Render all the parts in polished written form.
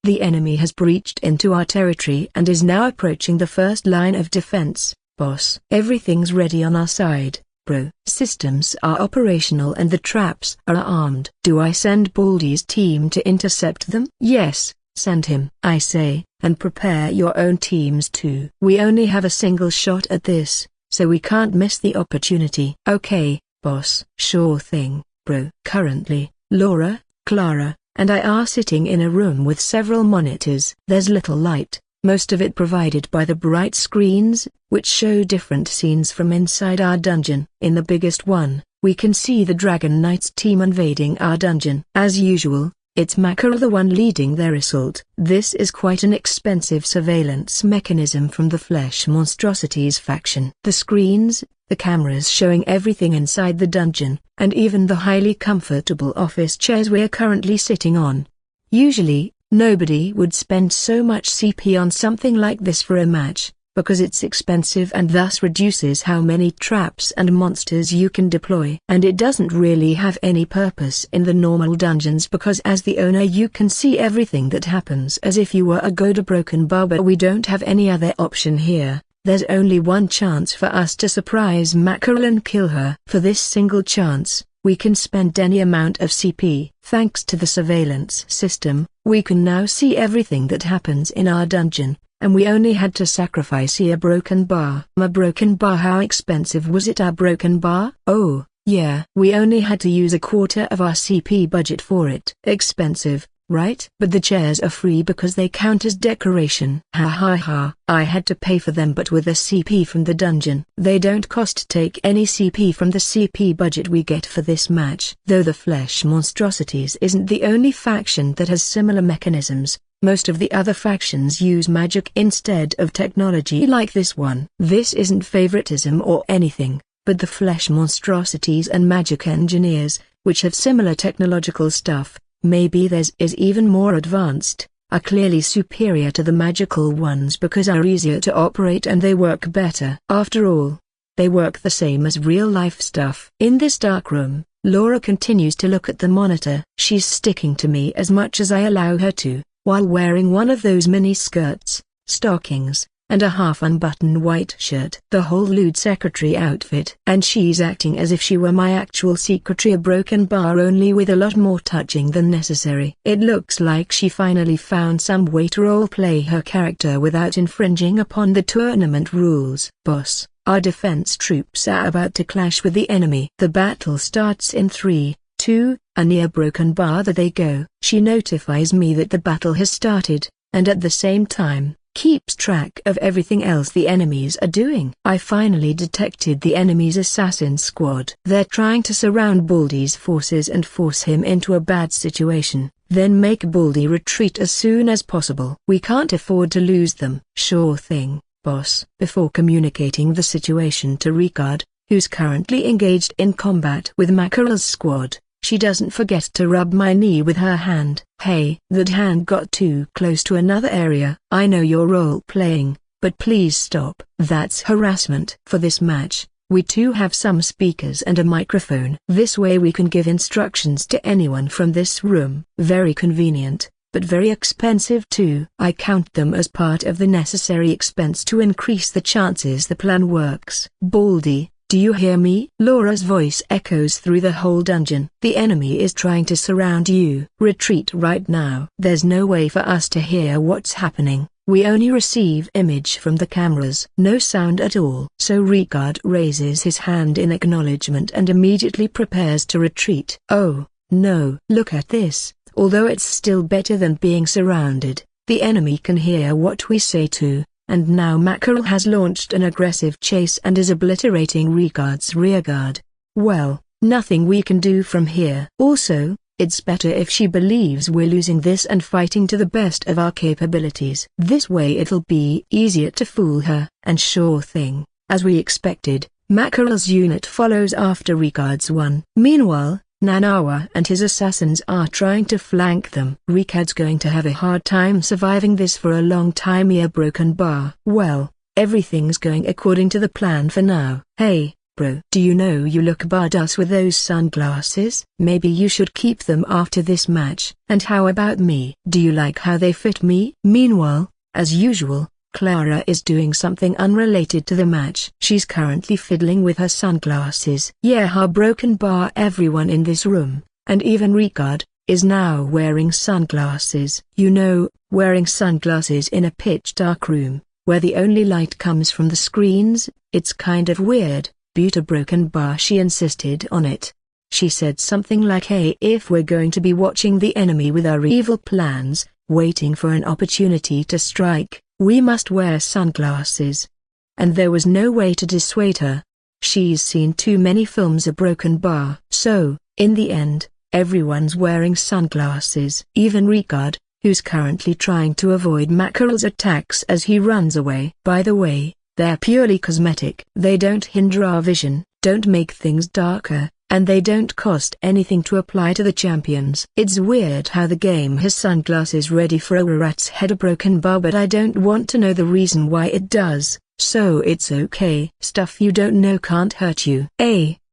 The enemy has breached into our territory and is now approaching the first line of defense, boss. Everything's ready on our side, bro. Systems are operational and the traps are armed. Do I send Baldy's team to intercept them? Yes, send him, I say, and prepare your own teams too. We only have a single shot at this, so we can't miss the opportunity. Okay, boss. Sure thing, bro. Currently, Laura, Clara, and I are sitting in a room with several monitors. There's little light, most of it provided by the bright screens, which show different scenes from inside our dungeon. In the biggest one, we can see the Dragon Knights team invading our dungeon. As usual, it's Mackerel the one leading their assault. This is quite an expensive surveillance mechanism from the Flesh Monstrosities faction. The screens, the cameras showing everything inside the dungeon, and even the highly comfortable office chairs we're currently sitting on. Usually, nobody would spend so much CP on something like this for a match, because it's expensive and thus reduces how many traps and monsters you can deploy. And it doesn't really have any purpose in the normal dungeons because as the owner you can see everything that happens as if you were a Goda broken bar, but we don't have any other option here. There's only one chance for us to surprise Mackerel and kill her. For this single chance, we can spend any amount of CP. Thanks to the surveillance system, we can now see everything that happens in our dungeon, and we only had to sacrifice a broken bar. A broken bar? How expensive was it? Our broken bar? Oh, yeah. We only had to use a quarter of our CP budget for it. Expensive, right? But the chairs are free because they count as decoration. Ha ha ha. I had to pay for them but with the CP from the dungeon. They don't cost. Take any CP from the CP budget we get for this match. Though the Flesh Monstrosities isn't the only faction that has similar mechanisms, most of the other factions use magic instead of technology like this one. This isn't favoritism or anything, but the Flesh Monstrosities and magic engineers, which have similar technological stuff, maybe theirs is even more advanced, are clearly superior to the magical ones because are easier to operate and they work better. After all, they work the same as real-life stuff. In this dark room, Laura continues to look at the monitor. She's sticking to me as much as I allow her to, while wearing one of those mini skirts, stockings, and a half-unbuttoned white shirt. The whole lewd secretary outfit. And she's acting as if she were my actual secretary, a broken bar only with a lot more touching than necessary. It looks like she finally found some way to roleplay her character without infringing upon the tournament rules. Boss, our defense troops are about to clash with the enemy. The battle starts in 3, 2, a near broken bar that they go. She notifies me that the battle has started, and at the same time, keeps track of everything else the enemies are doing. I finally detected the enemy's assassin squad. They're trying to surround Baldy's forces and force him into a bad situation, then make Baldy retreat as soon as possible. We can't afford to lose them. Sure thing, boss. Before communicating the situation to Ricard, who's currently engaged in combat with Mackerel's squad, she doesn't forget to rub my knee with her hand. Hey, that hand got too close to another area. I know you're role-playing, but please stop. That's harassment. For this match, we too have some speakers and a microphone. This way we can give instructions to anyone from this room. Very convenient, but very expensive too. I count them as part of the necessary expense to increase the chances the plan works. Baldy, do you hear me? Laura's voice echoes through the whole dungeon. The enemy is trying to surround you. Retreat right now. There's no way for us to hear what's happening. We only receive image from the cameras. No sound at all. So Ricard raises his hand in acknowledgement and immediately prepares to retreat. Oh, no. Look at this. Although it's still better than being surrounded, the enemy can hear what we say too. And now Mackerel has launched an aggressive chase and is obliterating Ricard's rearguard. Well, nothing we can do from here. Also, it's better if she believes we're losing this and fighting to the best of our capabilities. This way it'll be easier to fool her. And sure thing, as we expected, Mackerel's unit follows after Ricard's one. Meanwhile, Nanawa and his assassins are trying to flank them. Ricard's going to have a hard time surviving this for a long time. A broken bar. Well, everything's going according to the plan for now. Hey, bro. Do you know you look badass with those sunglasses? Maybe you should keep them after this match. And how about me? Do you like how they fit me? Meanwhile, as usual, Clara is doing something unrelated to the match. She's currently fiddling with her sunglasses. Yeah, her broken bar. Everyone in this room, and even Ricard, is now wearing sunglasses. You know, wearing sunglasses in a pitch-dark room, where the only light comes from the screens, it's kind of weird. Buta broken bar. She insisted on it. She said something like, hey, if we're going to be watching the enemy with our evil plans, waiting for an opportunity to strike, we must wear sunglasses. And there was no way to dissuade her. She's seen too many films of broken bar. So, in the end, everyone's wearing sunglasses. Even Ricard, who's currently trying to avoid Mackerel's attacks as he runs away. By the way, they're purely cosmetic. They don't hinder our vision, don't make things darker, and they don't cost anything to apply to the champions. It's weird how the game has sunglasses ready for a rat's head, a broken bar, but I don't want to know the reason why it does, so it's okay. Stuff you don't know can't hurt you.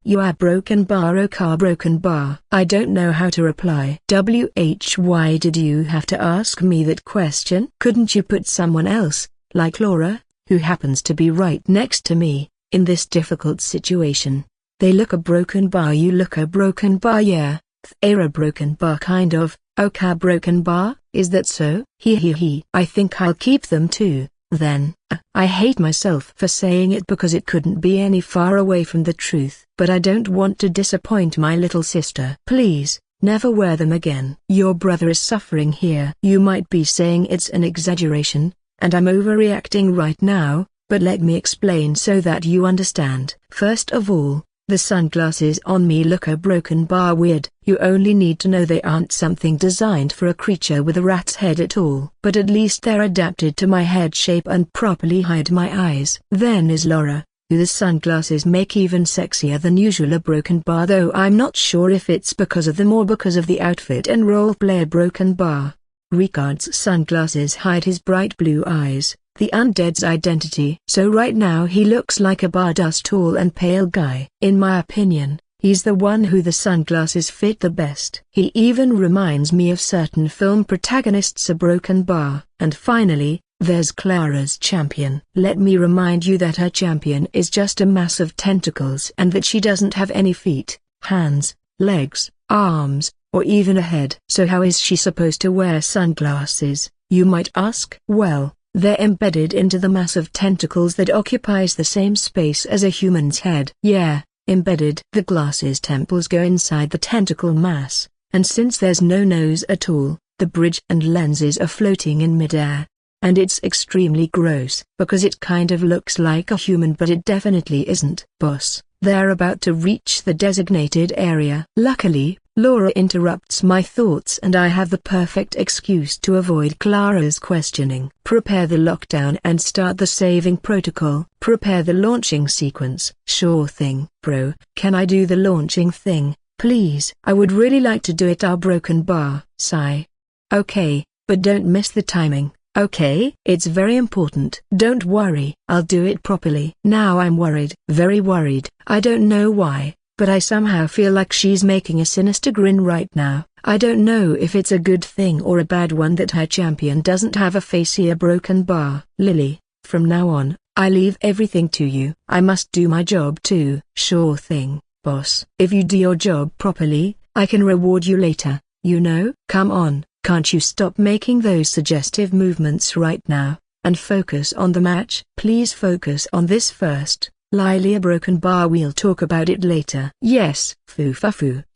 You are broken bar. Okay, broken bar. I don't know how to reply. Why did you have to ask me that question? Couldn't you put someone else, like Laura, who happens to be right next to me, in this difficult situation? They look a broken bar. You look a broken bar. Yeah, they're a broken bar kind of. Okay, broken bar, is that so? He. I think I'll keep them too, then. I hate myself for saying it because it couldn't be any far away from the truth. But I don't want to disappoint my little sister. Please, never wear them again. Your brother is suffering here. You might be saying it's an exaggeration, and I'm overreacting right now, but let me explain so that you understand. First of all, the sunglasses on me look a broken bar weird. You only need to know they aren't something designed for a creature with a rat's head at all. But at least they're adapted to my head shape and properly hide my eyes. Then is Laura, who the sunglasses make even sexier than usual, a broken bar, though I'm not sure if it's because of them or because of the outfit and roleplay. A broken bar. Ricard's sunglasses hide his bright blue eyes, the undead's identity. So right now he looks like a badass tall and pale guy. In my opinion, he's the one who the sunglasses fit the best. He even reminds me of certain film protagonists, a broken bar. And finally, there's Clara's champion. Let me remind you that her champion is just a mass of tentacles and that she doesn't have any feet, hands, legs, arms, or even a head. So how is she supposed to wear sunglasses, you might ask? Well, they're embedded into the mass of tentacles that occupies the same space as a human's head. Yeah, embedded. The glasses' temples go inside the tentacle mass, and since there's no nose at all, the bridge and lenses are floating in midair. And it's extremely gross, because it kind of looks like a human but it definitely isn't. Boss, they're about to reach the designated area. Luckily, Laura interrupts my thoughts and I have the perfect excuse to avoid Clara's questioning. Prepare the lockdown and start the saving protocol. Prepare the launching sequence. Sure thing. Bro, can I do the launching thing, please? I would really like to do it. Our broken bar. Sigh. Okay, but don't miss the timing. Okay? It's very important. Don't worry, I'll do it properly. Now I'm worried. Very worried. I don't know why, but I somehow feel like she's making a sinister grin right now. I don't know if it's a good thing or a bad one that her champion doesn't have a face here. Broken bar. Lily, from now on, I leave everything to you. I must do my job too. Sure thing, boss. If you do your job properly, I can reward you later, you know? Come on. Can't you stop making those suggestive movements right now, and focus on the match? Please focus on this first, Lily. A broken bar, we'll talk about it later. Yes, foo.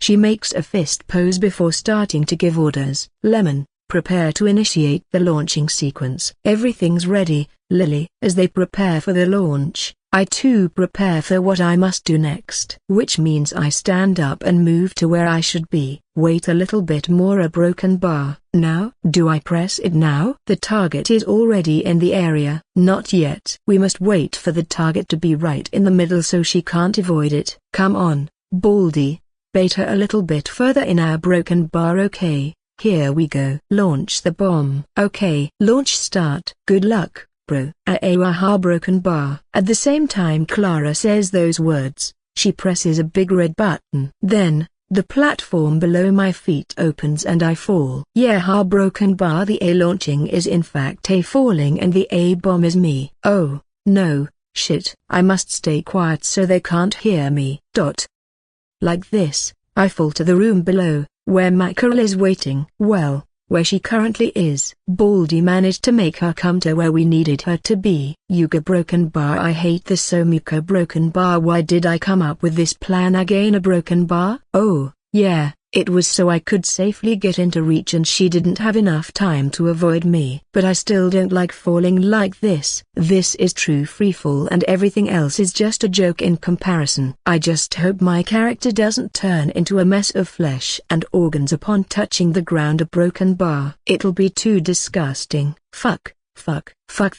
She makes a fist pose before starting to give orders. Lemon, prepare to initiate the launching sequence. Everything's ready, Lily. As they prepare for the launch, I too prepare for what I must do next. Which means I stand up and move to where I should be. Wait a little bit more. A broken bar. Now? Do I press it now? The target is already in the area. Not yet. We must wait for the target to be right in the middle so she can't avoid it. Come on, Baldy. Bait her a little bit further in. Our broken bar. Okay, here we go. Launch the bomb. Okay. Launch start. Good luck, bro. Broken bar. At the same time Clara says those words, She presses a big red button. Then, the platform below my feet opens and I fall. Yeah, broken bar. The A launching is in fact A falling and the A bomb is me. Oh, no, shit. I must stay quiet so they can't hear me. Like this, I fall to the room below, where Mackerel is waiting. Well, where she currently is. Baldy managed to make her come to where we needed her to be. Yuga broken bar. I hate this so Mika broken bar. Why did I come up with this plan again? A broken bar? Oh, yeah, it was so I could safely get into reach and she didn't have enough time to avoid me. But I still don't like falling like this. This is true freefall and everything else is just a joke in comparison. I just hope my character doesn't turn into a mess of flesh and organs upon touching the ground. A broken bar. It'll be too disgusting. Fuck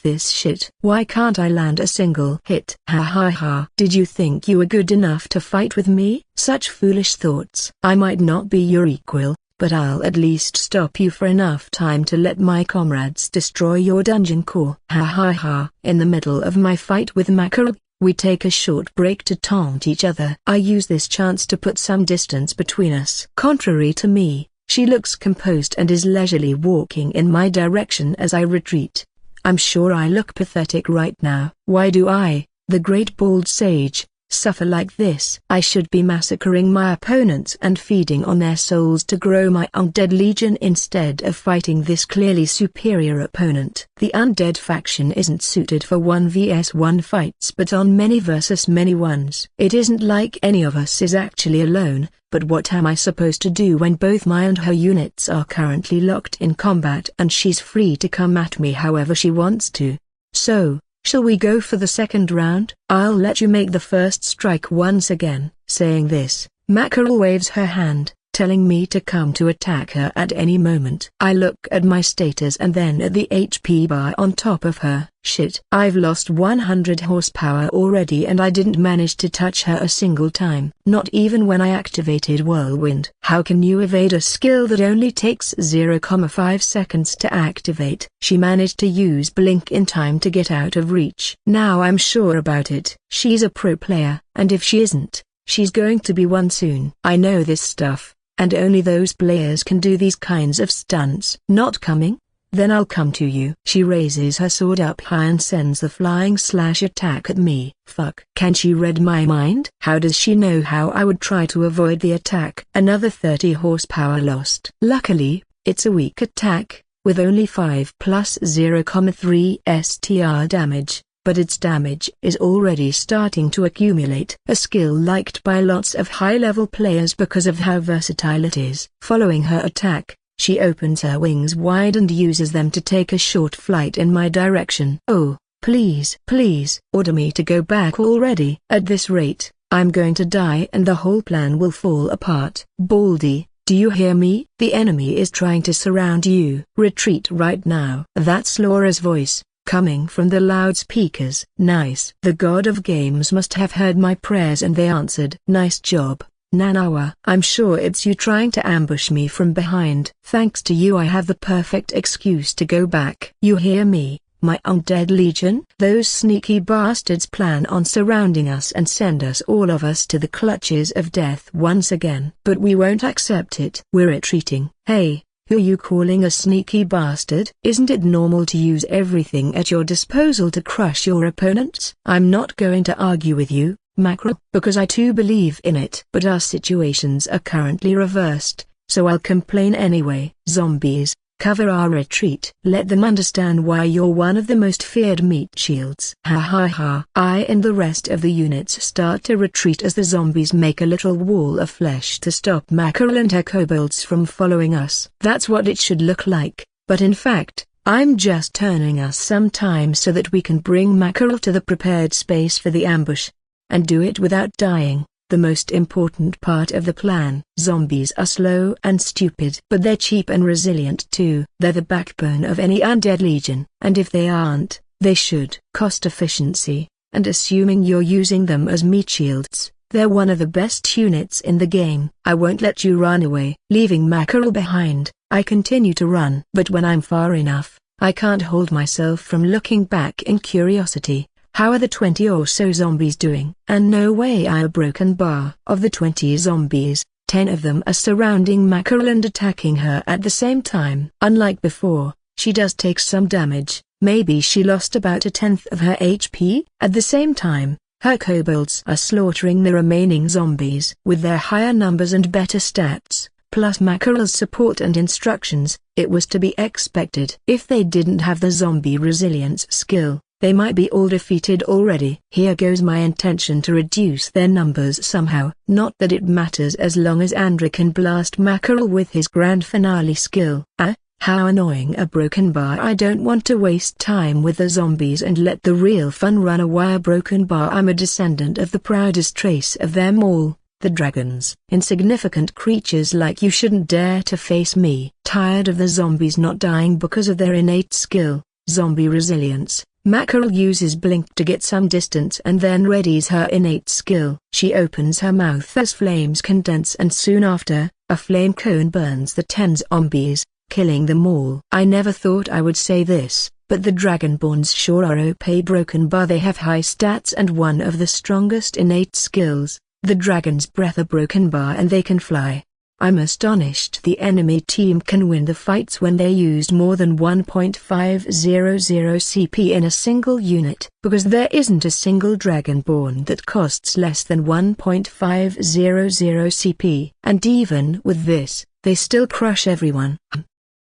this shit. Why can't I land a single hit? Ha ha ha. Did you think you were good enough to fight with me? Such foolish thoughts. I might not be your equal, but I'll at least stop you for enough time to let my comrades destroy your dungeon core. Ha ha ha. In the middle of my fight with Mackerel, we take a short break to taunt each other. I use this chance to put some distance between us. Contrary to me, she looks composed and is leisurely walking in my direction as I retreat. I'm sure I look pathetic right now. Why do I, the great bald sage, suffer like this? I should be massacring my opponents and feeding on their souls to grow my undead legion instead of fighting this clearly superior opponent. The undead faction isn't suited for 1v1 fights but on many versus many ones. It isn't like any of us is actually alone. But what am I supposed to do when both my and her units are currently locked in combat and she's free to come at me however she wants to? So, shall we go for the second round? I'll let you make the first strike once again. Saying this, Mackerel waves her hand, telling me to come to attack her at any moment. I look at my status and then at the HP bar on top of her. Shit. I've lost 100 horsepower already and I didn't manage to touch her a single time. Not even when I activated Whirlwind. How can you evade a skill that only takes 0,5 seconds to activate? She managed to use Blink in time to get out of reach. Now I'm sure about it. She's a pro player, and if she isn't, she's going to be one soon. I know this stuff, and only those players can do these kinds of stunts. Not coming? Then I'll come to you. She raises her sword up high and sends the flying slash attack at me. Fuck. Can she read my mind? How does she know how I would try to avoid the attack? Another 30 horsepower lost. Luckily, it's a weak attack, with only 5 plus 0,3 STR damage. But its damage is already starting to accumulate. A skill liked by lots of high-level players because of how versatile it is. Following her attack, she opens her wings wide and uses them to take a short flight in my direction. Oh, please, order me to go back already. At this rate, I'm going to die and the whole plan will fall apart. Baldy, do you hear me? The enemy is trying to surround you. Retreat right now. That's Laura's voice, coming from the loudspeakers. Nice. The god of games must have heard my prayers and they answered. Nice job, Nanawa. I'm sure it's you trying to ambush me from behind. Thanks to you I have the perfect excuse to go back. You hear me, my undead legion? Those sneaky bastards plan on surrounding us and send us all of us to the clutches of death once again. But we won't accept it. We're retreating. Hey, who are you calling a sneaky bastard? Isn't it normal to use everything at your disposal to crush your opponents? I'm not going to argue with you, Mackerel, because I too believe in it. But our situations are currently reversed, so I'll complain anyway. Zombies, cover our retreat. Let them understand why you're one of the most feared meat shields. Ha ha ha. I and the rest of the units start to retreat as the zombies make a little wall of flesh to stop Mackerel and her kobolds from following us. That's what it should look like, but in fact, I'm just turning us some time so that we can bring Mackerel to the prepared space for the ambush. And do it without dying, the most important part of the plan. Zombies are slow and stupid, but they're cheap and resilient too. They're the backbone of any undead legion, and if they aren't, they should. Cost efficiency, and assuming you're using them as meat shields, they're one of the best units in the game. I won't let you run away. Leaving Mackerel behind, I continue to run. But when I'm far enough, I can't hold myself from looking back in curiosity. How are the 20 or so zombies doing? And no way I a broken bar. Of the 20 zombies, 10 of them are surrounding Mackerel and attacking her at the same time. Unlike before, she does take some damage. Maybe she lost about 1/10 of her HP. At the same time, her kobolds are slaughtering the remaining zombies. With their higher numbers and better stats, plus Mackerel's support and instructions, it was to be expected. If they didn't have the zombie resilience skill, they might be all defeated already. Here goes my intention to reduce their numbers somehow. Not that it matters as long as Andreu can blast Mackerel with his grand finale skill. How annoying a broken bar. I don't want to waste time with the zombies and let the real fun run away. A broken bar. I'm a descendant of the proudest race of them all, the dragons. Insignificant creatures like you shouldn't dare to face me. Tired of the zombies not dying because of their innate skill, zombie resilience, Mackerel uses blink to get some distance and then readies her innate skill. She opens her mouth as flames condense and soon after, a flame cone burns the 10 zombies, killing them all. I never thought I would say this, but the Dragonborns sure are OP. Broken bar. They have high stats and one of the strongest innate skills, the Dragon's Breath. A broken bar and they can fly. I'm astonished the enemy team can win the fights when they used more than 1.500 CP in a single unit. Because there isn't a single Dragonborn that costs less than 1.500 CP. And even with this, they still crush everyone.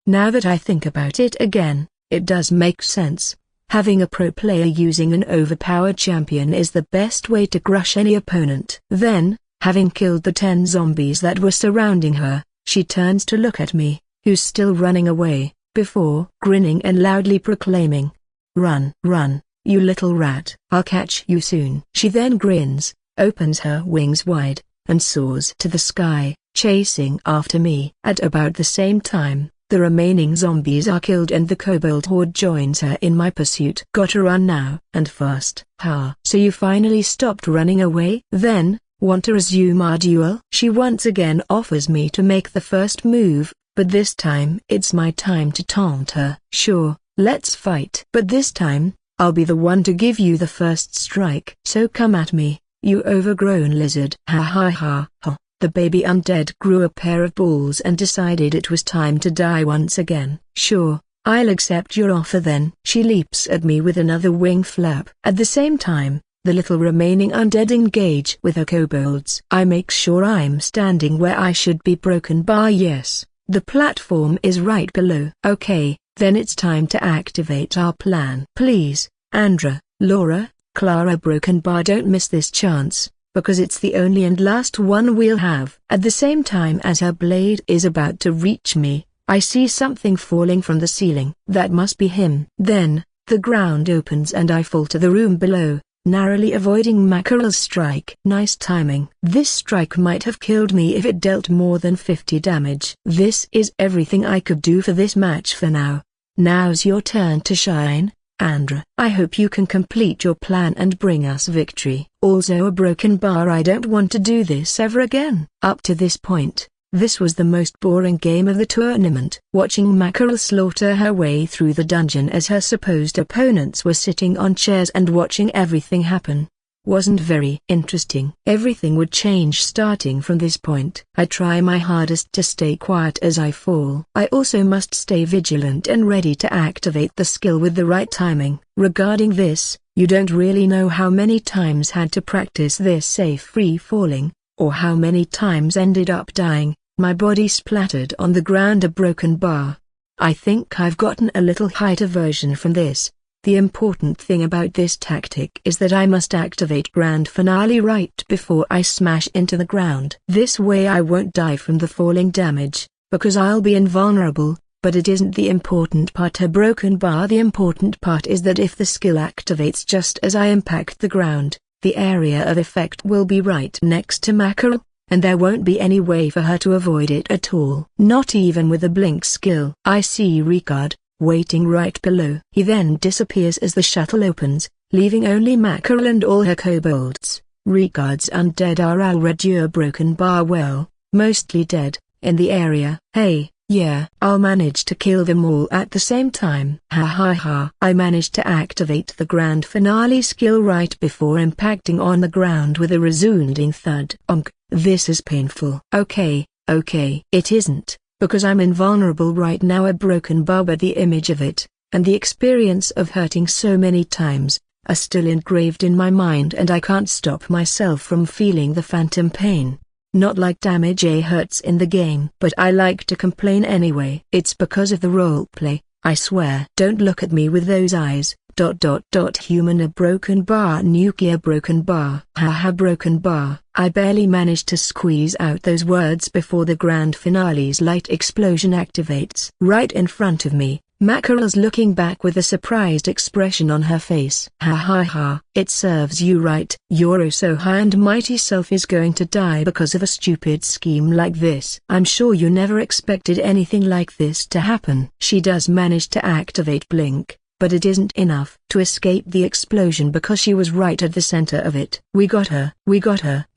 Now that I think about it again, it does make sense. Having a pro player using an overpowered champion is the best way to crush any opponent. Then, having killed the 10 zombies that were surrounding her, she turns to look at me, who's still running away, before grinning and loudly proclaiming, "Run, run, you little rat, I'll catch you soon." She then grins, opens her wings wide, and soars to the sky, chasing after me. At about the same time, the remaining zombies are killed and the kobold horde joins her in my pursuit. Gotta run now, and fast. Ha! So you finally stopped running away? Then, want to resume our duel? She once again offers me to make the first move, but this time it's my time to taunt her. Sure, let's fight. But this time, I'll be the one to give you the first strike. So come at me, you overgrown lizard. Ha ha ha ha. The baby undead grew a pair of balls and decided it was time to die once again. Sure, I'll accept your offer then. She leaps at me with another wing flap. At the same time, the little remaining undead engage with her kobolds. I make sure I'm standing where I should be. Broken bar. Yes, the platform is right below. Okay, then it's time to activate our plan. Please, Andreu, Laura, Clara. Broken bar. Don't miss this chance, because it's the only and last one we'll have. At the same time as her blade is about to reach me, I see something falling from the ceiling. That must be him. Then, the ground opens and I fall to the room below, narrowly avoiding Mackerel's strike. Nice timing. This strike might have killed me if it dealt more than 50 damage. This is everything I could do for this match for now. Now's your turn to shine, Andreu. I hope you can complete your plan and bring us victory. Also a broken bar. I don't want to do this ever again. Up to this point, this was the most boring game of the tournament. Watching Mackerel slaughter her way through the dungeon as her supposed opponents were sitting on chairs and watching everything happen wasn't very interesting. Everything would change starting from this point. I try my hardest to stay quiet as I fall. I also must stay vigilant and ready to activate the skill with the right timing. Regarding this, you don't really know how many times had to practice this safe free falling, or how many times ended up dying. My body splattered on the ground. A broken bar. I think I've gotten a little height aversion from this. The important thing about this tactic is that I must activate Grand Finale right before I smash into the ground. This way I won't die from the falling damage, because I'll be invulnerable, but it isn't the important part. A broken bar. The important part is that if the skill activates just as I impact the ground, the area of effect will be right next to Mackerel, and there won't be any way for her to avoid it at all. Not even with a blink skill. I see Ricard, waiting right below. He then disappears as the shuttle opens, leaving only Mackerel and all her kobolds. Ricard's undead are already a broken bar. Well, mostly dead, in the area. Hey, Yeah, I'll manage to kill them all at the same time. Ha ha ha. I managed to activate the grand finale skill right before impacting on the ground with a resounding thud. Onk, this is painful. Okay, it isn't, because I'm invulnerable right now. A broken bar, but the image of it, and the experience of hurting so many times, are still engraved in my mind, and I can't stop myself from feeling the phantom pain. Not like damage hurts in the game, but I like to complain anyway. It's because of the roleplay, I swear. Don't look at me with those eyes. Human. A broken bar. Nuclear broken bar. Haha, broken bar. I barely managed to squeeze out those words before the grand finale's light explosion activates. Right in front of me, Mackerel's looking back with a surprised expression on her face. Ha ha ha. It serves you right. Your oh so high and mighty self is going to die because of a stupid scheme like this. I'm sure you never expected anything like this to happen. She does manage to activate Blink, but it isn't enough to escape the explosion because she was right at the center of it. We got her.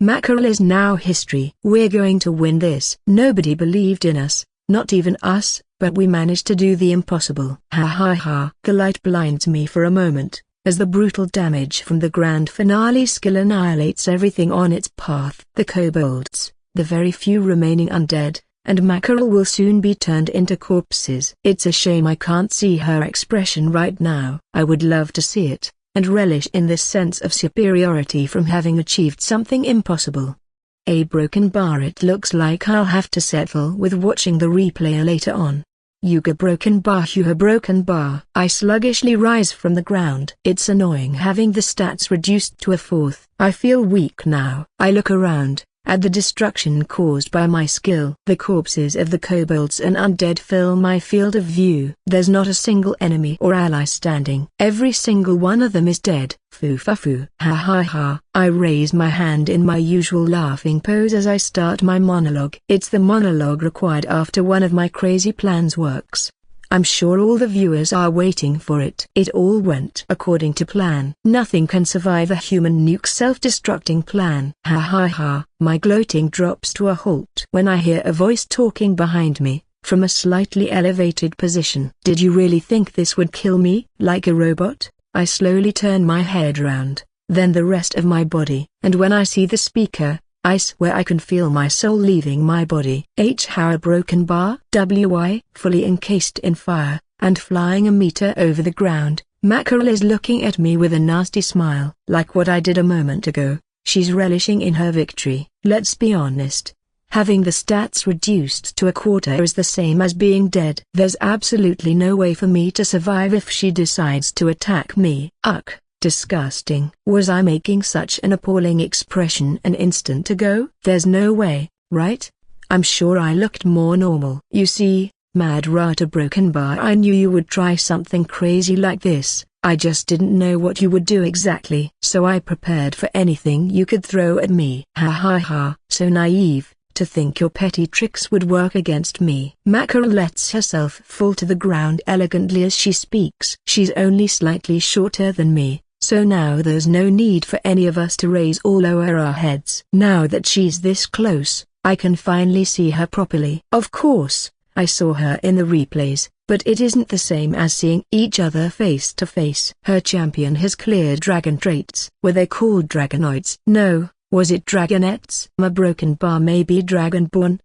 Mackerel is now history. We're going to win this. Nobody believed in us, not even us, but we managed to do the impossible. Ha ha ha. The light blinds me for a moment, as the brutal damage from the grand finale skill annihilates everything on its path. The kobolds, the very few remaining undead, and Mackerel will soon be turned into corpses. It's a shame I can't see her expression right now. I would love to see it, and relish in this sense of superiority from having achieved something impossible. A broken bar. It looks like I'll have to settle with watching the replay later on. Yuga broken bar. Yuga broken bar. I sluggishly rise from the ground. It's annoying having the stats reduced to a fourth. I feel weak now. I look around, at the destruction caused by my skill. The corpses of the kobolds and undead fill my field of view. There's not a single enemy or ally standing. Every single one of them is dead. Foo. Ha ha ha. I raise my hand in my usual laughing pose as I start my monologue. It's the monologue required after one of my crazy plans works. I'm sure all the viewers are waiting for it. It all went according to plan. Nothing can survive a human nuke self-destructing plan. Ha ha ha. My gloating drops to a halt when I hear a voice talking behind me, from a slightly elevated position. Did you really think this would kill me, like a robot? I slowly turn my head round, then the rest of my body, and when I see the speaker, I swear I can feel my soul leaving my body. How a broken bar? WI, fully encased in fire, and flying a meter over the ground, Mackerel is looking at me with a nasty smile. Like what I did a moment ago, she's relishing in her victory. Let's be honest. Having the stats reduced to a quarter is the same as being dead. There's absolutely no way for me to survive if she decides to attack me. Ugh, disgusting. Was I making such an appalling expression an instant ago? There's no way, right? I'm sure I looked more normal. You see, Mad Rata broken bar, I knew you would try something crazy like this. I just didn't know what you would do exactly. So I prepared for anything you could throw at me. Ha ha ha. So naive to think your petty tricks would work against me. Mackerel lets herself fall to the ground elegantly as she speaks. She's only slightly shorter than me, so now there's no need for any of us to raise or lower our heads. Now that she's this close, I can finally see her properly. Of course, I saw her in the replays, but it isn't the same as seeing each other face to face. Her champion has clear dragon traits. Were they called dragonoids? No. Was it dragonettes? My broken bar may be dragonborn.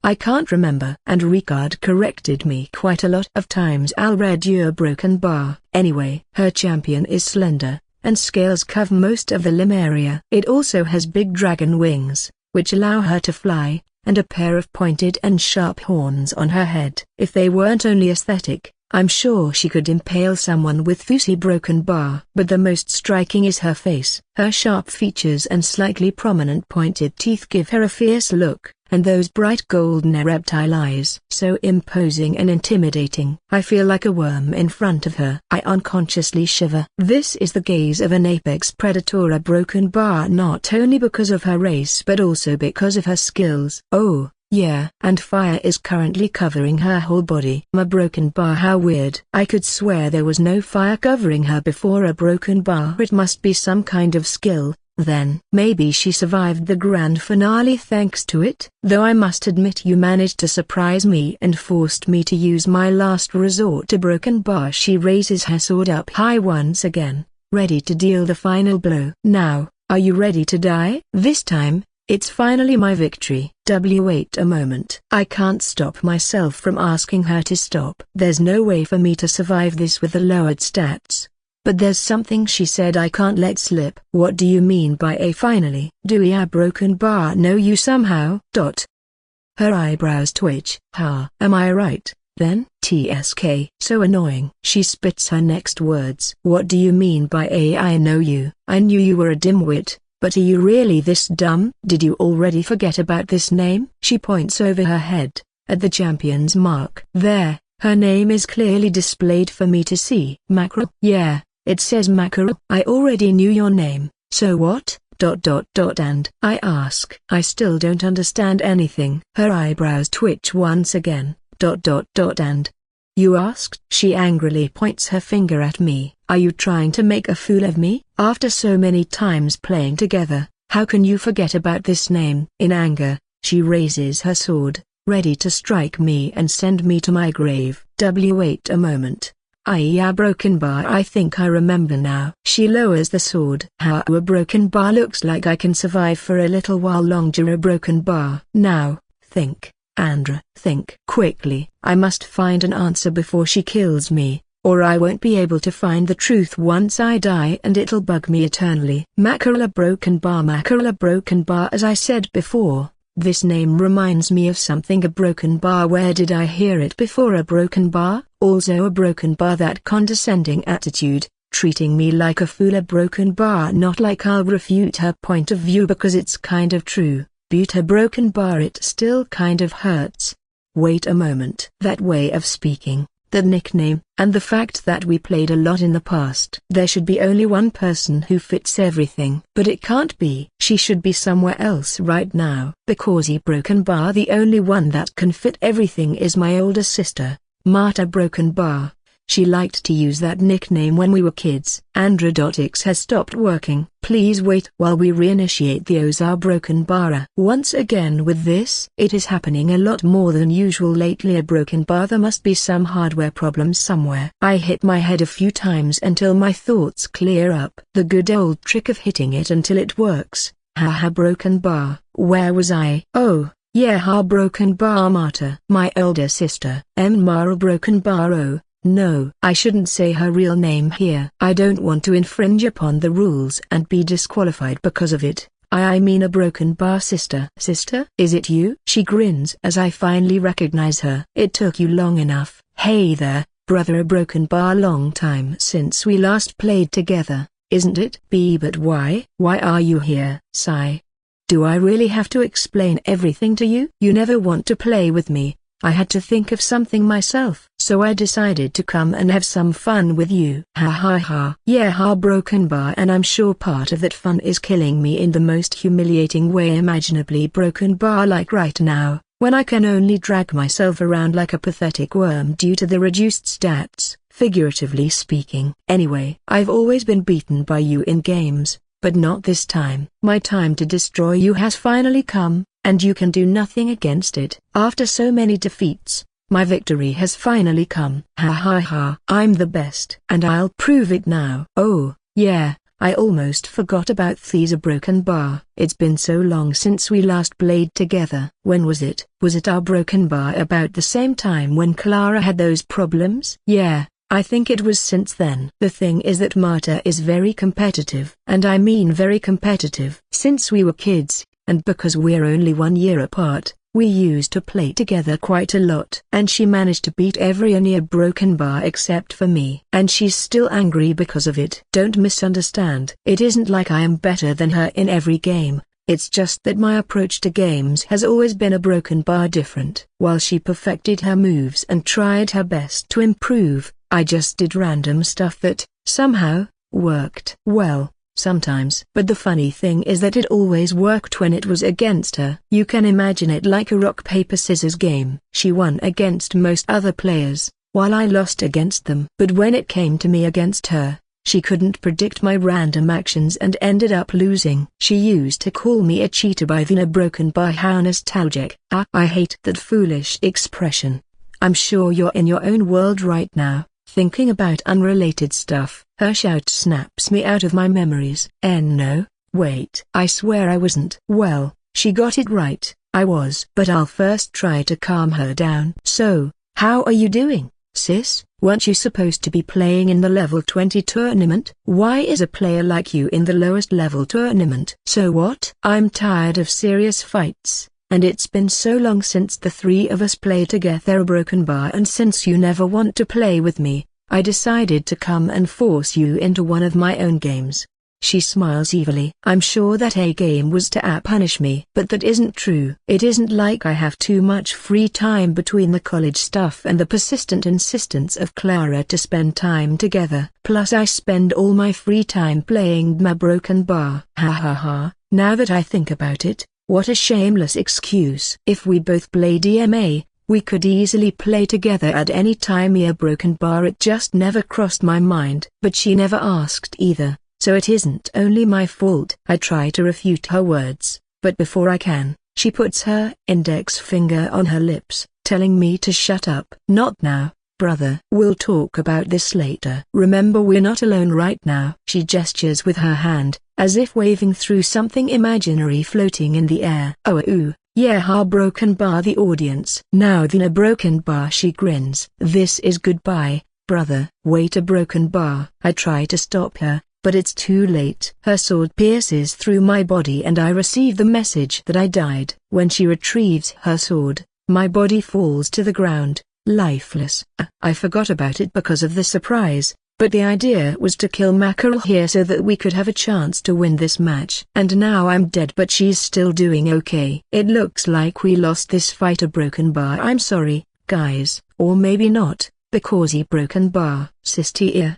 I can't remember. And Ricard corrected me quite a lot of times. I'll read your broken bar. Anyway, her champion is slender, and scales cover most of the limb area. It also has big dragon wings, which allow her to fly, and a pair of pointed and sharp horns on her head. If they weren't only aesthetic, I'm sure she could impale someone with Fusi broken bar. But the most striking is her face. Her sharp features and slightly prominent pointed teeth give her a fierce look, and those bright golden reptile eyes. So imposing and intimidating. I feel like a worm in front of her. I unconsciously shiver. This is the gaze of an apex predator. A broken bar, not only because of her race but also because of her skills. Oh, yeah. And fire is currently covering her whole body. A broken bar, how weird. I could swear there was no fire covering her before a broken bar. It must be some kind of skill, Then maybe she survived the grand finale thanks to it. Though I must admit you managed to surprise me and forced me to use my last resort to broken bar. She raises her sword up high once again, ready to deal the final blow. Now, are you ready to die? This time, it's finally my victory. Wait a moment. I can't stop myself from asking her to stop. There's no way for me to survive this with the lowered stats. But there's something she said I can't let slip. What do you mean by a finally? Do a broken bar know you somehow? Her eyebrows twitch. Am I right, then? TSK. So annoying. She spits her next words. What do you mean by I know you? I knew you were a dimwit, but are you really this dumb? Did you already forget about this name? She points over her head, at the champion's mark. There, her name is clearly displayed for me to see. Macro. Yeah. It says Macro. I already knew your name, so what? And I ask. I still don't understand anything. Her eyebrows twitch once again. And you asked? She angrily points her finger at me. Are you trying to make a fool of me? After so many times playing together, how can you forget about this name? In anger, she raises her sword, ready to strike me and send me to my grave. Wait a moment. A broken bar. I think I remember now. She lowers the sword. How a broken bar looks like I can survive for a little while longer. A broken bar. Now, think, Andreu. Think quickly. I must find an answer before she kills me, or I won't be able to find the truth once I die and it'll bug me eternally. Mackerel broken bar. Mackerel broken bar. As I said before, this name reminds me of something. A broken bar. Where did I hear it before? A broken bar? Also a broken bar. That condescending attitude, treating me like a fool. A broken bar. Not like I'll refute her point of view because it's kind of true, but a broken bar, it still kind of hurts. Wait a moment. That way of speaking, the nickname, and the fact that we played a lot in the past. There should be only one person who fits everything. But it can't be. She should be somewhere else right now. Because a broken bar, the only one that can fit everything is my older sister, Marta broken bar. She liked to use that nickname when we were kids. Andreu.x has stopped working. Please wait while we reinitiate the Ozar broken bar. Once again with this, it is happening a lot more than usual lately. A broken bar. There must be some hardware problem somewhere. I hit my head a few times until my thoughts clear up. The good old trick of hitting it until it works. Haha broken bar. Where was I? Oh, yeah, broken bar. Marta. My older sister. Mara broken bar. Oh. No, I shouldn't say her real name here. I don't want to infringe upon the rules and be disqualified because of it. I mean a broken bar sister. Sister? Is it you? She grins as I finally recognize her. It took you long enough. Hey there, brother. A broken bar. Long time since we last played together, isn't it? But why? Why are you here? Sigh. Do I really have to explain everything to you? You never want to play with me. I had to think of something myself, so I decided to come and have some fun with you. Yeah, broken bar. And I'm sure part of that fun is killing me in the most humiliating way imaginably. Broken bar. Like right now, when I can only drag myself around like a pathetic worm due to the reduced stats, figuratively speaking. Anyway, I've always been beaten by you in games, but not this time. My time to destroy you has finally come, and you can do nothing against it. After so many defeats, my victory has finally come. I'm the best. And I'll prove it now. Oh, yeah, I almost forgot about Thesa broken bar. It's been so long since we last played together. When was it? Was it our broken bar about the same time when Clara had those problems? Yeah, I think it was since then. The thing is that Marta is very competitive. And I mean very competitive. Since we were kids, and because we're only 1 year apart, we used to play together quite a lot. And she managed to beat every near broken bar except for me. And she's still angry because of it. Don't misunderstand. It isn't like I am better than her in every game. It's just that my approach to games has always been a broken bar different. While she perfected her moves and tried her best to improve, I just did random stuff that, somehow, worked well. Sometimes. But the funny thing is that it always worked when it was against her. You can imagine it like a rock-paper-scissors game. She won against most other players, while I lost against them. But when it came to me against her, She couldn't predict my random actions and ended up losing. She used to call me a cheater by then a broken bar. How nostalgic. I hate that foolish expression. I'm sure you're in your own world right now, thinking about unrelated stuff. Her shout snaps me out of my memories. No, wait. I swear I wasn't. Well, she got it right, I was. But I'll first try to calm her down. So, how are you doing, sis? Weren't you supposed to be playing in the level 20 tournament? Why is a player like you in the lowest level tournament? So what? I'm tired of serious fights. And it's been so long since the three of us played together a broken bar, and since you never want to play with me, I decided to come and force you into one of my own games. She smiles evilly. I'm sure that a game was to punish me. But that isn't true. It isn't like I have too much free time between the college stuff and the persistent insistence of Clara to spend time together. Plus I spend all my free time playing my broken bar. Ha ha ha. Now that I think about it, what a shameless excuse. If we both play DMA, we could easily play together at any time. A broken bar, it just never crossed my mind. But she never asked either. So it isn't only my fault. I try to refute her words, but before I can, she puts her index finger on her lips, telling me to shut up. Not now, brother. We'll talk about this later. Remember, we're not alone right now. She gestures with her hand, as if waving through something imaginary floating in the air. Oh, yeah, ha, broken bar. The audience. Now then, a broken bar. She grins. This is goodbye, brother. Wait, a broken bar. I try to stop her, but it's too late. Her sword pierces through my body and I receive the message that I died. When she retrieves her sword, my body falls to the ground, lifeless. I forgot about it because of the surprise, but the idea was to kill Mackerel here so that we could have a chance to win this match. And now I'm dead, but she's still doing okay. It looks like we lost this fight, a broken bar. I'm sorry, guys, or maybe not, because he broken bar. Sister,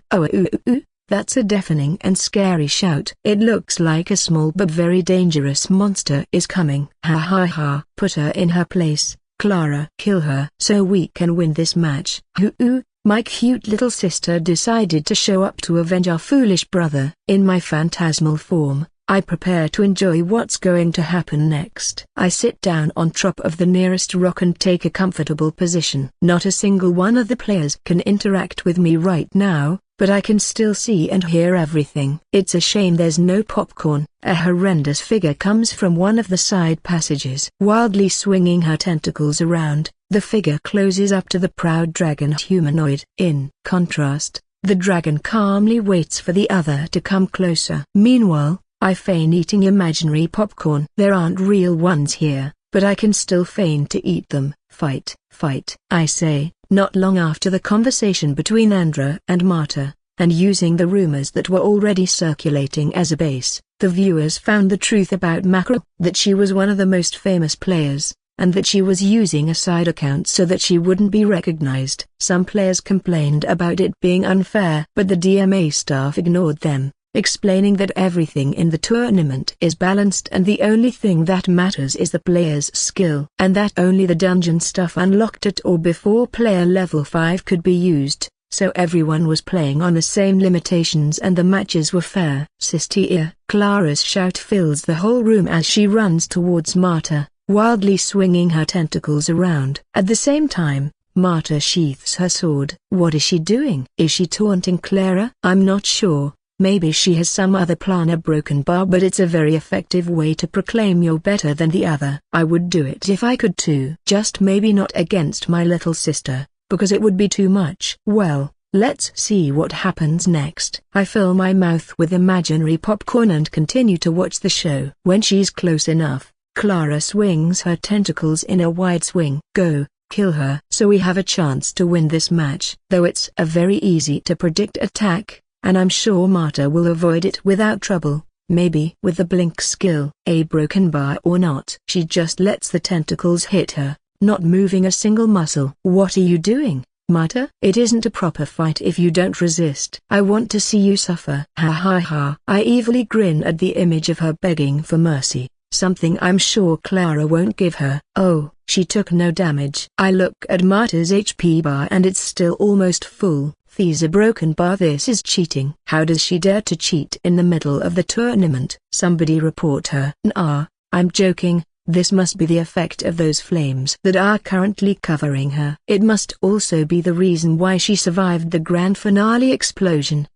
that's a deafening and scary shout. It looks like a small but very dangerous monster is coming. Ha ha ha. Put her in her place, Clara. Kill her so we can win this match. My cute little sister decided to show up to avenge our foolish brother. In my phantasmal form, I prepare to enjoy what's going to happen next. I sit down on top of the nearest rock and take a comfortable position. Not a single one of the players can interact with me right now, but I can still see and hear everything. It's a shame there's no popcorn. A horrendous figure comes from one of the side passages. Wildly swinging her tentacles around, the figure closes up to the proud dragon humanoid. In contrast, the dragon calmly waits for the other to come closer. Meanwhile, I feign eating imaginary popcorn. There aren't real ones here, but I can still feign to eat them. Fight, fight, I say. Not long after the conversation between Andreu and Marta, and using the rumors that were already circulating as a base, the viewers found the truth about Mackerel, that she was one of the most famous players, and that she was using a side account so that she wouldn't be recognized. Some players complained about it being unfair, but the DMA staff ignored them, explaining that everything in the tournament is balanced and the only thing that matters is the player's skill, and that only the dungeon stuff unlocked at or before player level 5 could be used, so everyone was playing on the same limitations and the matches were fair. Sister, Clara's shout fills the whole room as she runs towards Marta, wildly swinging her tentacles around. At the same time, Marta sheaths her sword. What is she doing? Is she taunting Clara? I'm not sure. Maybe she has some other plan. A broken bar, but it's a very effective way to proclaim you're better than the other. I would do it if I could too. Just maybe not against my little sister, because it would be too much. Well, let's see what happens next. I fill my mouth with imaginary popcorn and continue to watch the show. When she's close enough, Clara swings her tentacles in a wide swing. Go, kill her. So we have a chance to win this match. Though it's a very easy to predict attack, and I'm sure Marta will avoid it without trouble, maybe with the blink skill. A broken bar or not, she just lets the tentacles hit her, not moving a single muscle. What are you doing, Marta? It isn't a proper fight if you don't resist. I want to see you suffer. Ha ha ha. I evilly grin at the image of her begging for mercy, something I'm sure Clara won't give her. Oh, she took no damage. I look at Marta's HP bar and it's still almost full. There's a broken bar. This is cheating. How does she dare to cheat in the middle of the tournament? Somebody report her. Nah, I'm joking. This must be the effect of those flames that are currently covering her. It must also be the reason why she survived the grand finale explosion.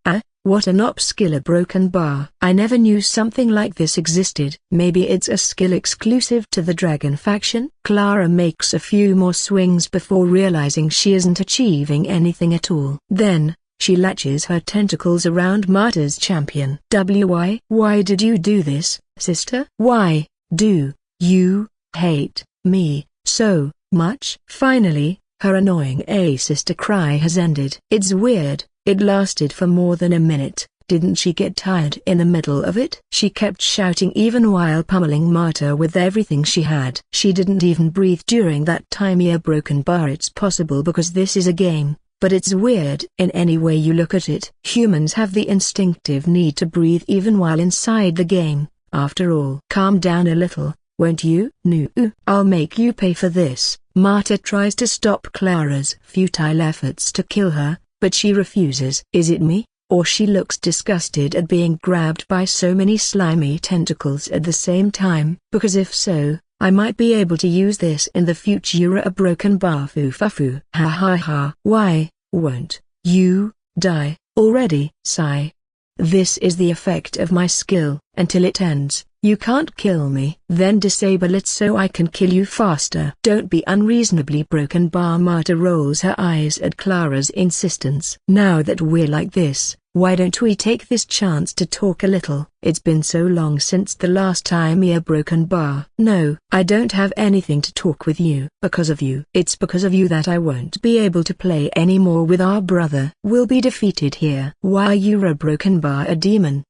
What an op skill, a broken bar. I never knew something like this existed. Maybe it's a skill exclusive to the dragon faction? Clara makes a few more swings before realizing she isn't achieving anything at all. Then, she latches her tentacles around Marta's champion. Why did you do this, sister? Why do you hate me so much? Finally, her annoying sister cry has ended. It's weird, it lasted for more than a minute. Didn't she get tired in the middle of it? She kept shouting even while pummeling Marta with everything she had. She didn't even breathe during that time. A broken bar. It's possible because this is a game, but it's weird in any way you look at it. Humans have the instinctive need to breathe even while inside the game. After all, calm down a little, won't you? No, I'll make you pay for this. Marta tries to stop Clara's futile efforts to kill her, but she refuses. Is it me, or she looks disgusted at being grabbed by so many slimy tentacles at the same time? Because if so, I might be able to use this in the future. A broken bar. Foo. Ha. Why won't you die already? Sigh. This is the effect of my skill. Until it ends, you can't kill me. Then disable it so I can kill you faster. Don't be unreasonably broken bar. Marta rolls her eyes at Clara's insistence. Now that we're like this, why don't we take this chance to talk a little? It's been so long since the last time. A broken bar. No, I don't have anything to talk with you. Because of you. It's because of you that I won't be able to play anymore with our brother. We'll be defeated here. Why are you a broken bar? A demon?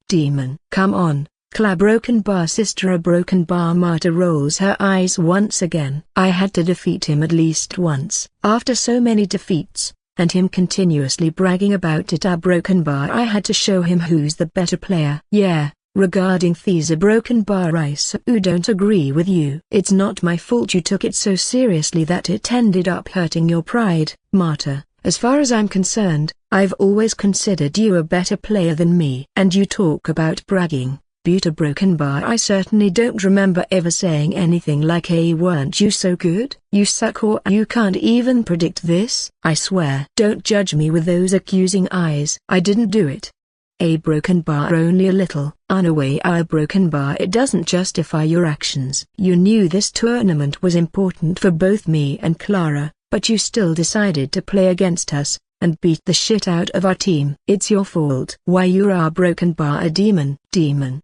Come on. Broken bar. Sister. A broken bar. Marta rolls her eyes once again. I had to defeat him at least once. After so many defeats, and him continuously bragging about it. A broken bar. I had to show him who's the better player. Yeah, regarding The's a broken bar, I so don't agree with you. It's not my fault you took it so seriously that it ended up hurting your pride, Marta. As far as I'm concerned, I've always considered you a better player than me. And you talk about bragging. A broken bar. I certainly don't remember ever saying anything like, hey, weren't you so good? You suck, or you can't even predict this. I swear. Don't judge me with those accusing eyes. I didn't do it. A broken bar. Only a little. Anyway, a broken bar. It doesn't justify your actions. You knew this tournament was important for both me and Clara, but you still decided to play against us and beat the shit out of our team. It's your fault. Why you are broken bar. A demon?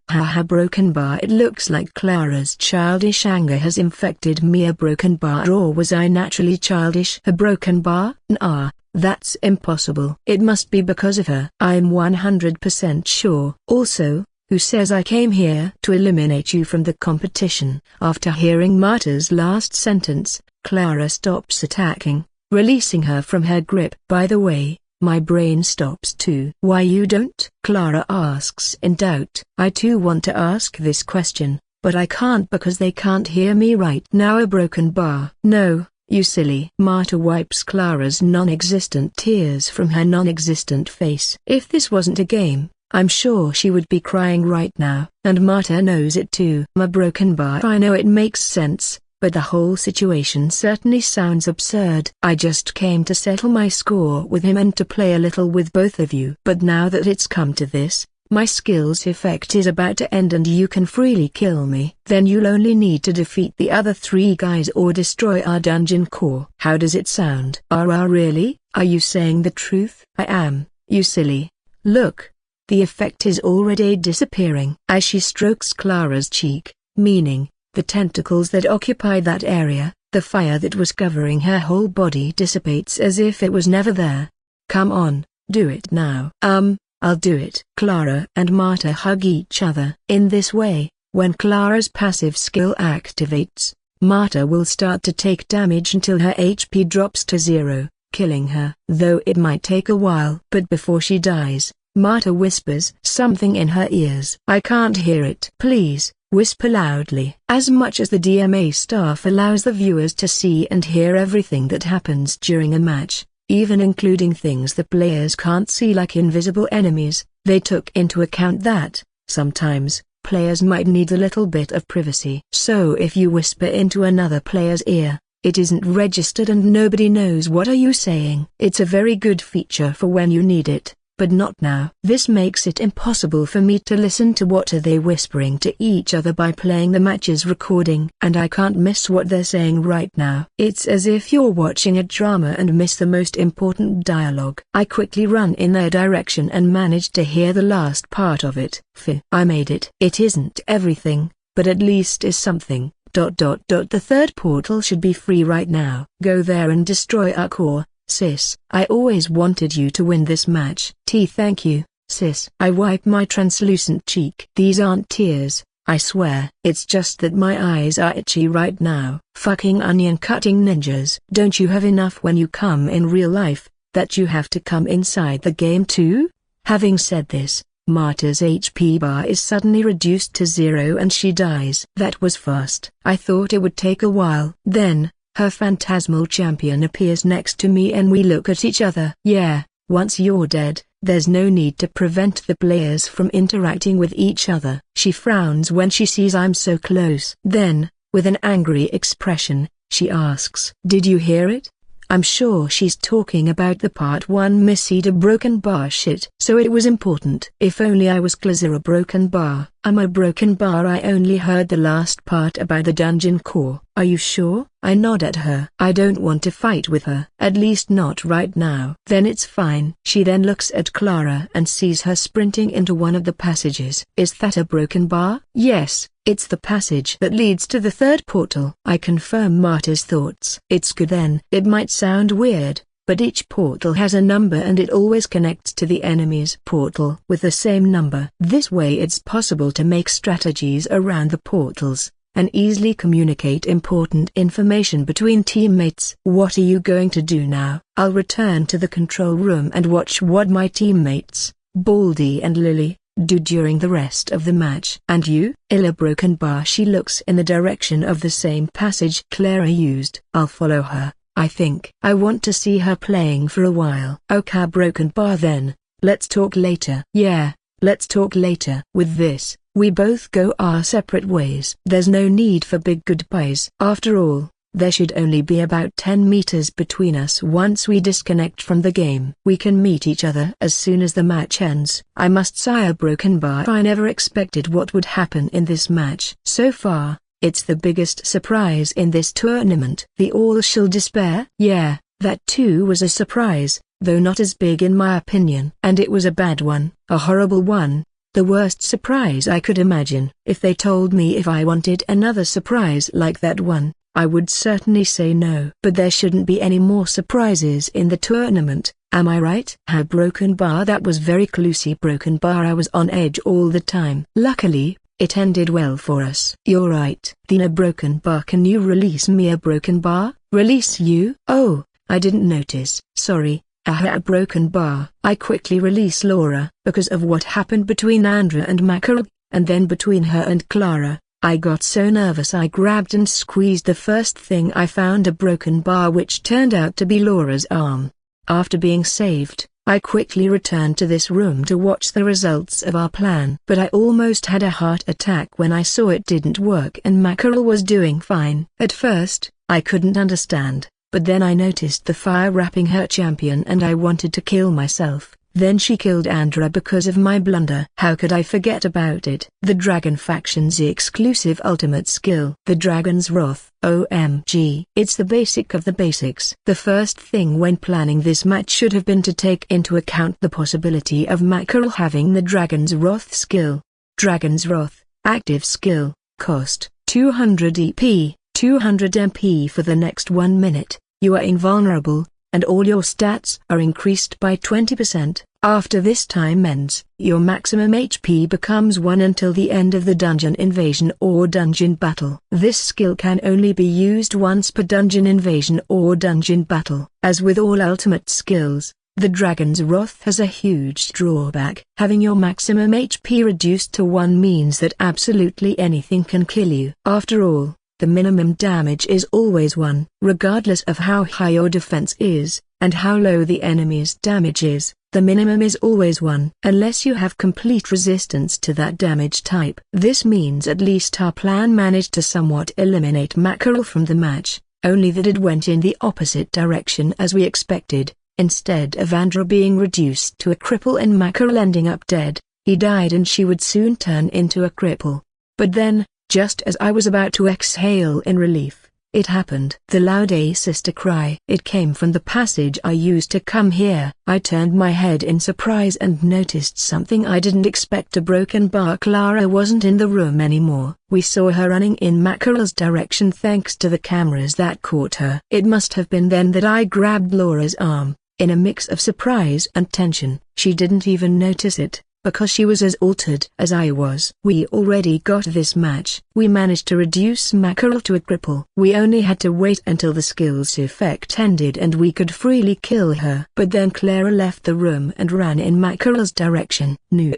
Haha. Broken bar. It looks like Clara's childish anger has infected me. A broken bar. Or was I naturally childish? A broken bar? Nah, that's impossible. It must be because of her. I'm 100% sure. Also, who says I came here to eliminate you from the competition? After hearing Marta's last sentence, Clara stops attacking, releasing her from her grip. By the way, my brain stops too. Why you don't? Clara asks in doubt. I too want to ask this question, but I can't because they can't hear me right now. A broken bar. No, you silly. Marta wipes Clara's non-existent tears from her non-existent face. If this wasn't a game, I'm sure she would be crying right now. And Marta knows it too. A broken bar. I know it makes sense, but the whole situation certainly sounds absurd. I just came to settle my score with him and to play a little with both of you. But now that it's come to this, my skill's effect is about to end and you can freely kill me. Then you'll only need to defeat the other 3 guys or destroy our dungeon core. How does it sound? Really? Are you saying the truth? I am, you silly. Look. The effect is already disappearing. As she strokes Clara's cheek, meaning the tentacles that occupy that area, the fire that was covering her whole body dissipates as if it was never there. Come on, do it now. I'll do it. Clara and Marta hug each other. In this way, when Clara's passive skill activates, Marta will start to take damage until her HP drops to 0, killing her. Though it might take a while. But before she dies, Marta whispers something in her ears. I can't hear it. Please, whisper loudly. As much as the DMA staff allows the viewers to see and hear everything that happens during a match, even including things the players can't see like invisible enemies. They took into account that, sometimes, players might need a little bit of privacy. So if you whisper into another player's ear, it isn't registered and nobody knows what are you saying. It's a very good feature for when you need it, but not now. This makes it impossible for me to listen to what are they whispering to each other by playing the match's recording. And I can't miss what they're saying right now. It's as if you're watching a drama and miss the most important dialogue. I quickly run in their direction and manage to hear the last part of it. Phew. I made it. It isn't everything, but at least is something. ... The third portal should be free right now. Go there and destroy our core. Sis, I always wanted you to win this match. Thank you, sis. I wipe my translucent cheek. These aren't tears, I swear. It's just that my eyes are itchy right now. Fucking onion cutting ninjas. Don't you have enough when you come in real life, that you have to come inside the game too? Having said this, Marta's HP bar is suddenly reduced to 0 and she dies. That was fast. I thought it would take a while. Then, her phantasmal champion appears next to me and we look at each other. Yeah, once you're dead, there's no need to prevent the players from interacting with each other. She frowns when she sees I'm so close. Then, with an angry expression, she asks, "Did you hear it?" I'm sure she's talking about the part 1 Missida broken bar shit. So it was important. If only I was Klazira broken bar. I'm a broken bar. I only heard the last part about the dungeon core. Are you sure? I nod at her. I don't want to fight with her. At least not right now. Then it's fine. She then looks at Clara and sees her sprinting into one of the passages. Is that a broken bar? Yes. It's the passage that leads to the third portal. I confirm Marta's thoughts. It's good then. It might sound weird, but each portal has a number and it always connects to the enemy's portal with the same number. This way it's possible to make strategies around the portals, and easily communicate important information between teammates. What are you going to do now? I'll return to the control room and watch what my teammates, Baldy and Lily, do during the rest of the match. And you? Illa broken bar. She looks in the direction of the same passage Clara used. I'll follow her, I think. I want to see her playing for a while. Okay broken bar then, let's talk later. Yeah, let's talk later. With this, we both go our separate ways. There's no need for big goodbyes. After all, there should only be about 10 meters between us once we disconnect from the game. We can meet each other as soon as the match ends. I must say a broken bar. I never expected what would happen in this match. So far, it's the biggest surprise in this tournament. The all shall despair? Yeah, that too was a surprise, though not as big in my opinion. And it was a bad one, a horrible one. The worst surprise I could imagine. If they told me if I wanted another surprise like that one, I would certainly say no. But there shouldn't be any more surprises in the tournament, am I right? How broken bar. That was very closey broken bar. I was on edge all the time. Luckily, it ended well for us. You're right. Dina broken bar. Can you release me a broken bar? Release you? Oh, I didn't notice. Sorry. A broken bar. I quickly release Laura, because of what happened between Andreu and Makarov, and then between her and Clara. I got so nervous I grabbed and squeezed the first thing I found, a broken bar, which turned out to be Laura's arm. After being saved, I quickly returned to this room to watch the results of our plan. But I almost had a heart attack when I saw it didn't work and Makarov was doing fine. At first, I couldn't understand, but then I noticed the fire wrapping her champion and I wanted to kill myself. Then she killed Andreu because of my blunder. How could I forget about it? The Dragon Faction's exclusive ultimate skill. The Dragon's Wrath. OMG. It's the basic of the basics. The first thing when planning this match should have been to take into account the possibility of Makarov having the Dragon's Wrath skill. Dragon's Wrath, active skill, cost, 200 EP, 200 MP for the next 1 minute. You are invulnerable, and all your stats are increased by 20%. After this time ends, your maximum HP becomes 1 until the end of the dungeon invasion or dungeon battle. This skill can only be used once per dungeon invasion or dungeon battle. As with all ultimate skills, the Dragon's Wrath has a huge drawback. Having your maximum HP reduced to 1 means that absolutely anything can kill you. After all, the minimum damage is always 1. Regardless of how high your defense is, and how low the enemy's damage is, the minimum is always 1. Unless you have complete resistance to that damage type. This means at least our plan managed to somewhat eliminate Mackerel from the match, only that it went in the opposite direction as we expected. Instead of Andreu being reduced to a cripple and Mackerel ending up dead, he died and she would soon turn into a cripple. But then, just as I was about to exhale in relief, it happened. The loud sister cry. It came from the passage I used to come here. I turned my head in surprise and noticed something I didn't expect. A broken bar. Clara wasn't in the room anymore. We saw her running in Mackerel's direction thanks to the cameras that caught her. It must have been then that I grabbed Laura's arm. In a mix of surprise and tension, she didn't even notice it, because she was as altered as I was. We already got this match. We managed to reduce Mackerel to a cripple. We only had to wait until the skill's effect ended and we could freely kill her. But then Clara left the room and ran in Mackerel's direction. No,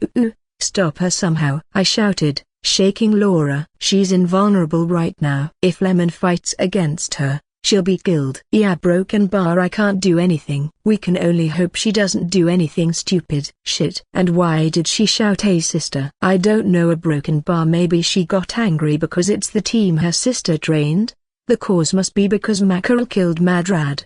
stop her somehow, I shouted, shaking Laura. She's invulnerable right now. If Lemon fights against her, she'll be killed. Yeah, broken bar. I can't do anything. We can only hope she doesn't do anything stupid. Shit. And why did she shout hey sister? I don't know. A broken bar. Maybe she got angry because it's the team her sister trained? The cause must be because Mackerel killed Madrad.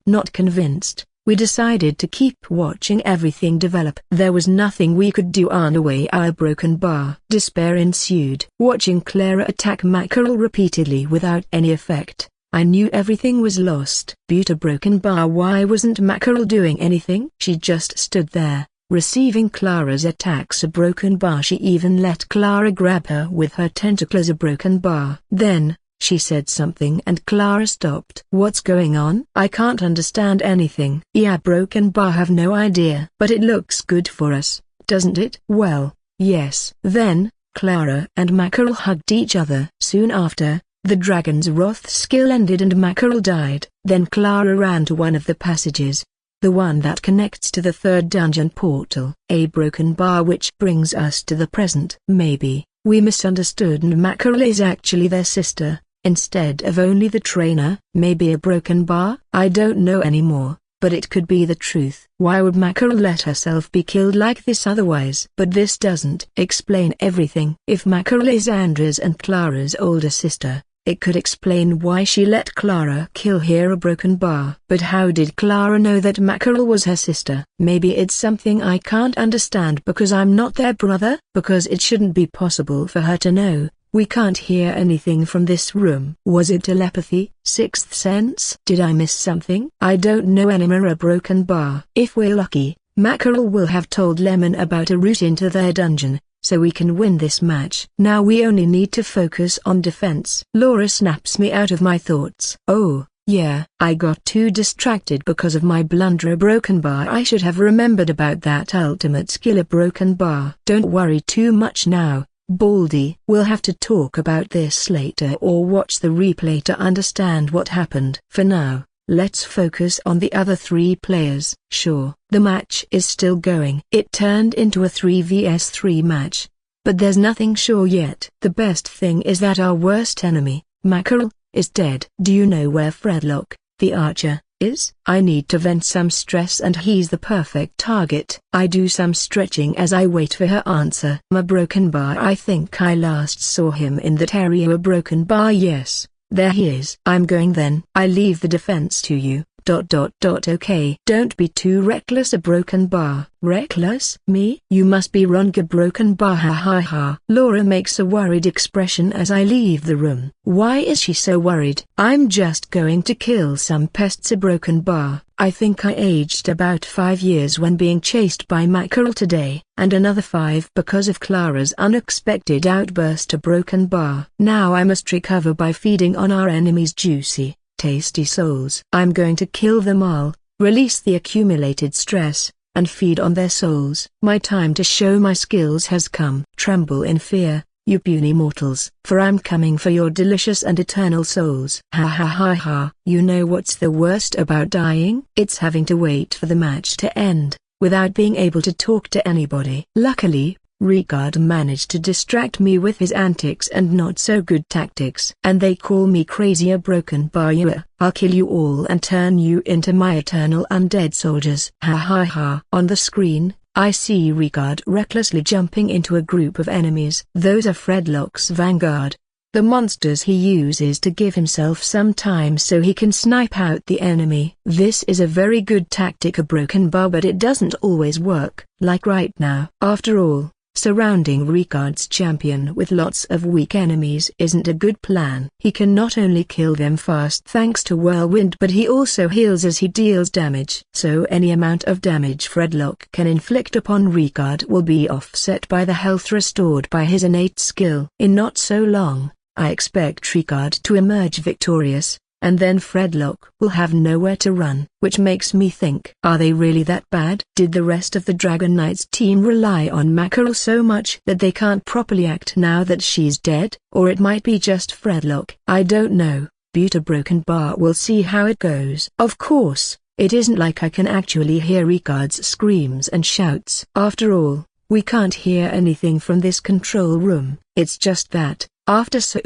Not convinced, we decided to keep watching everything develop. There was nothing we could do on the way our broken bar. Despair ensued. Watching Clara attack Mackerel repeatedly without any effect, I knew everything was lost. But a broken bar. Why wasn't Mackerel doing anything? She just stood there, receiving Clara's attacks. A broken bar. She even let Clara grab her with her tentacles. A broken bar. Then, she said something and Clara stopped. What's going on? I can't understand anything. Yeah, broken bar. Have no idea. But it looks good for us, doesn't it? Well, yes. Then, Clara and Mackerel hugged each other. Soon after, the Dragon's Wrath skill ended and Mackerel died. Then Clara ran to one of the passages, the one that connects to the third dungeon portal. A broken bar. Which brings us to the present. Maybe we misunderstood and Mackerel is actually their sister, instead of only the trainer. Maybe a broken bar? I don't know anymore, but it could be the truth. Why would Mackerel let herself be killed like this otherwise? But this doesn't explain everything. If Mackerel is Andrew's and Clara's older sister, it could explain why she let Clara kill her. A broken bar. But how did Clara know that Mackerel was her sister? Maybe it's something I can't understand because I'm not their brother? Because it shouldn't be possible for her to know. We can't hear anything from this room. Was it telepathy? Sixth sense? Did I miss something? I don't know anymore. A broken bar. If we're lucky, Mackerel will have told Lemon about a route into their dungeon, so we can win this match. Now we only need to focus on defense. Laura snaps me out of my thoughts. Oh, yeah, I got too distracted because of my blunder. A broken bar. I should have remembered about that ultimate skill. A broken bar. Don't worry too much now, Baldy. We'll have to talk about this later or watch the replay to understand what happened. For now, let's focus on the other 3 players. Sure, the match is still going. It turned into a 3 vs 3 match, but there's nothing sure yet. The best thing is that our worst enemy, Mackerel, is dead. Do you know where Fredlock, the archer, is? I need to vent some stress and he's the perfect target. I do some stretching as I wait for her answer. A broken bar. I think I last saw him in that area. A broken bar. Yes, there he is. I'm going then. I leave the defense to you. Okay. Don't be too reckless. A broken bar. Reckless? Me? You must be wrong. A broken bar. Ha ha ha. Laura makes a worried expression as I leave the room. Why is she so worried? I'm just going to kill some pests. A broken bar. I think I aged about 5 years when being chased by Mackerel today, and another 5 because of Clara's unexpected outburst. A broken bar. Now I must recover by feeding on our enemy's juicy, tasty souls. I'm going to kill them all, release the accumulated stress, and feed on their souls. My time to show my skills has come. Tremble in fear, you puny mortals, for I'm coming for your delicious and eternal souls. Ha ha ha ha. You know what's the worst about dying? It's having to wait for the match to end, without being able to talk to anybody. Luckily, Ricard managed to distract me with his antics and not so good tactics. And they call me crazy, a broken bar. I'll kill you all and turn you into my eternal undead soldiers. Ha ha ha. On the screen, I see Ricard recklessly jumping into a group of enemies. Those are Fredlock's vanguard. The monsters he uses to give himself some time so he can snipe out the enemy. This is a very good tactic, a broken bar, but it doesn't always work, like right now. After all, surrounding Ricard's champion with lots of weak enemies isn't a good plan. He can not only kill them fast thanks to Whirlwind, but he also heals as he deals damage. So any amount of damage Fredlock can inflict upon Ricard will be offset by the health restored by his innate skill. In not so long, I expect Ricard to emerge victorious, and then Fredlock will have nowhere to run. Which makes me think, are they really that bad? Did the rest of the Dragon Knights team rely on Mackerel so much that they can't properly act now that she's dead? Or it might be just Fredlock. I don't know, but a broken bar, we'll see how it goes. Of course, it isn't like I can actually hear Ricard's screams and shouts. After all, we can't hear anything from this control room. It's just that, after so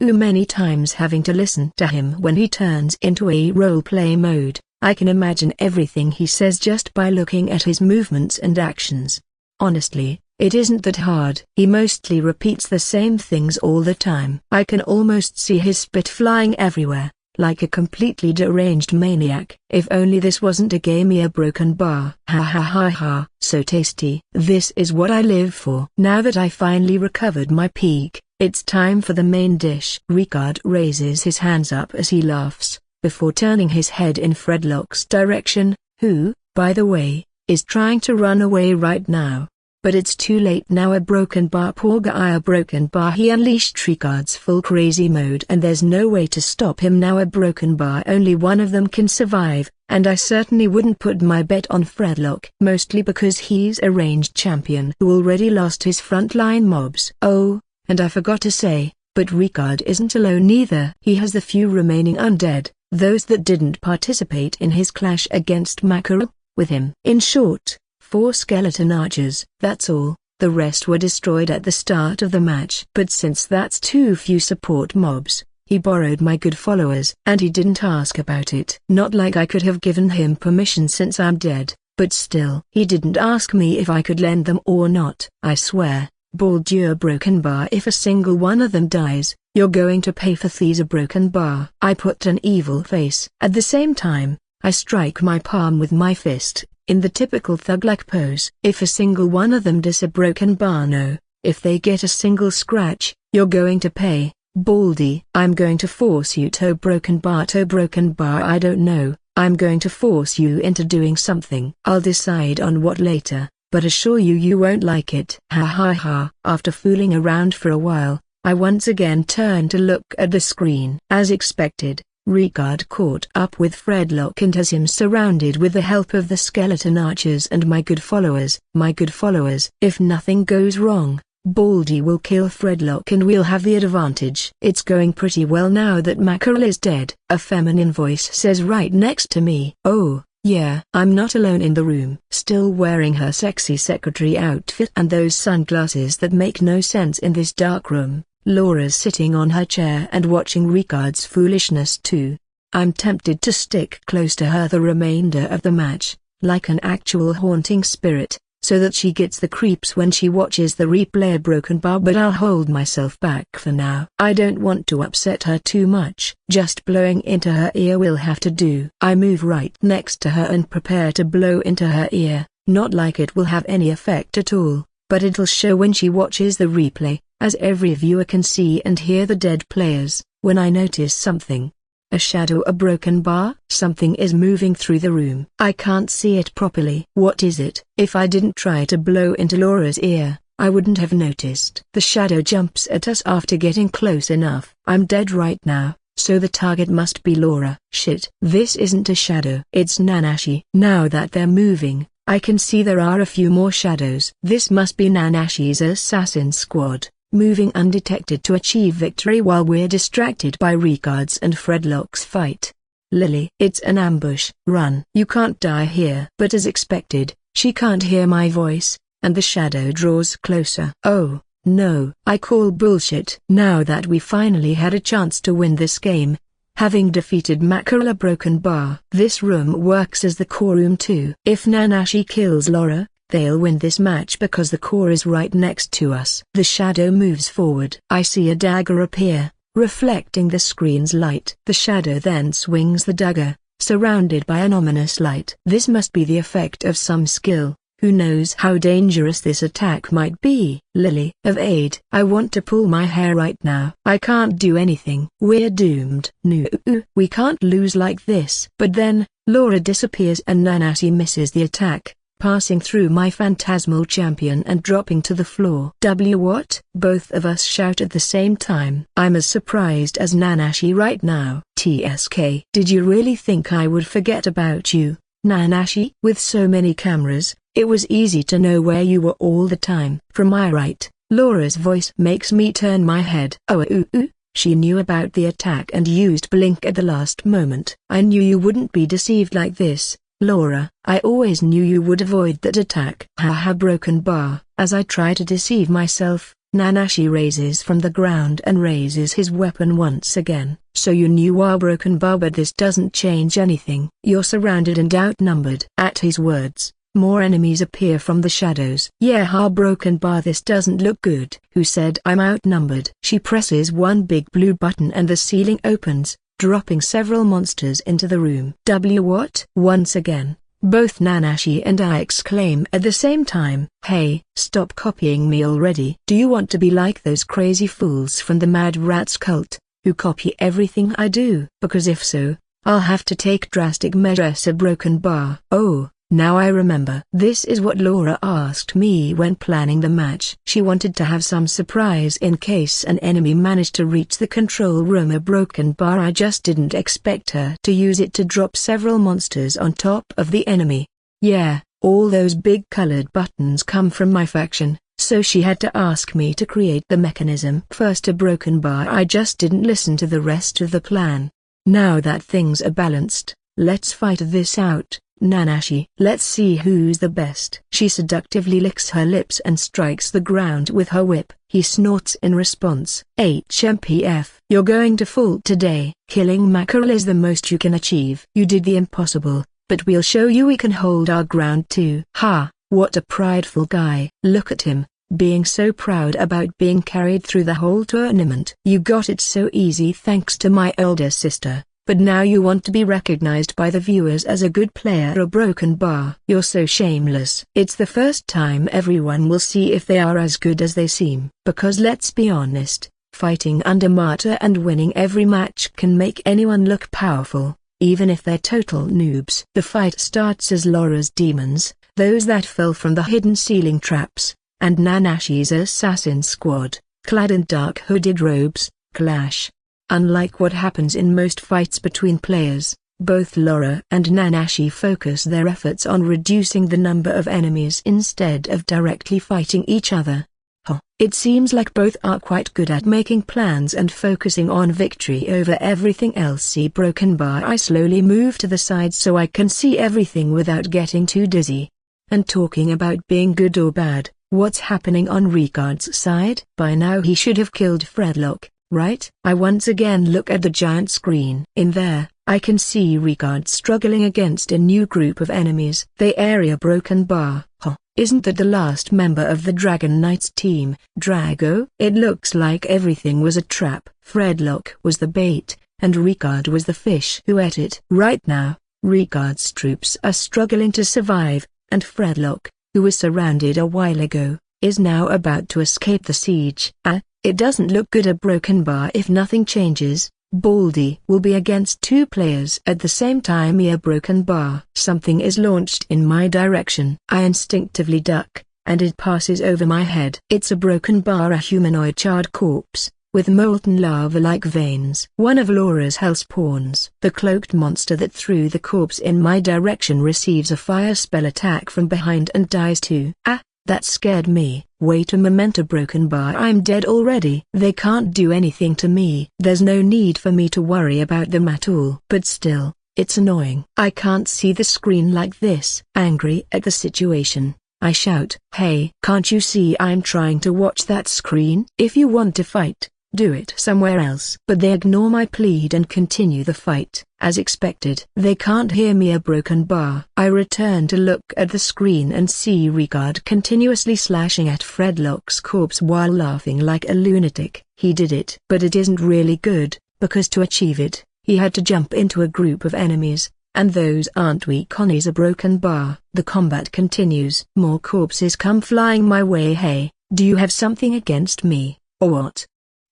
many times having to listen to him when he turns into a roleplay mode, I can imagine everything he says just by looking at his movements and actions. Honestly, it isn't that hard. He mostly repeats the same things all the time. I can almost see his spit flying everywhere, like a completely deranged maniac. If only this wasn't a game, a broken bar. Ha ha ha ha. So tasty. This is what I live for. Now that I finally recovered my peak, it's time for the main dish. Ricard raises his hands up as he laughs, before turning his head in Fredlock's direction, who, by the way, is trying to run away right now. But it's too late now. A broken bar, poor guy, a broken bar. He unleashed Ricard's full crazy mode and there's no way to stop him now. A broken bar, only one of them can survive, and I certainly wouldn't put my bet on Fredlock. Mostly because he's a ranged champion who already lost his frontline mobs. Oh, and I forgot to say, but Ricard isn't alone either. He has the few remaining undead, those that didn't participate in his clash against Mackerel, with him. In short, 4 skeleton archers, that's all. The rest were destroyed at the start of the match. But since that's too few support mobs, he borrowed my good followers. And he didn't ask about it. Not like I could have given him permission since I'm dead, but still. He didn't ask me if I could lend them or not. I swear, Baldur broken bar, if a single one of them dies, you're going to pay for these. A broken bar. I put an evil face. At the same time, I strike my palm with my fist, in the typical thug-like pose. If a single one of them does, a broken bar, no. If they get a single scratch, you're going to pay. Baldy, I'm going to force you to broken bar. I don't know, I'm going to force you into doing something. I'll decide on what later, but assure you won't like it. Ha ha ha. After fooling around for a while, I once again turned to look at the screen. As expected, Ricard caught up with Fredlock and has him surrounded with the help of the skeleton archers and my good followers. If nothing goes wrong, Baldy will kill Fredlock and we'll have the advantage. It's going pretty well now that Mackerel is dead. A feminine voice says right next to me. Oh, yeah, I'm not alone in the room. Still wearing her sexy secretary outfit and those sunglasses that make no sense in this dark room, Laura's sitting on her chair and watching Ricard's foolishness too. I'm tempted to stick close to her the remainder of the match, like an actual haunting spirit, so that she gets the creeps when she watches the replay. A broken bar, but I'll hold myself back for now. I don't want to upset her too much. Just blowing into her ear will have to do. I move right next to her and prepare to blow into her ear. Not like it will have any effect at all, but it'll show when she watches the replay, as every viewer can see and hear the dead players. When I notice something, a shadow, a broken bar, something is moving through the room. I can't see it properly. What is it? If I didn't try to blow into Laura's ear, I wouldn't have noticed. The shadow jumps at us after getting close enough. I'm dead right now, so the target must be Laura. Shit. This isn't a shadow. It's Nanashi. Now that they're moving, I can see there are a few more shadows. This must be Nanashi's assassin squad, moving undetected to achieve victory while we're distracted by Ricard's and Fredlock's fight. Lily, it's an ambush. Run. You can't die here. But as expected, she can't hear my voice, and the shadow draws closer. Oh, no. I call bullshit. Now that we finally had a chance to win this game, having defeated Mackerel Broken Bar. This room works as the core room too. If Nanashi kills Laura, they'll win this match because the core is right next to us. The shadow moves forward. I see a dagger appear, reflecting the screen's light. The shadow then swings the dagger, surrounded by an ominous light. This must be the effect of some skill. Who knows how dangerous this attack might be? Lily of Aid. I want to pull my hair right now. I can't do anything. We're doomed. No, we can't lose like this. But then, Laura disappears and Nanashi misses the attack, passing through my phantasmal champion and dropping to the floor. What? Both of us shout at the same time. I'm as surprised as Nanashi right now. TSK. Did you really think I would forget about you, Nanashi? With so many cameras, it was easy to know where you were all the time. From my right, Laura's voice makes me turn my head. Oh, she knew about the attack and used blink at the last moment. I knew you wouldn't be deceived like this, Laura. I always knew you would avoid that attack. Haha, Broken Bar. As I try to deceive myself, Nanashi raises from the ground and raises his weapon once again. So you knew our Broken Bar, but this doesn't change anything. You're surrounded and outnumbered. At his words, more enemies appear from the shadows. Yeah, Broken Bar, this doesn't look good. Who said I'm outnumbered? She presses one big blue button and the ceiling opens, dropping several monsters into the room. What? Once again, both Nanashi and I exclaim at the same time. Hey, stop copying me already. Do you want to be like those crazy fools from the Mad Rats cult, who copy everything I do? Because if so, I'll have to take drastic measures. A Broken Bar. Oh, now I remember. This is what Laura asked me when planning the match. She wanted to have some surprise in case an enemy managed to reach the control room. A Broken Bar. I just didn't expect her to use it to drop several monsters on top of the enemy. Yeah, all those big colored buttons come from my faction, so she had to ask me to create the mechanism first. A Broken Bar. I just didn't listen to the rest of the plan. Now that things are balanced, let's fight this out, Nanashi. Let's see who's the best. She seductively licks her lips and strikes the ground with her whip. He snorts in response. HMPF. You're going to fall today. Killing Mackerel is the most you can achieve. You did the impossible, but we'll show you we can hold our ground too. Ha, what a prideful guy. Look at him, being so proud about being carried through the whole tournament. You got it so easy thanks to my older sister. But now you want to be recognized by the viewers as a good player. A Broken Bar. You're so shameless. It's the first time everyone will see if they are as good as they seem. Because let's be honest, fighting under Marta and winning every match can make anyone look powerful, even if they're total noobs. The fight starts as Laura's demons, those that fell from the hidden ceiling traps, and Nanashi's assassin squad, clad in dark hooded robes, clash. Unlike what happens in most fights between players, both Laura and Nanashi focus their efforts on reducing the number of enemies instead of directly fighting each other. It seems like both are quite good at making plans and focusing on victory over everything else. See Broken Bar. I slowly move to the side so I can see everything without getting too dizzy. And talking about being good or bad, what's happening on Ricard's side? By now he should have killed Fredlock, right? I once again look at the giant screen. In there, I can see Ricard struggling against a new group of enemies. The area Broken Bar. Isn't that the last member of the Dragon Knights team, Drago? It looks like everything was a trap. Fredlock was the bait, and Ricard was the fish who ate it. Right now, Ricard's troops are struggling to survive, and Fredlock, who was surrounded a while ago, is now about to escape the siege. It doesn't look good. A Broken Bar. If nothing changes, Baldy will be against two players at the same time. A Broken Bar. Something is launched in my direction. I instinctively duck, and it passes over my head. It's a Broken Bar, a humanoid charred corpse, with molten lava-like veins. One of Laura's hellspawns. The cloaked monster that threw the corpse in my direction receives a fire spell attack from behind and dies too. That scared me. Wait a moment. A Broken Bar. I'm dead already. They can't do anything to me. There's no need for me to worry about them at all. But still, it's annoying. I can't see the screen like this. Angry at the situation, I shout. Hey, can't you see I'm trying to watch that screen? If you want to fight, do it somewhere else. But they ignore my plead and continue the fight. As expected, they can't hear me. A broken bar. I return to look at the screen and see Ricard continuously slashing at Fredlock's corpse while laughing like a lunatic. He did it. But it isn't really good, because to achieve it, he had to jump into a group of enemies, and those aren't weak on a broken bar. The combat continues. More corpses come flying my way. Hey, do you have something against me, or what?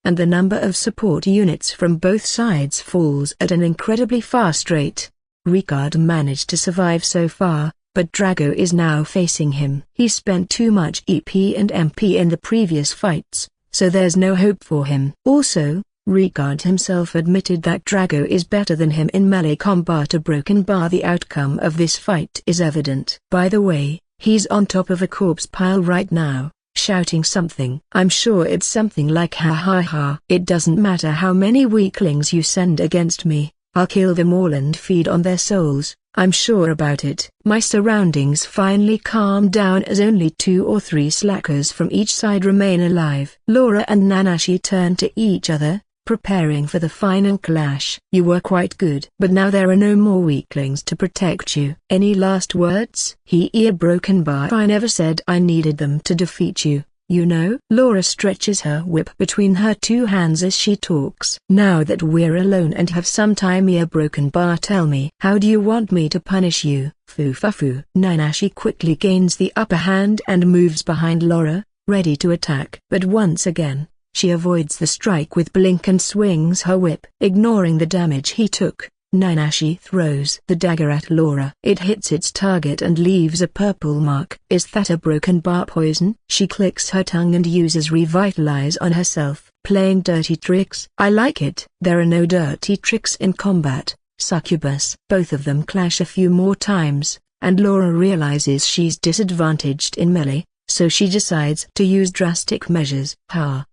And the number of support units from both sides falls at an incredibly fast rate. Ricard managed to survive so far, but Drago is now facing him. He spent too much EP and MP in the previous fights, so there's no hope for him. Also, Ricard himself admitted that Drago is better than him in melee combat. A broken bar. The outcome of this fight is evident. By the way, he's on top of a corpse pile right now, shouting something. I'm sure it's something like ha ha ha. It doesn't matter how many weaklings you send against me, I'll kill them all and feed on their souls, I'm sure about it. My surroundings finally calm down as only 2 or 3 slackers from each side remain alive. Laura and Nanashi turn to each other, preparing for the final clash. You were quite good, but now there are no more weaklings to protect you. Any last words? A broken bar. I never said I needed them to defeat you, you know. Laura stretches her whip between her 2 hands as she talks. Now that we're alone and have some time, a broken bar, tell me, how do you want me to punish you? Foo. Nanashi quickly gains the upper hand and moves behind Laura, ready to attack. But once again, she avoids the strike with blink and swings her whip. Ignoring the damage he took, Nanashi throws the dagger at Laura. It hits its target and leaves a purple mark. Is that a broken bar poison? She clicks her tongue and uses Revitalize on herself. Playing dirty tricks? I like it. There are no dirty tricks in combat, succubus. Both of them clash a few more times, and Laura realizes she's disadvantaged in melee, so she decides to use drastic measures.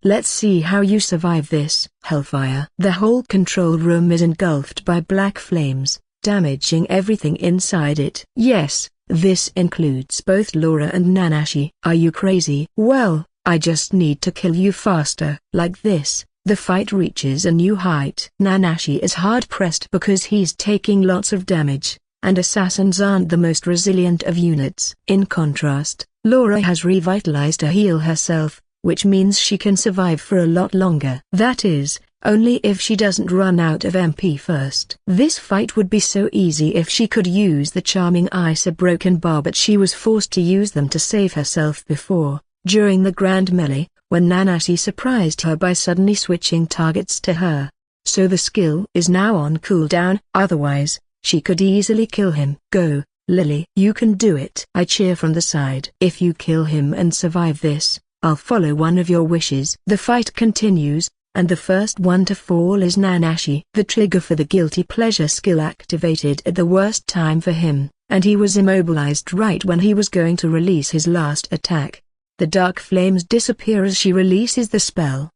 Let's see how you survive this. Hellfire. The whole control room is engulfed by black flames, damaging everything inside it. Yes, this includes both Laura and Nanashi. Are you crazy? Well, I just need to kill you faster. Like this, the fight reaches a new height. Nanashi is hard pressed because he's taking lots of damage, and assassins aren't the most resilient of units. In contrast, Laura has revitalized to heal herself, which means she can survive for a lot longer. That is, only if she doesn't run out of MP first. This fight would be so easy if she could use the charming ice broken bar, but she was forced to use them to save herself before, during the grand melee, when Nanashi surprised her by suddenly switching targets to her. So the skill is now on cooldown, otherwise, she could easily kill him. Go, Lily. You can do it. I cheer from the side. If you kill him and survive this, I'll follow one of your wishes. The fight continues, and the first one to fall is Nanashi. The trigger for the guilty pleasure skill activated at the worst time for him, and he was immobilized right when he was going to release his last attack. The dark flames disappear as she releases the spell.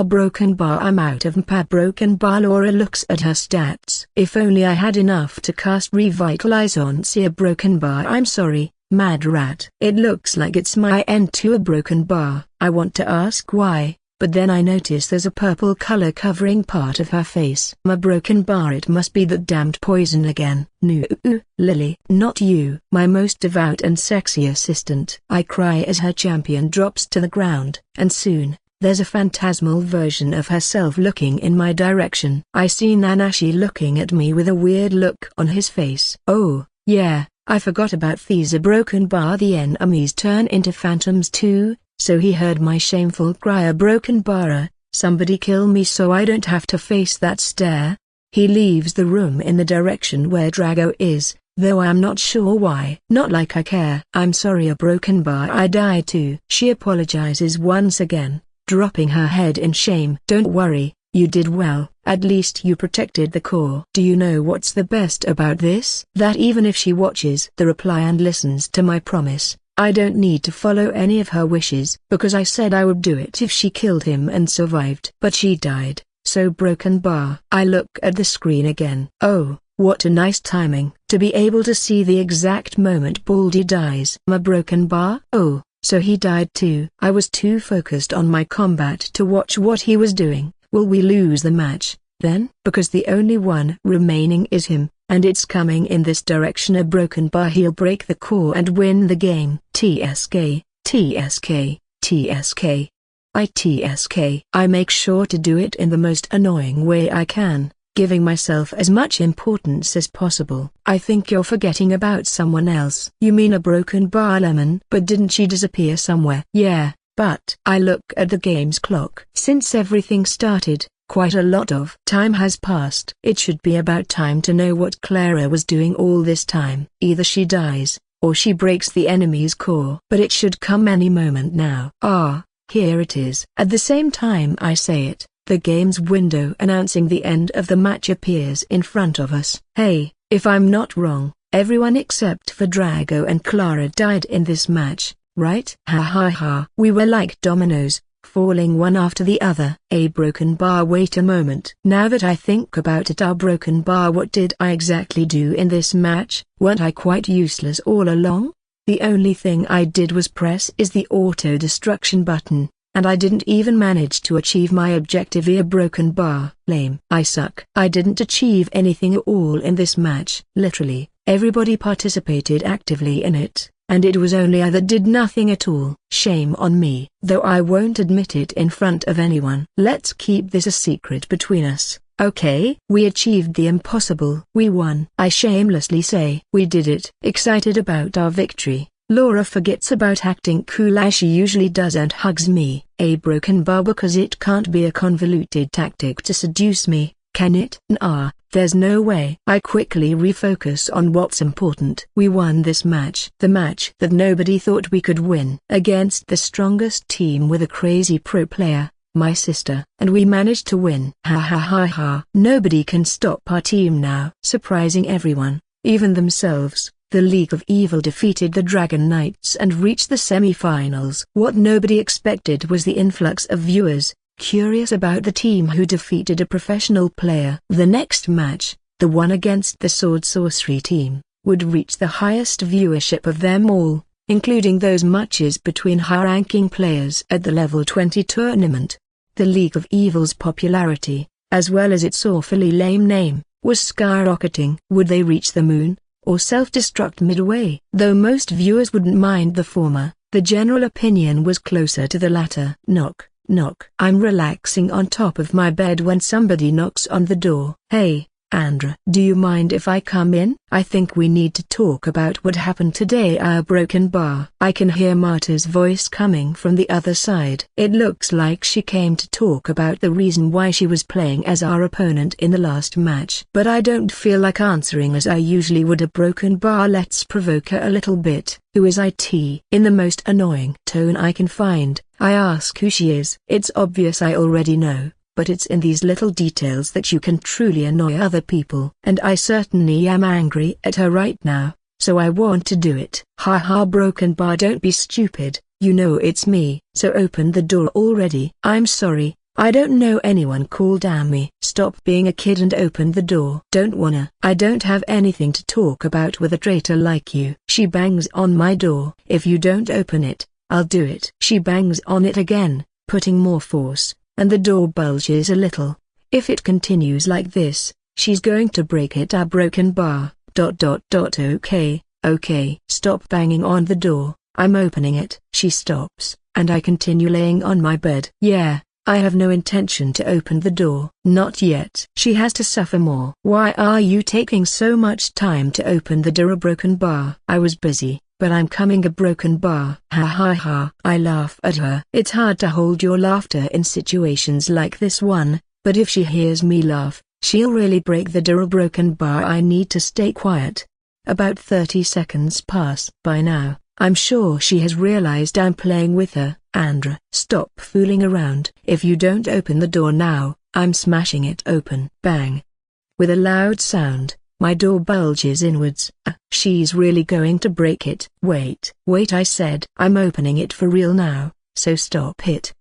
Broken bar. I'm out of MP. Broken bar. Laura looks at her stats. If only I had enough to cast Revitalize on a broken bar. I'm sorry, Mad Rat. It looks like it's my end to a broken bar. I want to ask why, but then I notice there's a purple color covering part of her face. My broken bar. It must be that damned poison again. No, Lily. Not you. My most devout and sexy assistant. I cry as her champion drops to the ground, and soon, there's a phantasmal version of herself looking in my direction. I see Nanashi looking at me with a weird look on his face. Oh, yeah, I forgot about these. A broken bar. The enemies turn into phantoms too. So he heard my shameful cry. A broken bar. Somebody kill me so I don't have to face that stare. He leaves the room in the direction where Drago is, though I'm not sure why. Not like I care. I'm sorry, a broken bar. I die too. She apologizes once again, dropping her head in shame. Don't worry, you did well. At least you protected the core. Do you know what's the best about this? That even if she watches the reply and listens to my promise, I don't need to follow any of her wishes, because I said I would do it if she killed him and survived. But she died, so broken bar. I look at the screen again. Oh, What a nice timing to be able to see the exact moment Baldy dies. A broken bar? Oh, so he died too. I was too focused on my combat to watch what he was doing. Will we lose the match, then? Because the only one remaining is him, and it's coming in this direction. A broken bar, he'll break the core and win the game. TSK, TSK, TSK. I make sure to do it in the most annoying way I can, giving myself as much importance as possible. I think you're forgetting about someone else. You mean a broken bar, Lemon? But didn't she disappear somewhere? Yeah, but I look at the game's clock. Since everything started, quite a lot of time has passed. It should be about time to know what Clara was doing all this time. Either she dies, or she breaks the enemy's core. But it should come any moment now. Ah, here it is. At the same time I say it, the game's window announcing the end of the match appears in front of us. Hey, if I'm not wrong, everyone except for Drago and Clara died in this match, right? Ha ha ha. We were like dominoes, falling one after the other. A broken bar. Wait a moment. Now that I think about it, our broken bar, what did I exactly do in this match? Weren't I quite useless all along? The only thing I did was press the auto-destruction button, and I didn't even manage to achieve my objective. A broken bar. Lame. I suck. I didn't achieve anything at all in this match. Literally, everybody participated actively in it, and it was only I that did nothing at all. Shame on me. Though I won't admit it in front of anyone. Let's keep this a secret between us. Okay? We achieved the impossible. We won. I shamelessly say. We did it. Excited about our victory, Laura forgets about acting cool as she usually does and hugs me. A broken bar, because it can't be a convoluted tactic to seduce me, can it? Nah, there's no way. I quickly refocus on what's important. We won this match. The match that nobody thought we could win. Against the strongest team with a crazy pro player, my sister, and we managed to win. Ha ha ha ha. Nobody can stop our team now. Surprising everyone, even themselves, the League of Evil defeated the Dragon Knights and reached the semi-finals. What nobody expected was the influx of viewers, curious about the team who defeated a professional player. The next match, the one against the Sword Sorcery team, would reach the highest viewership of them all, including those matches between high-ranking players at the Level 20 tournament. The League of Evil's popularity, as well as its awfully lame name, was skyrocketing. Would they reach the moon, or self-destruct midway? Though most viewers wouldn't mind the former, the general opinion was closer to the latter. Knock, knock. I'm relaxing on top of my bed when somebody knocks on the door. Hey, Andrew. Do you mind if I come in? I think we need to talk about what happened today. Our broken bar. I can hear Marta's voice coming from the other side. It looks like she came to talk about the reason why she was playing as our opponent in the last match. But I don't feel like answering as I usually would. A broken bar. Let's provoke her a little bit. Who is it? In the most annoying tone I can find, I ask who she is. It's obvious I already know, but it's in these little details that you can truly annoy other people. And I certainly am angry at her right now, so I want to do it. Ha ha. Broken bar, don't be stupid, you know it's me, so open the door already. I'm sorry, I don't know anyone called Amy. Stop being a kid and open the door. Don't wanna. I don't have anything to talk about with a traitor like you. She bangs on my door. If you don't open it, I'll do it. She bangs on it again, putting more force, and the door bulges a little. If it continues like this, she's going to break it. A broken bar. ... Okay, okay. Stop banging on the door, I'm opening it. She stops, and I continue laying on my bed. Yeah, I have no intention to open the door. Not yet. She has to suffer more. Why are you taking so much time to open the door? A broken bar. I was busy, but I'm coming. A broken bar. Ha ha ha. I laugh at her. It's hard to hold your laughter in situations like this one, but if she hears me laugh, she'll really break the door. A broken bar. I need to stay quiet. About 30 seconds pass. By now, I'm sure she has realized I'm playing with her. Andrew, stop fooling around. If you don't open the door now, I'm smashing it open. Bang. With a loud sound, my door bulges inwards. She's really going to break it. Wait, I said. I'm opening it for real now, so stop it.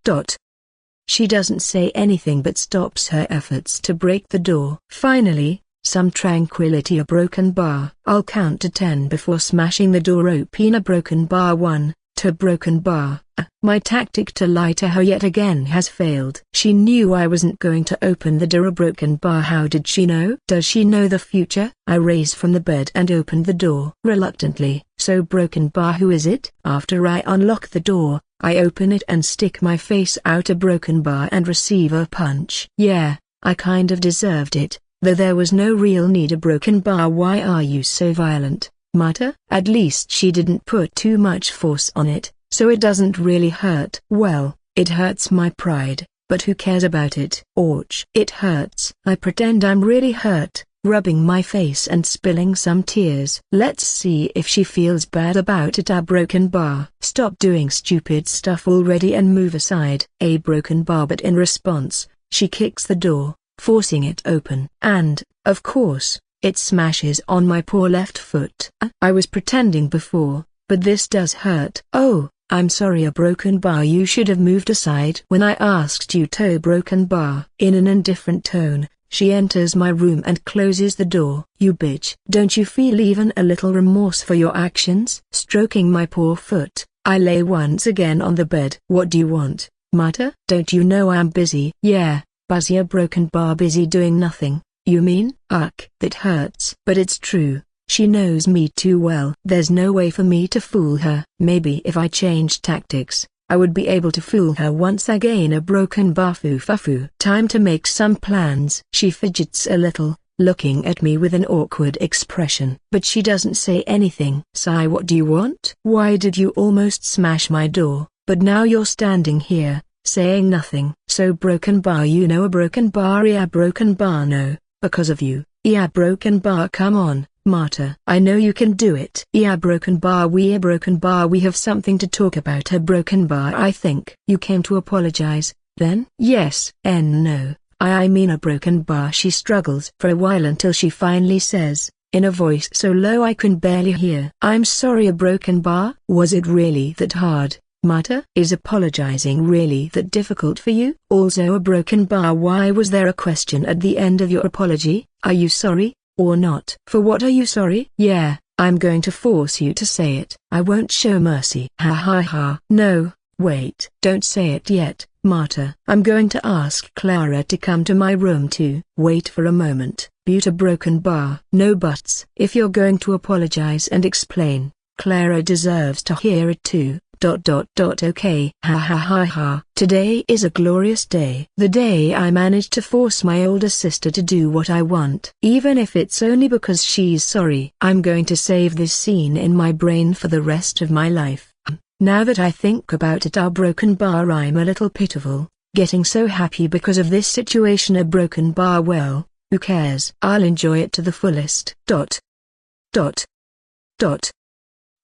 She doesn't say anything but stops her efforts to break the door. Finally, some tranquility. A broken bar. I'll count to 10 before smashing the door open. A broken bar. 1, 2 broken bar. My tactic to lie to her yet again has failed. She knew I wasn't going to open the door. A broken bar. How did she know? Does she know the future? I raised from the bed and opened the door reluctantly. So broken bar, who is it? After I unlock the door, I open it and stick my face out. A broken bar and receive a punch. Yeah, I kind of deserved it, though there was no real need. A broken bar. Why are you so violent, Marta? At least she didn't put too much force on it, so it doesn't really hurt. Well, it hurts my pride, but who cares about it? Ouch. It hurts. I pretend I'm really hurt, rubbing my face and spilling some tears. Let's see if she feels bad about it. A broken bar. Stop doing stupid stuff already and move aside. A broken bar. But in response, she kicks the door, forcing it open. And, of course, it smashes on my poor left foot. I was pretending before, but this does hurt. Oh, I'm sorry. A broken bar. You should have moved aside when I asked you to. Broken bar. In an indifferent tone, she enters my room and closes the door. You bitch. Don't you feel even a little remorse for your actions? Stroking my poor foot, I lay once again on the bed. What do you want, Marta? Don't you know I'm busy? Yeah, busy. A broken bar. Busy doing nothing, you mean? Ugh. That hurts. But it's true. She knows me too well. There's no way for me to fool her. Maybe if I changed tactics, I would be able to fool her once again. A broken bar. Foo. Time to make some plans. She fidgets a little, looking at me with an awkward expression. But she doesn't say anything. Sigh. What do you want? Why did you almost smash my door, but now you're standing here, saying nothing? So broken bar. You know. A broken bar. Yeah, broken bar. No, because of you. Yeah, broken bar. Come on, Marta. I know you can do it. Yeah, broken bar. We have something to talk about. A broken bar. I think you came to apologize, then? Yes. No, I mean a broken bar. She struggles for a while until she finally says, in a voice so low I can barely hear, I'm sorry. A broken bar. Was it really that hard, Marta? Is apologizing really that difficult for you? Also a broken bar. Why was there a question at the end of your apology? Are you sorry, or not? For what are you sorry? Yeah, I'm going to force you to say it. I won't show mercy. Ha. No, wait. Don't say it yet, Marta. I'm going to ask Clara to come to my room too. Wait for a moment. A broken bar. No buts. If you're going to apologize and explain, Clara deserves to hear it too. Okay. Ha. Today is a glorious day. The day I managed to force my older sister to do what I want. Even if it's only because she's sorry. I'm going to save this scene in my brain for the rest of my life. Now that I think about it. A broken bar. I'm a little pitiful, getting so happy because of this situation. A broken bar. Well, who cares? I'll enjoy it to the fullest.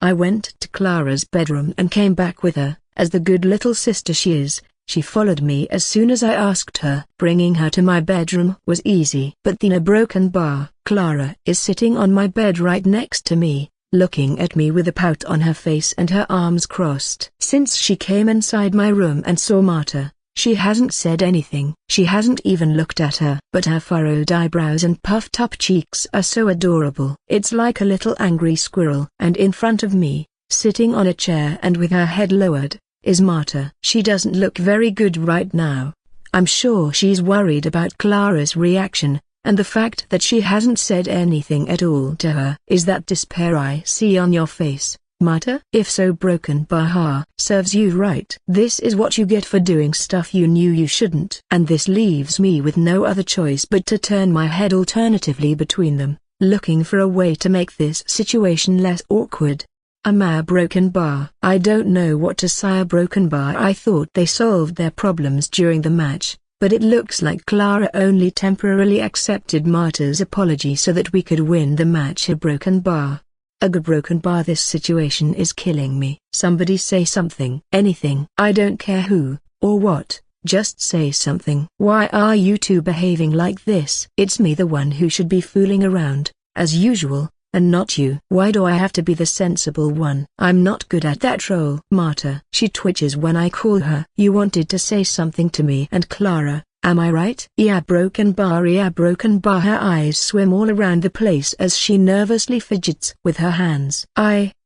I went to Clara's bedroom and came back with her. As the good little sister she is, she followed me as soon as I asked her. Bringing her to my bedroom was easy. But then a broken bar. Clara is sitting on my bed right next to me, looking at me with a pout on her face and her arms crossed. Since she came inside my room and saw Marta, she hasn't said anything. She hasn't even looked at her. But her furrowed eyebrows and puffed up cheeks are so adorable. It's like a little angry squirrel. And in front of me, sitting on a chair and with her head lowered, is Marta. She doesn't look very good right now. I'm sure she's worried about Clara's reaction, and the fact that she hasn't said anything at all to her. Is that despair I see on your face, Marta? If so, broken bar. Serves you right. This is what you get for doing stuff you knew you shouldn't. And this leaves me with no other choice but to turn my head alternatively between them, looking for a way to make this situation less awkward. A broken bar. I don't know what to say. A broken bar. I thought they solved their problems during the match, but it looks like Clara only temporarily accepted Marta's apology so that we could win the match. A broken bar. A broken bar. This situation is killing me. Somebody say something. Anything. I don't care who, or what, just say something. Why are you two behaving like this? It's me the one who should be fooling around, as usual, and not you. Why do I have to be the sensible one? I'm not good at that role. Marta. She twitches when I call her. You wanted to say something to me and Clara, Am I right? Yeah, broken bar. Her eyes swim all around the place as she nervously fidgets with her hands.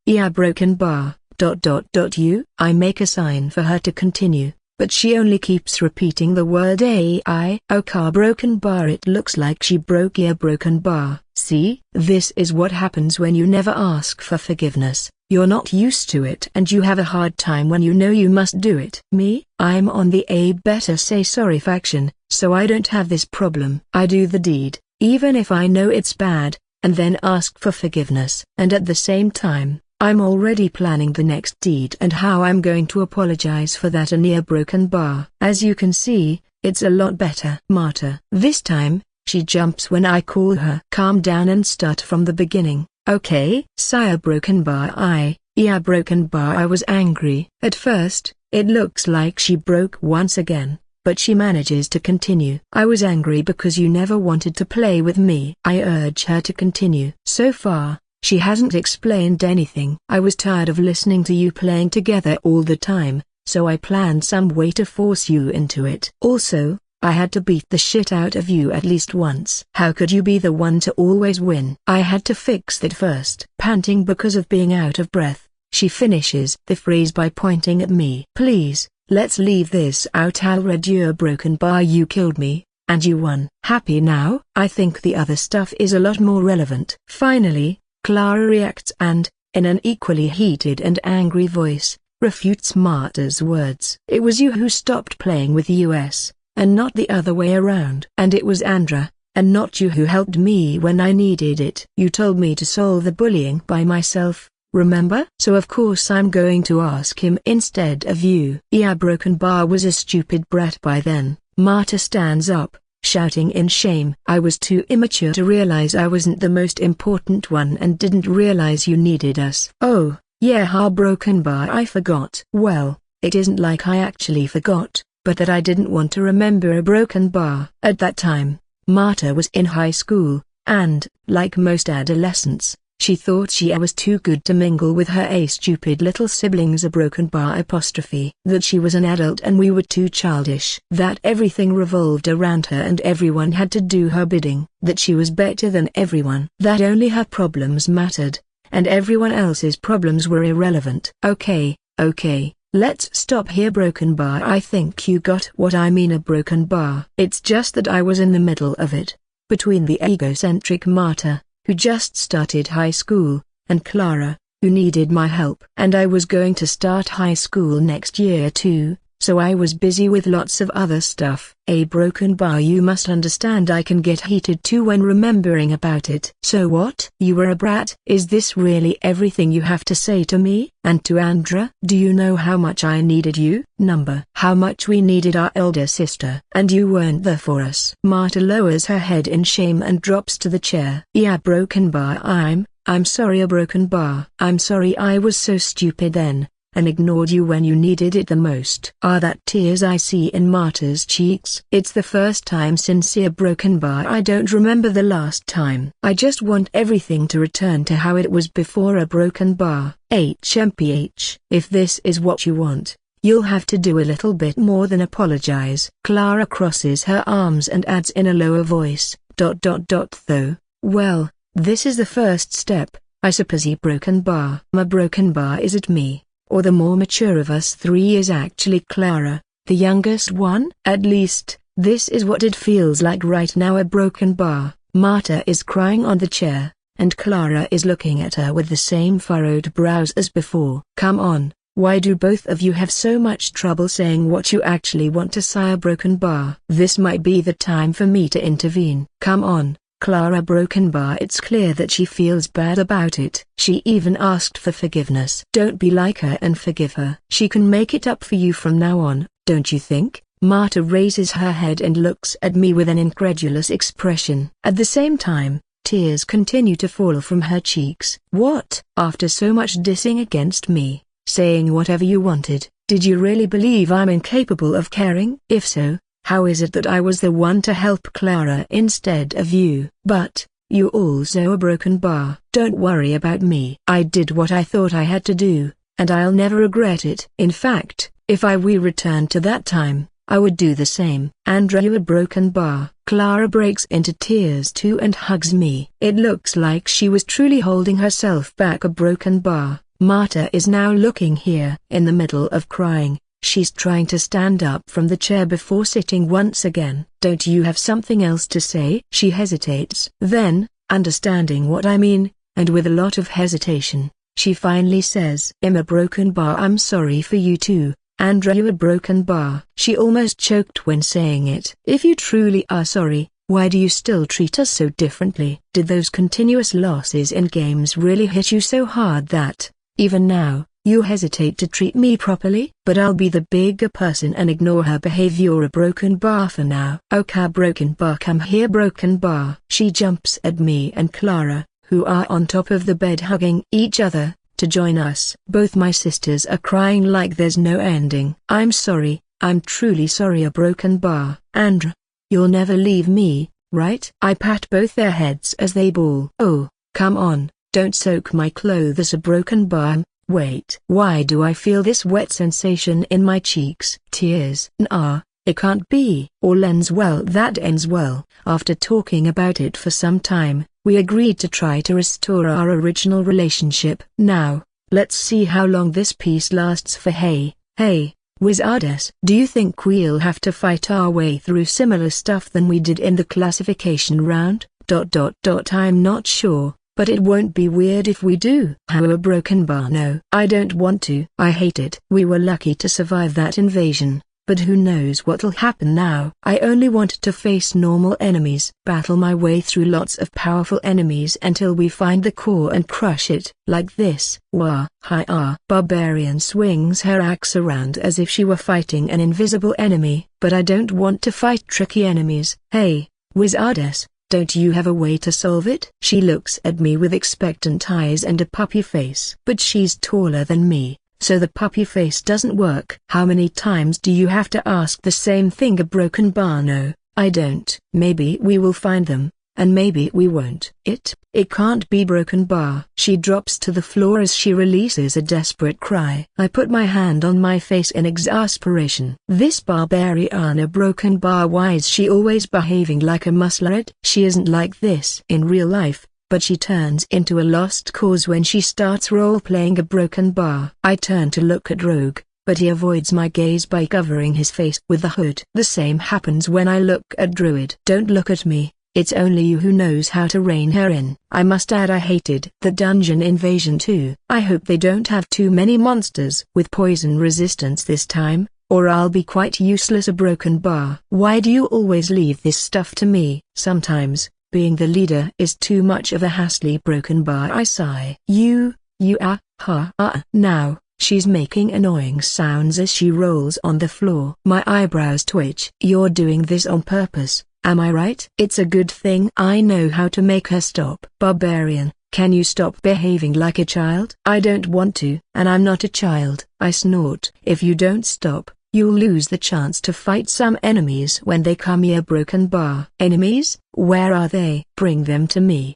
Yeah, broken bar. You. I make a sign for her to continue, but she only keeps repeating the word AI. Okay, broken bar. It looks like she broke. Yeah, broken bar. See, this is what happens when you never ask for forgiveness. You're not used to it and you have a hard time when you know you must do it. Me, I'm on the better say sorry faction, so I don't have this problem. I do the deed, even if I know it's bad, and then ask for forgiveness. And at the same time, I'm already planning the next deed and how I'm going to apologize for that. A near broken bar. As you can see, it's a lot better. Marta. This time, she jumps when I call her. Calm down and start from the beginning. Okay, sire. Broken bar. Yeah, broken bar. I was angry. At first, it looks like she broke once again, but she manages to continue. I was angry because you never wanted to play with me. I urge her to continue. So far, she hasn't explained anything. I was tired of listening to you playing together all the time, so I planned some way to force you into it. Also, I had to beat the shit out of you at least once. How could you be the one to always win? I had to fix that first. Panting because of being out of breath, she finishes the phrase by pointing at me. Please, let's leave this out. Already broken bar. You killed me, and you won. Happy now? I think the other stuff is a lot more relevant. Finally, Clara reacts and, in an equally heated and angry voice, refutes Marta's words. It was you who stopped playing with US. And not the other way around. And it was Andreu, and not you who helped me when I needed it. You told me to solve the bullying by myself, remember? So of course I'm going to ask him instead of you. Yeah, broken bar was a stupid brat by then. Marta stands up, shouting in shame. I was too immature to realize I wasn't the most important one and didn't realize you needed us. Oh, yeah, broken bar. I forgot. Well, it isn't like I actually forgot, but that I didn't want to remember. A broken bar. At that time, Marta was in high school, and, like most adolescents, she thought she was too good to mingle with her stupid little siblings. A broken bar apostrophe. That she was an adult and we were too childish. That everything revolved around her and everyone had to do her bidding. That she was better than everyone. That only her problems mattered, and everyone else's problems were irrelevant. Okay. Let's stop here. Broken bar. I think you got what I mean. A broken bar. It's just that I was in the middle of it, between the egocentric Marta, who just started high school, and Clara, who needed my help. And I was going to start high school next year too, so I was busy with lots of other stuff. A broken bar. You must understand I can get heated too when remembering about it. So what? You were a brat? Is this really everything you have to say to me? And to Andreu? Do you know how much I needed you? How much we needed our elder sister. And you weren't there for us. Marta lowers her head in shame and drops to the chair. Yeah, broken bar. I'm sorry. A broken bar. I'm sorry I was so stupid then, and ignored you when you needed it the most. Are that tears I see in Marta's cheeks? It's the first time since a broken bar. I don't remember the last time. I just want everything to return to how it was before. A broken bar. HMPH. If this is what you want, you'll have to do a little bit more than apologize. Clara crosses her arms and adds in a lower voice, Though, well, this is the first step, I suppose. Broken bar. My broken bar. Is it me? Or the more mature of us three is actually Clara, the youngest one? At least, this is what it feels like right now. A broken bar. Marta is crying on the chair, and Clara is looking at her with the same furrowed brows as before. Come on, why do both of you have so much trouble saying what you actually want to say? A broken bar. This might be the time for me to intervene. Come on, Clara. Broken bar. It's clear that she feels bad about it. She even asked for forgiveness. Don't be like her and forgive her. She can make it up for you from now on, don't you think? Marta raises her head and looks at me with an incredulous expression. At the same time, tears continue to fall from her cheeks. What? After so much dissing against me, saying whatever you wanted, did you really believe I'm incapable of caring? If so, how is it that I was the one to help Clara instead of you? But, you also a broken bar. Don't worry about me. I did what I thought I had to do, and I'll never regret it. In fact, if we return to that time, I would do the same. Andreu, a broken bar. Clara breaks into tears too and hugs me. It looks like she was truly holding herself back. A broken bar. Marta is now looking here. In the middle of crying, she's trying to stand up from the chair before sitting once again. Don't you have something else to say? She hesitates. Then, understanding what I mean, and with a lot of hesitation, she finally says, I'm a broken bar. I'm sorry for you too, Andreu, a broken bar. She almost choked when saying it. If you truly are sorry, why do you still treat us so differently? Did those continuous losses in games really hit you so hard that, even now, you hesitate to treat me properly? But I'll be the bigger person and ignore her behavior. A broken bar for now. Okay, broken bar, come here, broken bar. She jumps at me and Clara, who are on top of the bed hugging each other, to join us. Both my sisters are crying like there's no ending. I'm sorry, I'm truly sorry. A broken bar. Andrew, you'll never leave me, right? I pat both their heads as they bawl. Oh, come on, don't soak my clothes. A broken bar. Wait, why do I feel this wet sensation in my cheeks? Tears. Nah, it can't be. All ends well that ends well. After talking about it for some time, we agreed to try to restore our original relationship. Now, let's see how long this peace lasts for. Hey, Wizardes. Do you think we'll have to fight our way through similar stuff than we did in the classification round? I'm not sure, but it won't be weird if we do. How? A broken bar. No, I don't want to. I hate it. We were lucky to survive that invasion, but who knows what'll happen now. I only want to face normal enemies, battle my way through lots of powerful enemies until we find the core and crush it. Like this. Wah, hi. Barbarian swings her axe around as if she were fighting an invisible enemy. But I don't want to fight tricky enemies. Hey, Wizardes, don't you have a way to solve it? She looks at me with expectant eyes and a puppy face. But she's taller than me, so the puppy face doesn't work. How many times do you have to ask the same thing? A broken bar. No, I don't. Maybe we will find them, and maybe we won't. It can't be. Broken bar. She drops to the floor as she releases a desperate cry. I put my hand on my face in exasperation. This barbarian, a broken bar. Why is she always behaving like a musclehead? She isn't like this in real life, but she turns into a lost cause when she starts role-playing. A broken bar. I turn to look at Rogue, but he avoids my gaze by covering his face with the hood. The same happens when I look at Druid. Don't look at me. It's only you who knows how to rein her in. I must add, I hated the dungeon invasion too. I hope they don't have too many monsters with poison resistance this time, or I'll be quite useless. A broken bar. Why do you always leave this stuff to me? Sometimes, being the leader is too much of a hassle. Broken bar. I sigh. Now, she's making annoying sounds as she rolls on the floor. My eyebrows twitch. You're doing this on purpose, am I right? It's a good thing I know how to make her stop. Barbarian, can you stop behaving like a child? I don't want to, and I'm not a child. I snort. If you don't stop, you'll lose the chance to fight some enemies when they come here. Broken bar. Enemies? Where are they? Bring them to me.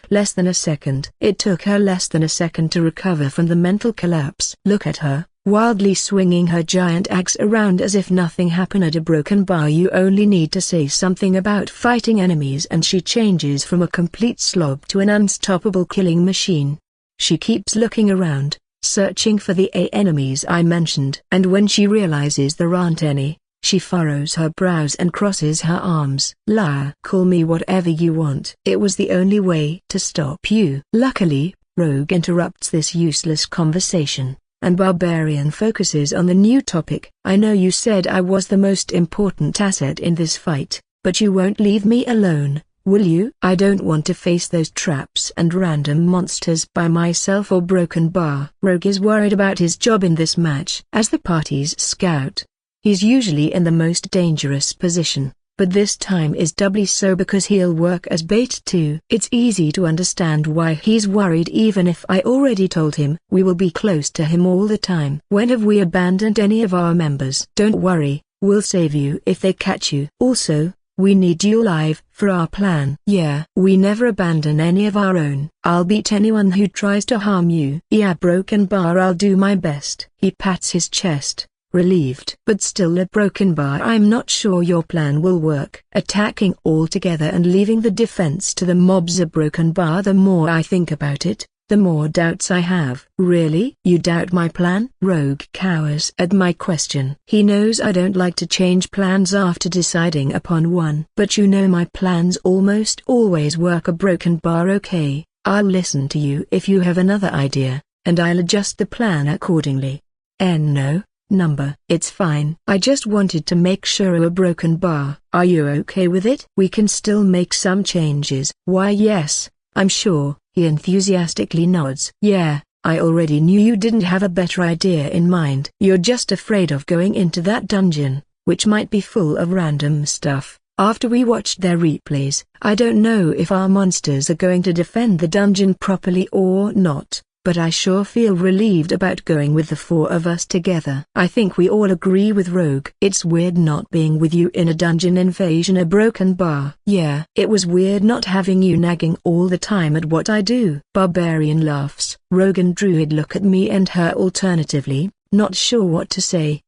Less than a second. It took her less than a second to recover from the mental collapse. Look at her, wildly swinging her giant axe around as if nothing happened. At a broken bar, you only need to say something about fighting enemies and she changes from a complete slob to an unstoppable killing machine. She keeps looking around, searching for the enemies I mentioned. And when she realizes there aren't any, she furrows her brows and crosses her arms. Liar. Call me whatever you want. It was the only way to stop you. Luckily, Rogue interrupts this useless conversation, and Barbarian focuses on the new topic. I know you said I was the most important asset in this fight, but you won't leave me alone, will you? I don't want to face those traps and random monsters by myself. Or broken bar. Rogue is worried about his job in this match. As the party's scout, he's usually in the most dangerous position, but this time is doubly so because he'll work as bait too. It's easy to understand why he's worried, even if I already told him we will be close to him all the time. When have we abandoned any of our members? Don't worry, we'll save you if they catch you. Also, we need you alive for our plan. Yeah, we never abandon any of our own. I'll beat anyone who tries to harm you. Yeah, broken bar, I'll do my best. He pats his chest, relieved. But still a broken bar. I'm not sure your plan will work. Attacking all together and leaving the defense to the mobs a broken bar. The more I think about it, the more doubts I have. Really? You doubt my plan? Rogue cowers at my question. He knows I don't like to change plans after deciding upon one. But you know my plans almost always work. A broken bar. Okay, I'll listen to you if you have another idea, and I'll adjust the plan accordingly. No, number. It's fine. I just wanted to make sure. A broken bar. Are you okay with it? We can still make some changes. Why yes, I'm sure. He enthusiastically nods. Yeah, I already knew you didn't have a better idea in mind. You're just afraid of going into that dungeon, which might be full of random stuff. After we watched their replays, I don't know if our monsters are going to defend the dungeon properly or not, but I sure feel relieved about going with the four of us together. I think we all agree with Rogue. It's weird not being with you in a dungeon invasion. A broken bar. Yeah, it was weird not having you nagging all the time at what I do. Barbarian laughs. Rogue and Druid look at me and her alternatively, not sure what to say.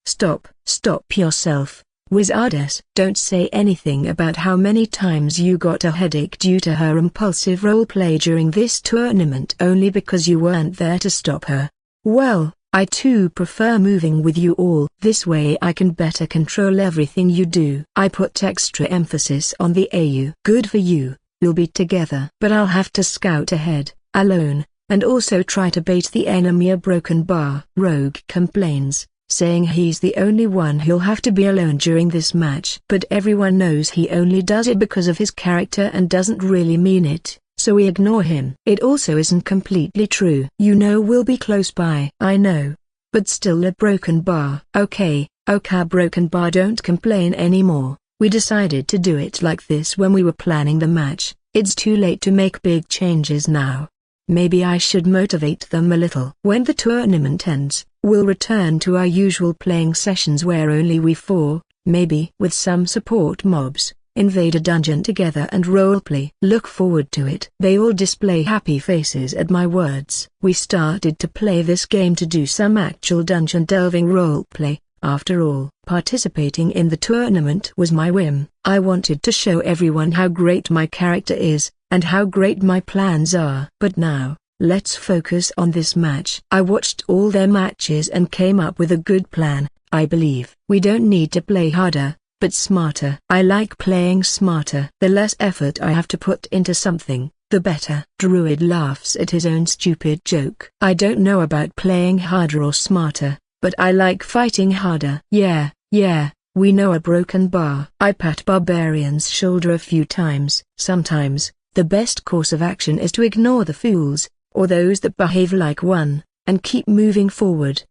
Stop yourself. Wizardess. Don't say anything about how many times you got a headache due to her impulsive roleplay during this tournament only because you weren't there to stop her. Well, I too prefer moving with you all. This way I can better control everything you do. I put extra emphasis on the AU. Good for you, we'll be together. But I'll have to scout ahead, alone, and also try to bait the enemy. A broken bar. Rogue complains, saying he's the only one who'll have to be alone during this match. But everyone knows he only does it because of his character and doesn't really mean it, so we ignore him. It also isn't completely true. You know we'll be close by. I know. But still. A broken bar. Okay, broken bar, don't complain anymore. We decided to do it like this when we were planning the match. It's too late to make big changes now. Maybe I should motivate them a little. When the tournament ends, we'll return to our usual playing sessions where only we four, maybe with some support mobs, invade a dungeon together and roleplay. Look forward to it. They all display happy faces at my words. We started to play this game to do some actual dungeon delving roleplay. After all, participating in the tournament was my whim. I wanted to show everyone how great my character is, and how great my plans are. But now, let's focus on this match. I watched all their matches and came up with a good plan. I believe we don't need to play harder, but smarter. I like playing smarter. The less effort I have to put into something, the better. Druid laughs at his own stupid joke. I don't know about playing harder or smarter, but I like fighting harder. Yeah, we know. A broken bar. I pat Barbarian's shoulder a few times. Sometimes, the best course of action is to ignore the fools, or those that behave like one, and keep moving forward.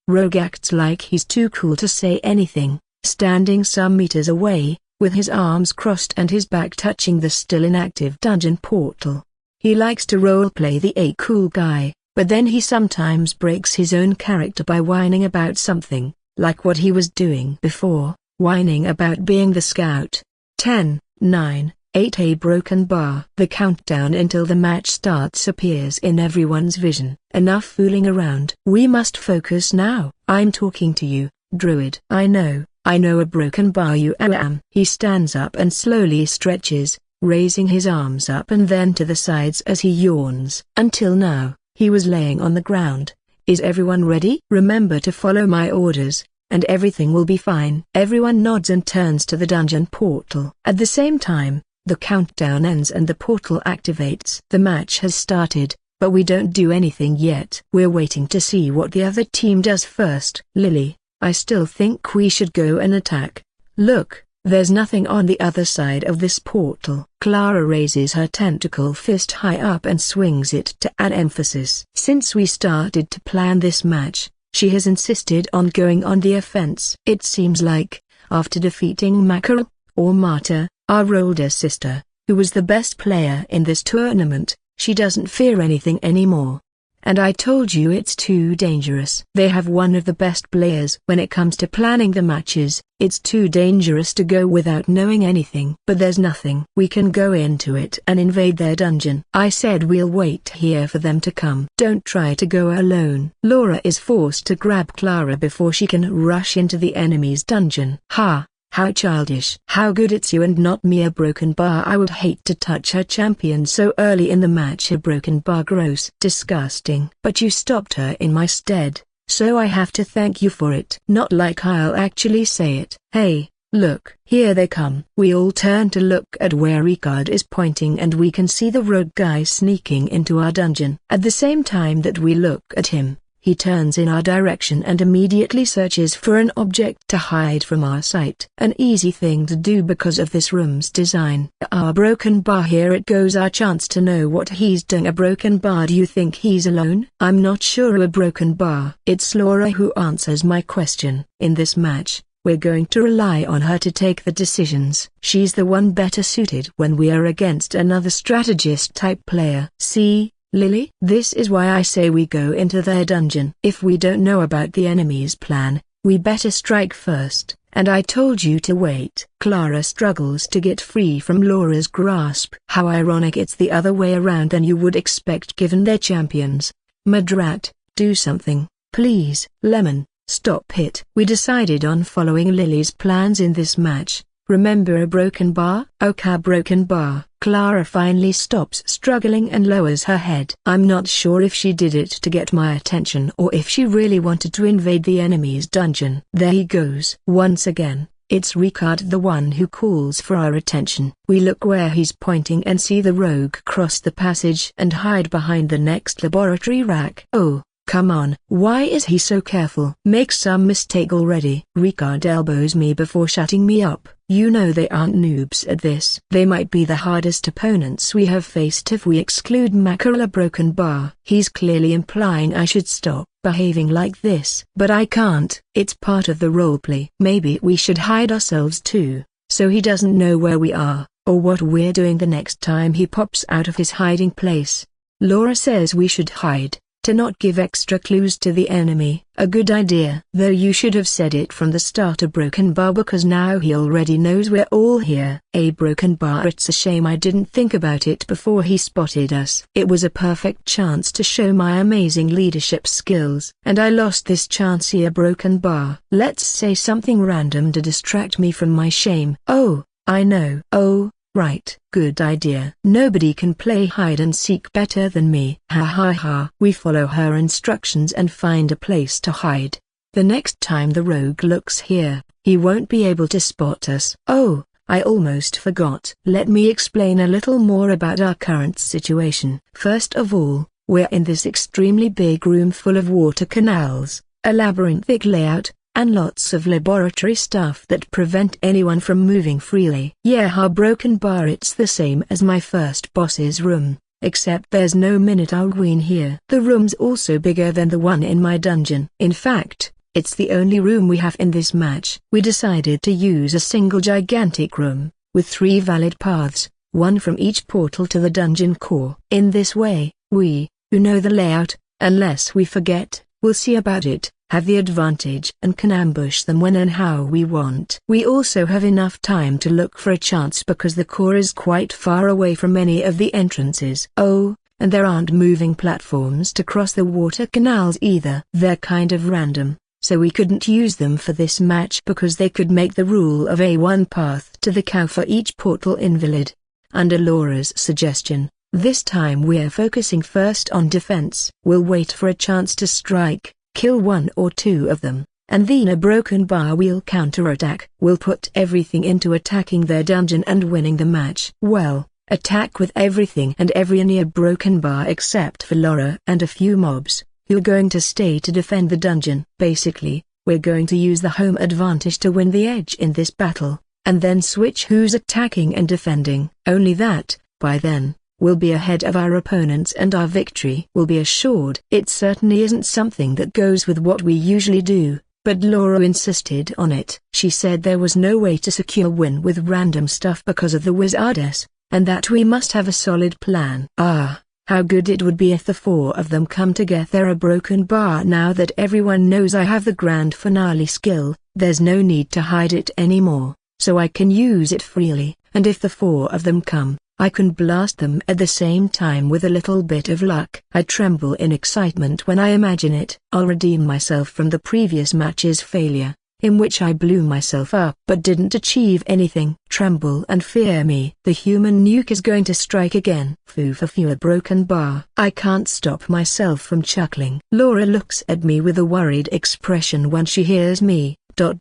Rogue acts like he's too cool to say anything, standing some meters away, with his arms crossed and his back touching the still inactive dungeon portal. He likes to roleplay the cool guy, but then he sometimes breaks his own character by whining about something, like what he was doing before, whining about being the scout. 10, 9, 8. A broken bar. The countdown until the match starts appears in everyone's vision. Enough fooling around. We must focus now. I'm talking to you, Druid. I know a broken bar. You am. He stands up and slowly stretches, raising his arms up and then to the sides as he yawns. Until now, he was laying on the ground. Is everyone ready? Remember to follow my orders, and everything will be fine. Everyone nods and turns to the dungeon portal. At the same time, the countdown ends and the portal activates. The match has started, but we don't do anything yet. We're waiting to see what the other team does first. Lily, I still think we should go and attack. Look, there's nothing on the other side of this portal. Clara raises her tentacle fist high up and swings it to add emphasis. Since we started to plan this match, she has insisted on going on the offense. It seems like, after defeating Mackerel, or Marta, our older sister, who was the best player in this tournament, she doesn't fear anything anymore. and I told you it's too dangerous. They have one of the best players when it comes to planning the matches. It's too dangerous to go without knowing anything. But there's nothing. We can go into it and invade their dungeon. I said we'll wait here for them to come. Don't try to go alone. Laura is forced to grab Clara before she can rush into the enemy's dungeon. Ha! How childish. How good it's you and not me. A broken bar. I would hate to touch her champion so early in the match. A broken bar. Gross. Disgusting. But you stopped her in my stead, so I have to thank you for it. Not like I'll actually say it. Hey, look. Here they come. We all turn to look at where Ricard is pointing, and we can see the rogue guy sneaking into our dungeon. At the same time that we look at him, he turns in our direction and immediately searches for an object to hide from our sight. An easy thing to do because of this room's design. Our broken bar. Here it goes. Our chance to know what he's doing. A broken bar. Do you think he's alone? I'm not sure. A broken bar. It's Laura who answers my question. In this match, we're going to rely on her to take the decisions. She's the one better suited when we are against another strategist type player. See, Lily? This is why I say we go into their dungeon. If we don't know about the enemy's plan, we better strike first, and I told you to wait. Clara struggles to get free from Laura's grasp. How ironic. It's the other way around than you would expect given their champions. Madrat, do something, please. Lemon, stop it. We decided on following Lily's plans in this match. Remember a broken bar? Okay, broken bar. Clara finally stops struggling and lowers her head. I'm not sure if she did it to get my attention or if she really wanted to invade the enemy's dungeon. There he goes. Once again, it's Ricard, the one who calls for our attention. We look where he's pointing and see the rogue cross the passage and hide behind the next laboratory rack. Oh, come on. Why is he so careful? Make some mistake already. Ricard elbows me before shutting me up. You know they aren't noobs at this. They might be the hardest opponents we have faced if we exclude Mackerel. A broken bar. He's clearly implying I should stop behaving like this. But I can't. It's part of the roleplay. Maybe we should hide ourselves too, so he doesn't know where we are, or what we're doing the next time he pops out of his hiding place. Laura says we should hide, to not give extra clues to the enemy. A good idea. Though you should have said it from the start. A broken bar, because now he already knows we're all here. A broken bar. It's a shame I didn't think about it before he spotted us. It was a perfect chance to show my amazing leadership skills, and I lost this chance. Here, broken bar. Let's say something random to distract me from my shame. Oh, I know. Oh, right. Good idea. Nobody can play hide and seek better than me. Ha ha ha. We follow her instructions and find a place to hide. The next time the rogue looks here, he won't be able to spot us. Oh, I almost forgot. Let me explain a little more about our current situation. First of all, we're in this extremely big room full of water canals, a labyrinthic layout, and lots of laboratory stuff that prevent anyone from moving freely. Yeah, our broken bar. It's the same as my first boss's room, except there's no Minotaur Queen here. The room's also bigger than the one in my dungeon. In fact, it's the only room we have in this match. We decided to use a single gigantic room, with 3 valid paths, one from each portal to the dungeon core. In this way, we, who know the layout, unless we forget, will see about it, have the advantage and can ambush them when and how we want. We also have enough time to look for a chance because the core is quite far away from any of the entrances. Oh, and there aren't moving platforms to cross the water canals either. They're kind of random, so we couldn't use them for this match because they could make the rule of a one path to the cow for each portal invalid. Under Laura's suggestion, this time we're focusing first on defense. We'll wait for a chance to strike, kill 1 or 2 of them, and then a broken bar we'll counterattack. We'll put everything into attacking their dungeon and winning the match. Well, attack with everything and every near broken bar except for Laura and a few mobs, who are going to stay to defend the dungeon. Basically, we're going to use the home advantage to win the edge in this battle, and then switch who's attacking and defending. Only that, by then, we'll be ahead of our opponents and our victory will be assured. It certainly isn't something that goes with what we usually do, but Laura insisted on it. She said there was no way to secure win with random stuff because of the wizardess, and that we must have a solid plan. Ah, How good it would be if the four of them come together a broken bar. Now that everyone knows I have the grand finale skill, there's no need to hide it anymore, so I can use it freely, and if the four of them come, I can blast them at the same time with a little bit of luck. I tremble in excitement when I imagine it. I'll redeem myself from the previous match's failure, in which I blew myself up but didn't achieve anything. Tremble and fear me. The human nuke is going to strike again. Foo a broken bar. I can't stop myself from chuckling. Laura looks at me with a worried expression when she hears me. Are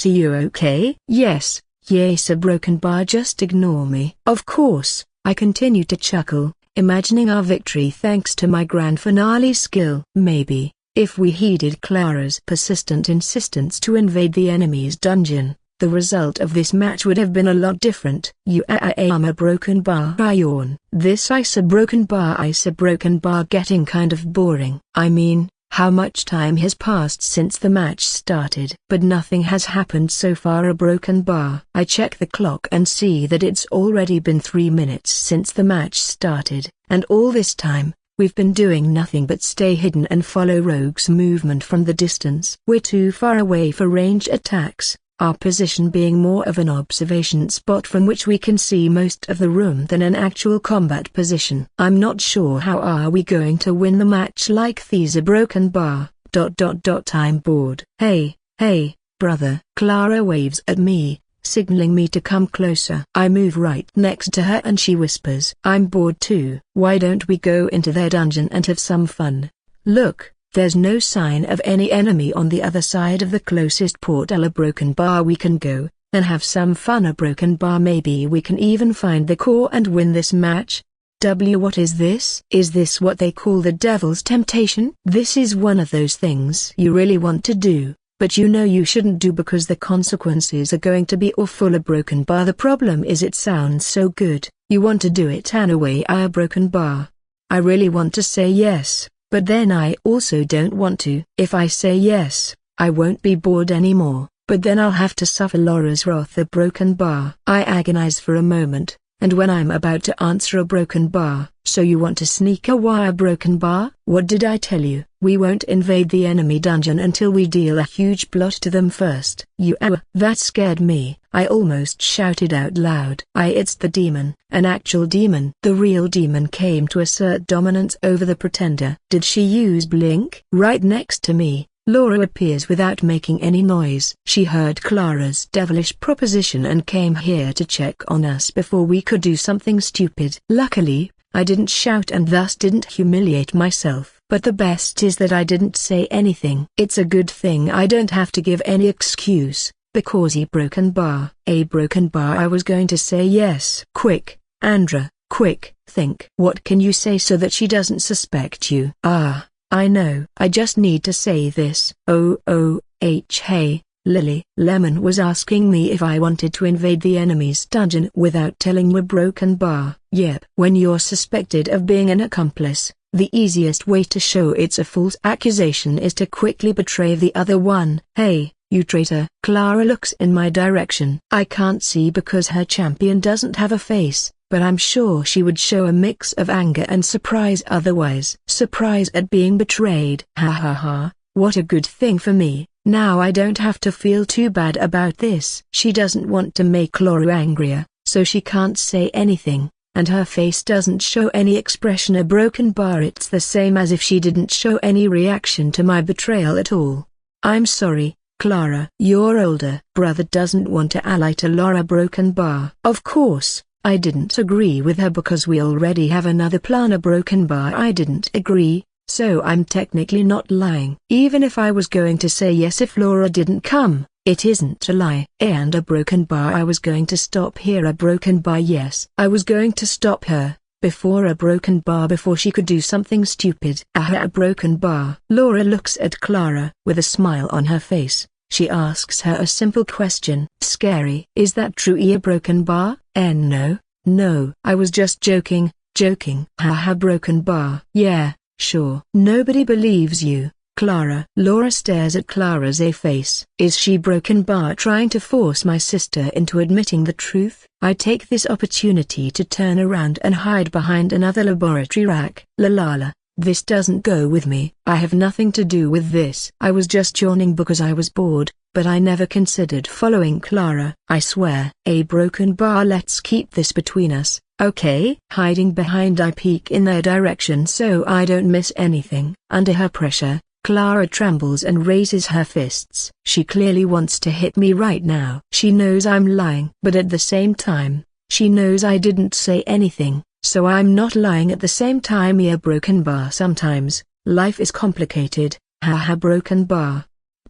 you okay? Yes. Yes, a broken bar, just ignore me. Of course, I continue to chuckle, imagining our victory thanks to my grand finale skill. Maybe, if we heeded Clara's persistent insistence to invade the enemy's dungeon, the result of this match would have been a lot different. I am a broken bar. I yawn. This ice a broken bar getting kind of boring. I mean, how much time has passed since the match started? But nothing has happened so far. A broken bar. I check the clock and see that it's already been 3 minutes since the match started, and all this time, we've been doing nothing but stay hidden and follow Rogue's movement from the distance. We're too far away for ranged attacks, our position being more of an observation spot from which we can see most of the room than an actual combat position. I'm not sure how are we going to win the match like these. A broken bar. I'm bored. Hey, brother. Clara waves at me, signaling me to come closer. I move right next to her and she whispers, I'm bored too. Why don't we go into their dungeon and have some fun? Look. There's no sign of any enemy on the other side of the closest portal. A broken bar. We can go and have some fun. A broken bar. Maybe we can even find the core and win this match. What is this? Is this what they call the devil's temptation? This is one of those things you really want to do, but you know you shouldn't do because the consequences are going to be awful. A broken bar. The problem is it sounds so good, you want to do it anyway. A broken bar. I really want to say yes. But then I also don't want to. If I say yes, I won't be bored anymore, but then I'll have to suffer Laura's wrath. A broken bar. I agonize for a moment, and when I'm about to answer a broken bar, so you want to sneak a wire broken bar? What did I tell you? We won't invade the enemy dungeon until we deal a huge blot to them first. That scared me. I almost shouted out loud. It's the demon, an actual demon. The real demon came to assert dominance over the pretender. Did she use blink? Right next to me, Laura appears without making any noise. She heard Clara's devilish proposition and came here to check on us before we could do something stupid. Luckily, I didn't shout and thus didn't humiliate myself. But the best is that I didn't say anything. It's a good thing I don't have to give any excuse, because a broken bar. I was going to say yes. Quick, Andreu, quick, think. What can you say so that she doesn't suspect you? I know. I just need to say this. Hey, Lily. Lemon was asking me if I wanted to invade the enemy's dungeon without telling you. A broken bar. Yep. When you're suspected of being an accomplice, the easiest way to show it's a false accusation is to quickly betray the other one. Hey, you traitor. Clara looks in my direction. I can't see because her champion doesn't have a face, but I'm sure she would show a mix of anger and surprise otherwise. Surprise at being betrayed. What a good thing for me. Now I don't have to feel too bad about this. She doesn't want to make Laura angrier, so she can't say anything, and her face doesn't show any expression. A broken bar. It's the same as if she didn't show any reaction to my betrayal at all. I'm sorry, Clara. Your older brother doesn't want to ally to Laura. Broken bar. Of course, I didn't agree with her because we already have another plan. A broken bar. I didn't agree. So I'm technically not lying. Even if I was going to say yes if Laura didn't come, it isn't a lie. And a broken bar. I was going to stop here. A broken bar. Yes, I was going to stop her, before a broken bar, before she could do something stupid. A broken bar. Laura looks at Clara, with a smile on her face. She asks her a simple question. Scary. Is that true? A broken bar? No, I was just joking. Broken bar. Yeah. Sure. Nobody believes you. Clara. Laura stares at Clara's face. Is she broken bar trying to force my sister into admitting the truth? I take this opportunity to turn around and hide behind another laboratory rack. La. This doesn't go with me. I have nothing to do with this. I was just yawning because I was bored, but I never considered following Clara. I swear. A broken bar. Let's keep this between us, okay? Hiding behind, I peek in their direction so I don't miss anything. Under her pressure, Clara trembles and raises her fists. She clearly wants to hit me right now. She knows I'm lying, but at the same time, she knows I didn't say anything, so I'm not lying at the same time. Yeah, broken bar. Sometimes, life is complicated. Haha, broken bar.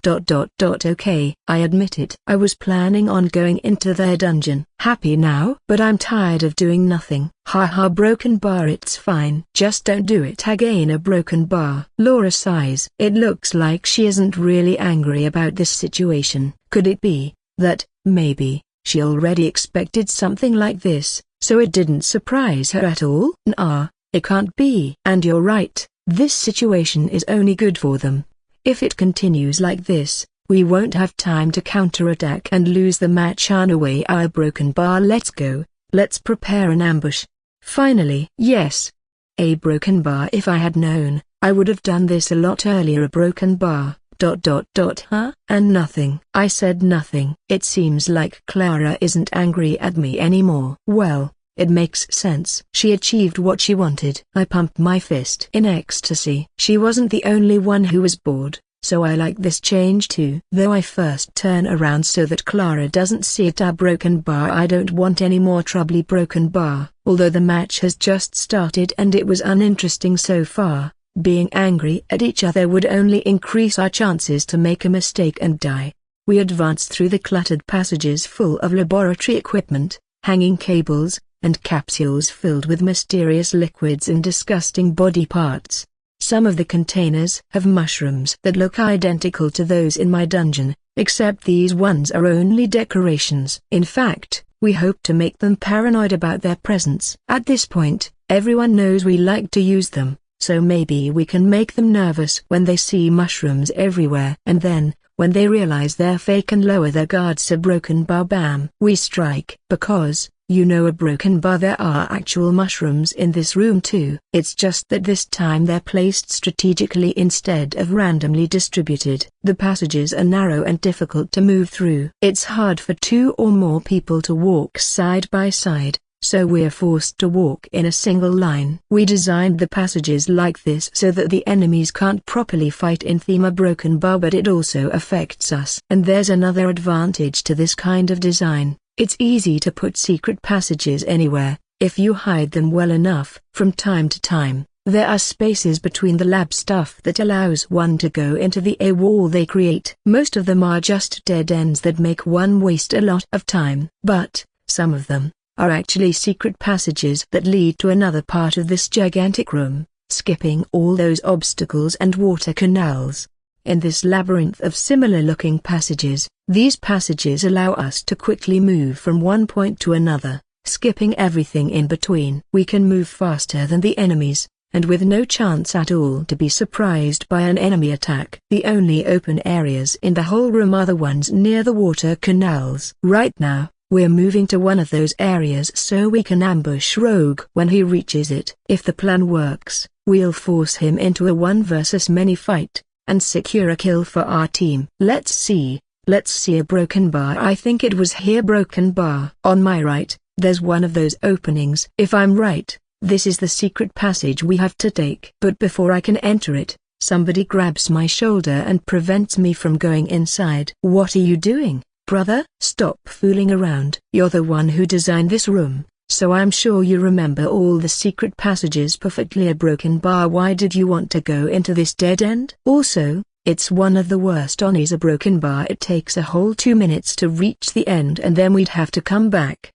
Okay, I admit it. I was planning on going into their dungeon. Happy now? But I'm tired of doing nothing. Haha, broken bar. It's fine. Just don't do it again. A broken bar. Laura sighs. It looks like she isn't really angry about this situation. Could it be that, maybe, she already expected something like this, so it didn't surprise her at all? Nah, it can't be. And you're right, this situation is only good for them. If it continues like this, we won't have time to counterattack and lose the match. On our way. Our broken bar. Let's go. Let's prepare an ambush. Finally. Yes. A broken bar. If I had known, I would have done this a lot earlier. A broken bar. Huh? And nothing. I said nothing. It seems like Clara isn't angry at me anymore. Well, it makes sense. She achieved what she wanted. I pumped my fist in ecstasy. She wasn't the only one who was bored, so I like this change too. Though I first turn around so that Clara doesn't see it. A broken bar. I don't want any more trouble. Broken bar. Although the match has just started and it was uninteresting so far, being angry at each other would only increase our chances to make a mistake and die. We advanced through the cluttered passages full of laboratory equipment, hanging cables, and capsules filled with mysterious liquids and disgusting body parts. Some of the containers have mushrooms that look identical to those in my dungeon, except these ones are only decorations. In fact, we hope to make them paranoid about their presence. At this point, everyone knows we like to use them, so maybe we can make them nervous when they see mushrooms everywhere. And then, when they realize they're fake and lower their guards. A broken bar. Bam. We strike. Because, you know, a broken bar, there are actual mushrooms in this room too. It's just that this time they're placed strategically instead of randomly distributed. The passages are narrow and difficult to move through. It's hard for two or more people to walk side by side, so we're forced to walk in a single line. We designed the passages like this so that the enemies can't properly fight in theme. A broken bar, but it also affects us. And there's another advantage to this kind of design. It's easy to put secret passages anywhere, if you hide them well enough. From time to time, there are spaces between the lab stuff that allows one to go into the wall they create. Most of them are just dead ends that make one waste a lot of time. But, some of them are actually secret passages that lead to another part of this gigantic room, skipping all those obstacles and water canals. In this labyrinth of similar-looking passages, these passages allow us to quickly move from one point to another, skipping everything in between. We can move faster than the enemies, and with no chance at all to be surprised by an enemy attack. The only open areas in the whole room are the ones near the water canals. Right now, we're moving to one of those areas so we can ambush Rogue when he reaches it. If the plan works, we'll force him into a 1 versus many fight, and secure a kill for our team. Let's see a broken bar. I think it was here. Broken bar. On my right, there's one of those openings. If I'm right, this is the secret passage we have to take. But before I can enter it, somebody grabs my shoulder and prevents me from going inside. What are you doing, brother? Stop fooling around. You're the one who designed this room, so I'm sure you remember all the secret passages perfectly. A broken bar. Why did you want to go into this dead end? Also, it's one of the worst onies. A broken bar. It takes a whole 2 minutes to reach the end and then we'd have to come back.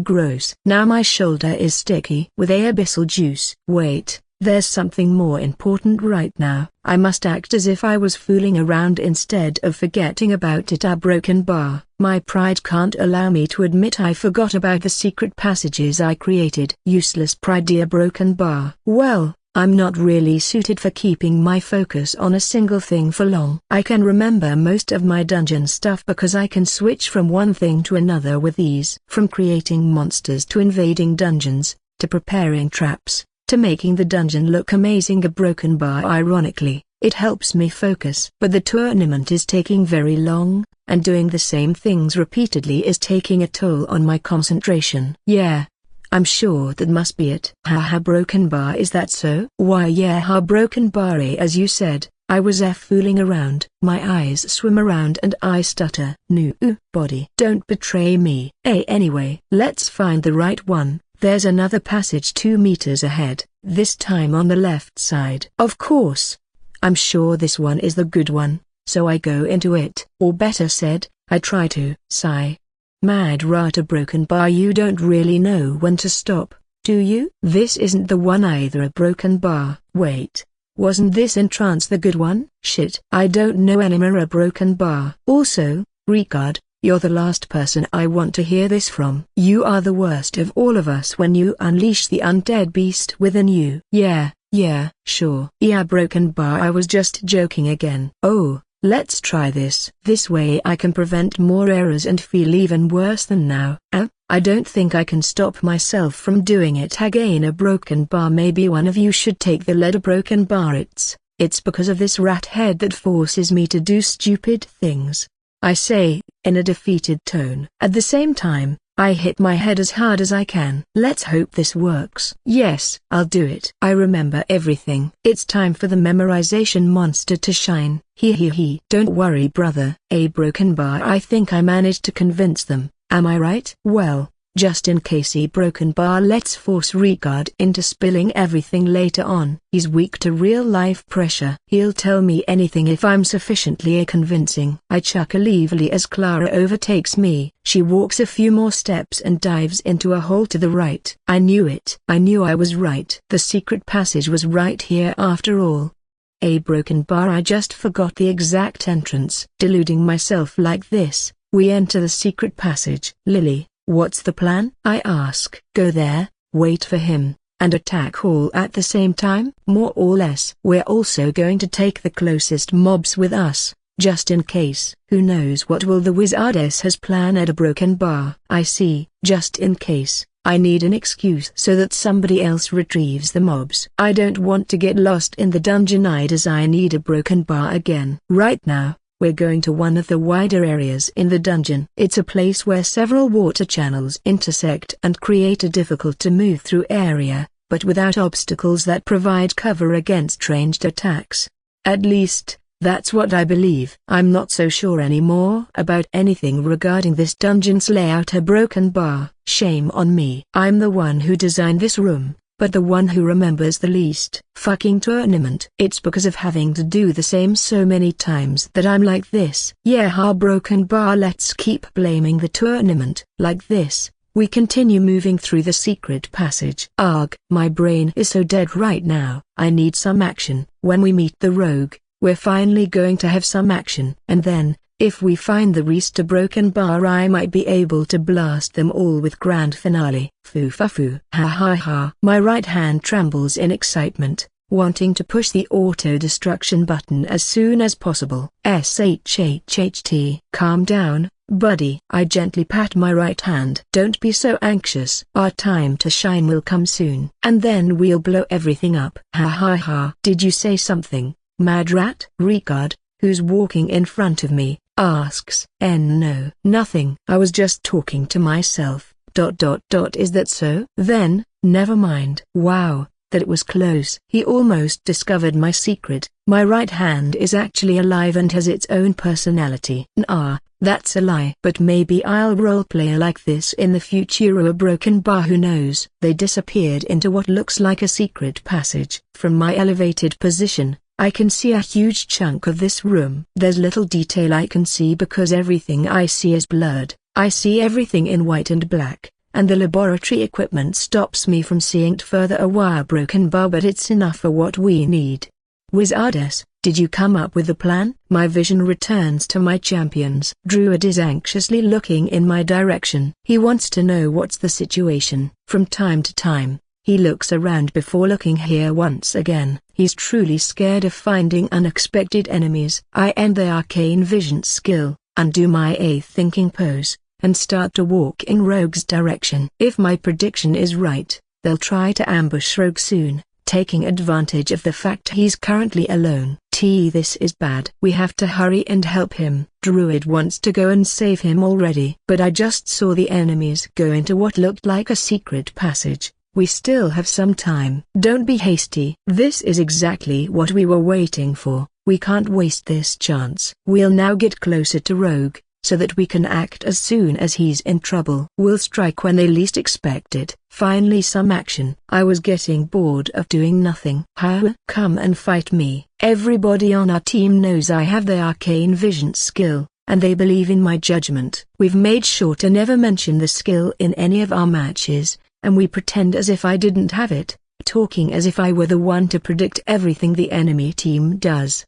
Gross. Now my shoulder is sticky with abyssal juice. Wait, there's something more important right now. I must act as if I was fooling around instead of forgetting about it. A broken bar. My pride can't allow me to admit I forgot about the secret passages I created. Useless pride. A broken bar. Well, I'm not really suited for keeping my focus on a single thing for long. I can remember most of my dungeon stuff because I can switch from one thing to another with ease. From creating monsters to invading dungeons, to preparing traps, to making the dungeon look amazing. A broken bar, ironically, it helps me focus. But the tournament is taking very long, and doing the same things repeatedly is taking a toll on my concentration. Yeah. I'm sure that must be it. Haha, broken bar, is that so? Why yeah, broken bar, as you said, I was fooling around. My eyes swim around and I stutter. No, body. Don't betray me. Anyway, let's find the right one. There's another passage 2 meters ahead, this time on the left side. Of course. I'm sure this one is the good one, so I go into it. Or better said, I try to. Sigh. Mad rat, a broken bar, you don't really know when to stop, do you? This isn't the one either. A broken bar. Wait, wasn't this entrance the good one? Shit, I don't know anymore. A broken bar. Also, Ricard, you're the last person I want to hear this from. You are the worst of all of us when you unleash the undead beast within you. Yeah, sure. Yeah, broken bar, I was just joking again. Oh. Let's try this. This way I can prevent more errors and feel even worse than now. I don't think I can stop myself from doing it again. A broken bar, maybe one of you should take the lead. A broken bar, it's because of this rat head that forces me to do stupid things, I say, in a defeated tone. At the same time, I hit my head as hard as I can. Let's hope this works. Yes, I'll do it. I remember everything. It's time for the memorization monster to shine. He. Don't worry, brother. A broken bar, I think I managed to convince them. Am I right? Well, just in case. A broken bar, let's force Ricard into spilling everything later on. He's weak to real-life pressure. He'll tell me anything if I'm sufficiently convincing. I chuckle evilly as Clara overtakes me. She walks a few more steps and dives into a hole to the right. I knew it. I knew I was right. The secret passage was right here after all. A broken bar, I just forgot the exact entrance. Deluding myself like this, we enter the secret passage. Lily, what's the plan? I ask. Go there, wait for him, and attack all at the same time? More or less. We're also going to take the closest mobs with us, just in case. Who knows what will the wizardess has planned. At a broken bar. I see. Just in case, I need an excuse so that somebody else retrieves the mobs. I don't want to get lost in the dungeon. I need a broken bar again. Right now, we're going to one of the wider areas in the dungeon. It's a place where several water channels intersect and create a difficult to move through area, but without obstacles that provide cover against ranged attacks. At least, that's what I believe. I'm not so sure anymore about anything regarding this dungeon's layout. A broken bar. Shame on me. I'm the one who designed this room, but the one who remembers the least. Fucking tournament. It's because of having to do the same so many times that I'm like this. Yeah, broken bar, let's keep blaming the tournament. Like this, we continue moving through the secret passage. Arg, my brain is so dead right now. I need some action. When we meet the rogue, we're finally going to have some action. And then, if we find the rest a broken bar, I might be able to blast them all with grand finale. Foo. Ha. My right hand trembles in excitement, wanting to push the auto-destruction button as soon as possible. Shhht. Calm down, buddy. I gently pat my right hand. Don't be so anxious. Our time to shine will come soon. And then we'll blow everything up. Ha. Did you say something, mad rat? Ricard, who's walking in front of me, asks. No, nothing. I was just talking to myself. ... Is that so? Then, never mind. Wow, that was close. He almost discovered my secret. My right hand is actually alive and has its own personality. Nah, that's a lie. But maybe I'll roleplay like this in the future. A broken bar, who knows? They disappeared into what looks like a secret passage. From my elevated position, I can see a huge chunk of this room. There's little detail I can see because everything I see is blurred. I see everything in white and black, and the laboratory equipment stops me from seeing it further. A wire broken bar, but it's enough for what we need. Wizardess, did you come up with a plan? My vision returns to my champions. Druid is anxiously looking in my direction. He wants to know what's the situation. From time to time, He looks around before looking here once again. He's truly scared of finding unexpected enemies. I end the arcane vision skill, undo my thinking pose, and start to walk in Rogue's direction. If my prediction is right, they'll try to ambush Rogue soon, taking advantage of the fact he's currently alone. This is bad. We have to hurry and help him. Druid wants to go and save him already. But I just saw the enemies go into what looked like a secret passage. We still have some time. Don't be hasty. This is exactly what we were waiting for. We can't waste this chance. We'll now get closer to Rogue, so that we can act as soon as he's in trouble. We'll strike when they least expect it. Finally some action. I was getting bored of doing nothing. Come and fight me. Everybody on our team knows I have the arcane vision skill, and they believe in my judgment. We've made sure to never mention the skill in any of our matches, and we pretend as if I didn't have it, talking as if I were the one to predict everything the enemy team does.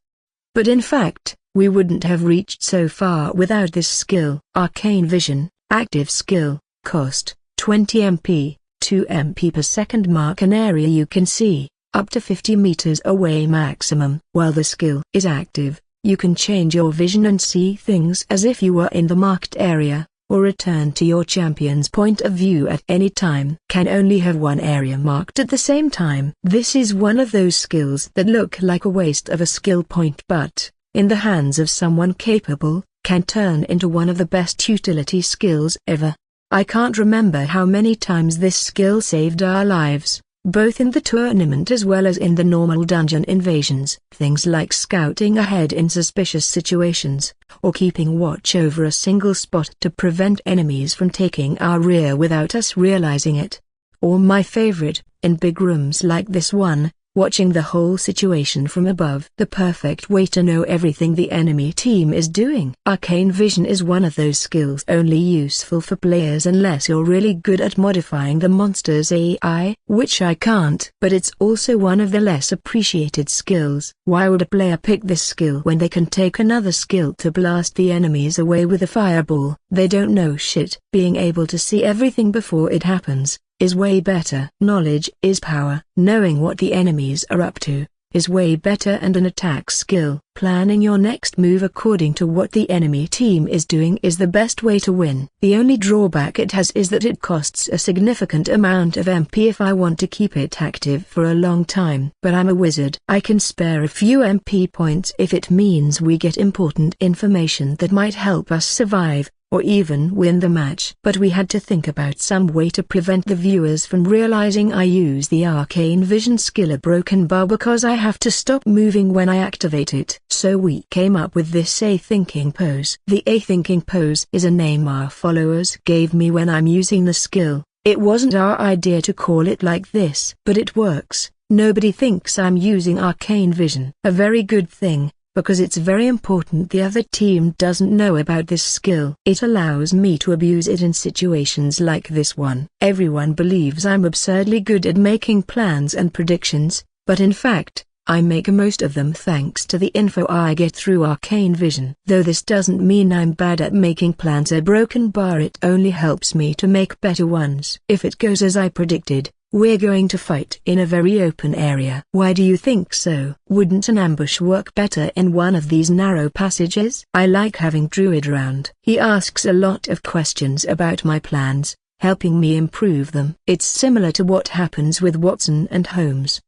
But in fact, we wouldn't have reached so far without this skill. Arcane Vision, active skill, cost, 20 MP, 2 MP per second. Mark an area you can see, up to 50 meters away maximum. While the skill is active, you can change your vision and see things as if you were in the marked area, or return to your champion's point of view at any time. Can only have one area marked at the same time. This is one of those skills that look like a waste of a skill point, but in the hands of someone capable, can turn into one of the best utility skills ever. I can't remember how many times this skill saved our lives, both in the tournament as well as in the normal dungeon invasions. Things like scouting ahead in suspicious situations, or keeping watch over a single spot to prevent enemies from taking our rear without us realizing it. Or my favorite, in big rooms like this one, watching the whole situation from above. The perfect way to know everything the enemy team is doing. Arcane Vision is one of those skills only useful for players unless you're really good at modifying the monster's AI, which I can't. But it's also one of the less appreciated skills. Why would a player pick this skill when they can take another skill to blast the enemies away with a fireball? They don't know shit. Being able to see everything before it happens is way better. Knowledge is power. Knowing what the enemies are up to is way better, and an attack skill. Planning your next move according to what the enemy team is doing is the best way to win. The only drawback it has is that it costs a significant amount of MP if I want to keep it active for a long time. But I'm a wizard. I can spare a few MP points if it means we get important information that might help us survive, or even win the match. But we had to think about some way to prevent the viewers from realizing I use the Arcane Vision skill a broken bar because I have to stop moving when I activate it. So we came up with this A-thinking pose. The A-thinking pose is a name our followers gave me when I'm using the skill. It wasn't our idea to call it like this, but it works. Nobody thinks I'm using Arcane Vision. A very good thing, because it's very important the other team doesn't know about this skill. It allows me to abuse it in situations like this one. Everyone believes I'm absurdly good at making plans and predictions, but in fact, I make most of them thanks to the info I get through Arcane Vision. Though this doesn't mean I'm bad at making plans a broken bar, it only helps me to make better ones. If it goes as I predicted, we're going to fight in a very open area. Why do you think so? Wouldn't an ambush work better in one of these narrow passages? I like having Druid around. He asks a lot of questions about my plans, helping me improve them. It's similar to what happens with Watson and Holmes.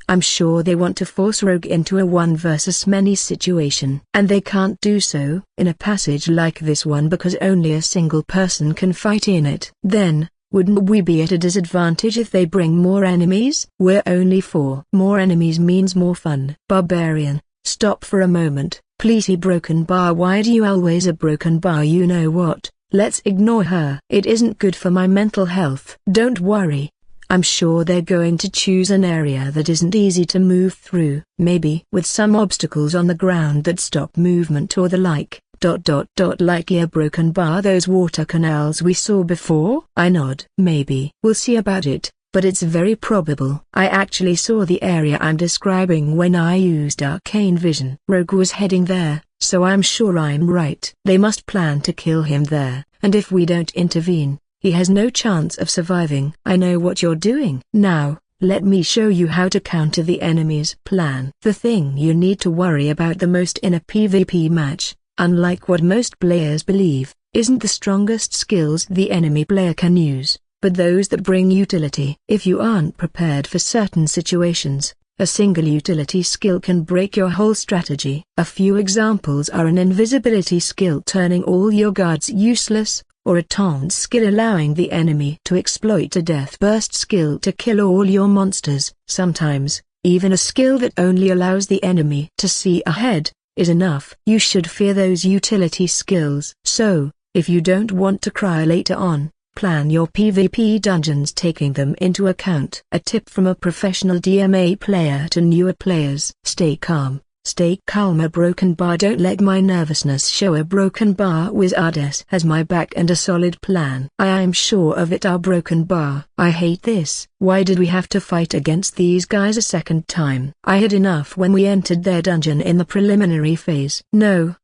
I'm sure they want to force Rogue into a one versus many situation, and they can't do so in a passage like this one because only a single person can fight in it. Then, wouldn't we be at a disadvantage if they bring more enemies? We're only 4. More enemies means more fun. Barbarian, stop for a moment, please. He broken bar. Why do you always a broken bar? You know what, let's ignore her. It isn't good for my mental health. Don't worry. I'm sure they're going to choose an area that isn't easy to move through, maybe with some obstacles on the ground that stop movement or the like. Like a broken bar, those water canals we saw before? I nod. Maybe. We'll see about it, but it's very probable. I actually saw the area I'm describing when I used Arcane Vision. Rogue was heading there, so I'm sure I'm right. They must plan to kill him there, and if we don't intervene, he has no chance of surviving. I know what you're doing. Now, let me show you how to counter the enemy's plan. The thing you need to worry about the most in a PvP match, unlike what most players believe, isn't the strongest skills the enemy player can use, but those that bring utility. If you aren't prepared for certain situations, a single utility skill can break your whole strategy. A few examples are an invisibility skill turning all your guards useless, or a taunt skill allowing the enemy to exploit a death burst skill to kill all your monsters. Sometimes, even a skill that only allows the enemy to see ahead is enough. You should fear those utility skills. So, if you don't want to cry later on, plan your PvP dungeons taking them into account. A tip from a professional DMA player to newer players: stay calm. Stay calm. A broken bar. Don't let my nervousness show. A broken bar. Wizardes has my back and a solid plan. I am sure of it. Our broken bar. I hate this. Why did we have to fight against these guys a second time? I had enough when we entered their dungeon in the preliminary phase. No,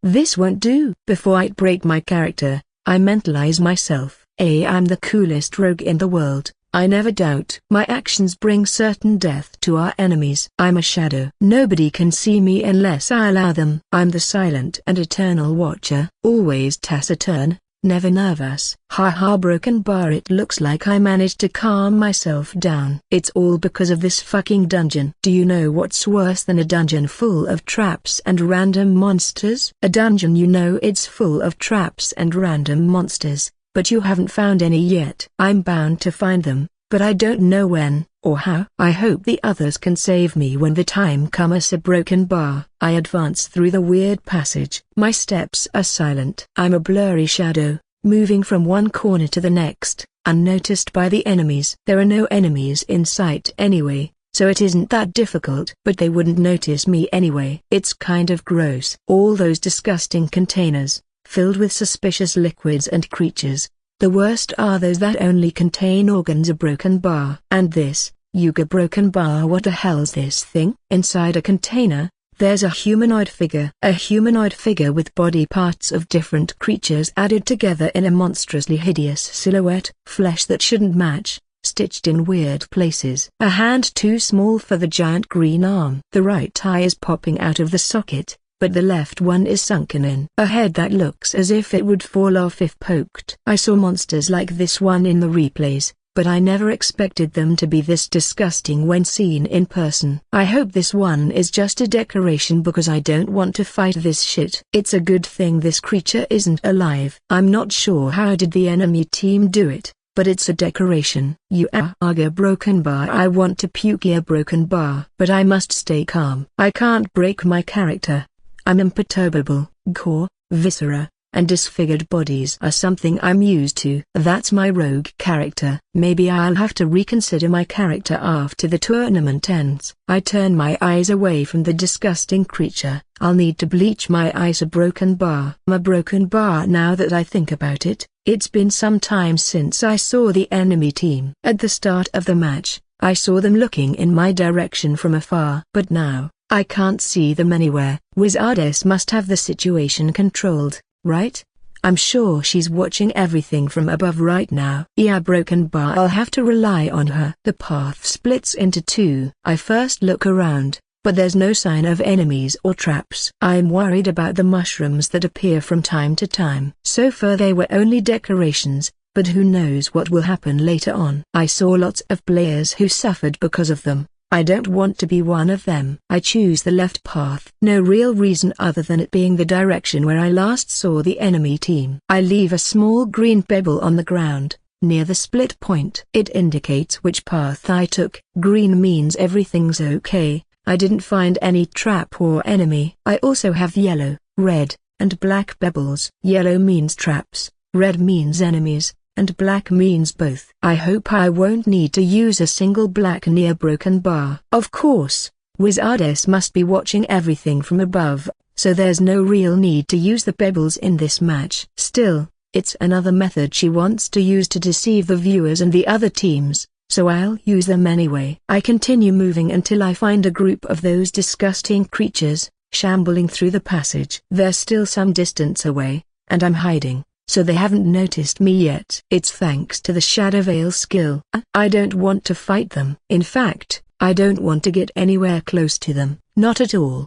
this won't do. Before I break my character, I mentalize myself. I'm the coolest rogue in the world. I never doubt. My actions bring certain death to our enemies. I'm a shadow. Nobody can see me unless I allow them. I'm the silent and eternal watcher, always taciturn, never nervous. Haha, broken bar. It looks like I managed to calm myself down. It's all because of this fucking dungeon. Do you know what's worse than a dungeon full of traps and random monsters? A dungeon you know it's full of traps and random monsters, but you haven't found any yet. I'm bound to find them, but I don't know when, or how. I hope the others can save me when the time comes. A broken bar. I advance through the weird passage. My steps are silent. I'm a blurry shadow, moving from one corner to the next, unnoticed by the enemies. There are no enemies in sight anyway, so it isn't that difficult. But they wouldn't notice me anyway. It's kind of gross. All those disgusting containers, filled with suspicious liquids and creatures. The worst are those that only contain organs. A broken bar. And this, Yuga broken bar. What the hell's this thing? Inside a container, there's a humanoid figure. A humanoid figure with body parts of different creatures added together in a monstrously hideous silhouette. Flesh that shouldn't match, stitched in weird places. A hand too small for the giant green arm. The right eye is popping out of the socket, but the left one is sunken in. A head that looks as if it would fall off if poked. I saw monsters like this one in the replays, but I never expected them to be this disgusting when seen in person. I hope this one is just a decoration because I don't want to fight this shit. It's a good thing this creature isn't alive. I'm not sure how did the enemy team do it, but it's a decoration. You aga broken bar. I want to puke. A broken bar. But I must stay calm. I can't break my character. I'm imperturbable. Gore, viscera, and disfigured bodies are something I'm used to. That's my rogue character. Maybe I'll have to reconsider my character after the tournament ends. I turn my eyes away from the disgusting creature. I'll need to bleach my eyes. A broken bar. I'm a broken bar. Now that I think about it, it's been some time since I saw the enemy team. At the start of the match, I saw them looking in my direction from afar. But now, I can't see them anywhere. Wizardes must have the situation controlled, right? I'm sure she's watching everything from above right now. Yeah, broken bar. I'll have to rely on her. The path splits into two. I first look around, but there's no sign of enemies or traps. I'm worried about the mushrooms that appear from time to time. So far they were only decorations, but who knows what will happen later on. I saw lots of players who suffered because of them. I don't want to be one of them. I choose the left path. No real reason other than it being the direction where I last saw the enemy team. I leave a small green pebble on the ground, near the split point. It indicates which path I took. Green means everything's okay. I didn't find any trap or enemy. I also have yellow, red, and black pebbles. Yellow means traps, red means enemies, and black means both. I hope I won't need to use a single black near broken bar. Of course, Wizardes must be watching everything from above, so there's no real need to use the pebbles in this match. Still, it's another method she wants to use to deceive the viewers and the other teams, so I'll use them anyway. I continue moving until I find a group of those disgusting creatures, shambling through the passage. They're still some distance away, and I'm hiding. so they haven't noticed me yet. It's thanks to the Shadow Veil skill. I don't want to fight them. In fact, I don't want to get anywhere close to them, not at all.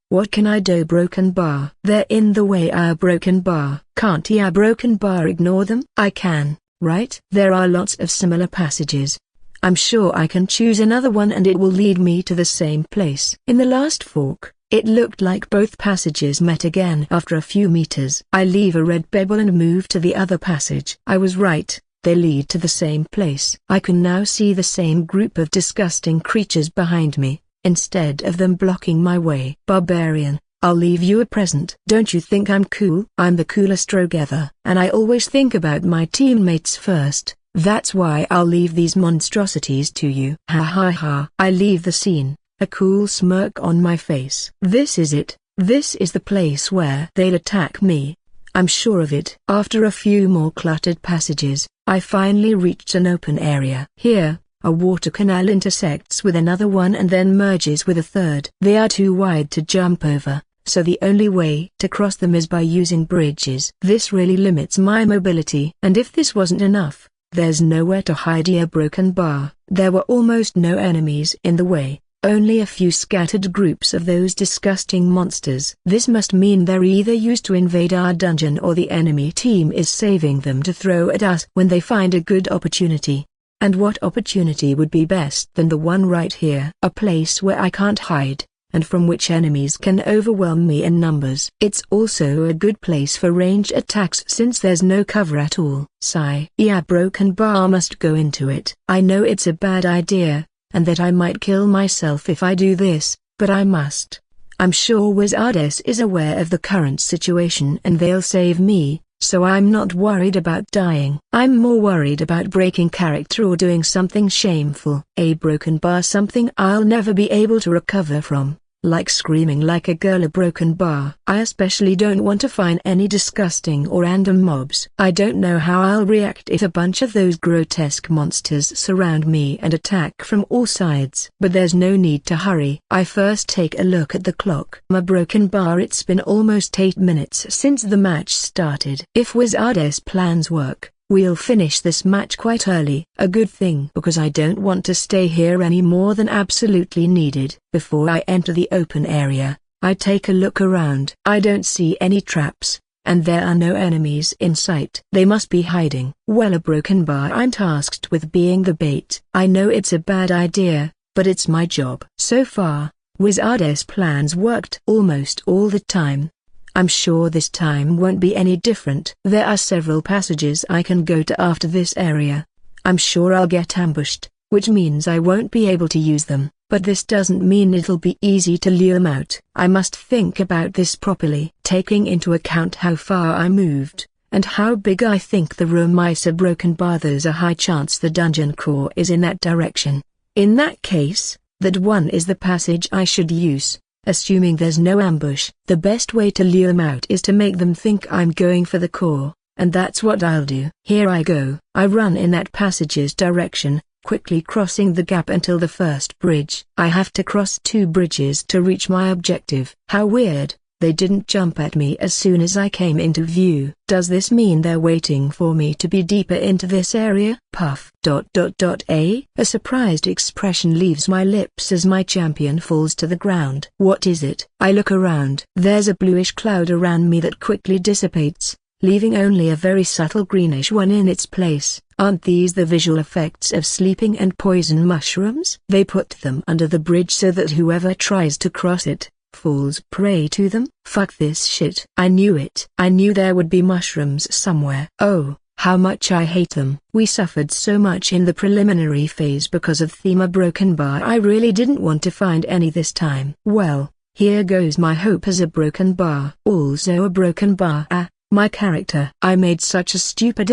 What can I do? Broken bar. They're in the way. Broken bar. Can't broken bar ignore them? I can, right? There are lots of similar passages. I'm sure I can choose another one and it will lead me to the same place. In the last fork, it looked like both passages met again after a few meters. I leave a red pebble and move to the other passage. I was right, they lead to the same place. I can now see the same group of disgusting creatures behind me, instead of them blocking my way. Barbarian, I'll leave you a present. Don't you think I'm cool? I'm the coolest rogue ever, and I always think about my teammates first. That's why I'll leave these monstrosities to you. Ha ha ha. I leave the scene, a cool smirk on my face. This is it. This is the place where they'll attack me. I'm sure of it. After a few more cluttered passages, I finally reached an open area. Here, a water canal intersects with another one and then merges with a third. They are too wide to jump over, so the only way to cross them is by using bridges. This really limits my mobility. And if this wasn't enough, there's nowhere to hide. A broken bar. There were almost no enemies in the way, only a few scattered groups of those disgusting monsters. This must mean they're either used to invade our dungeon or the enemy team is saving them to throw at us when they find a good opportunity. And what opportunity would be best than the one right here? A place where I can't hide, and from which enemies can overwhelm me in numbers. It's also a good place for ranged attacks since there's no cover at all. Sigh. Yeah, broken bar must go into it. I know it's a bad idea, and that I might kill myself if I do this, but I must. I'm sure Wizardes is aware of the current situation and they'll save me, so I'm not worried about dying. I'm more worried about breaking character or doing something shameful. A broken bar, something I'll never be able to recover from, like screaming like a girl. A broken bar. I especially don't want to find any disgusting or random mobs. I don't know how I'll react if a bunch of those grotesque monsters surround me and attack from all sides. But there's no need to hurry. I first take a look at the clock. A broken bar. It's been almost 8 minutes since the match started. If Wizardes' plans work, we'll finish this match quite early. A good thing, because I don't want to stay here any more than absolutely needed. Before I enter the open area, I take a look around. I don't see any traps, and there are no enemies in sight. They must be hiding. Well, a broken bar. I'm tasked with being the bait. I know it's a bad idea, but it's my job. So far, Wizardes' plans worked almost all the time. I'm sure this time won't be any different. There are several passages I can go to after this area. I'm sure I'll get ambushed, which means I won't be able to use them, but this doesn't mean it'll be easy to lure them out. I must think about this properly, taking into account how far I moved, and how big I think the room is. A broken bar. There's a high chance the dungeon core is in that direction. In that case, that one is the passage I should use. Assuming there's no ambush, the best way to lure them out is to make them think I'm going for the core, and that's what I'll do. Here I go. I run in that passage's direction, quickly crossing the gap until the first bridge. I have to cross 2 bridges to reach my objective. How weird, they didn't jump at me as soon as I came into view. Does this mean they're waiting for me to be deeper into this area? Puff. A surprised expression leaves my lips as my champion falls to the ground. What is it? I look around. There's a bluish cloud around me that quickly dissipates, leaving only a very subtle greenish one in its place. Aren't these the visual effects of sleeping and poison mushrooms? They put them under the bridge so that whoever tries to cross it falls prey to them. Fuck this shit. I knew it. I knew there would be mushrooms somewhere. Oh, how much I hate them. We suffered so much in the preliminary phase because of Thema broken bar. I really didn't want to find any this time. Well, here goes my hope as a broken bar. Also a broken bar. My character. I made such a stupid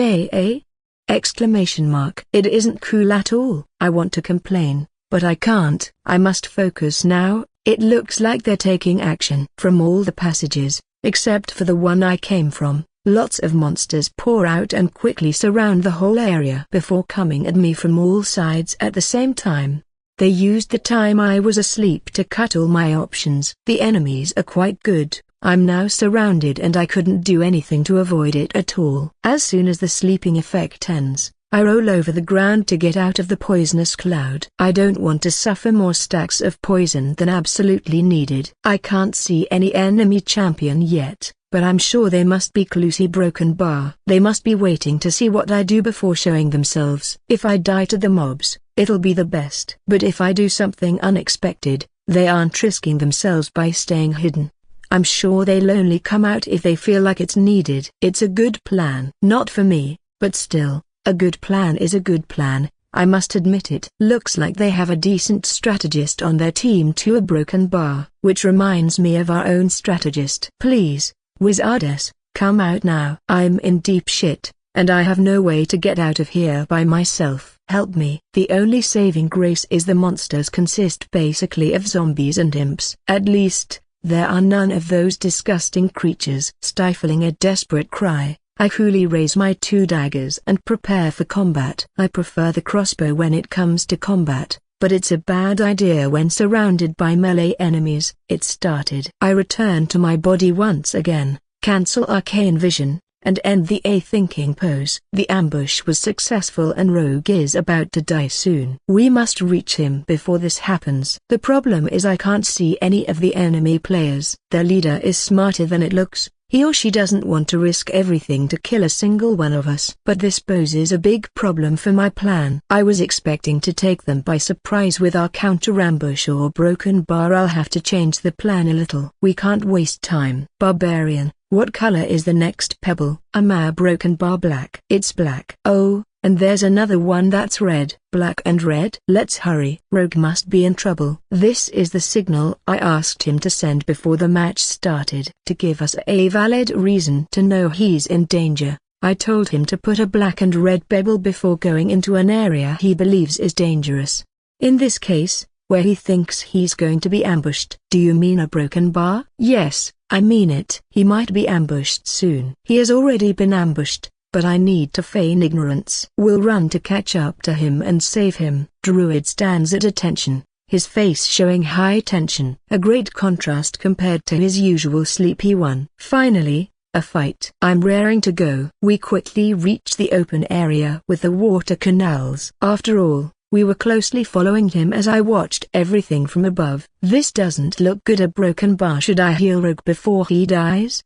Exclamation mark. It isn't cool at all. I want to complain, but I can't. I must focus now. It looks like they're taking action. From all the passages, except for the one I came from, lots of monsters pour out and quickly surround the whole area before coming at me from all sides at the same time. They used the time I was asleep to cut all my options. The enemies are quite good, I'm now surrounded and I couldn't do anything to avoid it at all. As soon as the sleeping effect ends, I roll over the ground to get out of the poisonous cloud. I don't want to suffer more stacks of poison than absolutely needed. I can't see any enemy champion yet, but I'm sure they must be Clusi Broken Bar. They must be waiting to see what I do before showing themselves. If I die to the mobs, it'll be the best. But if I do something unexpected, they aren't risking themselves by staying hidden. I'm sure they'll only come out if they feel like it's needed. It's a good plan. Not for me, but still, a good plan is a good plan, I must admit it. Looks like they have a decent strategist on their team too, a Broken Bar. Which reminds me of our own strategist. Please, Wizardes, come out now. I'm in deep shit, and I have no way to get out of here by myself. Help me. The only saving grace is the monsters consist basically of zombies and imps. At least, there are none of those disgusting creatures. Stifling a desperate cry, I coolly raise my 2 daggers and prepare for combat. I prefer the crossbow when it comes to combat, but it's a bad idea when surrounded by melee enemies. It started. I return to my body once again, cancel arcane vision, and end the thinking pose. The ambush was successful and Rogue is about to die soon. We must reach him before this happens. The problem is I can't see any of the enemy players. Their leader is smarter than it looks. He or she doesn't want to risk everything to kill a single one of us. But this poses a big problem for my plan. I was expecting to take them by surprise with our counter-ambush or Broken Bar. I'll have to change the plan a little. We can't waste time. Barbarian, what color is the next pebble? A Broken Bar black. It's black. Oh, and there's another one that's red. Black and red? Let's hurry. Rogue must be in trouble. This is the signal I asked him to send before the match started. To give us a valid reason to know he's in danger, I told him to put a black and red pebble before going into an area he believes is dangerous. In this case, where he thinks he's going to be ambushed. Do you mean a Broken Bar? Yes, I mean it. He might be ambushed soon. He has already been ambushed, but I need to feign ignorance. We'll run to catch up to him and save him. Druid stands at attention, his face showing high tension. A great contrast compared to his usual sleepy one. Finally, a fight. I'm raring to go. We quickly reach the open area with the water canals. After all, we were closely following him as I watched everything from above. This doesn't look good. A Broken Bar. Should I heal Rogue before he dies?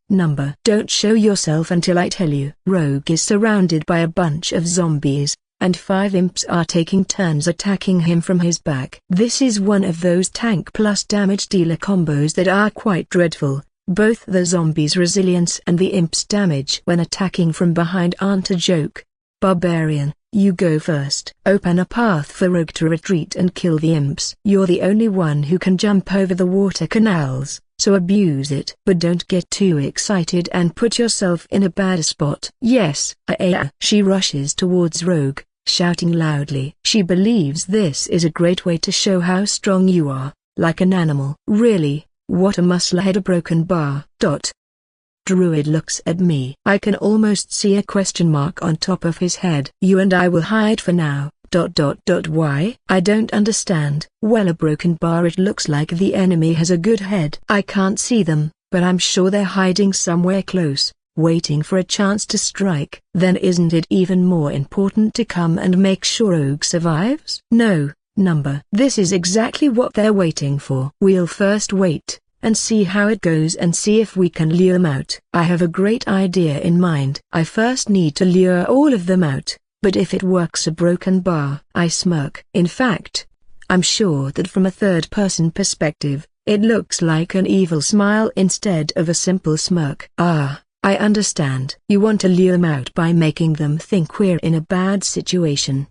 Don't show yourself until I tell you. Rogue is surrounded by a bunch of zombies, and 5 imps are taking turns attacking him from his back. This is one of those tank plus damage dealer combos that are quite dreadful. Both the zombies' resilience and the imps' damage when attacking from behind aren't a joke. Barbarian, you go first. Open a path for Rogue to retreat and kill the imps. You're the only one who can jump over the water canals, so abuse it. But don't get too excited and put yourself in a bad spot. Yes, She rushes towards Rogue, shouting loudly. She believes this is a great way to show how strong you are, like an animal. Really, what a musclehead. A Broken Bar. Druid looks at me. I can almost see a question mark on top of his head. You and I will hide for now. Why? I don't understand. Well, a Broken Bar. It looks like the enemy has a good head. I can't see them, but I'm sure they're hiding somewhere close, waiting for a chance to strike. Then isn't it even more important to come and make sure Rogue survives? No, This is exactly what they're waiting for. We'll first wait and see how it goes and see if we can lure them out. I have a great idea in mind. I first need to lure all of them out, but if it works, a Broken Bar. I smirk. In fact, I'm sure that from a third-person perspective, it looks like an evil smile instead of a simple smirk. I understand. You want to lure them out by making them think we're in a bad situation.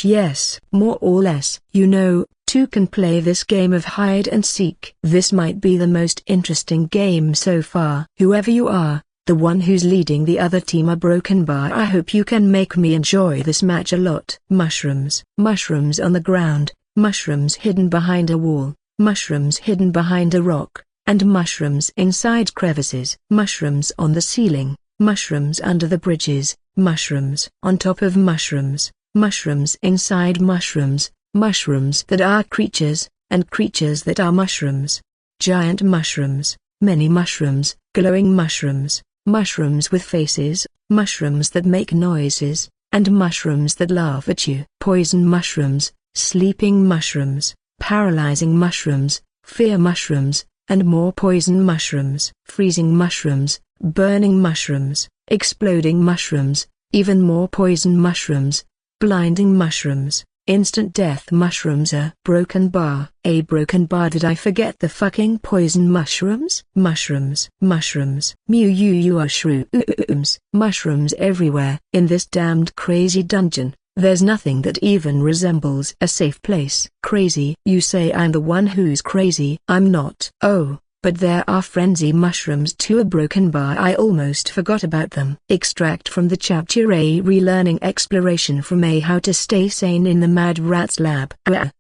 Yes, more or less. You know, two can play this game of hide and seek. This might be the most interesting game so far. Whoever you are, the one who's leading the other team, a Broken Bar, I hope you can make me enjoy this match a lot. Mushrooms on the ground, mushrooms hidden behind a wall, mushrooms hidden behind a rock, and mushrooms inside crevices. Mushrooms on the ceiling, mushrooms under the bridges, mushrooms on top of mushrooms, mushrooms inside mushrooms, mushrooms that are creatures, and creatures that are mushrooms. Giant mushrooms, Many mushrooms, glowing mushrooms, mushrooms with faces, mushrooms that make noises, and mushrooms that laugh at you. Poison mushrooms, sleeping mushrooms, paralyzing mushrooms, fear mushrooms, and more poison mushrooms. Freezing mushrooms, burning mushrooms, exploding mushrooms, even more poison mushrooms, blinding mushrooms, instant death mushrooms. A broken bar. Did I forget the fucking poison mushrooms? Mushrooms. You are shrooms. Mushrooms everywhere. In this damned crazy dungeon, there's nothing that even resembles a safe place. Crazy? You say I'm the one who's crazy? I'm not. Oh, but there are frenzy mushrooms too. A broken bar. I almost forgot about them. Extract from the chapter A, relearning exploration from A, how to stay sane in the Mad Rat's lab.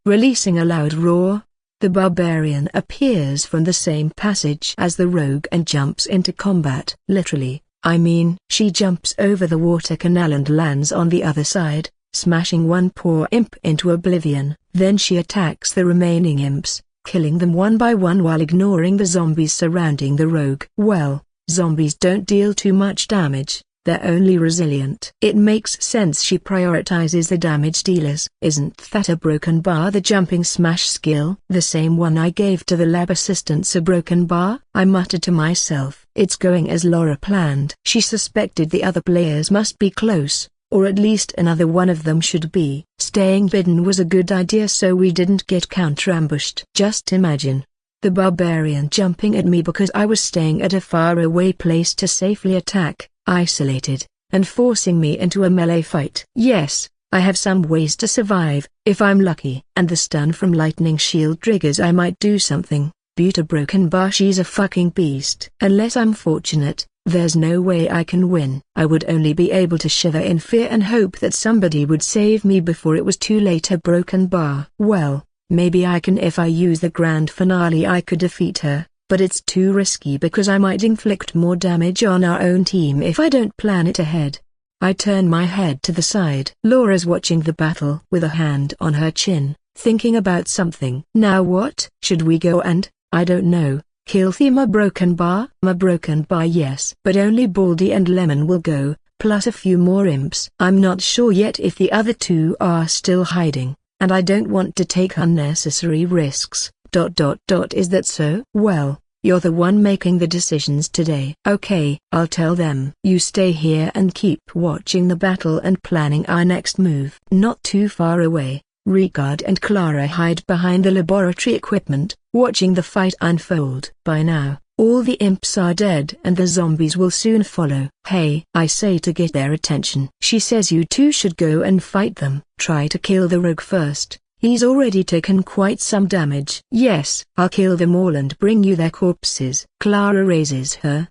Releasing a loud roar, the barbarian appears from the same passage as the rogue and jumps into combat. Literally, I mean, she jumps over the water canal and lands on the other side, smashing one poor imp into oblivion. Then she attacks the remaining imps, killing them one by one while ignoring the zombies surrounding the rogue. Well, zombies don't deal too much damage, they're only resilient. It makes sense she prioritizes the damage dealers. Isn't that a broken bar? The jumping smash skill? The same one I gave to the lab assistants. A broken bar? I muttered to myself. It's going as Laura planned. She suspected the other players must be close, or at least another one of them should be. Staying hidden was a good idea so we didn't get counter-ambushed. Just imagine the barbarian jumping at me because I was staying at a faraway place to safely attack, isolated, and forcing me into a melee fight. Yes, I have some ways to survive, if I'm lucky. And the stun from lightning shield triggers I might do something. Buta broken bar. She's a fucking beast. Unless I'm fortunate, there's no way I can win. I would only be able to shiver in fear and hope that somebody would save me before it was too late. A broken bar. Well, maybe I can. If I use the grand finale I could defeat her, but it's too risky because I might inflict more damage on our own team if I don't plan it ahead. I turn my head to the side. Laura's watching the battle with a hand on her chin, thinking about something. Now what? Should we go and, I don't know, kill my broken bar? My broken bar, yes. But only Baldy and Lemon will go, plus a few more imps. I'm not sure yet if the other two are still hiding, and I don't want to take unnecessary risks. Is that so? Well, you're the one making the decisions today. Okay, I'll tell them. You stay here and keep watching the battle and planning our next move. Not too far away, Ricard and Clara hide behind the laboratory equipment, watching the fight unfold. By now, all the imps are dead and the zombies will soon follow. Hey, I say to get their attention. She says you two should go and fight them. Try to kill the rogue first. He's already taken quite some damage. Yes, I'll kill them all and bring you their corpses. Clara raises her,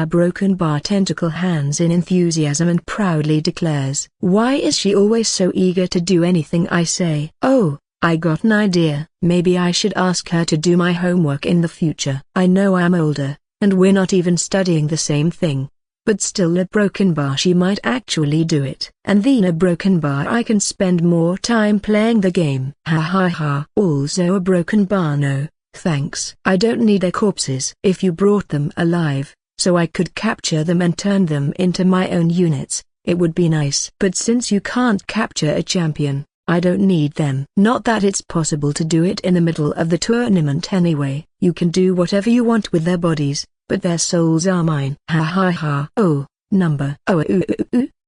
broken bar tentacle hands in enthusiasm and proudly declares. Why is she always so eager to do anything I say? Oh, I got an idea. Maybe I should ask her to do my homework in the future. I know I'm older, and we're not even studying the same thing. But still, a broken bar, she might actually do it. And then a broken bar, I can spend more time playing the game. Ha ha ha. Also a broken bar, no, thanks. I don't need their corpses. If you brought them alive, so I could capture them and turn them into my own units, it would be nice. But since you can't capture a champion, I don't need them. Not that it's possible to do it in the middle of the tournament anyway. You can do whatever you want with their bodies, but their souls are mine. Ha ha ha. Oh, number. Oh,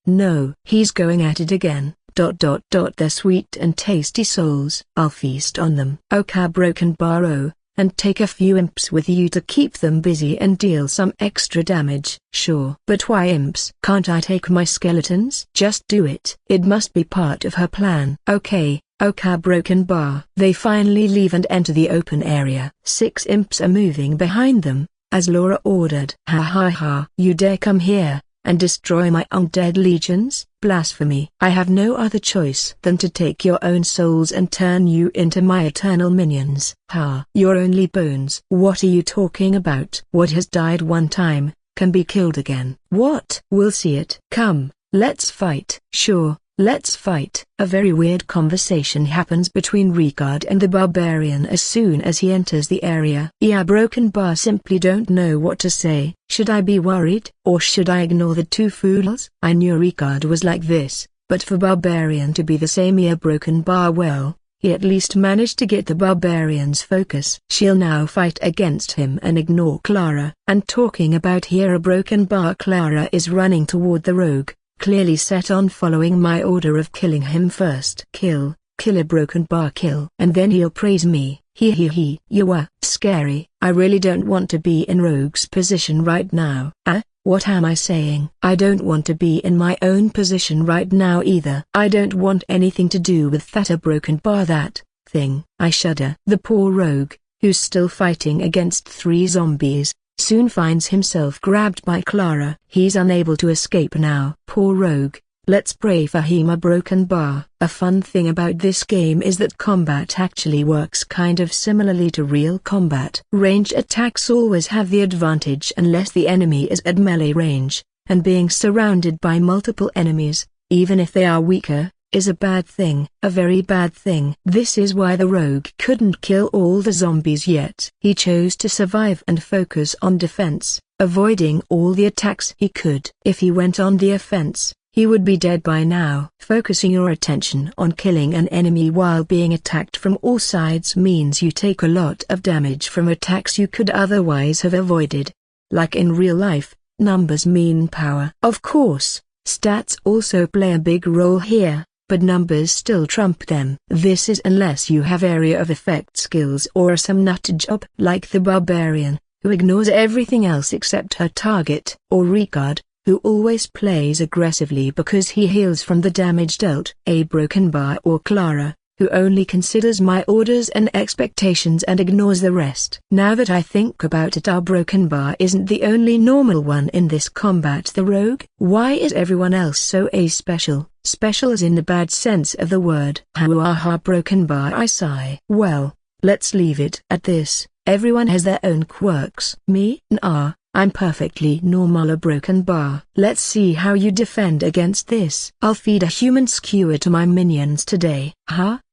no. He's going at it again. Their sweet and tasty souls. I'll feast on them. Okay, broken bar. Oh, and take a few imps with you to keep them busy and deal some extra damage. Sure. But why imps? Can't I take my skeletons? Just do it. It must be part of her plan. Okay, broken bar. They finally leave and enter the open area. 6 imps are moving behind them, as Laura ordered. Ha ha ha. You dare come here, and destroy my undead legions? Blasphemy. I have no other choice than to take your own souls and turn you into my eternal minions. Ha. Your only bones. What are you talking about? What has died one time, can be killed again. What? We'll see it. Come, let's fight. Sure, Let's fight. A very weird conversation happens between Ricard and the barbarian as soon as he enters the area. Yeah, Broken Bar simply don't know what to say. Should I be worried, or should I ignore the two fools? I knew Ricard was like this, but for barbarian to be the same, yeah, Broken Bar, well, he at least managed to get the barbarian's focus. She'll now fight against him and ignore Clara. And talking about here, a Broken Bar, Clara is running toward the rogue, clearly set on following my order of killing him first. Kill a Broken Bar, kill. And then he'll praise me. He. You are scary. I really don't want to be in Rogue's position right now. What am I saying? I don't want to be in my own position right now either. I don't want anything to do with that Broken Bar, that thing. I shudder. The poor rogue, who's still fighting against 3 zombies, soon finds himself grabbed by Clara. He's unable to escape now. Poor rogue. Let's pray for him, a Broken Bar. A fun thing about this game is that combat actually works kind of similarly to real combat. Ranged attacks always have the advantage unless the enemy is at melee range, and being surrounded by multiple enemies, even if they are weaker, is a bad thing, a very bad thing. This is why the rogue couldn't kill all the zombies yet. He chose to survive and focus on defense, avoiding all the attacks he could. If he went on the offense, he would be dead by now. Focusing your attention on killing an enemy while being attacked from all sides means you take a lot of damage from attacks you could otherwise have avoided. Like in real life, numbers mean power. Of course, stats also play a big role here, but numbers still trump them. This is unless you have area of effect skills or are some nutjob like the barbarian, who ignores everything else except her target, or Ricard, who always plays aggressively because he heals from the damage dealt. A Broken Bar, or Clara, who only considers my orders and expectations and ignores the rest. Now that I think about it, our Broken Bar isn't the only normal one in this combat. The rogue? Why is everyone else so special? Special as in the bad sense of the word. Broken Bar, I sigh. Well, let's leave it at this. Everyone has their own quirks. Me? Nah. I'm perfectly normal, a Broken Bar. Let's see how you defend against this. I'll feed a human skewer to my minions today.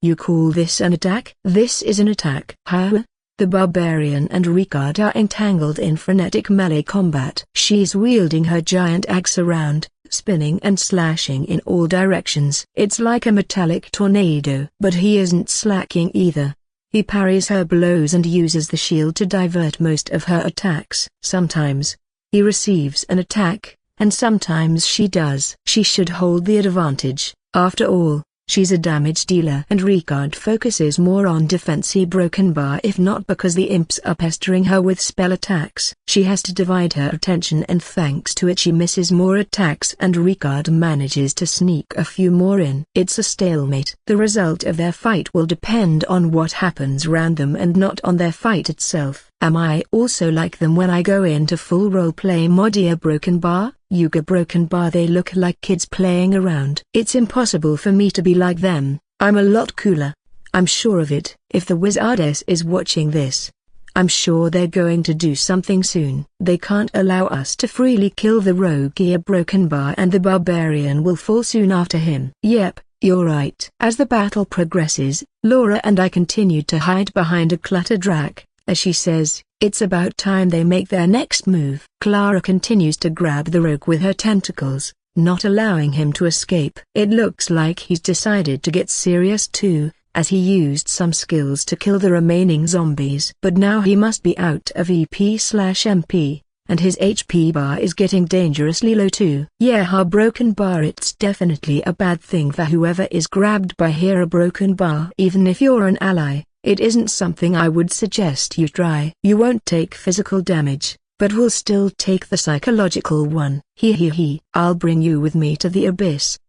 You call this an attack? This is an attack. The barbarian and Ricard are entangled in frenetic melee combat. She's wielding her giant axe around, spinning and slashing in all directions. It's like a metallic tornado. But he isn't slacking either. He parries her blows and uses the shield to divert most of her attacks. Sometimes he receives an attack, and sometimes she does. She should hold the advantage. After all, she's a damage dealer. And Ricard focuses more on defense. Broken Bar, if not because the imps are pestering her with spell attacks. She has to divide her attention, and thanks to it she misses more attacks and Ricard manages to sneak a few more in. It's a stalemate. The result of their fight will depend on what happens around them and not on their fight itself. Am I also like them when I go into full roleplay mode? Broken Bar? Yuga Broken Bar, they look like kids playing around. It's impossible for me to be like them. I'm a lot cooler. I'm sure of it. If the Wizardess is watching this, I'm sure they're going to do something soon. They can't allow us to freely kill the rogue. Broken Bar, and the barbarian will fall soon after him. Yep, you're right. As the battle progresses, Laura and I continued to hide behind a cluttered rack. As she says, it's about time they make their next move. Clara continues to grab the rogue with her tentacles, not allowing him to escape. It looks like he's decided to get serious too, as he used some skills to kill the remaining zombies. But now he must be out of EP/MP, and his HP bar is getting dangerously low too. Yeah, Broken Bar, it's definitely a bad thing for whoever is grabbed by here. A Broken Bar, even if you're an ally, it isn't something I would suggest you try. You won't take physical damage, but will still take the psychological one. I'll bring you with me to the abyss.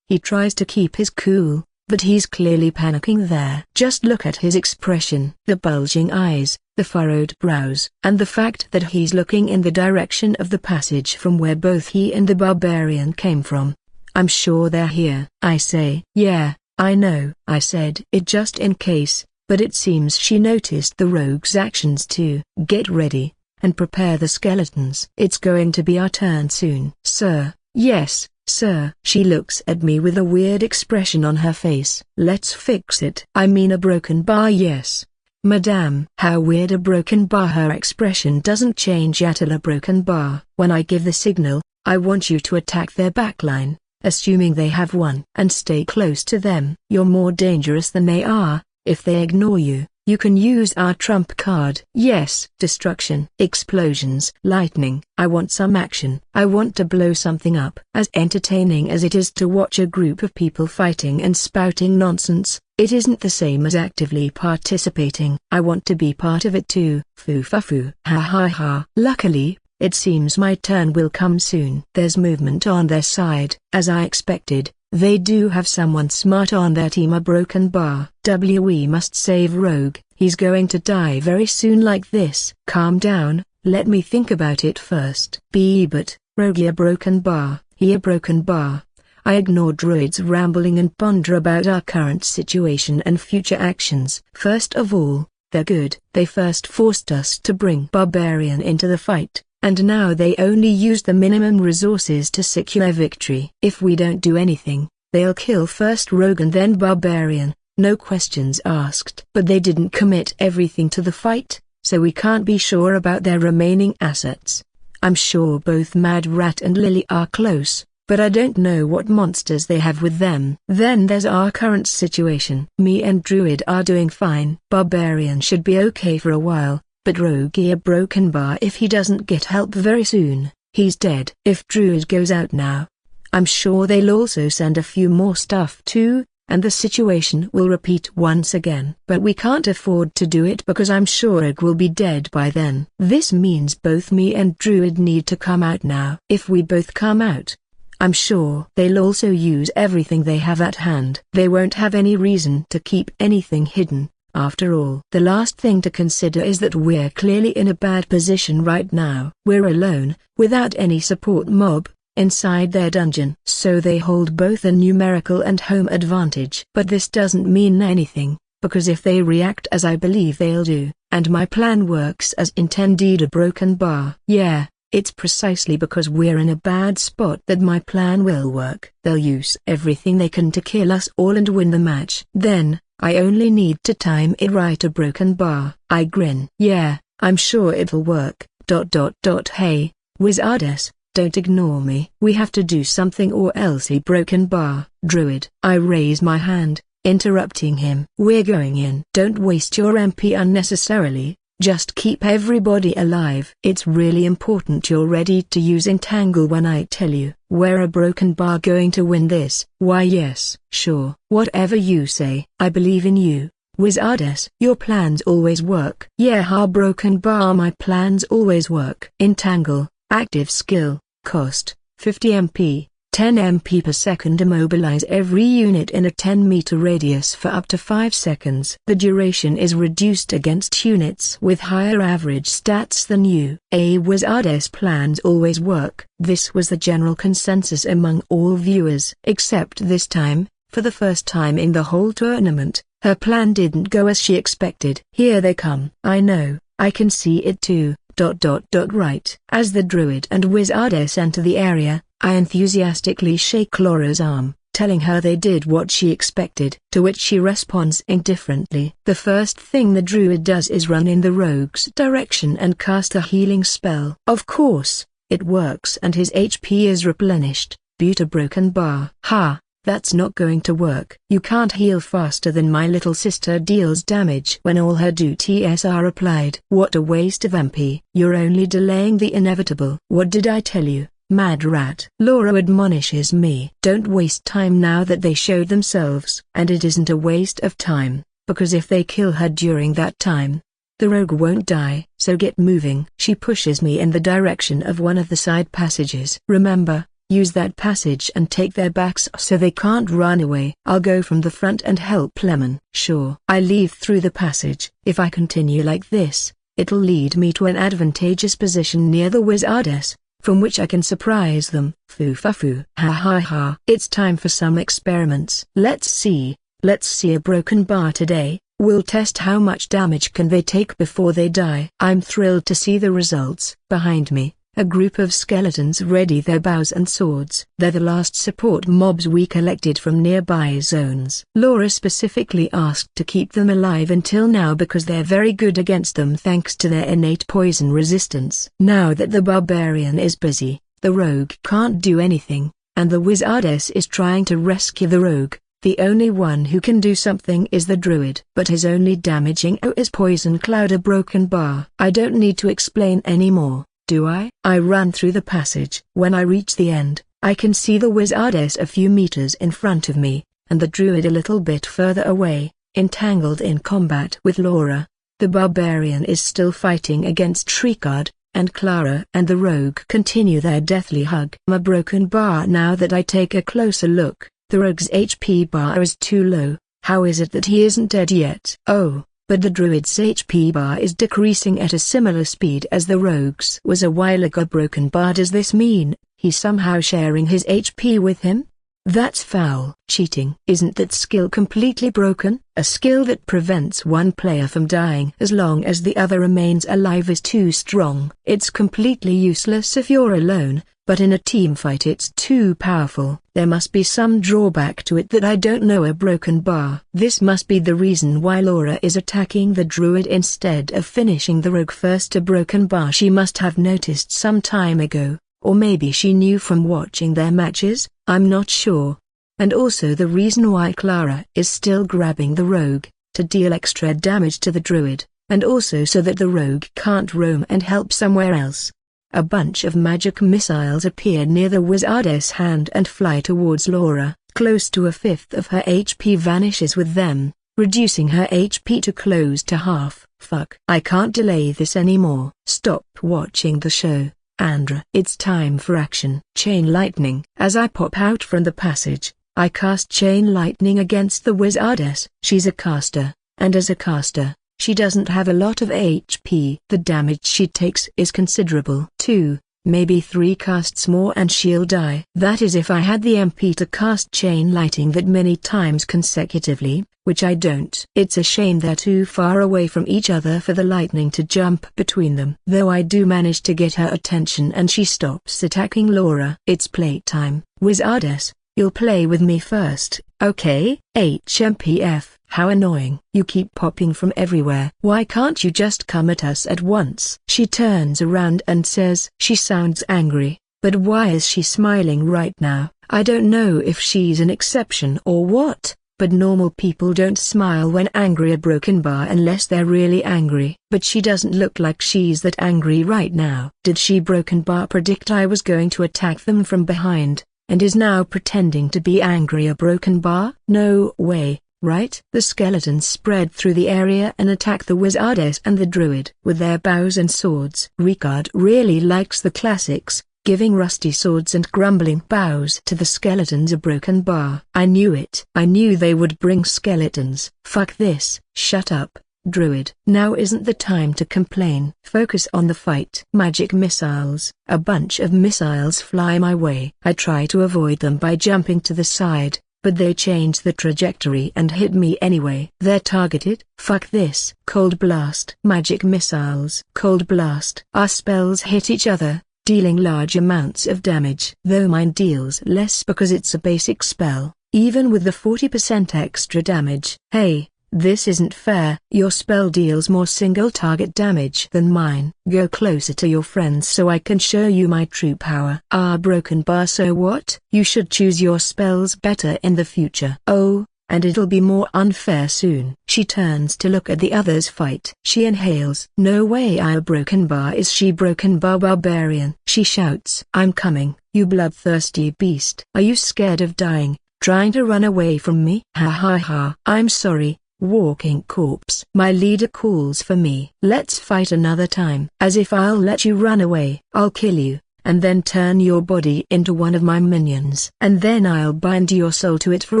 He tries to keep his cool, but he's clearly panicking there. Just look at his expression. The bulging eyes, the furrowed brows, and the fact that he's looking in the direction of the passage from where both he and the barbarian came from. I'm sure they're here. I say, yeah, I know. I said it just in case, but it seems she noticed the rogue's actions too. Get ready, and prepare the skeletons. It's going to be our turn soon. Sir, yes, sir. She looks at me with a weird expression on her face. Let's fix it. I mean a broken bar, yes. Madame. How weird, a broken bar. Her expression doesn't change at all. A broken bar. When I give the signal, I want you to attack their backline, assuming they have one, and stay close to them. You're more dangerous than they are. If they ignore you, you can use our trump card. Yes. Destruction. Explosions. Lightning. I want some action. I want to blow something up. As entertaining as it is to watch a group of people fighting and spouting nonsense, it isn't the same as actively participating. I want to be part of it too. Foo-fa-foo. Ha ha ha. Luckily, it seems my turn will come soon. There's movement on their side. As I expected, they do have someone smart on their team. A broken bar. We must save Rogue. He's going to die very soon like this. Calm down, let me think about it first. But, Rogue, a broken bar. He a broken bar. I ignore Druid's rambling and ponder about our current situation and future actions. First of all, they're good. They first forced us to bring Barbarian into the fight, and now they only use the minimum resources to secure victory. If we don't do anything, they'll kill first Rogue and then Barbarian, no questions asked. But they didn't commit everything to the fight, so we can't be sure about their remaining assets. I'm sure both Mad Rat and Lily are close, but I don't know what monsters they have with them. Then there's our current situation. Me and Druid are doing fine. Barbarian should be okay for a while, but Rogue a broken bar. If he doesn't get help very soon, he's dead. If Druid goes out now, I'm sure they'll also send a few more stuff too, and the situation will repeat once again. But we can't afford to do it because I'm sure Rogue will be dead by then. This means both me and Druid need to come out now. If we both come out, I'm sure they'll also use everything they have at hand. They won't have any reason to keep anything hidden. After all, the last thing to consider is that we're clearly in a bad position right now. We're alone, without any support mob, inside their dungeon. So they hold both a numerical and home advantage. But this doesn't mean anything, because if they react as I believe they'll do, and my plan works as intended, a broken bar. Yeah, it's precisely because we're in a bad spot that my plan will work. They'll use everything they can to kill us all and win the match. Then, I only need to time it right. A broken bar. I grin. Yeah, I'm sure it'll work. Hey, Wizardes, don't ignore me. We have to do something or else. A broken bar. Druid. I raise my hand, interrupting him. We're going in. Don't waste your MP unnecessarily. Just keep everybody alive. It's really important you're ready to use Entangle when I tell you. We're a broken bar going to win this. Why yes, sure. Whatever you say. I believe in you, Wizardes. Your plans always work. Yeah, ha, broken bar. My plans always work. Entangle, active skill, cost, 50 MP. 10 MP per second. Immobilize every unit in a 10-meter radius for up to 5 seconds. The duration is reduced against units with higher average stats than you. A Wizardess plans always work. This was the general consensus among all viewers. Except this time, for the first time in the whole tournament, her plan didn't go as she expected. Here they come. I know, I can see it too. Right. As the Druid and Wizardess enter the area, I enthusiastically shake Laura's arm, telling her they did what she expected, to which she responds indifferently. The first thing the Druid does is run in the Rogue's direction and cast a healing spell. Of course, it works and his HP is replenished. But a broken bar. Ha! That's not going to work. You can't heal faster than my little sister deals damage when all her duties are applied. What a waste of MP. You're only delaying the inevitable. What did I tell you, Mad Rat? Laura admonishes me. Don't waste time now that they showed themselves. And it isn't a waste of time, because if they kill her during that time, the Rogue won't die. So get moving. She pushes me in the direction of one of the side passages. Remember, use that passage and take their backs so they can't run away. I'll go from the front and help Lemon. Sure. I leave through the passage. If I continue like this, it'll lead me to an advantageous position near the Wizardess, from which I can surprise them. Foo-fa-foo. Ha ha ha. It's time for some experiments. Let's see a broken bar today. We'll test how much damage can they take before they die. I'm thrilled to see the results. Behind me, A group of skeletons ready their bows and swords. They're the last support mobs we collected from nearby zones. Laura specifically asked to keep them alive until now because they're very good against them thanks to their innate poison resistance. Now that the barbarian is busy, the rogue can't do anything, and the wizardess is trying to rescue the rogue. The only one who can do something is the druid. But his only damaging is poison cloud, a broken bar. I don't need to explain anymore, do I? I run through the passage. When I reach the end, I can see the wizardess a few meters in front of me, and the druid a little bit further away, entangled in combat with Laura. The barbarian is still fighting against Shrikard, and Clara and the rogue continue their deathly hug. A broken bar. Now that I take a closer look, the rogue's HP bar is too low. How is it that he isn't dead yet? Oh, but the druid's HP bar is decreasing at a similar speed as the rogue's was a while ago. Broken bar. Does this mean he's somehow sharing his HP with him? That's foul. Cheating. Isn't that skill completely broken? A skill that prevents one player from dying as long as the other remains alive is too strong. It's completely useless if you're alone, but in a team fight it's too powerful. There must be some drawback to it that I don't know. A broken bar. This must be the reason why Laura is attacking the druid instead of finishing the rogue first. A broken bar. She must have noticed some time ago, or maybe she knew from watching their matches, I'm not sure. And also the reason why Clara is still grabbing the rogue, to deal extra damage to the druid, and also so that the rogue can't roam and help somewhere else. A bunch of magic missiles appear near the wizardess hand and fly towards Laura. Close to a fifth of her HP vanishes with them, reducing her HP to close to half. Fuck. I can't delay this anymore. Stop watching the show, Andreu. It's time for action. Chain lightning. As I pop out from the passage, I cast chain lightning against the wizardess. She's a caster, and as a caster, she doesn't have a lot of HP. The damage she takes is considerable. 2, maybe 3 casts more and she'll die. That is if I had the MP to cast chain lightning that many times consecutively, which I don't. It's a shame they're too far away from each other for the lightning to jump between them. Though I do manage to get her attention and she stops attacking Laura. It's playtime. Wizardess, you'll play with me first, okay? HMPF. How annoying. You keep popping from everywhere. Why can't you just come at us at once? She turns around and says. She sounds angry, but why is she smiling right now? I don't know if she's an exception or what, but normal people don't smile when angry. A broken bar unless they're really angry. But she doesn't look like she's that angry right now. Did she broken bar predict I was going to attack them from behind, and is now pretending to be angry? A broken bar? No way. Right? The skeletons spread through the area and attack the wizardess and the druid with their bows and swords. Ricard really likes the classics, giving rusty swords and grumbling bows to the skeletons. A broken bar. I knew it. I knew they would bring skeletons. Fuck this. Shut up, druid. Now isn't the time to complain. Focus on the fight. Magic missiles. A bunch of missiles fly my way. I try to avoid them by jumping to the side, but they change the trajectory and hit me anyway. They're targeted. Fuck this. Cold blast. Magic missiles. Cold blast. Our spells hit each other, dealing large amounts of damage. Though mine deals less because it's a basic spell, even with the 40% extra damage. Hey, this isn't fair. Your spell deals more single target damage than mine. Go closer to your friends so I can show you my true power. Broken bar. So what? You should choose your spells better in the future. Oh, and it'll be more unfair soon. She turns to look at the others fight. She inhales. No way. A broken bar. Is she broken bar? Barbarian. She shouts. I'm coming, you bloodthirsty beast. Are you scared of dying, trying to run away from me? Ha ha ha. I'm sorry, walking corpse. My leader calls for me. Let's fight another time. As if I'll let you run away. I'll kill you, and then turn your body into one of my minions. And then I'll bind your soul to it for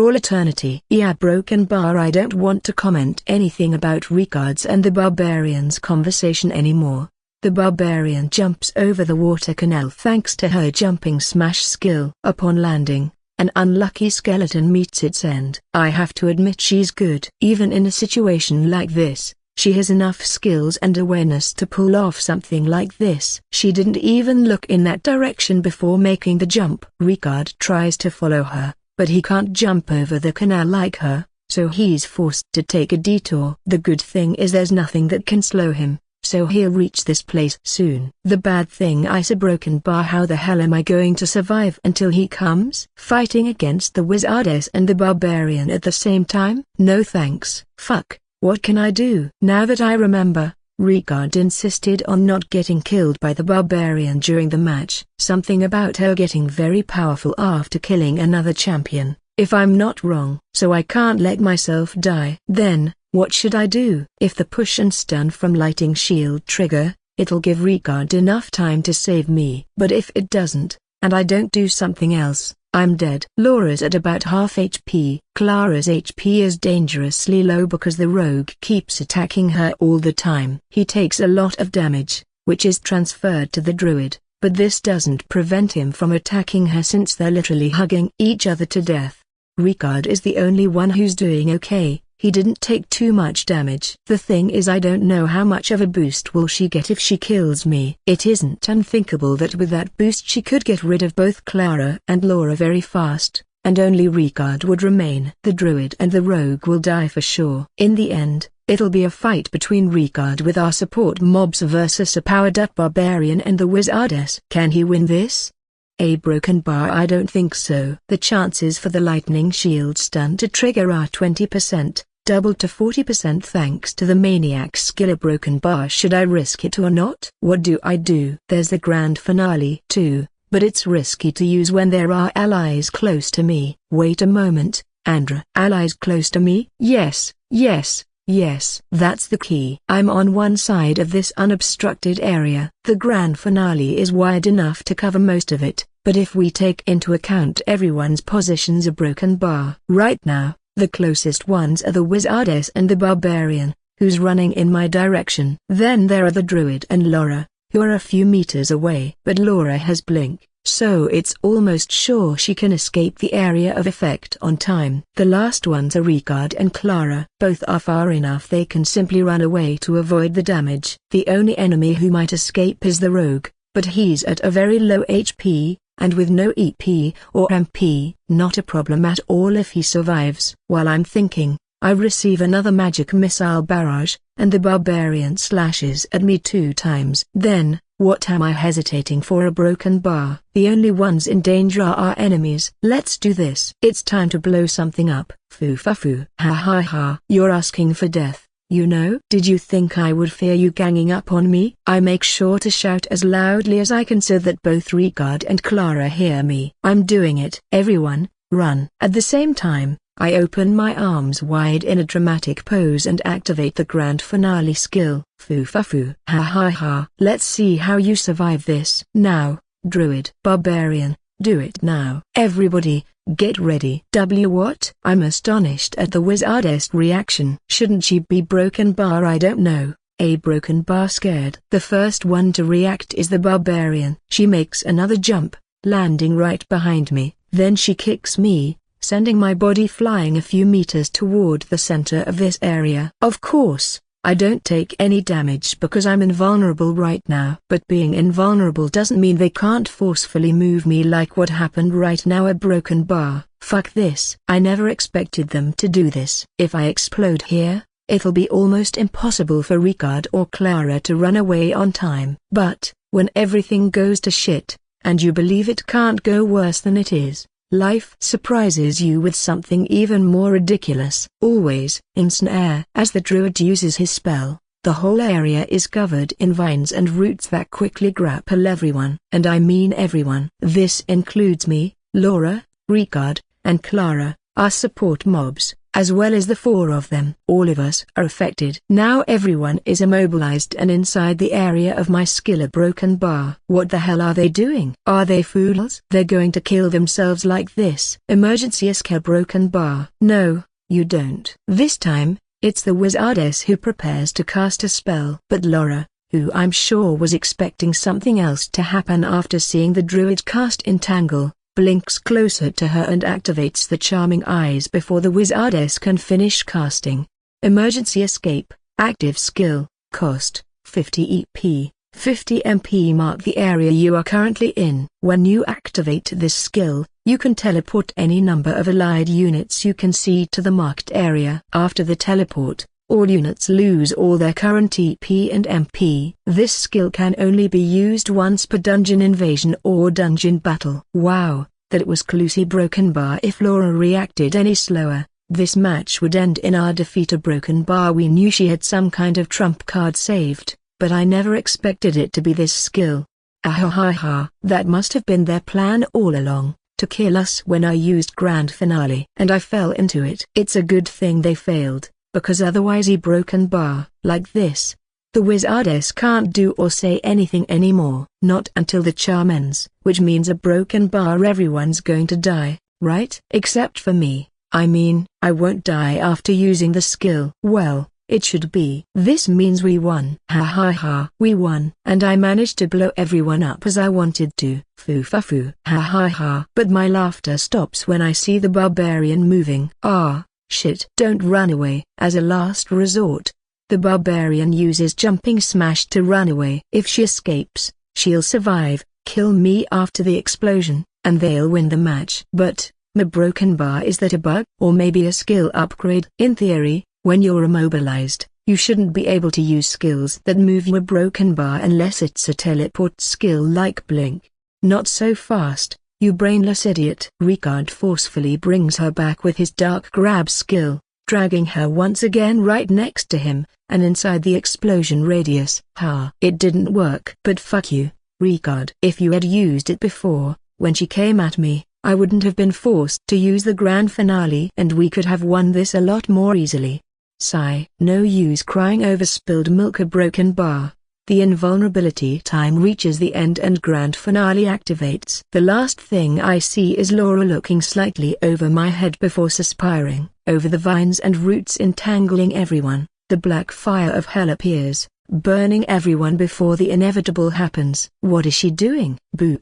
all eternity. Yeah, broken bar. I don't want to comment anything about Ricard's and the barbarian's conversation anymore. The barbarian jumps over the water canal thanks to her jumping smash skill. Upon landing, an unlucky skeleton meets its end. I have to admit she's good. Even in a situation like this, She has enough skills and awareness to pull off something like this. She didn't even look in that direction before making the jump. Ricard tries to follow her, but he can't jump over the canal like her, so he's forced to take a detour. The good thing is there's nothing that can slow him, so he'll reach this place soon. The bad thing is a broken bar. How the hell am I going to survive until he comes? Fighting against the wizardess and the barbarian at the same time? No thanks. Fuck, what can I do? Now that I remember, Ricard insisted on not getting killed by the barbarian during the match. Something about her getting very powerful after killing another champion, if I'm not wrong. So I can't let myself die. Then, what should I do? If the push and stun from lighting shield trigger, it'll give Ricard enough time to save me. But if it doesn't, and I don't do something else, I'm dead. Laura's at about half HP. Clara's HP is dangerously low because the rogue keeps attacking her all the time. He takes a lot of damage, which is transferred to the druid, but this doesn't prevent him from attacking her since they're literally hugging each other to death. Ricard is the only one who's doing okay. He didn't take too much damage. The thing is, I don't know how much of a boost will she get if she kills me. It isn't unthinkable that with that boost she could get rid of both Clara and Laura very fast, and only Ricard would remain. The druid and the rogue will die for sure. In the end, it'll be a fight between Ricard with our support mobs versus a powered-up barbarian and the wizardess. Can he win this? A broken bar? I don't think so. The chances for the lightning shield stun to trigger are 20%, doubled to 40% thanks to the maniac's skill. A broken bar, should I risk it or not? What do I do? There's the grand finale too, but it's risky to use when there are allies close to me. Wait a moment, Andreu. Allies close to me? Yes, yes. Yes, that's the key. I'm on one side of this unobstructed area. The grand finale is wide enough to cover most of it, but if we take into account everyone's positions, a broken bar. Right now, the closest ones are the wizardess and the barbarian, who's running in my direction. Then there are the druid and Laura, who are a few meters away. But Laura has blink, so it's almost sure she can escape the area of effect on time. The last ones are Ricard and Clara. Both are far enough they can simply run away to avoid the damage. The only enemy who might escape is the rogue, but he's at a very low HP, and with no EP or MP. Not a problem at all if he survives. While I'm thinking, I receive another magic missile barrage, and the barbarian slashes at me 2 times. Then, what am I hesitating for? A broken bar. The only ones in danger are our enemies. Let's do this. It's time to blow something up. Foo-fa-foo. Ha ha ha. You're asking for death, you know? Did you think I would fear you ganging up on me? I make sure to shout as loudly as I can so that both Ricard and Clara hear me. I'm doing it. Everyone, run. At the same time, I open my arms wide in a dramatic pose and activate the grand finale skill. Foo-fa-foo. Ha ha ha. Let's see how you survive this. Now, druid. Barbarian, do it now. Everybody, get ready. What? I'm astonished at the wizardess reaction. Shouldn't she be broken bar? I don't know. A broken bar scared. The first one to react is the barbarian. She makes another jump, landing right behind me. Then she kicks me, sending my body flying a few meters toward the center of this area. Of course, I don't take any damage because I'm invulnerable right now. But being invulnerable doesn't mean they can't forcefully move me like what happened right now. A broken bar. Fuck this. I never expected them to do this. If I explode here, it'll be almost impossible for Ricard or Clara to run away on time. But, when everything goes to shit, and you believe it can't go worse than it is, life surprises you with something even more ridiculous. Always, ensnare. As the druid uses his spell, the whole area is covered in vines and roots that quickly grapple everyone. And I mean everyone. This includes me, Laura, Ricard, and Clara, our support mobs, as well as the 4 of them. All of us are affected. Now everyone is immobilized and inside the area of my skill. A broken bar. What the hell are they doing? Are they fools? They're going to kill themselves like this. Emergency escape. Broken bar. No, you don't. This time, it's the wizardess who prepares to cast a spell. But Laura, who I'm sure was expecting something else to happen after seeing the druid cast Entangle, blinks closer to her and activates the charming eyes before the wizardess can finish casting. Emergency escape. Active skill, cost, 50 EP, 50 MP. Mark the area you are currently in. When you activate this skill, you can teleport any number of allied units you can see to the marked area. After the teleport, all units lose all their current EP and MP. This skill can only be used once per dungeon invasion or dungeon battle. Wow, that was closely. Broken Bar. If Laura reacted any slower, this match would end in our defeat. A Broken Bar. We knew she had some kind of trump card saved, but I never expected it to be this skill. Ahahaha. That must have been their plan all along, to kill us when I used Grand Finale. And I fell into it. It's a good thing they failed, because otherwise a Broken Bar like this, the wizardess can't do or say anything anymore. Not until the charm ends, which means a Broken Bar everyone's going to die, right? Except for me. I mean, I won't die after using the skill. Well, it should be. This means we won. Ha ha ha. We won. And I managed to blow everyone up as I wanted to. Foo fa foo. Ha ha ha. But my laughter stops when I see the barbarian moving. Ah, shit. Don't run away. As a last resort, the barbarian uses jumping smash to run away. If she escapes, she'll survive, kill me after the explosion, and they'll win the match. But my Broken Bar, is that a bug? Or maybe a skill upgrade? In theory, when you're immobilized, you shouldn't be able to use skills that move your Broken Bar unless it's a teleport skill like Blink. Not so fast, you brainless idiot. Ricard forcefully brings her back with his Dark Grab skill, dragging her once again right next to him, and inside the explosion radius. Ha! It didn't work. But fuck you, Ricard. If you had used it before, when she came at me, I wouldn't have been forced to use the Grand Finale and we could have won this a lot more easily. Sigh. No use crying over spilled milk. A Broken Bar. The invulnerability time reaches the end and Grand Finale activates. The last thing I see is Laura looking slightly over my head before suspiring. Over the vines and roots entangling everyone, the black fire of hell appears, burning everyone before the inevitable happens. What is she doing? Boo.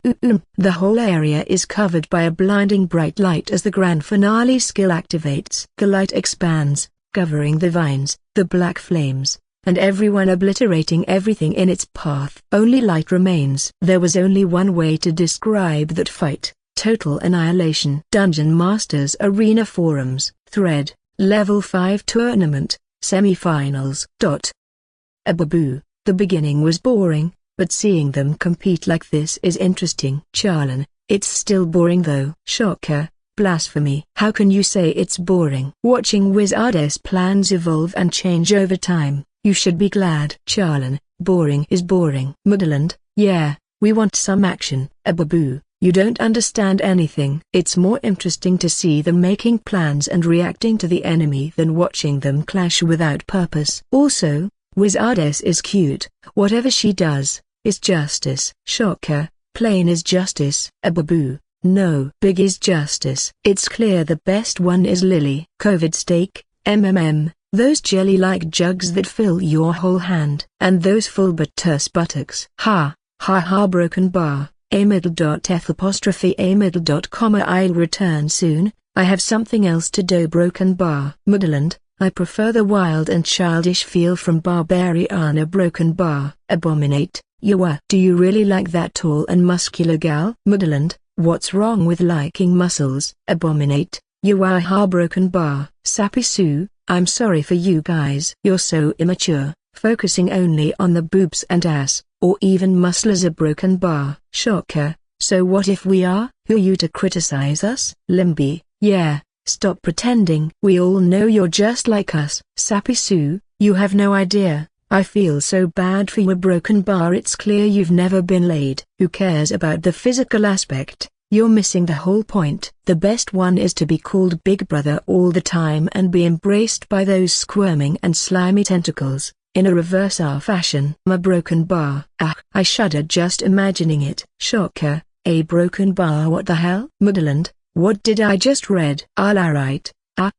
The whole area is covered by a blinding bright light as the Grand Finale skill activates. The light expands, covering the vines, the black flames, and everyone, obliterating everything in its path. Only light remains. There was only one way to describe that fight: total annihilation. Dungeon Masters Arena Forums, Thread, Level 5 Tournament, Semi-finals. Ababoo, the beginning was boring, but seeing them compete like this is interesting. Charlene, it's still boring though. Shocker. Blasphemy. How can you say it's boring? Watching Wizardess plans evolve and change over time, you should be glad. Charlene, boring is boring. Mudderland, yeah, we want some action. Ababoo, you don't understand anything. It's more interesting to see them making plans and reacting to the enemy than watching them clash without purpose. Also, Wizardess is cute. Whatever she does, is justice. Shocker, plain is justice. Ababoo, no. Big is justice. It's clear the best one is Lily. COVID steak, those jelly-like jugs that fill your whole hand. And those full but terse buttocks. Ha, ha ha. Broken Bar, a middle.f', comma. I'll return soon, I have something else to do. Broken Bar. Mudderland, I prefer the wild and childish feel from Barbariana. Broken Bar. Abominate, do you really like that tall and muscular gal? Mudderland, what's wrong with liking muscles? Abominate, ha. Broken Bar. Sappy Sue, I'm sorry for you guys. You're so immature, focusing only on the boobs and ass, or even muscle as a Broken Bar. Shocker, so what if we are? Who are you to criticize us? Limby, yeah. Stop pretending. We all know you're just like us. Sappy Sue, you have no idea. I feel so bad for you. Broken Bar. It's clear you've never been laid. Who cares about the physical aspect? You're missing the whole point. The best one is to be called Big Brother all the time and be embraced by those squirming and slimy tentacles, in a reverse R fashion. A Broken Bar. I shudder just imagining it. Shocker, a Broken Bar. What the hell? Mudderland, what did I just read? Alright.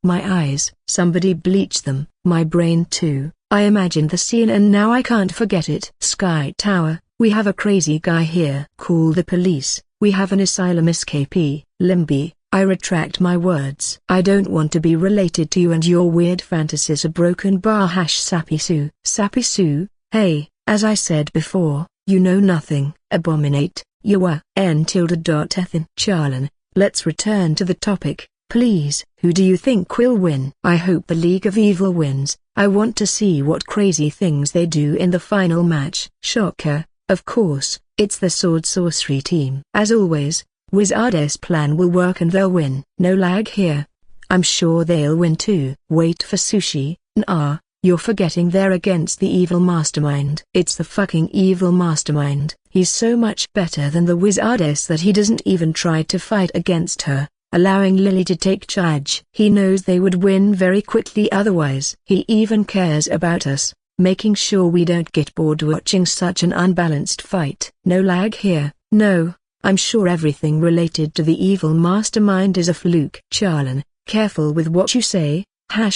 My eyes. Somebody bleached them. My brain too. I imagined the scene and now I can't forget it. Sky Tower, we have a crazy guy here. Call the police. We have an asylum escapee. Limby, I retract my words. I don't want to be related to you and your weird fantasies. A broken bar hash Sappy Sue. Sappy Sue, hey, as I said before, you know nothing. Abominate, you are. N.Ethan. Charlin, let's return to the topic, please. Who do you think will win? I hope the League of Evil wins. I want to see what crazy things they do in the final match. Shocker, of course, it's the Sword Sorcery team. As always, Wizardess plan will work and they'll win. No lag here. I'm sure they'll win too. Wait for Sushi. Nah, you're forgetting they're against the evil mastermind. It's the fucking evil mastermind. He's so much better than the Wizardess that he doesn't even try to fight against her, allowing Lily to take charge. He knows they would win very quickly otherwise. He even cares about us, making sure we don't get bored watching such an unbalanced fight. No lag here. No, I'm sure everything related to the evil mastermind is a fluke. Charlin, careful with what you say.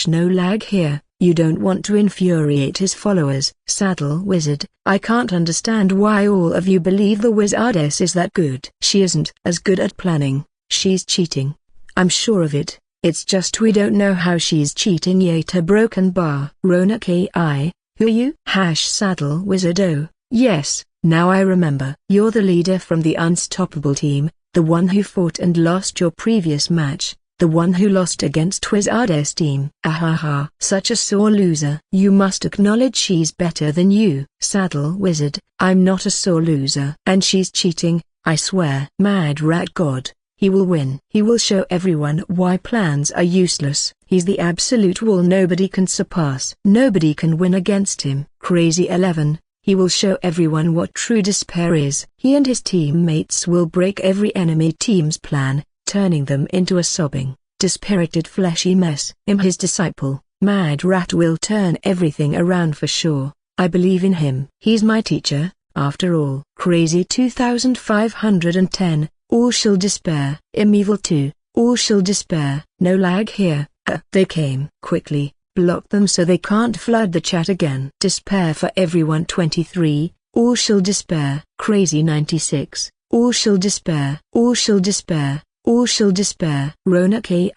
No lag here. You don't want to infuriate his followers. Saddle Wizard, I can't understand why all of you believe the Wizardess is that good. She isn't as good at planning. She's cheating. I'm sure of it. It's just we don't know how she's cheating yet. A broken bar. Rona Ki, who are you? Saddle Wizard. Oh, yes, now I remember. You're the leader from the Unstoppable team, the one who fought and lost your previous match, the one who lost against Wizardess team. Ahaha. Such a sore loser. You must acknowledge she's better than you. Saddle Wizard, I'm not a sore loser. And she's cheating, I swear. Mad Rat God. He will win. He will show everyone why plans are useless. He's the absolute wall nobody can surpass. Nobody can win against him. Crazy 11, he will show everyone what true despair is. He and his teammates will break every enemy team's plan, turning them into a sobbing, dispirited fleshy mess. His disciple, Mad Rat, will turn everything around for sure. I believe in him. He's my teacher, after all. Crazy 2510. All shall despair. Evil 2, all shall despair. No lag here. They came. Quickly, block them so they can't flood the chat again. Despair for everyone. 23, all shall despair. Crazy 96, all shall despair. All shall despair. All shall despair. Rona Ki,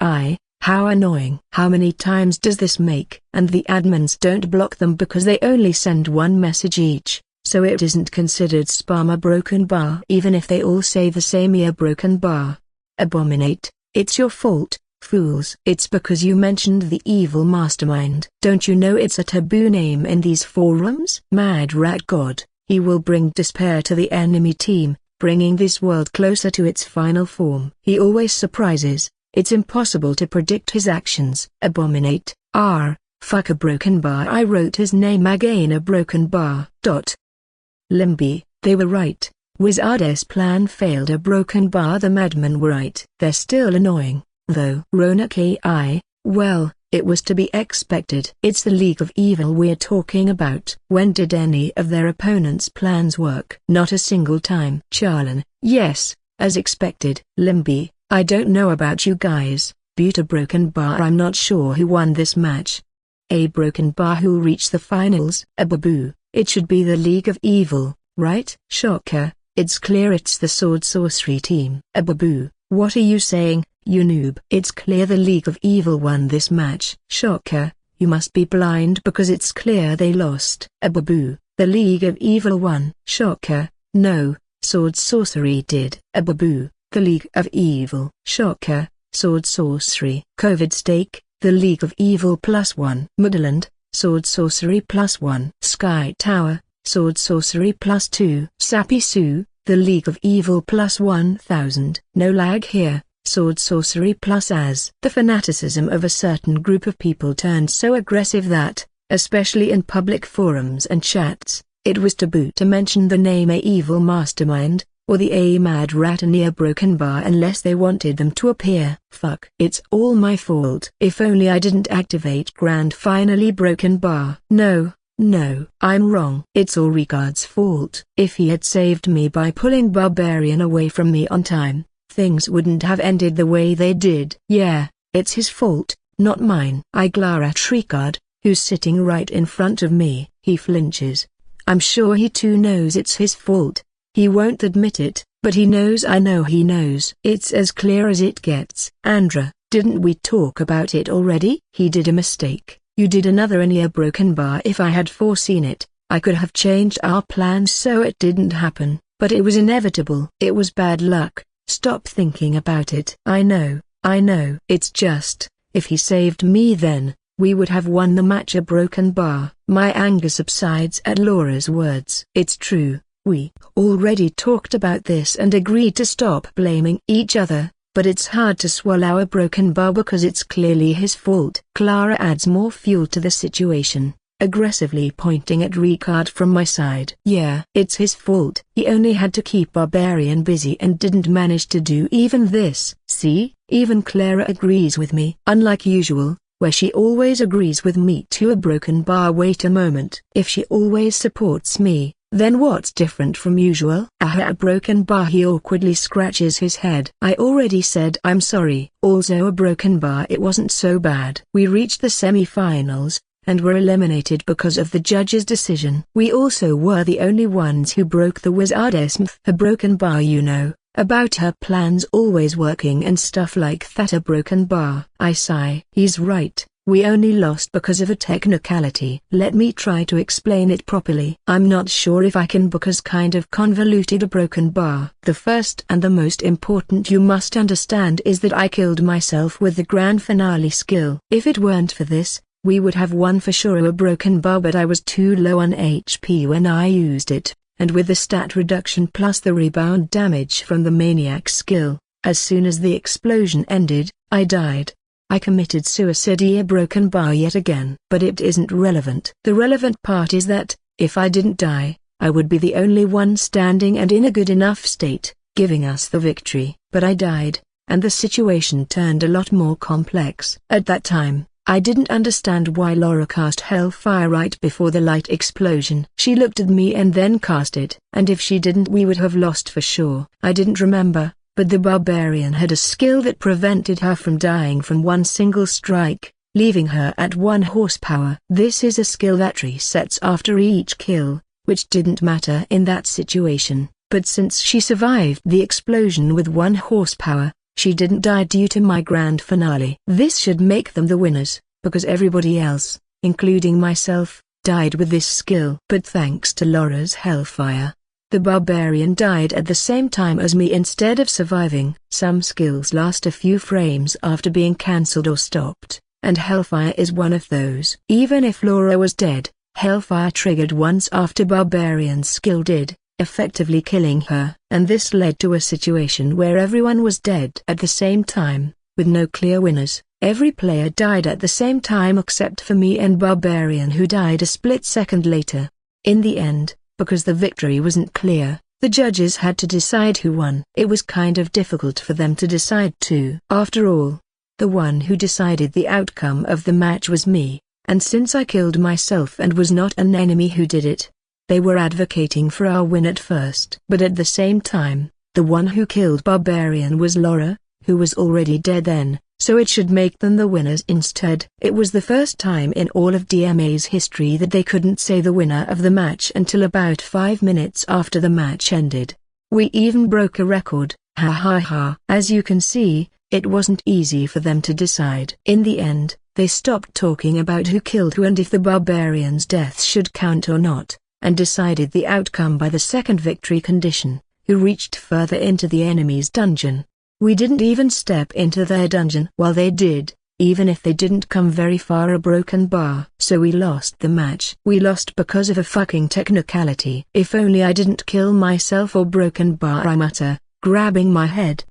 how annoying. How many times does this make? And the admins don't block them because they only send one message each. So it isn't considered spam. A broken bar. Even if they all say the same. A broken bar. Abominate, it's your fault, fools. It's because you mentioned the evil mastermind. Don't you know it's a taboo name in these forums? Mad Rat God, he will bring despair to the enemy team, bringing this world closer to its final form. He always surprises. It's impossible to predict his actions. Abominate, fuck a broken bar. I wrote his name again. A broken bar. Limby, they were right. Wizardess plan failed. A broken bar. The madmen were right. They're still annoying, though. Rona Ki, well, it was to be expected. It's the League of Evil we're talking about. When did any of their opponents' plans work? Not a single time. Charlin, yes, as expected. Limby, I don't know about you guys, but a broken bar. I'm not sure who won this match. A broken bar who'll reach the finals. A baboo. It should be the League of Evil, right? Shocker, it's clear it's the Sword Sorcery team. A baboo, what are you saying, you noob? It's clear the League of Evil won this match. Shocker, you must be blind because it's clear they lost. A baboo, the League of Evil won. Shocker, no, Sword Sorcery did. A baboo, the League of Evil. Shocker, Sword Sorcery. COVID stake, the League of Evil +1. Mudderland, Sword Sorcery +1. Sky Tower, Sword Sorcery +2. Sappy Sue, the League of Evil +1000. No lag here, Sword Sorcery as. The fanaticism of a certain group of people turned so aggressive that, especially in public forums and chats, it was taboo to mention the name A Evil Mastermind, or the A Mad Rat and A Broken Bar unless they wanted them to appear. Fuck. It's all my fault. If only I didn't activate Grand Finally Broken Bar. No, I'm wrong. It's all Ricard's fault. If he had saved me by pulling Barbarian away from me on time, things wouldn't have ended the way they did. Yeah, it's his fault, not mine. I glare at Ricard, who's sitting right in front of me. He flinches. I'm sure he too knows it's his fault. He won't admit it, But he knows, I know he knows. It's as clear as it gets. Andreu, didn't we talk about it already? He did a mistake. You did another near broken bar. If I had foreseen it, I could have changed our plans so it didn't happen, but it was inevitable. It was bad luck. Stop thinking about it. I know. It's just, if he saved me then, we would have won the match. A broken bar. My anger subsides at Laura's words. It's true, we already talked about this and agreed to stop blaming each other, but it's hard to swallow a broken bar because it's clearly his fault. Clara adds more fuel to the situation, aggressively pointing at Ricard from my side. Yeah, it's his fault. He only had to keep Barbarian busy and didn't manage to do even this. See, even Clara agrees with me. Unlike usual, where she always agrees with me to a broken bar. Wait a moment. If she always supports me, then what's different from usual? A broken bar. He awkwardly scratches his head. I already said I'm sorry. Also a broken bar. It wasn't so bad. We reached the semi-finals, and were eliminated because of the judge's decision. We also were the only ones who broke the wizardess. A broken bar, you know, about her plans always working and stuff like that. A broken bar. I sigh. He's right. We only lost because of a technicality. Let me try to explain it properly. I'm not sure if I can because kind of convoluted. A broken bar. The first and the most important you must understand is that I killed myself with the grand finale skill. If it weren't for this, we would have won for sure. A broken bar, but I was too low on HP when I used it, and with the stat reduction plus the rebound damage from the maniac skill, as soon as the explosion ended, I died. I committed suicide. A broken bar yet again. But it isn't relevant. The relevant part is that, if I didn't die, I would be the only one standing and in a good enough state, giving us the victory. But I died, and the situation turned a lot more complex. At that time, I didn't understand why Laura cast Hellfire right before the light explosion. She looked at me and then cast it. And if she didn't, we would have lost for sure. I didn't remember, but the Barbarian had a skill that prevented her from dying from one single strike, leaving her at 1 horsepower. This is a skill that resets after each kill, which didn't matter in that situation, but since she survived the explosion with 1 horsepower, she didn't die due to my grand finale. This should make them the winners, because everybody else, including myself, died with this skill. But thanks to Laura's Hellfire, the Barbarian died at the same time as me instead of surviving. Some skills last a few frames after being cancelled or stopped, and Hellfire is one of those. Even if Laura was dead, Hellfire triggered once after Barbarian's skill did, effectively killing her. And this led to a situation where everyone was dead at the same time, with no clear winners. Every player died at the same time except for me and Barbarian, who died a split second later. In the end, because the victory wasn't clear, the judges had to decide who won. It was kind of difficult for them to decide too. After all, the one who decided the outcome of the match was me, and since I killed myself and was not an enemy who did it, they were advocating for our win at first. But at the same time, the one who killed Barbarian was Laura, who was already dead then, so it should make them the winners instead. It was the first time in all of DMA's history that they couldn't say the winner of the match until about 5 minutes after the match ended. We even broke a record. Ha ha ha. As you can see, it wasn't easy for them to decide. In the end, they stopped talking about who killed who and if the Barbarian's death should count or not, and decided the outcome by the second victory condition, who reached further into the enemy's dungeon. We didn't even step into their dungeon while they did, even if they didn't come very far. A broken bar. So we lost the match. We lost because of a fucking technicality. If only I didn't kill myself. Or broken bar, I mutter, grabbing my head.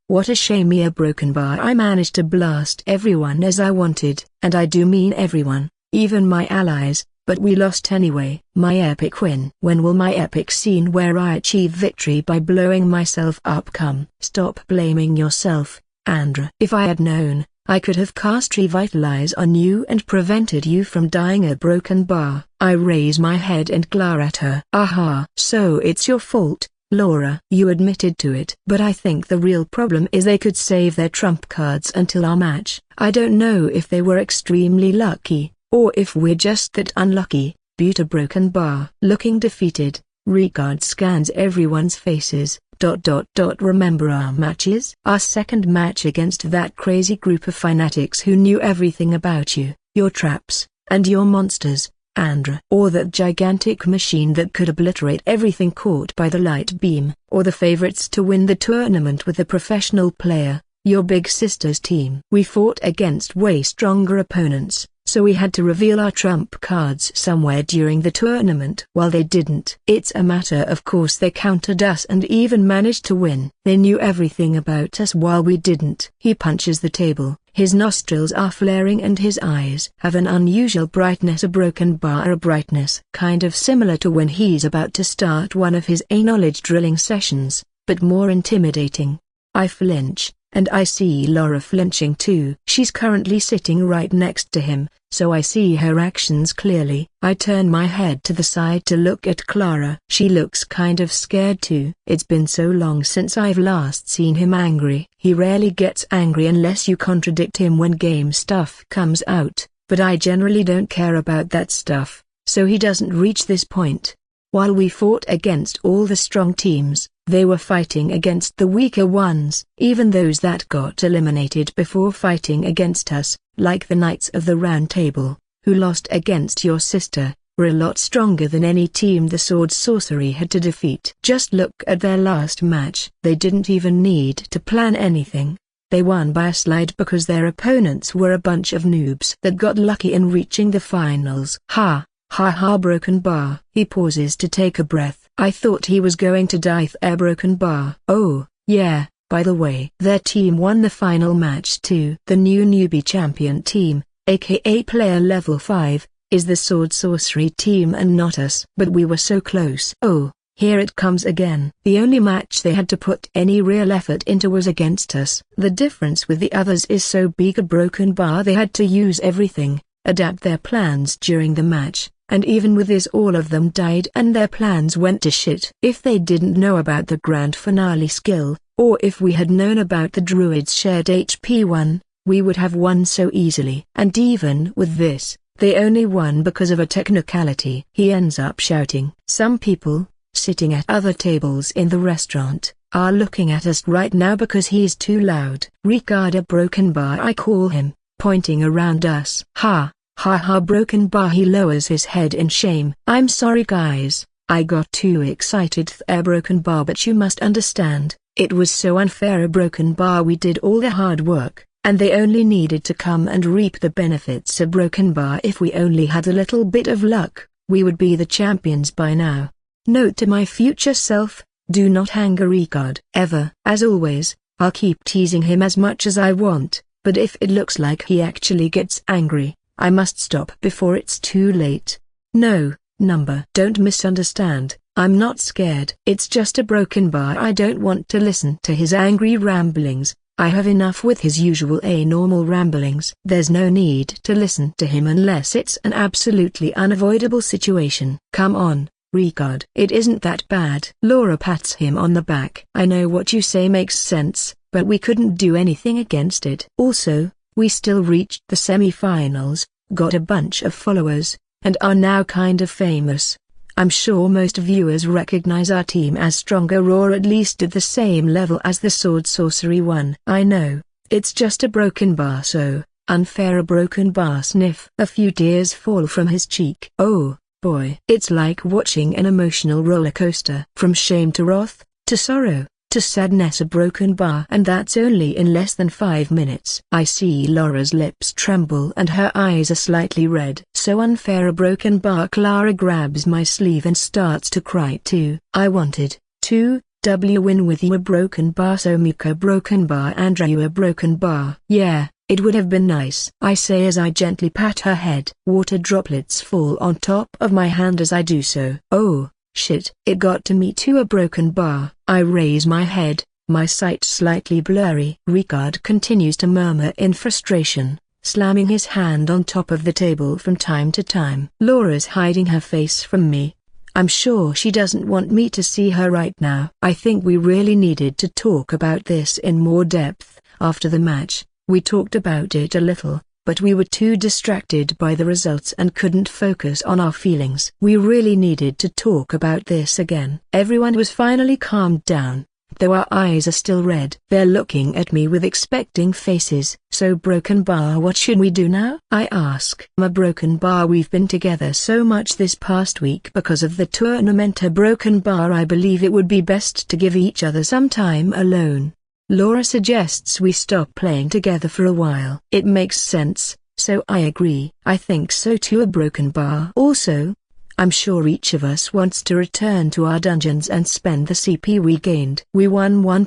What a shame. A broken bar. I managed to blast everyone as I wanted, and I do mean everyone, even my allies. But we lost anyway. My epic win. When will my epic scene where I achieve victory by blowing myself up come? Stop blaming yourself, Andreu. If I had known, I could have cast Revitalize on you and prevented you from dying. A broken bar. I raise my head and glare at her. Aha. So it's your fault, Laura. You admitted to it. But I think the real problem is they could save their trump cards until our match. I don't know if they were extremely lucky, or if we're just that unlucky. Butte. A broken bar. Looking defeated, Ricard scans everyone's faces, Remember our matches? Our second match against that crazy group of fanatics who knew everything about you, your traps, and your monsters, Andreu. Or that gigantic machine that could obliterate everything caught by the light beam. Or the favorites to win the tournament with a professional player, your big sister's team. We fought against way stronger opponents, so we had to reveal our trump cards somewhere during the tournament. While they didn't. It's a matter of course they countered us and even managed to win. They knew everything about us while we didn't. He punches the table, his nostrils are flaring and his eyes have an unusual brightness, a broken bar brightness. Kind of similar to when he's about to start one of his knowledge drilling sessions, but more intimidating. I flinch, and I see Laura flinching too. She's currently sitting right next to him, so I see her actions clearly. I turn my head to the side to look at Clara. She looks kind of scared too. It's been so long since I've last seen him angry. He rarely gets angry unless you contradict him when game stuff comes out, but I generally don't care about that stuff, so he doesn't reach this point. While we fought against all the strong teams, they were fighting against the weaker ones, even those that got eliminated before fighting against us, like the Knights of the Round Table, who lost against your sister, were a lot stronger than any team the Sword Sorcery had to defeat. Just look at their last match. They didn't even need to plan anything. They won by a slide because their opponents were a bunch of noobs that got lucky in reaching the finals. Ha ha, broken bar. He pauses to take a breath. I thought he was going to die there. Broken bar. Oh, yeah, by the way. Their team won the final match too. The new newbie champion team, aka player level 5, is the Sword Sorcery team and not us. But we were so close. Oh, here it comes again. The only match they had to put any real effort into was against us. The difference with the others is so big. A broken bar, they had to use everything, adapt their plans during the match. And even with this all of them died and their plans went to shit. If they didn't know about the grand finale skill, or if we had known about the druid's shared HP 1, we would have won so easily. And even with this, they only won because of a technicality. He ends up shouting. Some people, sitting at other tables in the restaurant, are looking at us right now because he's too loud. Ricardo broken bar, I call him, pointing around us. Ha ha, broken bar. He lowers his head in shame. I'm sorry guys, I got too excited there. Broken bar, but you must understand, it was so unfair. A broken bar, we did all the hard work, and they only needed to come and reap the benefits. A broken bar, if we only had a little bit of luck, we would be the champions by now. Note to my future self, do not anger Ricard ever. As always, I'll keep teasing him as much as I want, but if it looks like he actually gets angry, I must stop before it's too late. No, number. Don't misunderstand, I'm not scared. It's just a broken bar. I don't want to listen to his angry ramblings. I have enough with his usual normal ramblings. There's no need to listen to him unless it's an absolutely unavoidable situation. Come on, Ricard. It isn't that bad. Laura pats him on the back. I know what you say makes sense, but we couldn't do anything against it. Also, we still reached the semi-finals, got a bunch of followers, and are now kind of famous. I'm sure most viewers recognize our team as stronger or at least at the same level as the Sword Sorcery one. I know, it's just a broken bar, so unfair. A broken bar sniff. A few tears fall from his cheek. Oh, boy. It's like watching an emotional roller coaster. From shame to wrath, to sorrow, to sadness. A broken bar, and that's only in less than 5 minutes. I see Laura's lips tremble and her eyes are slightly red. So unfair. A broken bar. Clara grabs my sleeve and starts to cry too. I wanted to win with you. A broken bar. So Mika. Broken bar. Andreu. A broken bar. Yeah, it would have been nice, I say as I gently pat her head. Water droplets fall on top of my hand as I do so. Oh, shit, it got to me too. A broken bar. I raise my head, my sight slightly blurry. Ricard continues to murmur in frustration, slamming his hand on top of the table from time to time. Laura's hiding her face from me. I'm sure she doesn't want me to see her right now. I think we really needed to talk about this in more depth after the match. We talked about it a little, but we were too distracted by the results and couldn't focus on our feelings. We really needed to talk about this again. Everyone was finally calmed down, though our eyes are still red. They're looking at me with expecting faces. So Broken Bar, what should we do now? I ask. A Broken Bar, we've been together so much this past week because of the tournament. A Broken Bar, I believe it would be best to give each other some time alone. Laura suggests we stop playing together for a while. It makes sense, so I agree. I think so too. A Broken Bar. Also, I'm sure each of us wants to return to our dungeons and spend the CP we gained. We won 1.000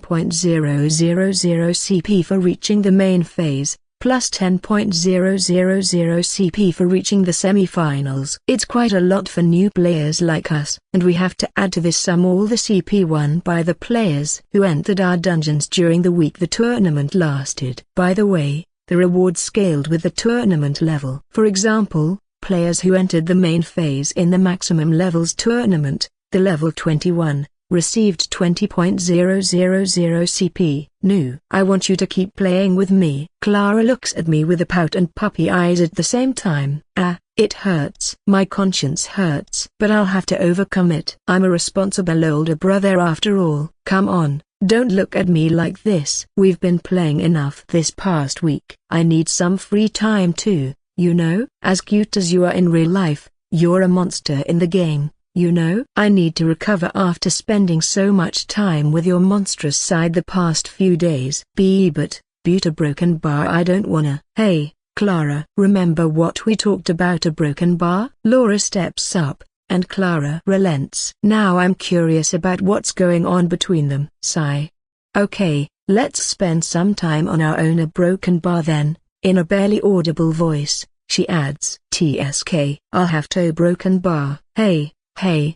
CP for reaching the main phase, plus 10.000 CP for reaching the semi-finals. It's quite a lot for new players like us, and we have to add to this sum all the CP won by the players who entered our dungeons during the week the tournament lasted. By the way, the rewards scaled with the tournament level. For example, players who entered the main phase in the maximum levels tournament, the level 21, received 20.000 CP. New. I want you to keep playing with me. Clara looks at me with a pout and puppy eyes at the same time. It hurts. My conscience hurts. But I'll have to overcome it. I'm a responsible older brother after all. Come on, don't look at me like this. We've been playing enough this past week. I need some free time too. You know, as cute as you are in real life, you're a monster in the game, you know? I need to recover after spending so much time with your monstrous side the past few days. But, a Broken Bar, I don't wanna. Hey, Clara, remember what we talked about? A Broken Bar? Laura steps up, and Clara relents. Now I'm curious about what's going on between them. Sigh. Okay, let's spend some time on our own. A Broken Bar then. In a barely audible voice, she adds, TSK, I'll have to. Broken Bar. Hey,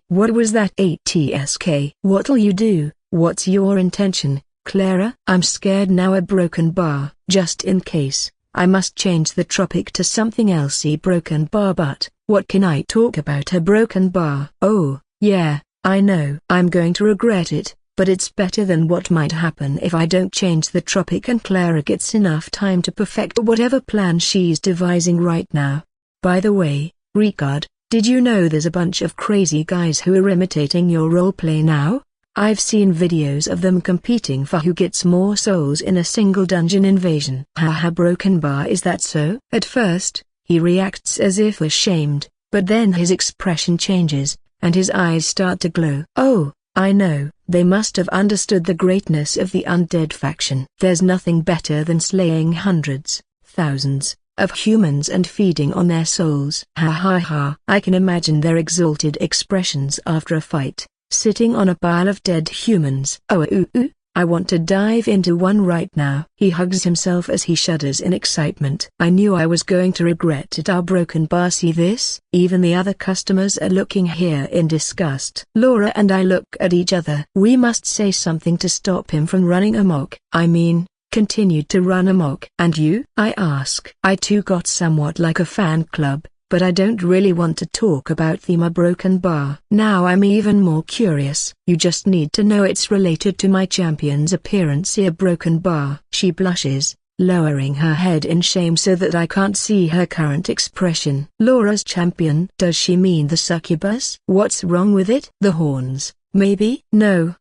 what was that? TSK. What'll you do? What's your intention, Clara? I'm scared now. A Broken Bar. Just in case, I must change the topic to something else. A Broken Bar, but what can I talk about? A Broken Bar. Oh, yeah, I know. I'm going to regret it. But it's better than what might happen if I don't change the topic and Clara gets enough time to perfect whatever plan she's devising right now. By the way, Ricard, did you know there's a bunch of crazy guys who are imitating your roleplay now? I've seen videos of them competing for who gets more souls in a single dungeon invasion. Haha. Broken Bar, is that so? At first, he reacts as if ashamed, but then his expression changes, and his eyes start to glow. Oh, I know, they must have understood the greatness of the undead faction. There's nothing better than slaying hundreds, thousands, of humans and feeding on their souls. Ha. I can imagine their exalted expressions after a fight, sitting on a pile of dead humans. I want to dive into one right now. He hugs himself as he shudders in excitement. I knew I was going to regret it. Our Broken Bar, see this? Even the other customers are looking here in disgust. Laura and I look at each other. We must say something to stop him from running amok. Continued to run amok. And you? I ask. I too got somewhat like a fan club, but I don't really want to talk about the Broken Bar. Now I'm even more curious. You just need to know it's related to my champion's appearance. A Broken Bar. She blushes, lowering her head in shame so that I can't see her current expression. Laura's champion? Does she mean the succubus? What's wrong with it? The horns, maybe? No,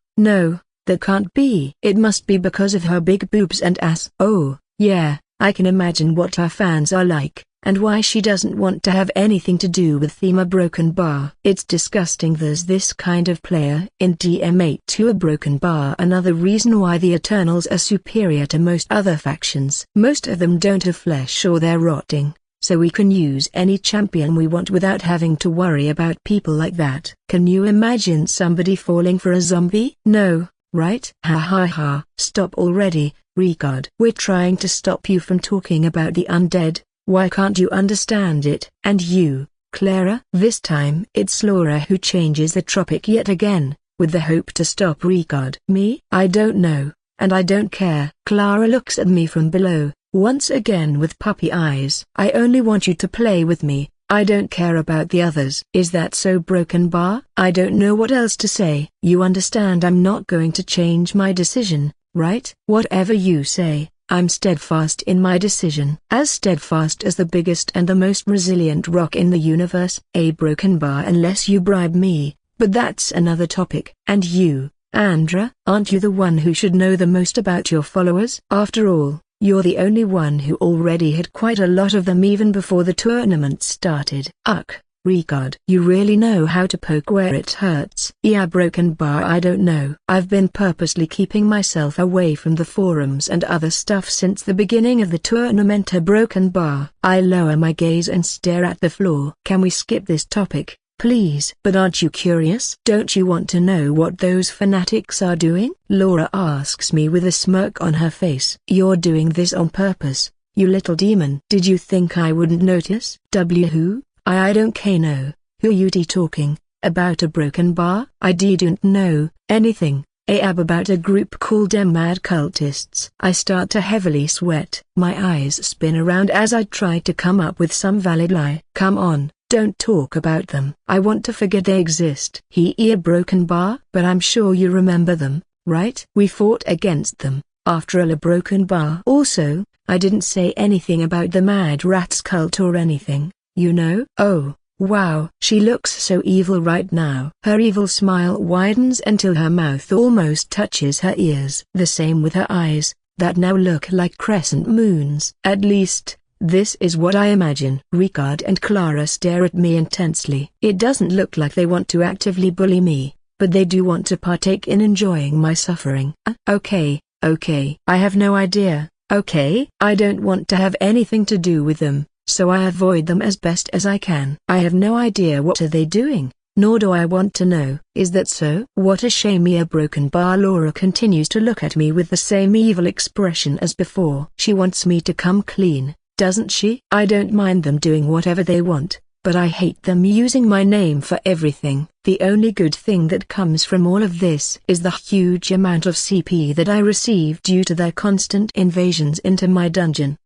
that can't be. It must be because of her big boobs and ass. Oh, yeah, I can imagine what her fans are like, and why she doesn't want to have anything to do with the Broken Bar. It's disgusting there's this kind of player in DM8 to a Broken Bar. Another reason why the Eternals are superior to most other factions. Most of them don't have flesh or they're rotting, so we can use any champion we want without having to worry about people like that. Can you imagine somebody falling for a zombie? No, right? Ha. Stop already, Ricard. We're trying to stop you from talking about the undead. Why can't you understand it? And you, Clara? This time it's Laura who changes the topic yet again, with the hope to stop Ricard. Me? I don't know, and I don't care. Clara looks at me from below, once again with puppy eyes. I only want you to play with me. I don't care about the others. Is that so, Broken Bar? I don't know what else to say. You understand I'm not going to change my decision, right? Whatever you say. I'm steadfast in my decision. As steadfast as the biggest and the most resilient rock in the universe. A Broken Bar, unless you bribe me, but that's another topic. And you, Andreu, aren't you the one who should know the most about your followers? After all, you're the only one who already had quite a lot of them even before the tournament started. Ugh, Ricard. You really know how to poke where it hurts. Yeah, broken bar, I don't know. I've been purposely keeping myself away from the forums and other stuff since the beginning of the tournament. A broken bar. I lower my gaze and stare at the floor. Can we skip this topic, please? But aren't you curious? Don't you want to know what those fanatics are doing? Laura asks me with a smirk on her face. You're doing this on purpose, you little demon. Did you think I wouldn't notice? Who? I don't know. Who you talking about? A broken bar? I didn't know anything about a group called Mad Cultists. I start to heavily sweat. My eyes spin around as I try to come up with some valid lie. Come on, don't talk about them. I want to forget they exist. A broken bar? But I'm sure you remember them, right? We fought against them, after all. A broken bar. Also, I didn't say anything about the Mad Rats cult or anything, you know? Oh, wow. She looks so evil right now. Her evil smile widens until her mouth almost touches her ears. The same with her eyes, that now look like crescent moons. At least, this is what I imagine. Ricard and Clara stare at me intensely. It doesn't look like they want to actively bully me, but they do want to partake in enjoying my suffering. Okay. I have no idea. Okay. I don't want to have anything to do with them, so I avoid them as best as I can. I have no idea what are they doing, nor do I want to know. Is that so? What a shame. A broken bar. Laura continues to look at me with the same evil expression as before. She wants me to come clean, doesn't she? I don't mind them doing whatever they want, but I hate them using my name for everything. The only good thing that comes from all of this is the huge amount of CP that I receive due to their constant invasions into my dungeon.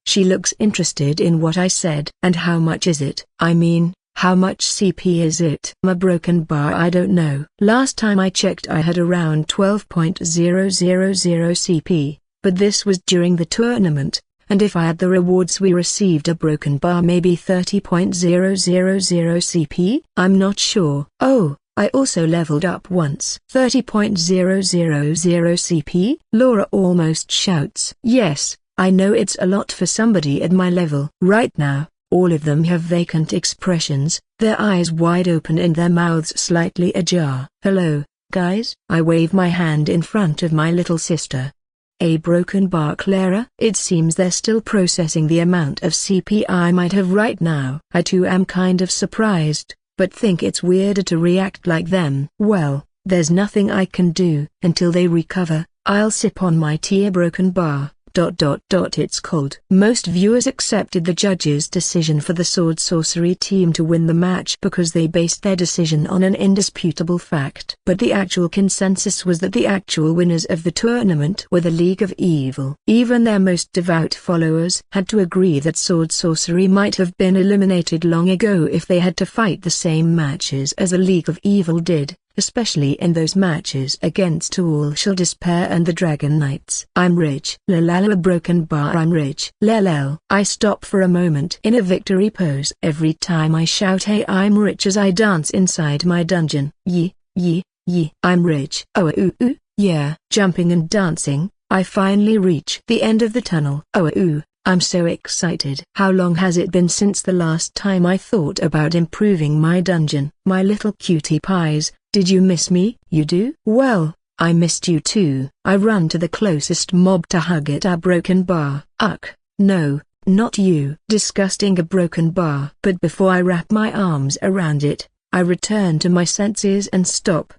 She looks interested in what I said. And how much is it? I mean, how much CP is it? A broken bar. I don't know. Last time I checked I had around 12.000 CP, but this was during the tournament. And if I add the rewards we received, a broken bar, maybe 30.000 CP? I'm not sure. Oh, I also leveled up once. 30.000 CP? Laura almost shouts. Yes, I know it's a lot for somebody at my level. Right now, all of them have vacant expressions, their eyes wide open and their mouths slightly ajar. Hello, guys? I wave my hand in front of my little sister. A broken bar. Clara. It seems they're still processing the amount of CP I might have right now. I too am kind of surprised, but think it's weirder to react like them. Well, there's nothing I can do. Until they recover, I'll sip on my tea. A broken bar. It's cold. Most viewers accepted the judge's decision for the sword sorcery team to win the match because they based their decision on an indisputable fact. But the actual consensus was that the actual winners of the tournament were the League of Evil. Even their most devout followers had to agree that sword sorcery might have been eliminated long ago if they had to fight the same matches as the League of Evil did, especially in those matches against All Shall Despair and the Dragon Knights. I'm rich. A broken bar. I'm rich. I stop for a moment in a victory pose every time I shout hey I'm rich as I dance inside my dungeon. I'm rich. Yeah. Jumping and dancing, I finally reach the end of the tunnel. I'm so excited. How long has it been since the last time I thought about improving my dungeon? My little cutie pies, did you miss me? You do? Well, I missed you too. I run to the closest mob to hug it. A broken bar. No, not you. Disgusting. A broken bar. But before I wrap my arms around it, I return to my senses and stop.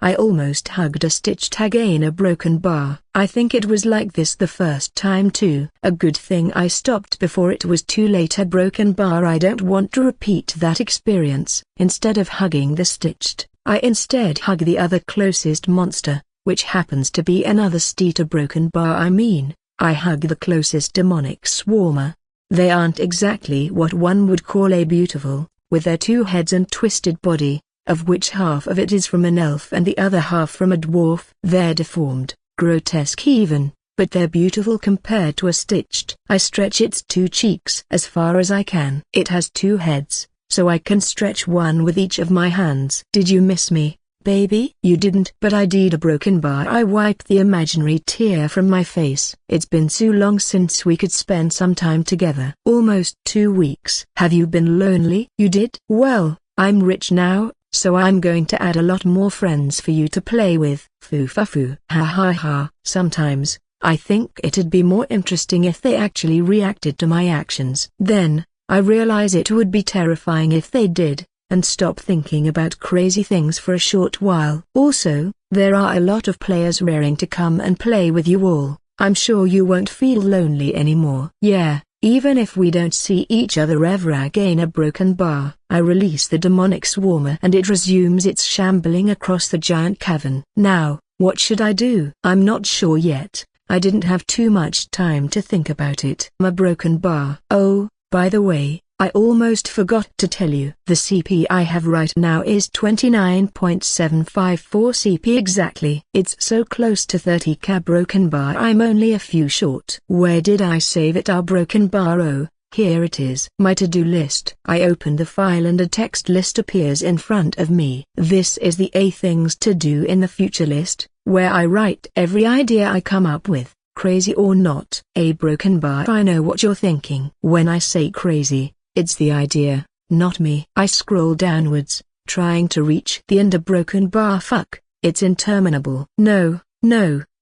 I almost hugged a stitched again. A broken bar. I think it was like this the first time too. A good thing I stopped before it was too late. A broken bar. I don't want to repeat that experience. Instead of hugging the stitched, I instead hug the other closest monster, which happens to be another steed. A broken bar. I mean, I hug the closest demonic swarmer. They aren't exactly what one would call a beautiful, with their two heads and twisted body, of which half of it is from an elf and the other half from a dwarf. They're deformed, grotesque even, but they're beautiful compared to a stitched. I stretch its two cheeks as far as I can. It has two heads, so I can stretch one with each of my hands. Did you miss me? baby? You didn't. But I did. A broken bar. I wiped the imaginary tear from my face. It's been so long since we could spend some time together. Almost 2 weeks. Have you been lonely? You did? Well, I'm rich now, so I'm going to add a lot more friends for you to play with. Foo-fa-foo. Ha ha ha. Sometimes, I think it'd be more interesting if they actually reacted to my actions. Then, I realize it would be terrifying if they did, and stop thinking about crazy things for a short while. Also, there are a lot of players raring to come and play with you all. I'm sure you won't feel lonely anymore. Yeah, even if we don't see each other ever again. A broken bar. I release the demonic swarmer and it resumes its shambling across the giant cavern. Now, what should I do? I'm not sure yet. I didn't have too much time to think about it. A broken bar. Oh, by the way, I almost forgot to tell you. The CP I have right now is 29.754 CP exactly. It's so close to 30k. Broken bar. I'm only a few short. Where did I save it? Our broken bar. Oh, here it is. My to-do list. I open the file and a text list appears in front of me. This is the A things to do in the future list, where I write every idea I come up with, crazy or not. A broken bar. I know what you're thinking. When I say crazy, it's the idea, not me. I scroll downwards, trying to reach the end. A broken bar. Fuck, it's interminable. No,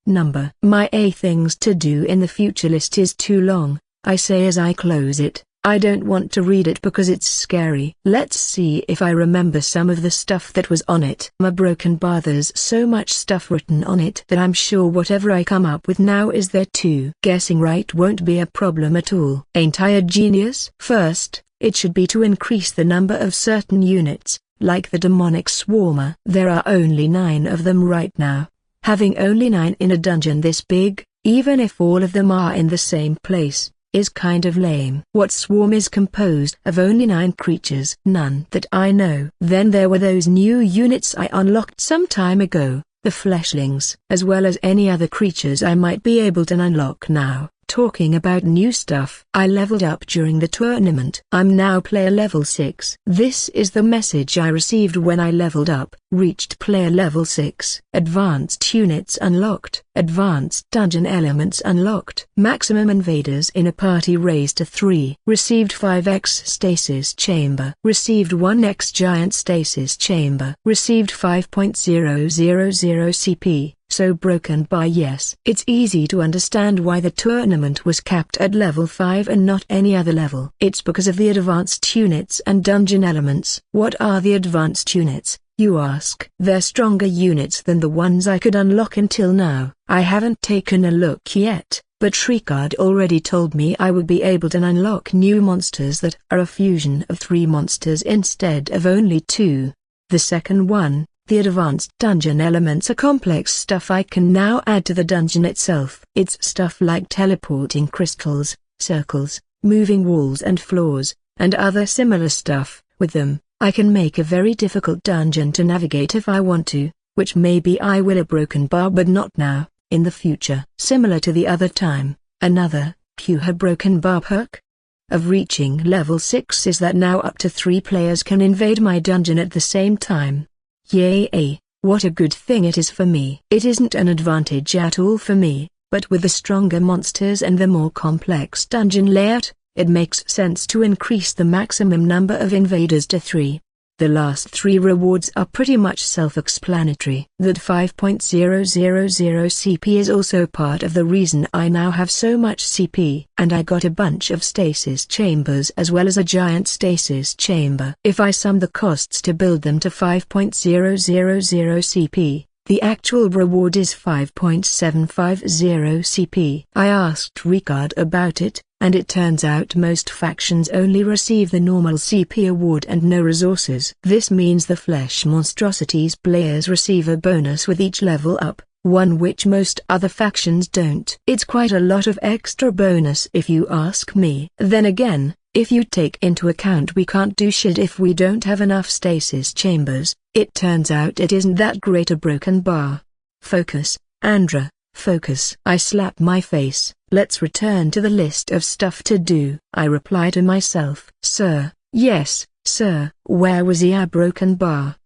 number. My A things to do in the future list is too long, I say as I close it. I don't want to read it because it's scary. Let's see if I remember some of the stuff that was on it. A broken bar. There's so much stuff written on it that I'm sure whatever I come up with now is there too. Guessing right won't be a problem at all. Ain't I a genius? First, it should be to increase the number of certain units, like the demonic swarmer. There are only 9 of them right now. Having only 9 in a dungeon this big, even if all of them are in the same place, is kind of lame. What swarm is composed of only 9 creatures? None that I know. Then there were those new units I unlocked some time ago, the fleshlings, as well as any other creatures I might be able to unlock now. Talking about new stuff, I leveled up during the tournament. I'm now player level 6. This is the message I received when I leveled up. Reached player level 6. Advanced units unlocked. Advanced dungeon elements unlocked. Maximum invaders in a party raised to 3. Received 5x stasis chamber. Received 1x giant stasis chamber. Received 5.000 CP. So broken bar. Yes, it's easy to understand why the tournament was capped at level 5 and not any other level. It's because of the advanced units and dungeon elements. What are the advanced units, you ask? They're stronger units than the ones I could unlock until now. I haven't taken a look yet, but Shrikard already told me I would be able to unlock new monsters that are a fusion of 3 monsters instead of only 2. The second one, the advanced dungeon elements, are complex stuff I can now add to the dungeon itself. It's stuff like teleporting crystals, circles, moving walls and floors, and other similar stuff. With them, I can make a very difficult dungeon to navigate if I want to, which maybe I will. A broken bar, but not now, in the future. Similar to the other time, another, pure broken bar perk of reaching level 6 is that now up to 3 players can invade my dungeon at the same time. Yay, what a good thing it is for me. It isn't an advantage at all for me, but with the stronger monsters and the more complex dungeon layout, it makes sense to increase the maximum number of invaders to 3. The last 3 rewards are pretty much self-explanatory. That 5.000 CP is also part of the reason I now have so much CP. And I got a bunch of stasis chambers as well as a giant stasis chamber. If I sum the costs to build them to 5.000 CP, the actual reward is 5.750 CP. I asked Ricard about it, and it turns out most factions only receive the normal CP award and no resources. This means the flesh monstrosities players receive a bonus with each level up, one which most other factions don't. It's quite a lot of extra bonus if you ask me. Then again, if you take into account we can't do shit if we don't have enough stasis chambers, it turns out it isn't that great. A broken bar. Focus, Andreu, focus. I slap my face. Let's return to the list of stuff to do. I reply to myself. Sir, yes, sir. Where was he? A broken bar.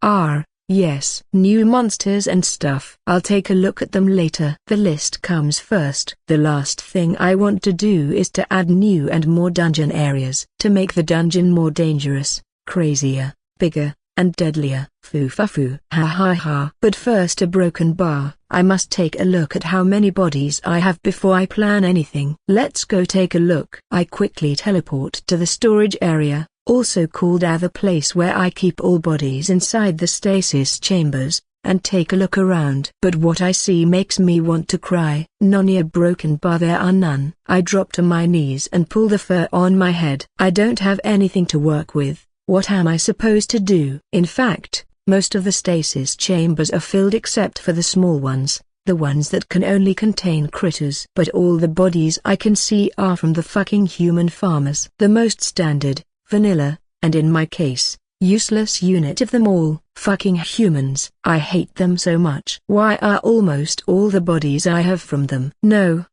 Yes, new monsters and stuff. I'll take a look at them later. The list comes first. The last thing I want to do is to add new and more dungeon areas. To make the dungeon more dangerous, crazier, bigger, and deadlier. Foo-fa-foo. Ha ha ha. But first a broken bar. I must take a look at how many bodies I have before I plan anything. Let's go take a look. I quickly teleport to the storage area, also called the place where I keep all bodies inside the stasis chambers, and take a look around. But what I see makes me want to cry. None a broken bar, there are none. I drop to my knees and pull the fur on my head. I don't have anything to work with. What am I supposed to do? In fact, most of the stasis chambers are filled except for the small ones, the ones that can only contain critters. But all the bodies I can see are from the fucking human farmers. The most standard, vanilla, and in my case, useless unit of them all. Fucking humans. I hate them so much. Why are almost all the bodies I have from them? No,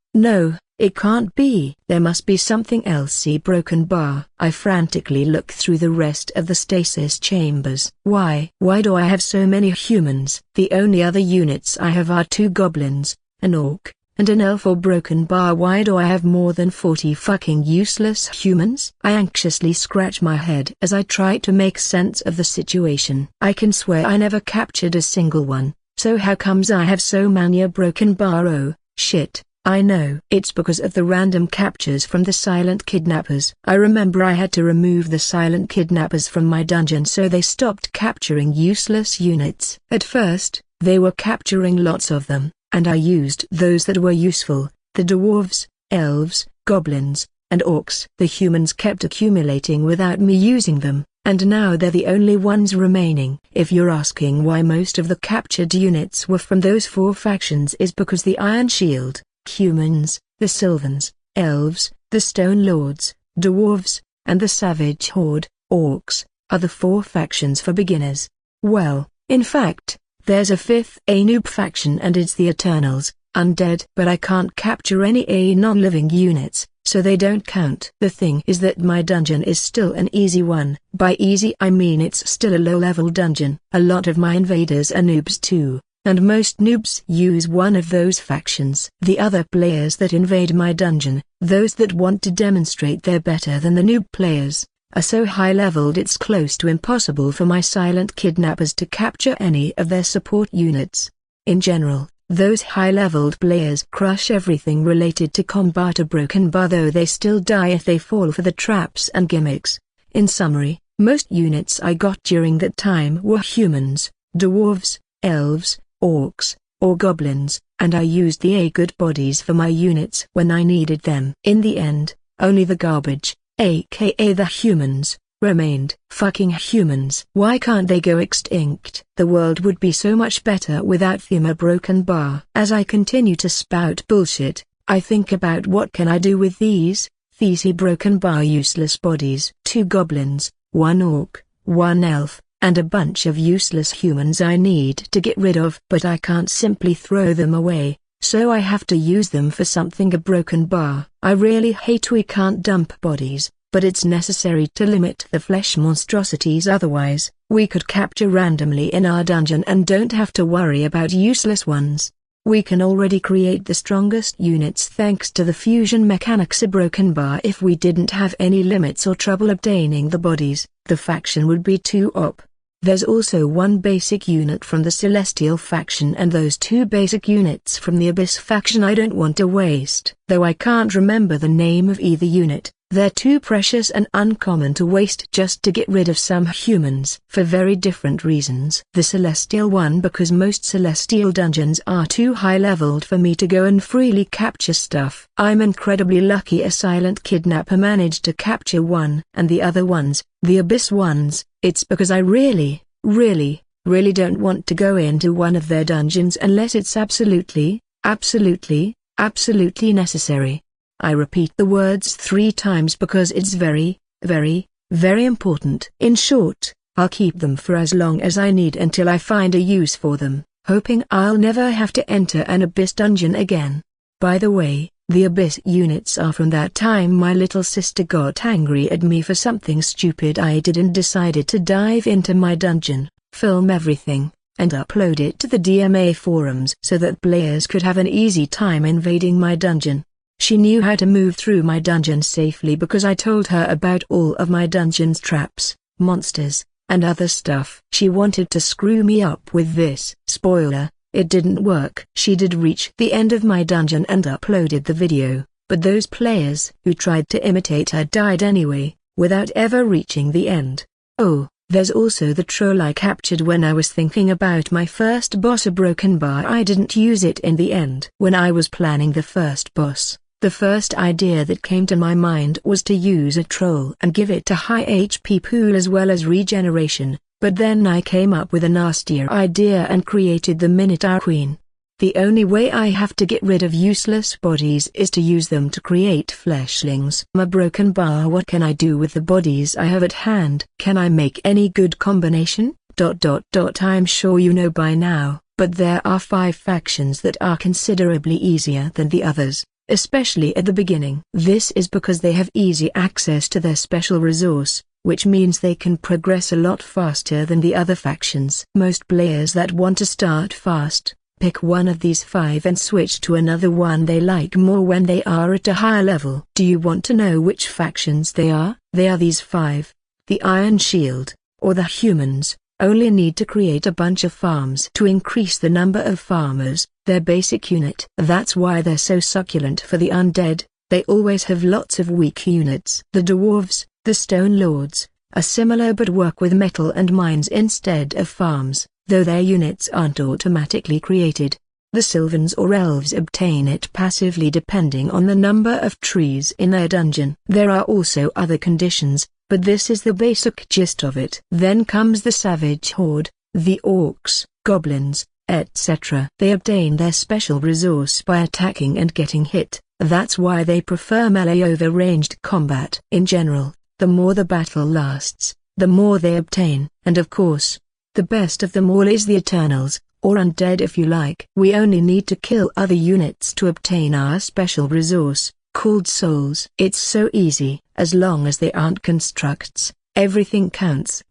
it can't be. There must be something else. See broken bar. I frantically look through the rest of the stasis chambers. Why do I have so many humans? The only other units I have are 2 goblins, an orc, and an elf. Or broken bar. Why do I have more than 40 fucking useless humans? I anxiously scratch my head as I try to make sense of the situation. I can swear I never captured a single one, so how comes I have so many a broken bar? Oh, shit. I know. It's because of the random captures from the silent kidnappers. I remember I had to remove the silent kidnappers from my dungeon so they stopped capturing useless units. At first, they were capturing lots of them, and I used those that were useful, the dwarves, elves, goblins, and orcs. The humans kept accumulating without me using them, and now they're the only ones remaining. If you're asking why most of the captured units were from those 4 factions, is because the Iron Shield, humans, the Sylvans, elves, the Stone Lords, dwarves, and the Savage Horde, orcs, are the 4 factions for beginners. Well, in fact, there's a 5th, a noob faction, and it's the Eternals, undead. But I can't capture any non-living units, so they don't count. The thing is that my dungeon is still an easy one. By easy I mean it's still a low-level dungeon. A lot of my invaders are noobs too, and most noobs use one of those factions. The other players that invade my dungeon, those that want to demonstrate they're better than the noob players, are so high-leveled it's close to impossible for my silent kidnappers to capture any of their support units. In general, those high-leveled players crush everything related to combat. A broken bar, though they still die if they fall for the traps and gimmicks. In summary, most units I got during that time were humans, dwarves, elves, orcs, or goblins, and I used the good bodies for my units when I needed them. In the end, only the garbage, aka the humans, remained. Fucking humans. Why can't they go extinct? The world would be so much better without them. A broken bar. As I continue to spout bullshit, I think about what can I do with these broken bar useless bodies. 2 goblins, 1 orc, 1 elf, and a bunch of useless humans I need to get rid of. But I can't simply throw them away, so I have to use them for something. A broken bar. I really hate we can't dump bodies, but it's necessary to limit the flesh monstrosities. Otherwise, we could capture randomly in our dungeon and don't have to worry about useless ones. We can already create the strongest units thanks to the fusion mechanics. A broken bar. If we didn't have any limits or trouble obtaining the bodies, the faction would be too OP. There's also 1 basic unit from the Celestial faction and those 2 basic units from the Abyss faction I don't want to waste. Though I can't remember the name of either unit, they're too precious and uncommon to waste just to get rid of some humans. For very different reasons. The Celestial one, because most Celestial dungeons are too high-leveled for me to go and freely capture stuff. I'm incredibly lucky a silent kidnapper managed to capture 1. And the other ones, the Abyss ones, it's because I really don't want to go into one of their dungeons unless it's absolutely necessary. I repeat the words 3 times because it's very important. In short, I'll keep them for as long as I need until I find a use for them, hoping I'll never have to enter an Abyss dungeon again. By the way, the Abyss units are from that time my little sister got angry at me for something stupid I did and decided to dive into my dungeon, film everything, and upload it to the DMA forums so that players could have an easy time invading my dungeon. She knew how to move through my dungeon safely because I told her about all of my dungeon's traps, monsters, and other stuff. She wanted to screw me up with this. Spoiler, it didn't work. She did reach the end of my dungeon and uploaded the video, but those players who tried to imitate her died anyway, without ever reaching the end. Oh, there's also the troll I captured when I was thinking about my first boss, a broken bar. I didn't use it in the end. When I was planning the first boss, the first idea that came to my mind was to use a troll and give it a high HP pool as well as regeneration, but then I came up with a nastier idea and created the Minotaur Queen. The only way I have to get rid of useless bodies is to use them to create fleshlings. A broken bar. What can I do with the bodies I have at hand? Can I make any good combination? I'm sure you know by now, but there are 5 factions that are considerably easier than the others, especially at the beginning. This is because they have easy access to their special resource, which means they can progress a lot faster than the other factions. Most players that want to start fast, pick one of these 5 and switch to another one they like more when they are at a higher level. Do you want to know which factions they are? They are these 5. The Iron Shield, or the humans, only need to create a bunch of farms to increase the number of farmers, their basic unit. That's why they're so succulent for the undead. They always have lots of weak units. The dwarves, the stone lords, are similar but work with metal and mines instead of farms, though their units aren't automatically created. The Sylvans or elves obtain it passively depending on the number of trees in their dungeon. There are also other conditions, but this is the basic gist of it. Then comes the Savage Horde, the orcs, goblins, etc. They obtain their special resource by attacking and getting hit. That's why they prefer melee over ranged combat. In general, the more the battle lasts, the more they obtain. And of course, the best of them all is the Eternals, or undead if you like. We only need to kill other units to obtain our special resource, called souls. It's so easy, as long as they aren't constructs, everything counts.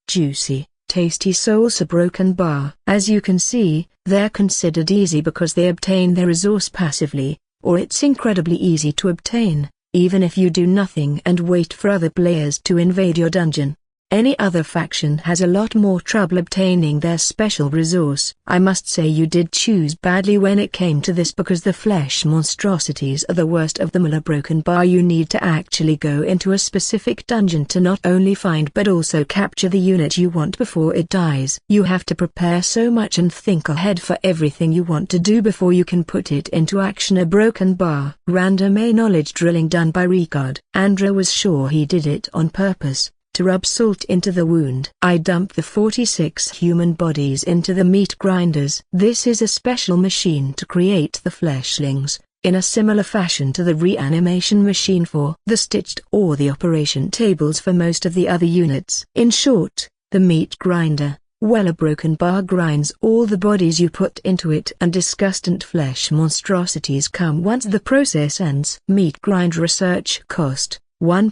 Juicy, tasty souls. A broken bar. As you can see, they're considered easy because they obtain their resource passively, or it's incredibly easy to obtain, even if you do nothing and wait for other players to invade your dungeon. Any other faction has a lot more trouble obtaining their special resource. I must say you did choose badly when it came to this, because the flesh monstrosities are the worst of them. A broken bar. You need to actually go into a specific dungeon to not only find but also capture the unit you want before it dies. You have to prepare so much and think ahead for everything you want to do before you can put it into action. A broken bar. Random knowledge drilling done by Ricard. Andreu was sure he did it on purpose, to rub salt into the wound. I dumped the 46 human bodies into the meat grinders. This is a special machine to create the fleshlings, in a similar fashion to the reanimation machine for the stitched or the operation tables for most of the other units. In short, the meat grinder, well, a broken bar grinds all the bodies you put into it, and disgustant flesh monstrosities come once the process ends. Meat grind research cost 1.000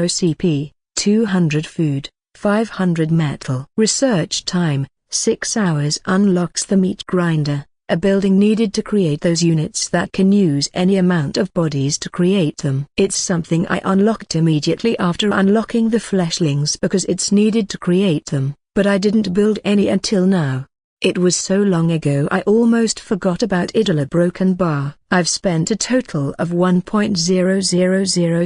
CP, 200 food, 500 metal. Research time, 6 hours. Unlocks the meat grinder, a building needed to create those units that can use any amount of bodies to create them. It's something I unlocked immediately after unlocking the fleshlings because it's needed to create them, but I didn't build any until now. It was so long ago I almost forgot about it. A broken bar. I've spent a total of 1.000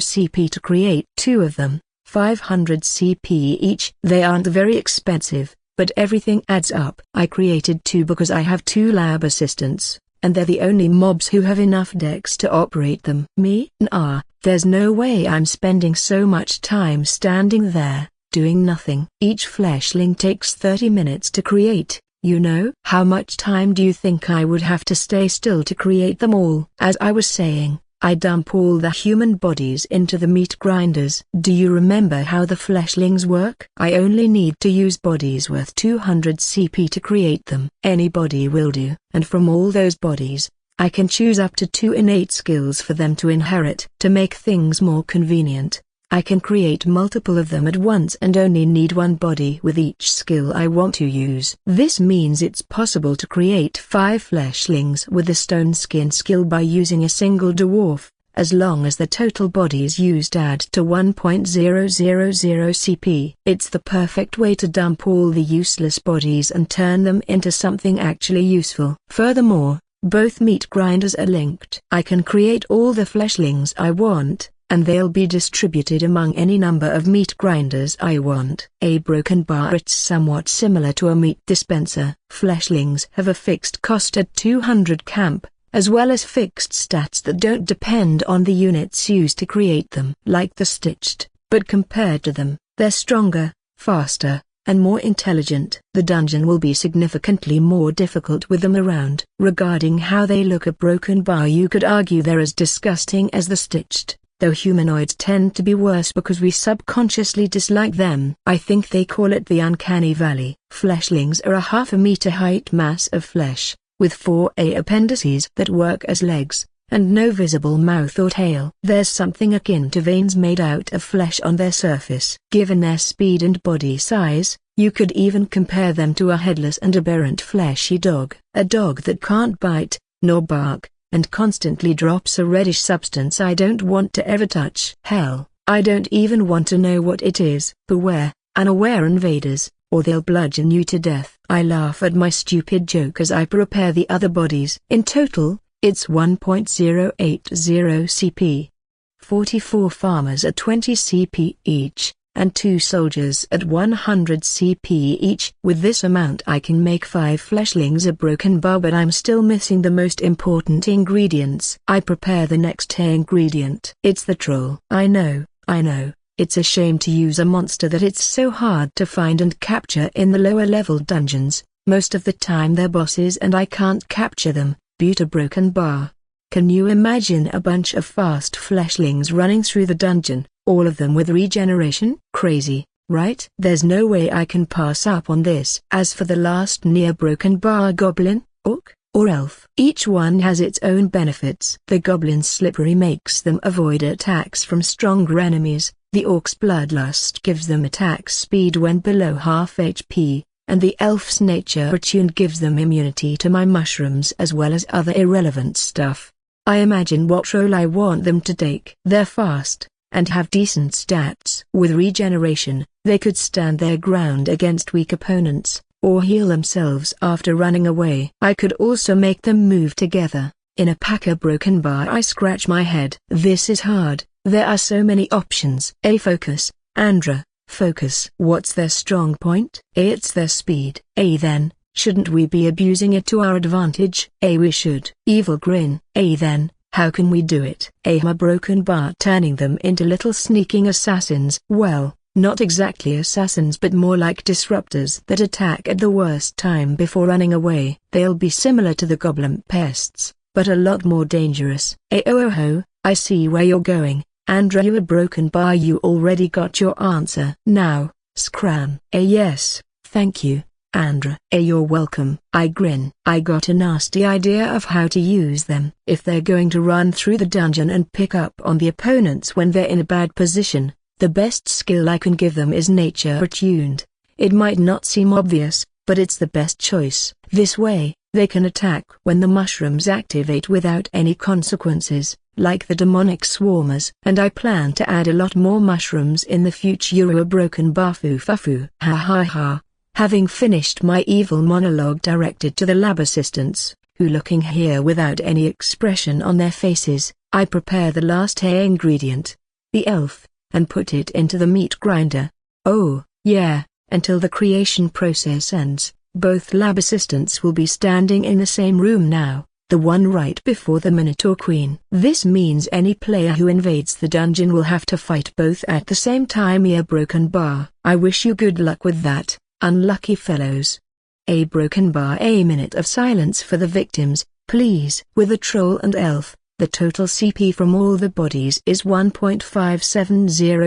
CP to create 2 of them, 500 CP each. They aren't very expensive, but everything adds up. I created 2 because I have 2 lab assistants, and they're the only mobs who have enough dex to operate them. Me? There's no way I'm spending so much time standing there, doing nothing. Each fleshling takes 30 minutes to create. You know? How much time do you think I would have to stay still to create them all? As I was saying, I dump all the human bodies into the meat grinders. Do you remember how the fleshlings work? I only need to use bodies worth 200 CP to create them. Any body will do, and from all those bodies, I can choose up to 2 innate skills for them to inherit. To make things more convenient, I can create multiple of them at once and only need one body with each skill I want to use. This means it's possible to create 5 fleshlings with the stone skin skill by using a single dwarf, as long as the total bodies used add to 1.000 CP. It's the perfect way to dump all the useless bodies and turn them into something actually useful. Furthermore, both meat grinders are linked. I can create all the fleshlings I want, and they'll be distributed among any number of meat grinders I want. A broken bar. It's somewhat similar to a meat dispenser. Fleshlings have a fixed cost at 200 camp, as well as fixed stats that don't depend on the units used to create them. Like the stitched, but compared to them, they're stronger, faster, and more intelligent. The dungeon will be significantly more difficult with them around. Regarding how they look, a broken bar, you could argue they're as disgusting as the stitched, though humanoids tend to be worse because we subconsciously dislike them. I think they call it the uncanny valley. Fleshlings are a half-a-meter height mass of flesh, with 4 appendices that work as legs, and no visible mouth or tail. There's something akin to veins made out of flesh on their surface. Given their speed and body size, you could even compare them to a headless and aberrant fleshy dog. A dog that can't bite, nor bark, and constantly drops a reddish substance I don't want to ever touch. Hell, I don't even want to know what it is. Beware, unaware invaders, or they'll bludgeon you to death. I laugh at my stupid joke as I prepare the other bodies. In total, it's 1.080 CP. 44 farmers at 20 CP each, and 2 soldiers at 100 CP each. With this amount I can make 5 fleshlings a broken bar, but I'm still missing the most important ingredients. I prepare the next ingredient. It's the troll. I know. It's a shame to use a monster that it's so hard to find and capture in the lower level dungeons. Most of the time they're bosses and I can't capture them. But a broken bar. Can you imagine a bunch of fast fleshlings running through the dungeon, all of them with regeneration? Crazy, right? There's no way I can pass up on this. As for the last near broken bar, goblin, orc, or elf, each one has its own benefits. The goblin's slippery makes them avoid attacks from stronger enemies. The orc's bloodlust gives them attack speed when below half HP, and the elf's nature attuned gives them immunity to my mushrooms as well as other irrelevant stuff. I imagine what role I want them to take. They're fast, and have decent stats. With regeneration, they could stand their ground against weak opponents, or heal themselves after running away. I could also make them move together. In a pack. A broken bar. I scratch my head. This is hard. There are so many options. Focus, Andreu, focus. What's their strong point? It's their speed. Then, shouldn't we be abusing it to our advantage? We should. Evil grin. Then, how can we do it? My broken bar. Turning them into little sneaking assassins. Well, not exactly assassins, but more like disruptors that attack at the worst time before running away. They'll be similar to the goblin pests, but a lot more dangerous. Oh, I see where you're going, Andreu. A broken bar. You already got your answer. Now, scram. Yes, thank you, Andreu. You're welcome. I grin. I got a nasty idea of how to use them. If they're going to run through the dungeon and pick up on the opponents when they're in a bad position, the best skill I can give them is nature attuned. It might not seem obvious, but it's the best choice. This way, they can attack when the mushrooms activate without any consequences, like the demonic swarmers. And I plan to add a lot more mushrooms in the future. A broken bar. Fufu. Ha ha ha. Having finished my evil monologue directed to the lab assistants, who looking here without any expression on their faces, I prepare the last ingredient, the elf, and put it into the meat grinder. Oh, yeah, until the creation process ends, both lab assistants will be standing in the same room now, the one right before the Minotaur Queen. This means any player who invades the dungeon will have to fight both at the same time. A broken bar. I wish you good luck with that, unlucky fellows. A broken bar. A minute of silence for the victims, please. With the troll and elf, The total CP from all the bodies is 1.570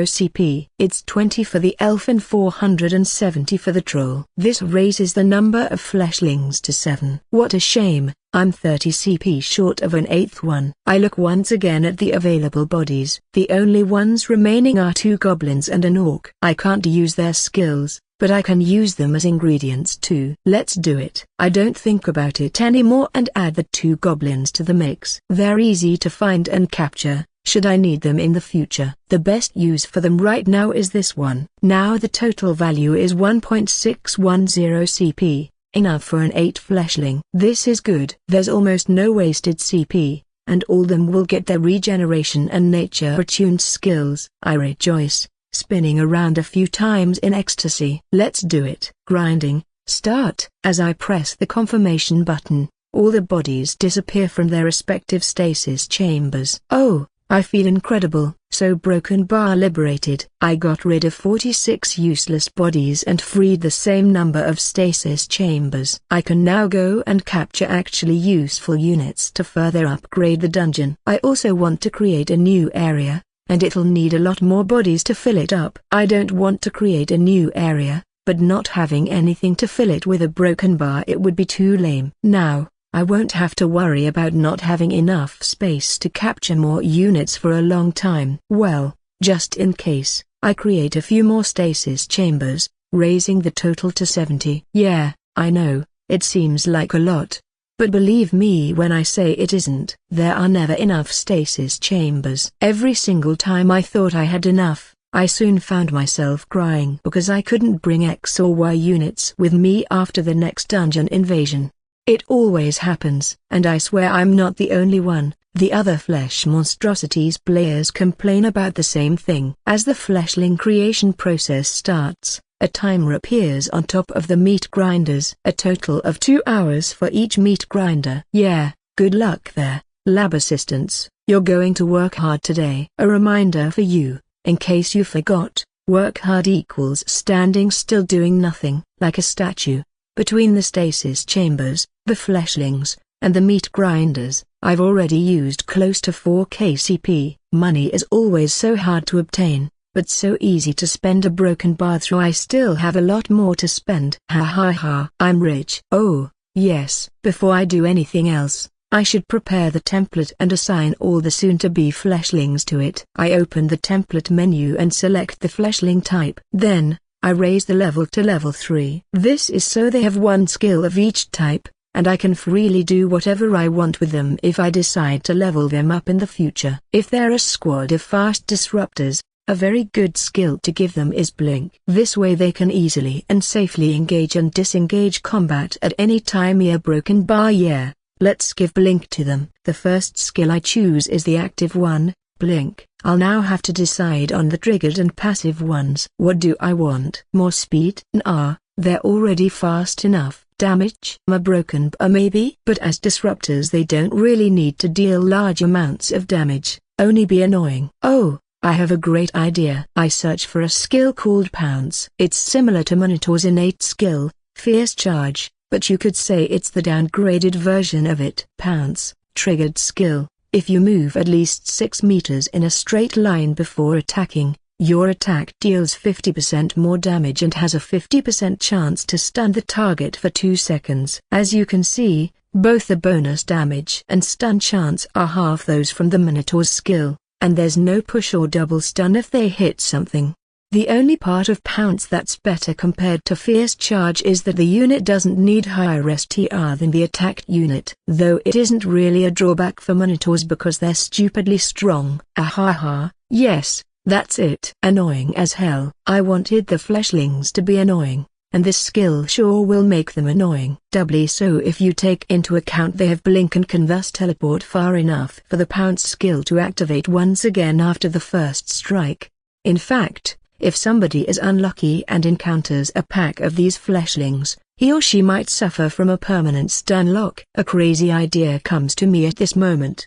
CP. It's 20 for the elf and 470 for the troll. This raises the number of fleshlings to 7. What a shame, I'm 30 CP short of an 8th one. I look once again at the available bodies. The only ones remaining are 2 goblins and an orc. I can't use their skills, but I can use them as ingredients too. Let's do it. I don't think about it anymore and add the 2 goblins to the mix. They're easy to find and capture, should I need them in the future. The best use for them right now is this one. Now the total value is 1.610 CP, enough for an 8 fleshling. This is good. There's almost no wasted CP, and all them will get their regeneration and nature-attuned skills. I rejoice, spinning around a few times in ecstasy. Let's do it. Grinding, start. As I press the confirmation button, all the bodies disappear from their respective stasis chambers. Oh, I feel incredible. So broken bar liberated. I got rid of 46 useless bodies and freed the same number of stasis chambers. I can now go and capture actually useful units to further upgrade the dungeon. I also want to create a new area, and it'll need a lot more bodies to fill it up. I don't want to create a new area, but not having anything to fill it with a broken bar, it would be too lame. Now, I won't have to worry about not having enough space to capture more units for a long time. Well, just in case, I create a few more stasis chambers, raising the total to 70. Yeah, I know, it seems like a lot. But believe me when I say it isn't. There are never enough stasis chambers. Every single time I thought I had enough, I soon found myself crying because I couldn't bring X or Y units with me after the next dungeon invasion. It always happens, and I swear I'm not the only one. The other Flesh Monstrosities players complain about the same thing. As the fleshling creation process starts, a timer appears on top of the meat grinders. A total of 2 hours for each meat grinder. Yeah, good luck there, lab assistants. You're going to work hard today. A reminder for you, in case you forgot, work hard equals standing still doing nothing, like a statue, between the stasis chambers, the fleshlings, and the meat grinders. I've already used close to 4k CP. Money is always so hard to obtain, but so easy to spend. A broken bar through. I still have a lot more to spend. Ha ha ha. I'm rich. Oh, yes. Before I do anything else, I should prepare the template and assign all the soon-to-be fleshlings to it. I open the template menu and select the fleshling type. Then, I raise the level to level 3. This is so they have 1 skill of each type, and I can freely do whatever I want with them if I decide to level them up in the future. If they're a squad of fast disruptors, a very good skill to give them is Blink. This way they can easily and safely engage and disengage combat at any time. A broken bar. Yeah, let's give Blink to them. The first skill I choose is the active one, Blink. I'll now have to decide on the triggered and passive ones. What do I want? More speed? Nah, they're already fast enough. Damage? A broken bar maybe? But as disruptors they don't really need to deal large amounts of damage, only be annoying. Oh, I have a great idea. I search for a skill called Pounce. It's similar to Minotaur's innate skill, Fierce Charge, but you could say it's the downgraded version of it. Pounce, triggered skill. If you move at least 6 meters in a straight line before attacking, your attack deals 50% more damage and has a 50% chance to stun the target for 2 seconds. As you can see, both the bonus damage and stun chance are half those from the Minotaur's skill, and there's no push or double stun if they hit something. The only part of Pounce that's better compared to Fierce Charge is that the unit doesn't need higher STR than the attacked unit. Though it isn't really a drawback for Minotaurs because they're stupidly strong. Ahaha, yes, that's it. Annoying as hell. I wanted the fleshlings to be annoying, and this skill sure will make them annoying. Doubly so if you take into account they have Blink and can thus teleport far enough for the Pounce skill to activate once again after the first strike. In fact, if somebody is unlucky and encounters a pack of these fleshlings, he or she might suffer from a permanent stun lock. A crazy idea comes to me at this moment.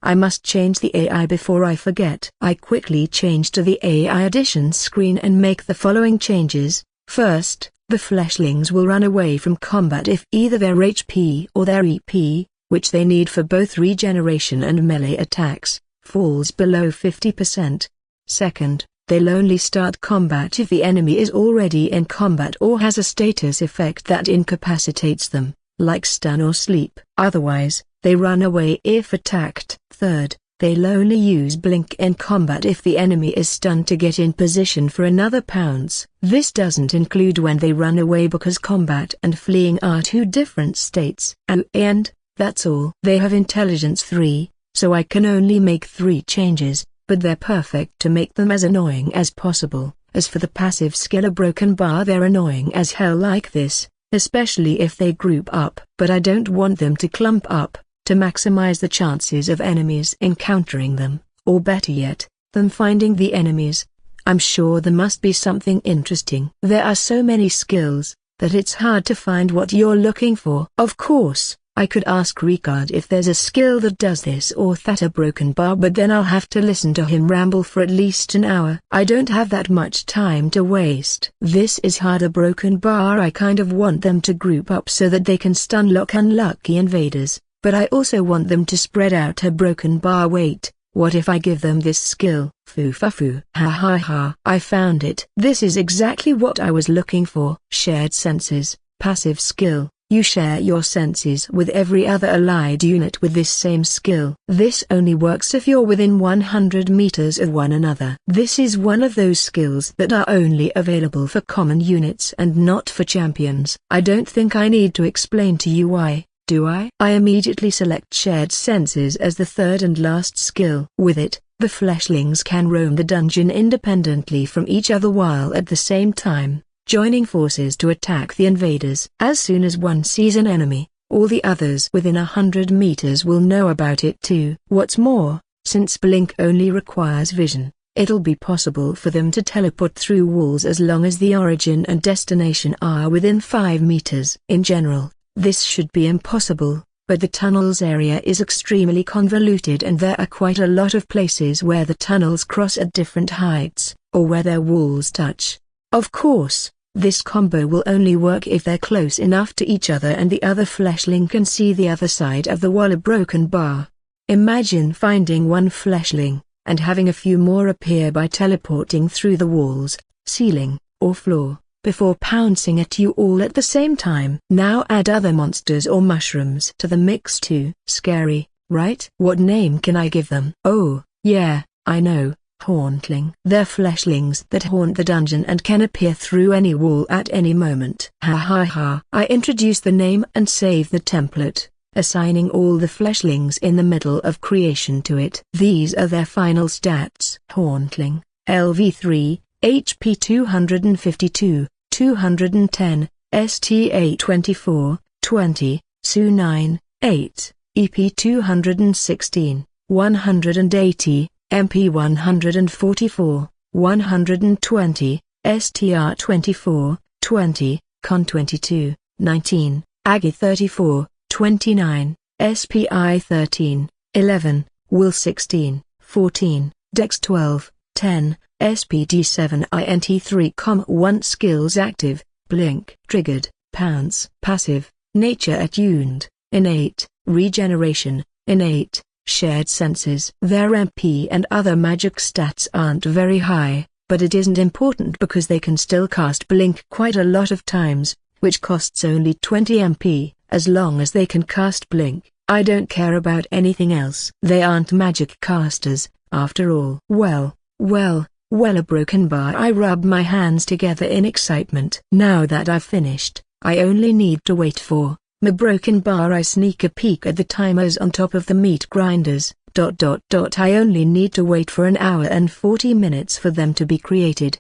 I must change the AI before I forget. I quickly change to the AI addition screen and make the following changes. First, the fleshlings will run away from combat if either their HP or their EP, which they need for both regeneration and melee attacks, falls below 50%. Second, they'll only start combat if the enemy is already in combat or has a status effect that incapacitates them, like stun or sleep. Otherwise, they run away if attacked. Third, they'll only use blink in combat if the enemy is stunned to get in position for another pounce. This doesn't include when they run away because combat and fleeing are two different states. And that's all. They have intelligence 3, so I can only make 3 changes, but they're perfect to make them as annoying as possible. As for the passive skill a broken bar, they're annoying as hell like this, especially if they group up. But I don't want them to clump up, to maximize the chances of enemies encountering them, or better yet, them finding the enemies. I'm sure there must be something interesting. There are so many skills, that it's hard to find what you're looking for. Of course, I could ask Ricard if there's a skill that does this or that a broken bar, but then I'll have to listen to him ramble for at least an hour. I don't have that much time to waste. This is hard. A broken bar, I kind of want them to group up so that they can stun lock unlucky invaders, but I also want them to spread out a broken bar. Wait, what if I give them this skill? Foo. Ha ha ha. I found it. This is exactly what I was looking for. Shared senses, passive skill. You share your senses with every other allied unit with this same skill. This only works if you're within 100 meters of one another. This is one of those skills that are only available for common units and not for champions. I don't think I need to explain to you why, do I? I immediately select shared senses as the third and last skill. With it, the fleshlings can roam the dungeon independently from each other while at the same time joining forces to attack the invaders. As soon as one sees an enemy, all the others within 100 meters will know about it too. What's more, since blink only requires vision, it'll be possible for them to teleport through walls as long as the origin and destination are within 5 meters. In general, this should be impossible, but the tunnels area is extremely convoluted and there are quite a lot of places where the tunnels cross at different heights, or where their walls touch. Of course, this combo will only work if they're close enough to each other and the other fleshling can see the other side of the wall. A broken bar. Imagine finding one fleshling, and having a few more appear by teleporting through the walls, ceiling, or floor, before pouncing at you all at the same time. Now add other monsters or mushrooms to the mix too. Scary, right? What name can I give them? Oh, yeah, I know. Hauntling. They're fleshlings that haunt the dungeon and can appear through any wall at any moment. Ha ha ha. I introduce the name and save the template, assigning all the fleshlings in the middle of creation to it. These are their final stats. Hauntling, LV3, HP 252, 210, STA 24, 20, SU 9, 8, EP 216, 180, MP 144, 120, STR 24, 20, Con 22, 19, Aggie 34, 29, SPI 13, 11, Will 16, 14, Dex 12, 10, SPD 7 INT 3, 1 skills active, blink, triggered, pounce, passive, nature attuned, innate, regeneration, innate, shared senses. Their MP and other magic stats aren't very high, but it isn't important because they can still cast blink quite a lot of times, which costs only 20 MP. As long as they can cast blink, I don't care about anything else. They aren't magic casters, after all. Well, a broken bar. I rub my hands together in excitement. Now that I've finished, I only need to wait for my broken bar. I sneak a peek at the timers on top of the meat grinders. I only need to wait for 1 hour and 40 minutes for them to be created.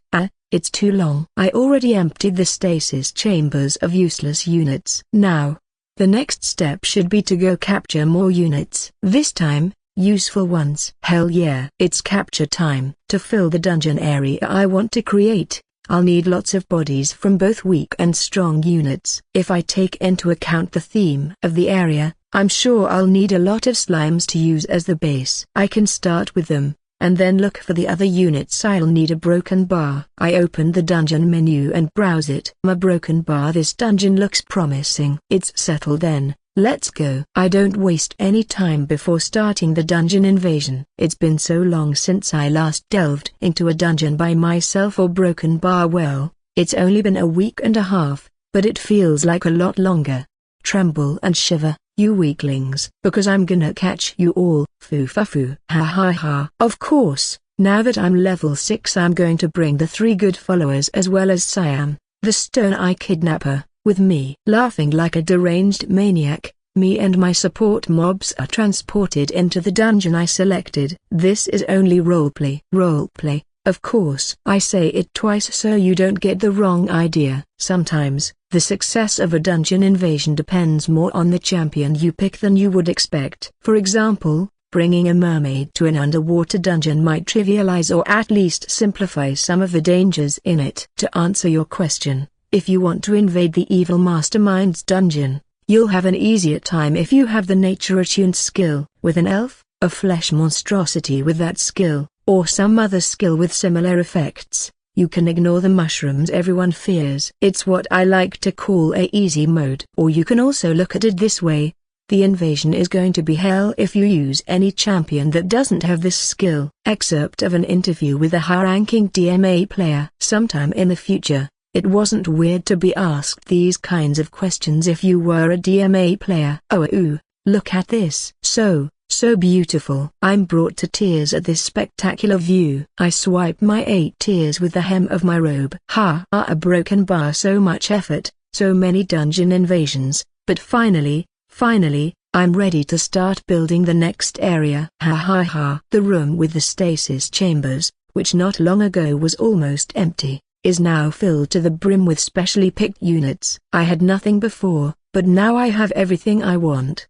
It's too long. I already emptied the stasis chambers of useless units. Now, the next step should be to go capture more units. This time, useful ones. Hell yeah. It's capture time. To fill the dungeon area I want to create, I'll need lots of bodies from both weak and strong units. If I take into account the theme of the area, I'm sure I'll need a lot of slimes to use as the base. I can start with them, and then look for the other units. I'll need a broken bar. I open the dungeon menu and browse it. My broken bar. This dungeon looks promising. It's settled then, Let's go. I don't waste any time before starting the dungeon invasion. It's been so long since I last delved into a dungeon by myself or broken bar. Well, it's only been a week and a half, but it feels like a lot longer. Tremble and shiver, you weaklings, because I'm gonna catch you all. Foo-fa-foo. Ha ha ha. Of course, now that I'm level 6 I'm going to bring the 3 good followers as well as Siam, the stone eye kidnapper, with me. Laughing like a deranged maniac, me and my support mobs are transported into the dungeon I selected. This is only roleplay. Roleplay, of course. I say it twice so you don't get the wrong idea. Sometimes, the success of a dungeon invasion depends more on the champion you pick than you would expect. For example, bringing a mermaid to an underwater dungeon might trivialize or at least simplify some of the dangers in it. To answer your question, if you want to invade the evil mastermind's dungeon, you'll have an easier time if you have the nature-attuned skill, with an elf, a flesh monstrosity with that skill, or some other skill with similar effects. You can ignore the mushrooms everyone fears. It's what I like to call a easy mode. Or you can also look at it this way. The invasion is going to be hell if you use any champion that doesn't have this skill. Excerpt of an interview with a high-ranking DMA player. Sometime in the future, it wasn't weird to be asked these kinds of questions if you were a DMA player. Oh, look at this. So beautiful. I'm brought to tears at this spectacular view. I swipe my 8 tears with the hem of my robe. A broken bar. So much effort, so many dungeon invasions, but finally, I'm ready to start building the next area. The room with the stasis chambers, which not long ago was almost empty, is now filled to the brim with specially picked units. I had nothing before, but now I have everything I want.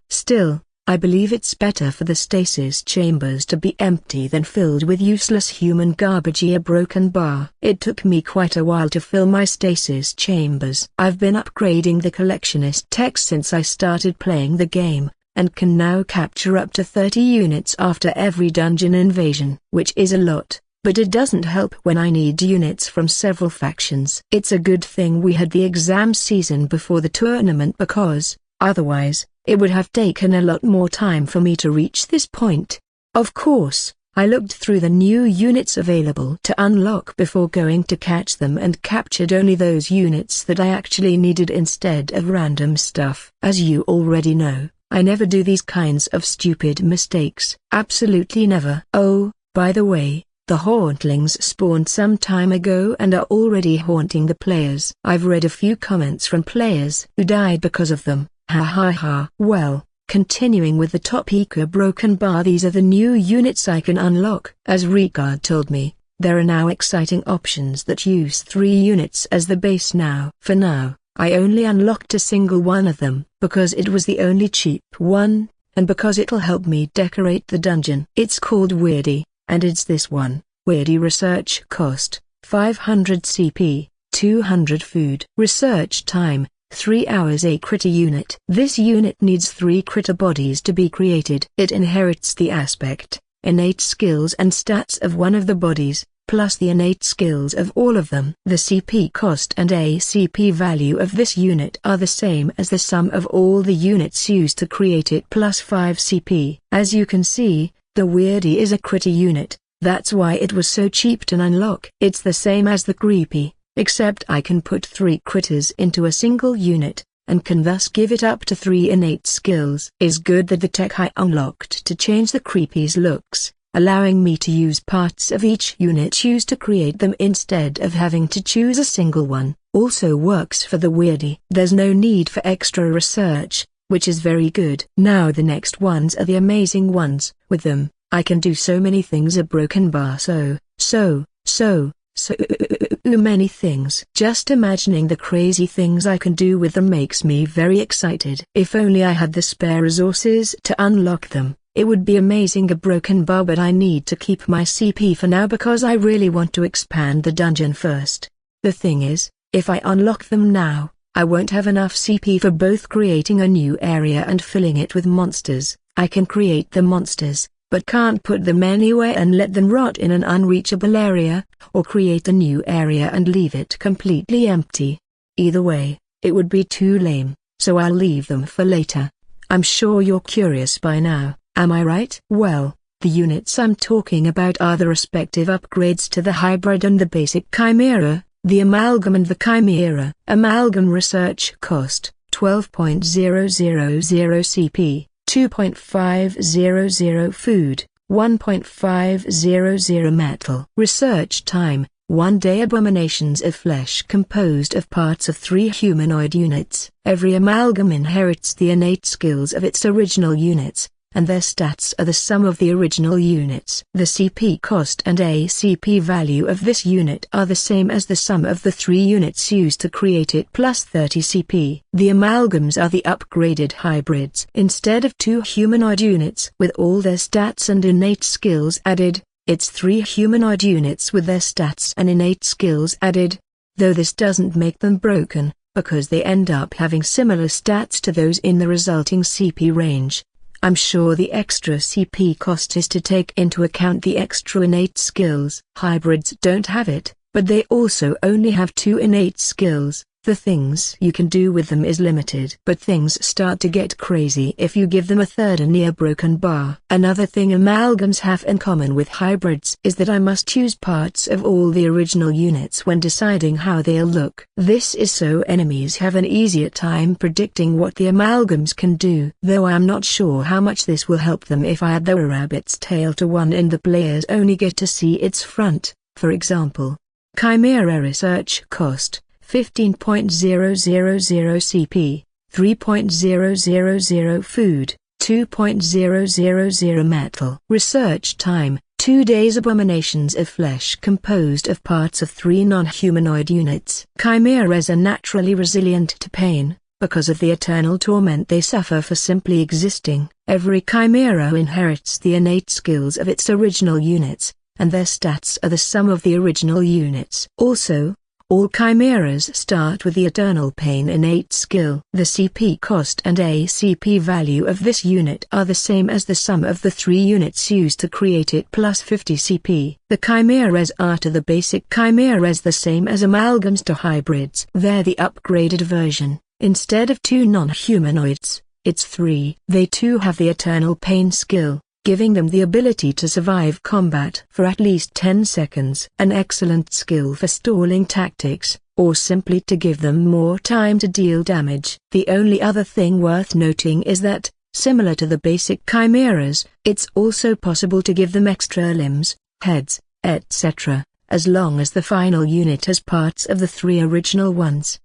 Still, I believe it's better for the stasis chambers to be empty than filled with useless human garbage. A broken bar. It took me quite a while to fill my stasis chambers. I've been upgrading the collectionist tech since I started playing the game, and can now capture up to 30 units after every dungeon invasion, which is a lot, but it doesn't help when I need units from several factions. It's a good thing we had the exam season before the tournament because, otherwise, it would have taken a lot more time for me to reach this point. Of course, I looked through the new units available to unlock before going to catch them and captured only those units that I actually needed instead of random stuff. As you already know, I never do these kinds of stupid mistakes. Absolutely never. Oh, by the way, the hauntlings spawned some time ago and are already haunting the players. I've read a few comments from players who died because of them. Well, continuing with the top eco broken bar, these are the new units I can unlock. As Ricard told me, there are now exciting options that use 3 units as the base now. For now, I only unlocked a single one of them, because it was the only cheap one, and because it'll help me decorate the dungeon. It's called Weirdy, and it's this one. Weirdy research cost, 500 CP, 200 food. Research time, 3 hours. A critter unit. This unit needs 3 critter bodies to be created. It inherits the aspect, innate skills and stats of one of the bodies, plus the innate skills of all of them. The CP cost and ACP value of this unit are the same as the sum of all the units used to create it plus 5 CP. As you can see, the Weirdy is a critter unit, that's why it was so cheap to unlock. It's the same as the Creepy, except I can put 3 critters into a single unit, and can thus give it up to 3 innate skills. Is good that the tech I unlocked to change the Creepy's looks, allowing me to use parts of each unit used to create them instead of having to choose a single one, also works for the Weirdy. There's no need for extra research, which is very good. Now the next ones are the amazing ones. With them, I can do so many things. A broken bar. So many things. Just imagining the crazy things I can do with them makes me very excited. If only I had the spare resources to unlock them, it would be amazing. A broken bar, but I need to keep my CP for now because I really want to expand the dungeon first. The thing is, if I unlock them now, I won't have enough CP for both creating a new area and filling it with monsters. I can create the monsters, but can't put them anywhere and let them rot in an unreachable area, or create a new area and leave it completely empty. Either way, it would be too lame, so I'll leave them for later. I'm sure you're curious by now, am I right? Well, the units I'm talking about are the respective upgrades to the hybrid and the basic chimera, the amalgam and the chimera. Amalgam research cost, 12.000 CP, 2.500 food, 1.500 metal. Research time, 1 day. Abominations of flesh composed of parts of 3 humanoid units. Every amalgam inherits the innate skills of its original units, and their stats are the sum of the original units. The CP cost and ACP value of this unit are the same as the sum of the 3 units used to create it plus 30 CP. The amalgams are the upgraded hybrids. Instead of 2 humanoid units with all their stats and innate skills added, it's 3 humanoid units with their stats and innate skills added, though this doesn't make them broken, because they end up having similar stats to those in the resulting CP range. I'm sure the extra CP cost is to take into account the extra innate skills. Hybrids don't have it, but they also only have 2 innate skills. The things you can do with them is limited. But things start to get crazy if you give them a third and near broken bar. Another thing amalgams have in common with hybrids is that I must use parts of all the original units when deciding how they'll look. This is so enemies have an easier time predicting what the amalgams can do. Though I am not sure how much this will help them if I add the rabbit's tail to one and the players only get to see its front, for example. Chimera research cost, 15.000 CP, 3.000 food, 2.000 metal. Research time, 2 days. Abominations of flesh composed of parts of 3 non-humanoid units. Chimeras are naturally resilient to pain, because of the eternal torment they suffer for simply existing. Every chimera inherits the innate skills of its original units, and their stats are the sum of the original units. Also, all chimeras start with the eternal pain innate skill. The CP cost and ACP value of this unit are the same as the sum of the 3 units used to create it plus 50 CP. The chimeras are to the basic chimeras the same as amalgams to hybrids. They're the upgraded version. Instead of 2 non-humanoids, it's 3. They too have the eternal pain skill, giving them the ability to survive combat for at least 10 seconds. An excellent skill for stalling tactics, or simply to give them more time to deal damage. The only other thing worth noting is that, similar to the basic chimeras, it's also possible to give them extra limbs, heads, etc., as long as the final unit has parts of the 3 original ones.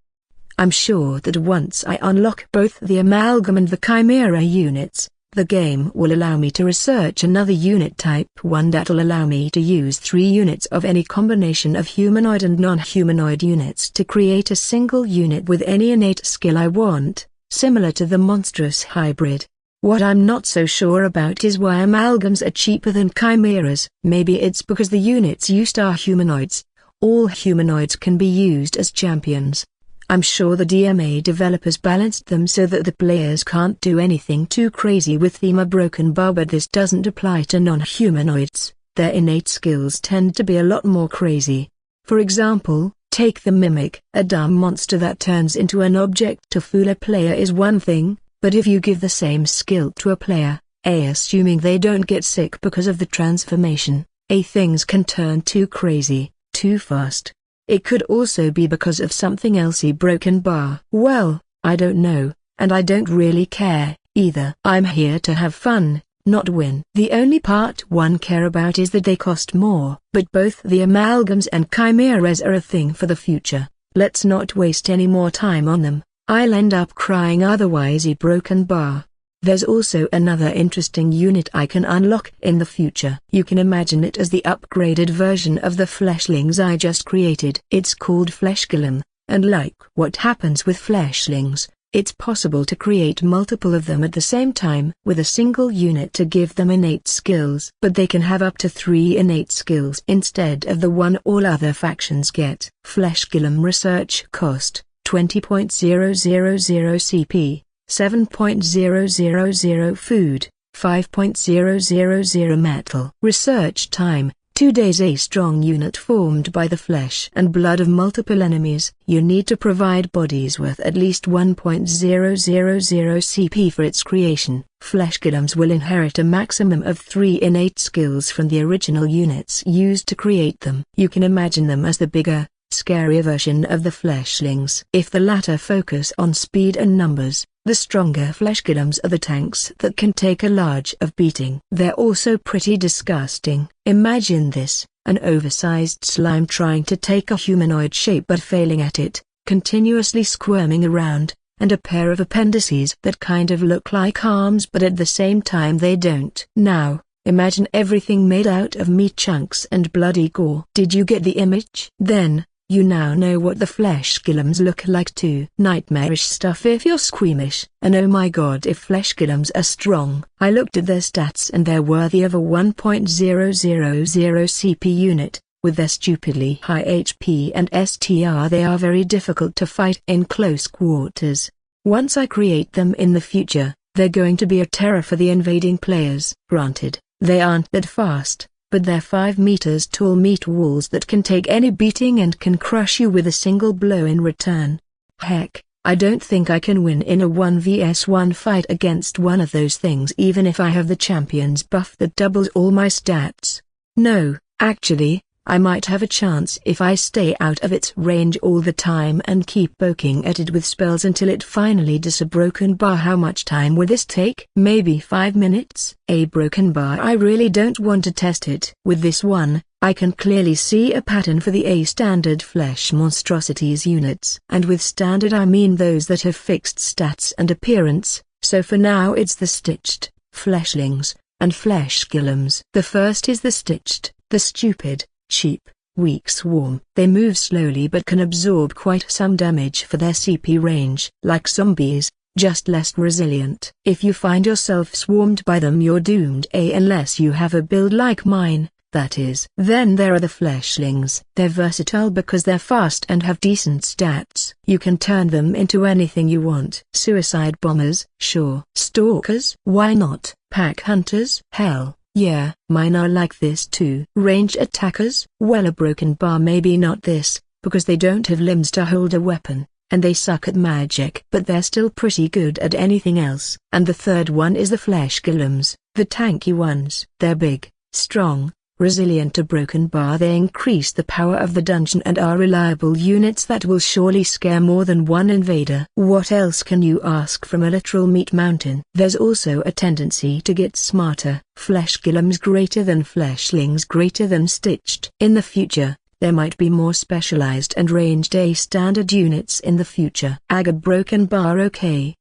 I'm sure that once I unlock both the amalgam and the chimera units, the game will allow me to research another unit type, one that'll allow me to use 3 units of any combination of humanoid and non-humanoid units to create a single unit with any innate skill I want, similar to the monstrous hybrid. What I'm not so sure about is why amalgams are cheaper than chimeras. Maybe it's because the units used are humanoids. All humanoids can be used as champions. I'm sure the DMA developers balanced them so that the players can't do anything too crazy with them broken bar, but this doesn't apply to non-humanoids. Their innate skills tend to be a lot more crazy. For example, take the Mimic. A dumb monster that turns into an object to fool a player is one thing, but if you give the same skill to a player, assuming they don't get sick because of the transformation, things can turn too crazy, too fast. It could also be because of something else broken bar. Well, I don't know, and I don't really care, either. I'm here to have fun, not win. The only part one care about is that they cost more. But both the amalgams and chimeras are a thing for the future. Let's not waste any more time on them. I'll end up crying otherwise. Broken bar. There's also another interesting unit I can unlock in the future. You can imagine it as the upgraded version of the fleshlings I just created. It's called Fleshgolem, and like what happens with fleshlings, it's possible to create multiple of them at the same time with a single unit to give them innate skills. But they can have up to 3 innate skills instead of the one all other factions get. Fleshgolem research cost, 20.000 CP. 7.000 food, 5.000 metal. Research time, 2 days. A strong unit formed by the flesh and blood of multiple enemies. You need to provide bodies worth at least 1.000 CP for its creation. Flesh golems will inherit a maximum of 3 innate skills from the original units used to create them. You can imagine them as the bigger, scarier version of the fleshlings. If the latter focus on speed and numbers, the stronger flesh golems are the tanks that can take a large of beating. They're also pretty disgusting. Imagine this: an oversized slime trying to take a humanoid shape but failing at it, continuously squirming around, and a pair of appendices that kind of look like arms but at the same time they don't. Now, imagine everything made out of meat chunks and bloody gore. Did you get the image? Then, you now know what the flesh golems look like too. Nightmarish stuff if you're squeamish. And oh my god, if flesh golems are strong. I looked at their stats and they're worthy of a 1.000 CP unit. With their stupidly high HP and STR, they are very difficult to fight in close quarters. Once I create them in the future, they're going to be a terror for the invading players. Granted, they aren't that fast, but they're 5 meters tall meat walls that can take any beating and can crush you with a single blow in return. Heck, I don't think I can win in a 1vs1 fight against one of those things even if I have the champion's buff that doubles all my stats. No, actually, I might have a chance if I stay out of its range all the time and keep poking at it with spells until it finally does a broken bar. How much time will this take? Maybe 5 minutes? A broken bar? I really don't want to test it. With this one, I can clearly see a pattern for the A standard flesh monstrosities units. And with standard I mean those that have fixed stats and appearance, so for now it's the stitched, fleshlings, and flesh golems. The first is the stitched, the stupid, cheap, weak swarm. They move slowly but can absorb quite some damage for their CP range. Like zombies, just less resilient. If you find yourself swarmed by them you're doomed, unless you have a build like mine, that is. Then there are the fleshlings. They're versatile because they're fast and have decent stats. You can turn them into anything you want. Suicide bombers? Sure. Stalkers? Why not? Pack hunters? Hell yeah, mine are like this too. Range attackers? Well, a broken bar maybe not this, because they don't have limbs to hold a weapon, and they suck at magic. But they're still pretty good at anything else. And the third one is the flesh golems, the tanky ones. They're big, strong, resilient to broken bar. They increase the power of the dungeon and are reliable units that will surely scare more than one invader. What else can you ask from a literal meat mountain? There's also a tendency to get smarter. Flesh golems greater than fleshlings greater than stitched. In the future, there might be more specialized and ranged A standard units in the future. A broken bar? Okay,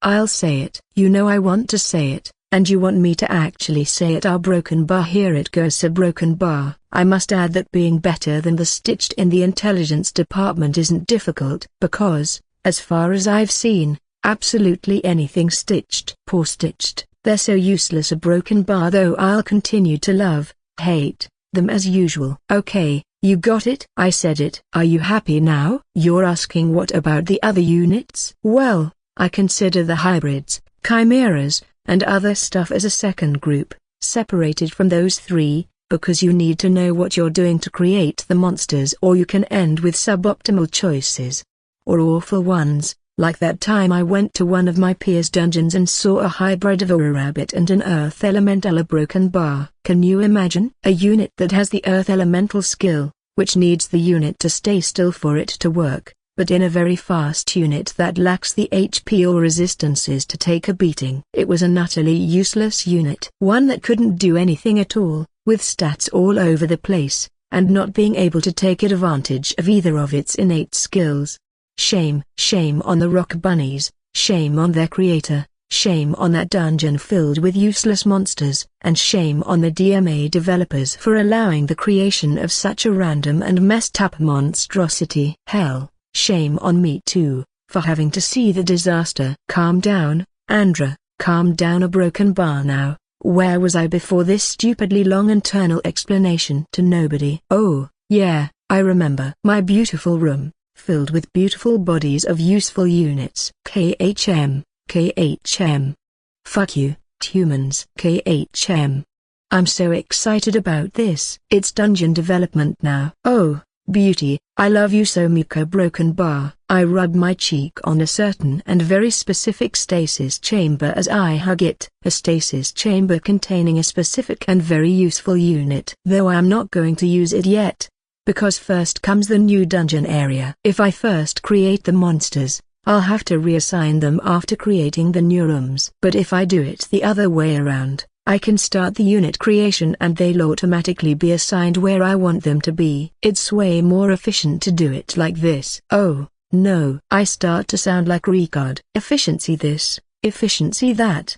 I'll say it. You know I want to say it. And you want me to actually say it? Our broken bar. Here it goes. A broken bar. I must add that being better than the stitched in the intelligence department isn't difficult, because, as far as I've seen, absolutely anything stitched. Poor stitched, they're so useless. A broken bar though I'll continue to love, hate, them as usual. Okay, you got it? I said it. Are you happy now? You're asking what about the other units? Well, I consider the hybrids, chimeras, and other stuff as a second group, separated from those three, because you need to know what you're doing to create the monsters, or you can end with suboptimal choices. Or awful ones, like that time I went to one of my peers' dungeons and saw a hybrid of a rabbit and an earth elemental. A broken bar. Can you imagine? A unit that has the earth elemental skill, which needs the unit to stay still for it to work, but in a very fast unit that lacks the HP or resistances to take a beating. It was an utterly useless unit. One that couldn't do anything at all, with stats all over the place, and not being able to take advantage of either of its innate skills. Shame on the rock bunnies, shame on their creator, shame on that dungeon filled with useless monsters, and shame on the DMA developers for allowing the creation of such a random and messed up monstrosity. Hell, shame on me too, for having to see the disaster. Calm down, Andreu, calm down. A broken bar now. Where was I before this stupidly long internal explanation to nobody? Oh, yeah, I remember. My beautiful room, filled with beautiful bodies of useful units. KHM. Fuck you, humans. KHM. I'm so excited about this. It's dungeon development now. Oh, beauty, I love you so Miko Broken Bar. I rub my cheek on a certain and very specific stasis chamber as I hug it. A stasis chamber containing a specific and very useful unit. Though I am not going to use it yet. Because first comes the new dungeon area. If I first create the monsters, I'll have to reassign them after creating the new rooms. But if I do it the other way around, I can start the unit creation and they'll automatically be assigned where I want them to be. It's way more efficient to do it like this. Oh, no. I start to sound like Ricard. Efficiency this, efficiency that.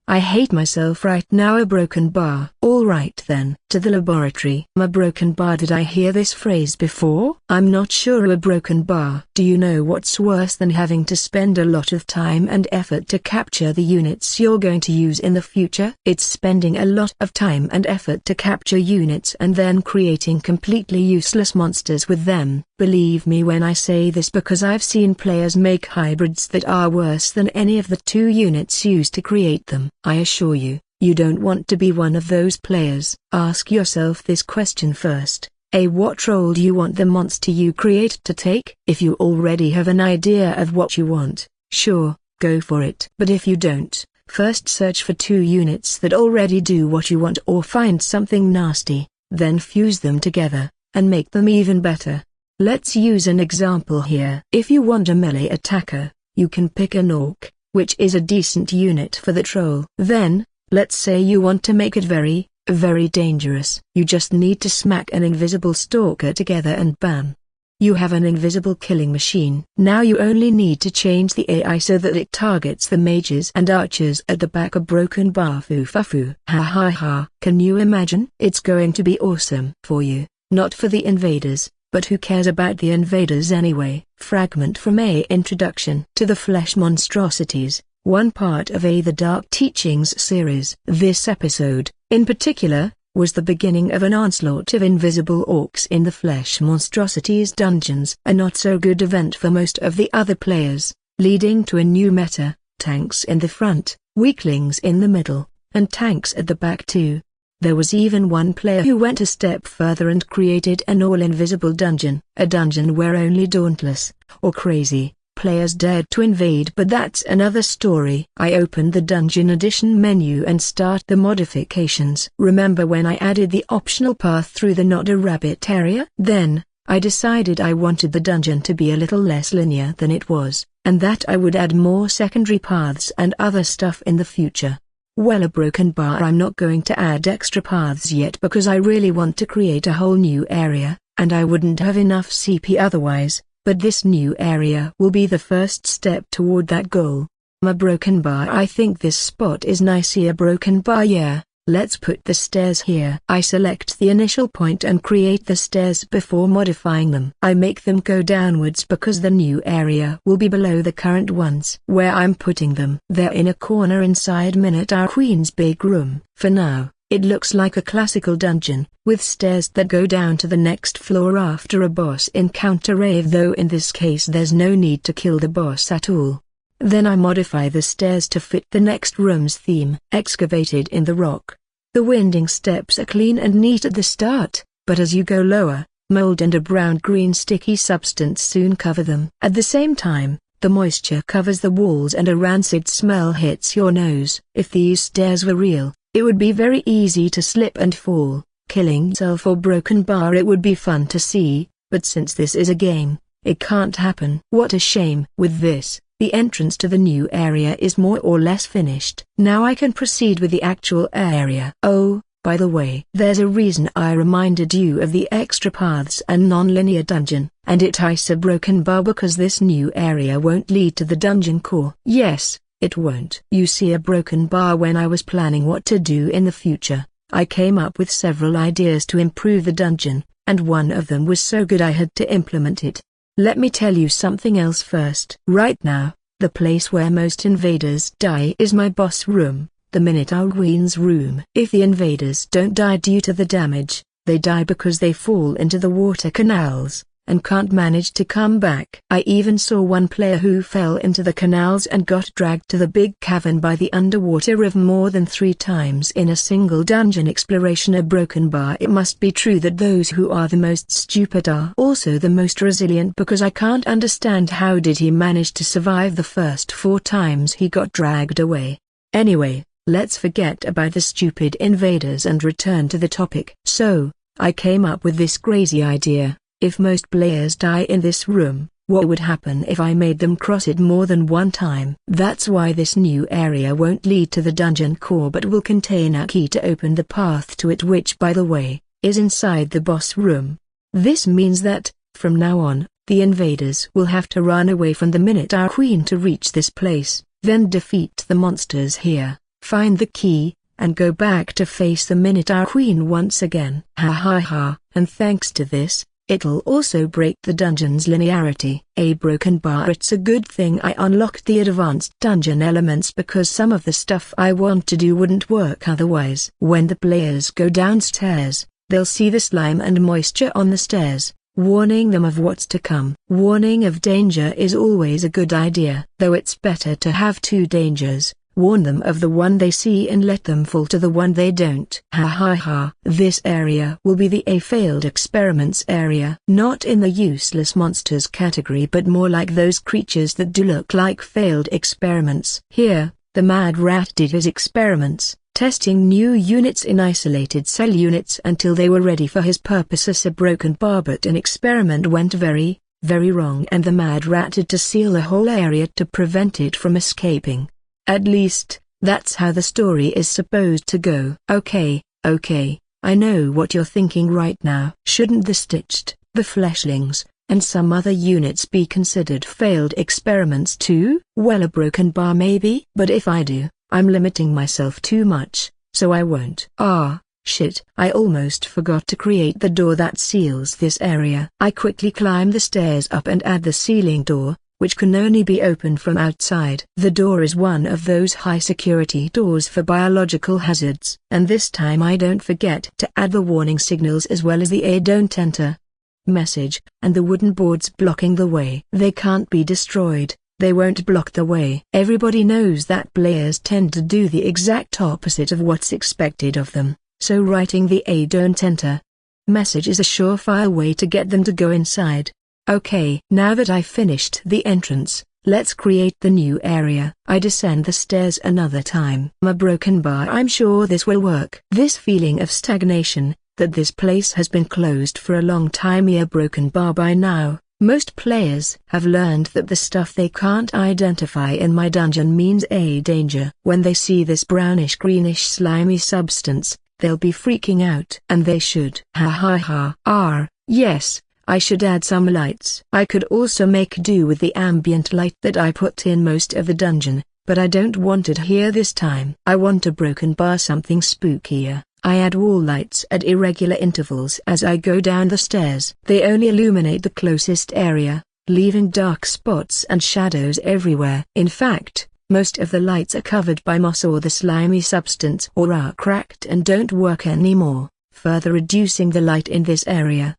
I hate myself right now. A broken bar. Alright then. To the laboratory. A broken bar. Did I hear this phrase before? I'm not sure. A broken bar. Do you know what's worse than having to spend a lot of time and effort to capture the units you're going to use in the future? It's spending a lot of time and effort to capture units and then creating completely useless monsters with them. Believe me when I say this because I've seen players make hybrids that are worse than any of the 2 units used to create them. I assure you, you don't want to be one of those players. Ask yourself this question first. What role do you want the monster you create to take? If you already have an idea of what you want, sure, go for it. But if you don't, first search for 2 units that already do what you want or find something nasty, then fuse them together, and make them even better. Let's use an example here. If you want a melee attacker, you can pick an orc, which is a decent unit for that role. Then, let's say you want to make it very, very dangerous. You just need to smack an invisible stalker together and bam. You have an invisible killing machine. Now you only need to change the AI so that it targets the mages and archers at the back. A broken bar. Foo. Ha ha ha. Can you imagine? It's going to be awesome for you, not for the invaders. But who cares about the invaders anyway? Fragment from A. Introduction to the Flesh Monstrosities, one part of A. The Dark Teachings series. This episode, in particular, was the beginning of an onslaught of invisible orcs in the Flesh Monstrosities dungeons. A not-so-good event for most of the other players, leading to a new meta, tanks in the front, weaklings in the middle, and tanks at the back too. There was even one player who went a step further and created an all-invisible dungeon, a dungeon where only dauntless, or crazy, players dared to invade. But that's another story. I opened the Dungeon Edition menu and start the modifications. Remember when I added the optional path through the Not a Rabbit area? Then, I decided I wanted the dungeon to be a little less linear than it was, and that I would add more secondary paths and other stuff in the future. Well, a broken bar. I'm not going to add extra paths yet because I really want to create a whole new area, and I wouldn't have enough CP otherwise, but this new area will be the first step toward that goal. A broken bar. I think this spot is nice here. Broken bar. Yeah, let's put the stairs here. I select the initial point and create the stairs before modifying them. I make them go downwards because the new area will be below the current ones. Where I'm putting them, they're in a corner inside Minotaur Queen's big room. For now, it looks like a classical dungeon, with stairs that go down to the next floor after a boss encounter. Though in this case there's no need to kill the boss at all. Then I modify the stairs to fit the next room's theme. Excavated in the rock. The winding steps are clean and neat at the start, but as you go lower, mold and a brown-green sticky substance soon cover them. At the same time, the moisture covers the walls and a rancid smell hits your nose. If these stairs were real, it would be very easy to slip and fall, killing yourself or broken bar. It would be fun to see, but since this is a game, it can't happen. What a shame. With this, the entrance to the new area is more or less finished. Now I can proceed with the actual area. Oh, by the way, there's a reason I reminded you of the extra paths and non-linear dungeon, and it is a broken bar because this new area won't lead to the dungeon core. Yes, it won't. You see, a broken bar. When I was planning what to do in the future, I came up with several ideas to improve the dungeon, and one of them was so good I had to implement it. Let me tell you something else first. Right now, the place where most invaders die is my boss room, the Minotaur Queen's room. If the invaders don't die due to the damage, they die because they fall into the water canals, and can't manage to come back. I even saw one player who fell into the canals and got dragged to the big cavern by the underwater river more than 3 times in a single dungeon exploration. A broken bar. It must be true that those who are the most stupid are also the most resilient, because I can't understand how did he manage to survive the first 4 times he got dragged away. Anyway, let's forget about the stupid invaders and return to the topic. So, I came up with this crazy idea. If most players die in this room, what would happen if I made them cross it more than 1 time? That's why this new area won't lead to the dungeon core but will contain a key to open the path to it, which by the way, is inside the boss room. This means that, from now on, the invaders will have to run away from the Minotaur Queen to reach this place, then defeat the monsters here, find the key, and go back to face the Minotaur Queen once again. Ha ha ha, and thanks to this, it'll also break the dungeon's linearity. A broken bar. It's a good thing I unlocked the advanced dungeon elements, because some of the stuff I want to do wouldn't work otherwise. When the players go downstairs, they'll see the slime and moisture on the stairs, warning them of what's to come. Warning of danger is always a good idea, though it's better to have 2 dangers. Warn them of the one they see and let them fall to the one they don't. Ha ha ha. This area will be the failed experiments area. Not in the useless monsters category, but more like those creatures that do look like failed experiments. Here, the mad rat did his experiments, testing new units in isolated cell units until they were ready for his purpose as a broken bar, but an experiment went very, very wrong and the mad rat had to seal the whole area to prevent it from escaping. At least, that's how the story is supposed to go. Okay, I know what you're thinking right now. Shouldn't the Stitched, the Fleshlings, and some other units be considered failed experiments too? Well, a broken bar maybe. But if I do, I'm limiting myself too much, so I won't. Ah, shit. I almost forgot to create the door that seals this area. I quickly climb the stairs up and add the sealing door, which can only be opened from outside. The door is one of those high-security doors for biological hazards, and this time I don't forget to add the warning signals as well as the "Don't Enter" message, and the wooden boards blocking the way. They can't be destroyed, they won't block the way. Everybody knows that players tend to do the exact opposite of what's expected of them, so writing the "Don't Enter" message is a surefire way to get them to go inside. Okay, now that I've finished the entrance, let's create the new area. I descend the stairs another time. A broken bar. I'm sure this will work. This feeling of stagnation, that this place has been closed for a long time. A broken bar. By now, most players have learned that the stuff they can't identify in my dungeon means a danger. When they see this brownish greenish slimy substance, they'll be freaking out. And they should. Ha ha ha. Yes. I should add some lights. I could also make do with the ambient light that I put in most of the dungeon, but I don't want it here this time. I want a broken bar, something spookier. I add wall lights at irregular intervals as I go down the stairs. They only illuminate the closest area, leaving dark spots and shadows everywhere. In fact, most of the lights are covered by moss or the slimy substance, or are cracked and don't work anymore, further reducing the light in this area.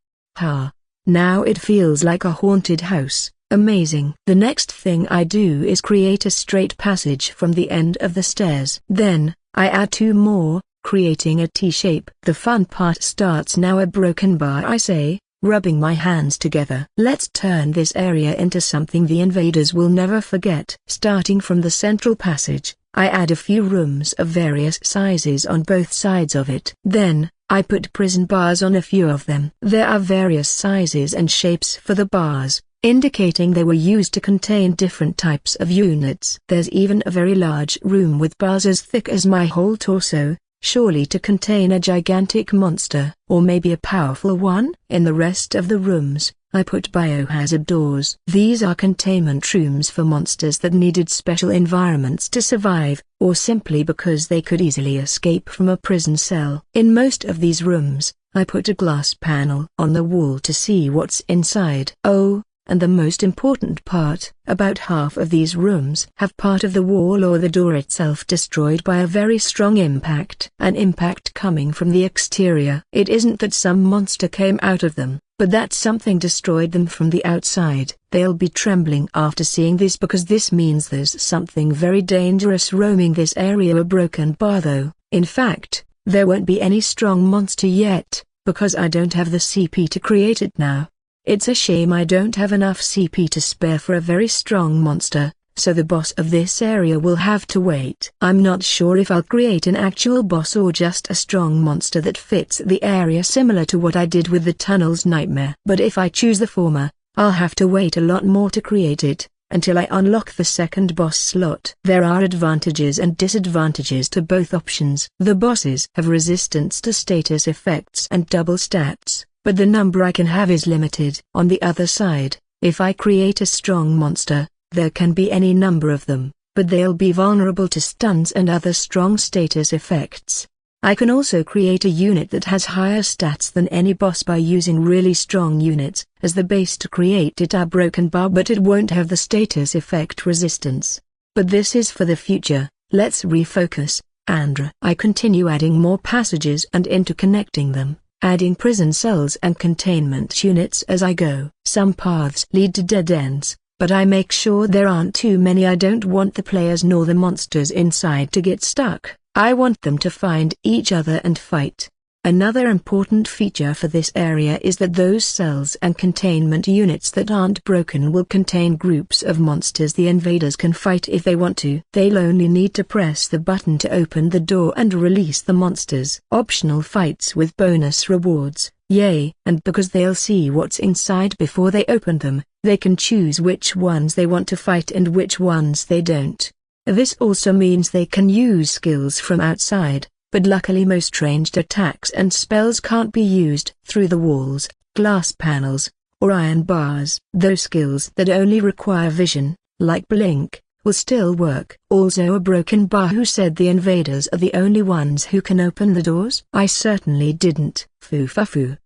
Now it feels like a haunted house. Amazing. The next thing I do is create a straight passage from the end of the stairs. Then, I add 2 more, creating a T-shape. The fun part starts now. A broken bar, I say, rubbing my hands together. Let's turn this area into something the invaders will never forget. Starting from the central passage, I add a few rooms of various sizes on both sides of it. Then, I put prison bars on a few of them. There are various sizes and shapes for the bars, indicating they were used to contain different types of units. There's even a very large room with bars as thick as my whole torso, surely to contain a gigantic monster, or maybe a powerful one. In the rest of the rooms, I put biohazard doors. These are containment rooms for monsters that needed special environments to survive, or simply because they could easily escape from a prison cell. In most of these rooms, I put a glass panel on the wall to see what's inside. Oh, and the most important part, about half of these rooms have part of the wall or the door itself destroyed by a very strong impact. An impact coming from the exterior. It isn't that some monster came out of them, but that something destroyed them from the outside. They'll be trembling after seeing this because this means there's something very dangerous roaming this area. A broken bar though. In fact, there won't be any strong monster yet, because I don't have the CP to create it now. It's a shame I don't have enough CP to spare for a very strong monster, so the boss of this area will have to wait. I'm not sure if I'll create an actual boss or just a strong monster that fits the area, similar to what I did with the Tunnel's Nightmare. But if I choose the former, I'll have to wait a lot more to create it, until I unlock the second boss slot. There are advantages and disadvantages to both options. The bosses have resistance to status effects and double stats, but the number I can have is limited. On the other side, if I create a strong monster, there can be any number of them, but they'll be vulnerable to stuns and other strong status effects. I can also create a unit that has higher stats than any boss by using really strong units as the base to create it a broken bar, but it won't have the status effect resistance. But this is for the future. Let's refocus, Andreu. I continue adding more passages and interconnecting them, adding prison cells and containment units as I go. Some paths lead to dead ends, but I make sure there aren't too many. I don't want the players nor the monsters inside to get stuck. I want them to find each other and fight. Another important feature for this area is that those cells and containment units that aren't broken will contain groups of monsters the invaders can fight if they want to. They'll only need to press the button to open the door and release the monsters. Optional fights with bonus rewards, yay! And because they'll see what's inside before they open them, they can choose which ones they want to fight and which ones they don't. This also means they can use skills from outside, but luckily most ranged attacks and spells can't be used through the walls, glass panels, or iron bars. Those skills that only require vision, like blink, will still work. Also a broken bar. Who said the invaders are the only ones who can open the doors? I certainly didn't. Foo.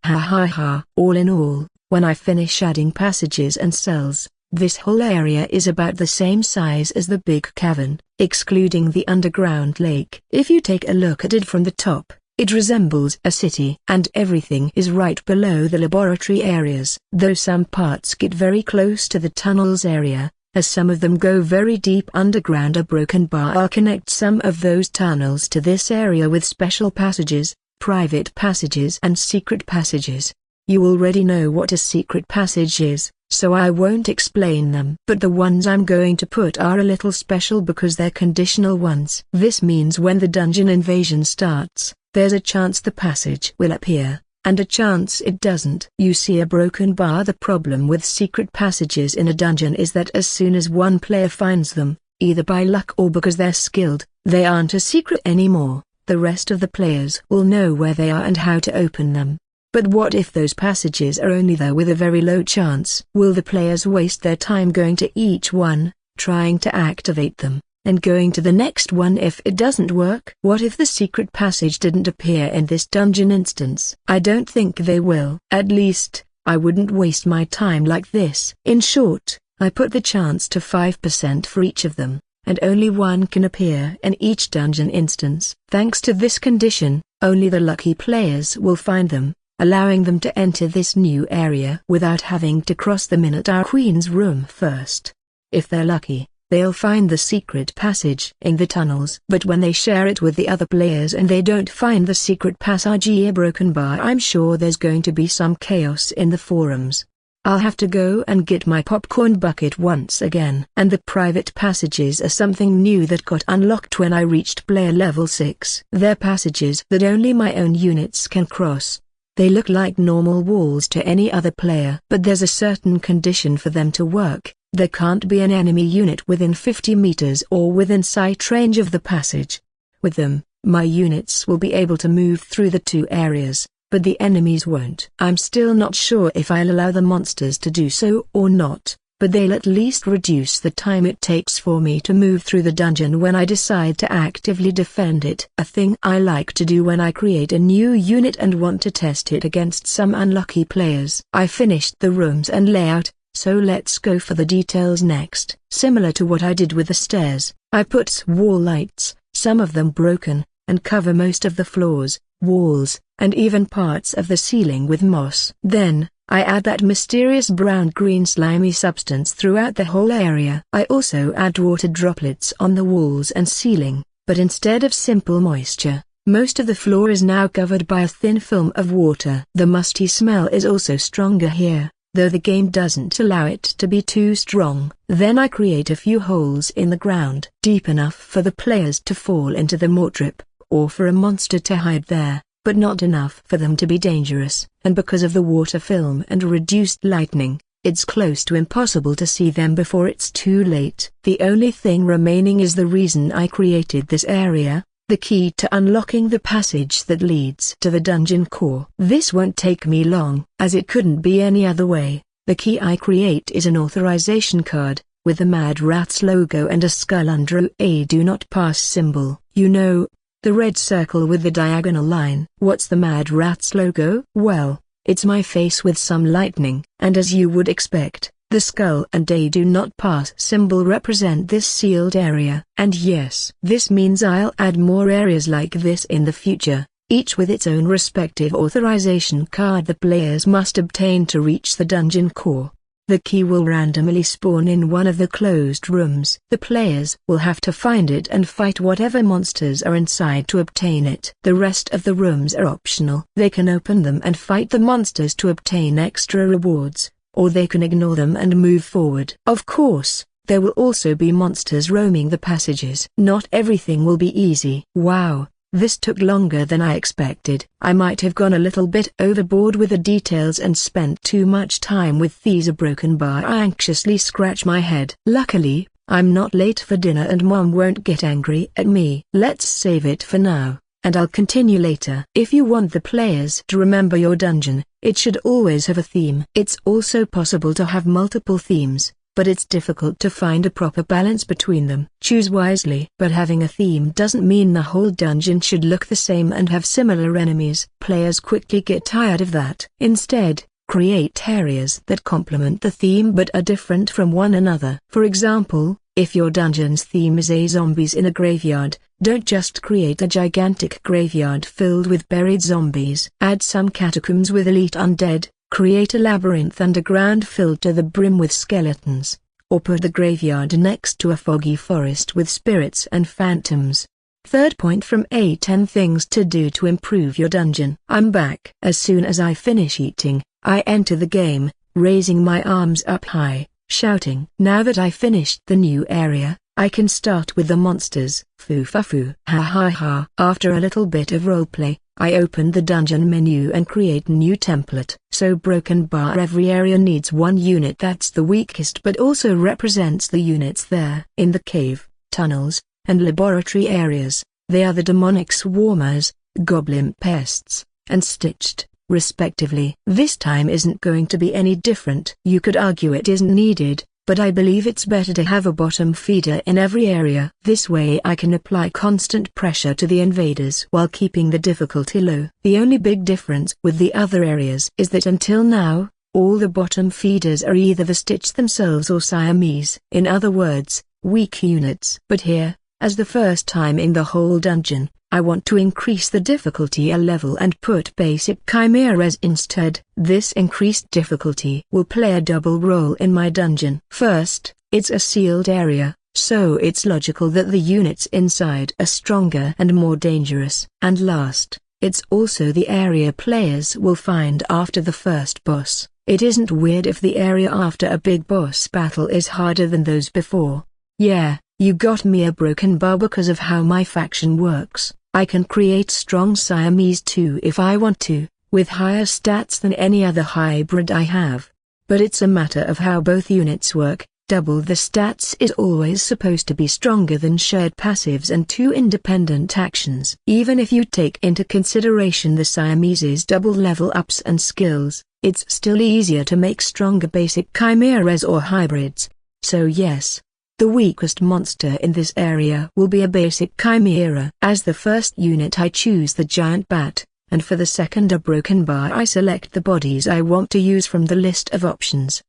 Ha ha ha. All in all, when I finish adding passages and cells, this whole area is about the same size as the big cavern, excluding the underground lake. If you take a look at it from the top, it resembles a city. And everything is right below the laboratory areas. Though some parts get very close to the tunnels area, as some of them go very deep underground. A broken bar will connect some of those tunnels to this area with special passages, private passages and secret passages. You already know what a secret passage is, so I won't explain them. But the ones I'm going to put are a little special because they're conditional ones. This means when the dungeon invasion starts, there's a chance the passage will appear, and a chance it doesn't. You see a broken bar. The problem with secret passages in a dungeon is that as soon as one player finds them, either by luck or because they're skilled, they aren't a secret anymore. The rest of the players will know where they are and how to open them. But what if those passages are only there with a very low chance? Will the players waste their time going to each one, trying to activate them, and going to the next one if it doesn't work? What if the secret passage didn't appear in this dungeon instance? I don't think they will. At least, I wouldn't waste my time like this. In short, I put the chance to 5% for each of them, and only one can appear in each dungeon instance. Thanks to this condition, only the lucky players will find them, allowing them to enter this new area without having to cross the Minotaur Queen's room first. If they're lucky, they'll find the secret passage in the tunnels. But when they share it with the other players and they don't find the secret passage or broken bar, I'm sure there's going to be some chaos in the forums. I'll have to go and get my popcorn bucket once again. And the private passages are something new that got unlocked when I reached player level 6. They're passages that only my own units can cross. They look like normal walls to any other player. But there's a certain condition for them to work. There can't be an enemy unit within 50 meters or within sight range of the passage. With them, my units will be able to move through the two areas, but the enemies won't. I'm still not sure if I'll allow the monsters to do so or not, but they'll at least reduce the time it takes for me to move through the dungeon when I decide to actively defend it. A thing I like to do when I create a new unit and want to test it against some unlucky players. I finished the rooms and layout, so let's go for the details next. Similar to what I did with the stairs, I put wall lights, some of them broken, and cover most of the floors, walls, and even parts of the ceiling with moss. Then, I add that mysterious brown-green slimy substance throughout the whole area. I also add water droplets on the walls and ceiling, but instead of simple moisture, most of the floor is now covered by a thin film of water. The musty smell is also stronger here, though the game doesn't allow it to be too strong. Then I create a few holes in the ground, deep enough for the players to fall into the mortrip, or for a monster to hide there, but not enough for them to be dangerous. And because of the water film and reduced lighting, it's close to impossible to see them before it's too late. The only thing remaining is the reason I created this area, the key to unlocking the passage that leads to the dungeon core. This won't take me long, as it couldn't be any other way. The key I create is an authorization card, with the Mad Rat's logo and a skull under a do not pass symbol. You know, the red circle with the diagonal line. What's the Mad Rat's logo? Well, it's my face with some lightning, and as you would expect, the skull and a do not pass symbol represent this sealed area. And yes, this means I'll add more areas like this in the future, each with its own respective authorization card the players must obtain to reach the dungeon core. The key will randomly spawn in one of the closed rooms. The players will have to find it and fight whatever monsters are inside to obtain it. The rest of the rooms are optional. They can open them and fight the monsters to obtain extra rewards, or they can ignore them and move forward. Of course, there will also be monsters roaming the passages. Not everything will be easy. Wow, this took longer than I expected. I might have gone a little bit overboard with the details and spent too much time with these. A broken bar. I anxiously scratch my head. Luckily, I'm not late for dinner and Mom won't get angry at me. Let's save it for now, and I'll continue later. If you want the players to remember your dungeon, it should always have a theme. It's also possible to have multiple themes, but it's difficult to find a proper balance between them. Choose wisely. But having a theme doesn't mean the whole dungeon should look the same and have similar enemies. Players quickly get tired of that. Instead, create areas that complement the theme but are different from one another. For example, if your dungeon's theme is zombies in a graveyard, don't just create a gigantic graveyard filled with buried zombies. Add some catacombs with elite undead, create a labyrinth underground filled to the brim with skeletons, or put the graveyard next to a foggy forest with spirits and phantoms. Third point from 10 things to do to improve your dungeon. I'm back. As soon as I finish eating, I enter the game, raising my arms up high, shouting. Now that I finished the new area, I can start with the monsters. Foo fa foo. Ha ha ha. After a little bit of roleplay, I open the dungeon menu and create new template. So broken bar. Every area needs one unit that's the weakest but also represents the units there. In the cave, tunnels, and laboratory areas, they are the demonic swarmers, goblin pests, and stitched, respectively. This time isn't going to be any different. You could argue it isn't needed, but I believe it's better to have a bottom feeder in every area. This way I can apply constant pressure to the invaders while keeping the difficulty low. The only big difference with the other areas is that until now, all the bottom feeders are either the Stitch themselves or Siamese. In other words, weak units. But here, as the first time in the whole dungeon, I want to increase the difficulty a level and put basic chimeras instead. This increased difficulty will play a double role in my dungeon. First, it's a sealed area, so it's logical that the units inside are stronger and more dangerous. And last, it's also the area players will find after the first boss. It isn't weird if the area after a big boss battle is harder than those before. Yeah, you got me. A broken bar. Because of how my faction works, I can create strong Siamese too if I want to, with higher stats than any other hybrid I have. But it's a matter of how both units work. Double the stats is always supposed to be stronger than shared passives and two independent actions. Even if you take into consideration the Siamese's double level ups and skills, it's still easier to make stronger basic chimeras or hybrids. So yes, the weakest monster in this area will be a basic chimera. As the first unit I choose the giant bat, and for the second a broken bar I select the bodies I want to use from the list of options.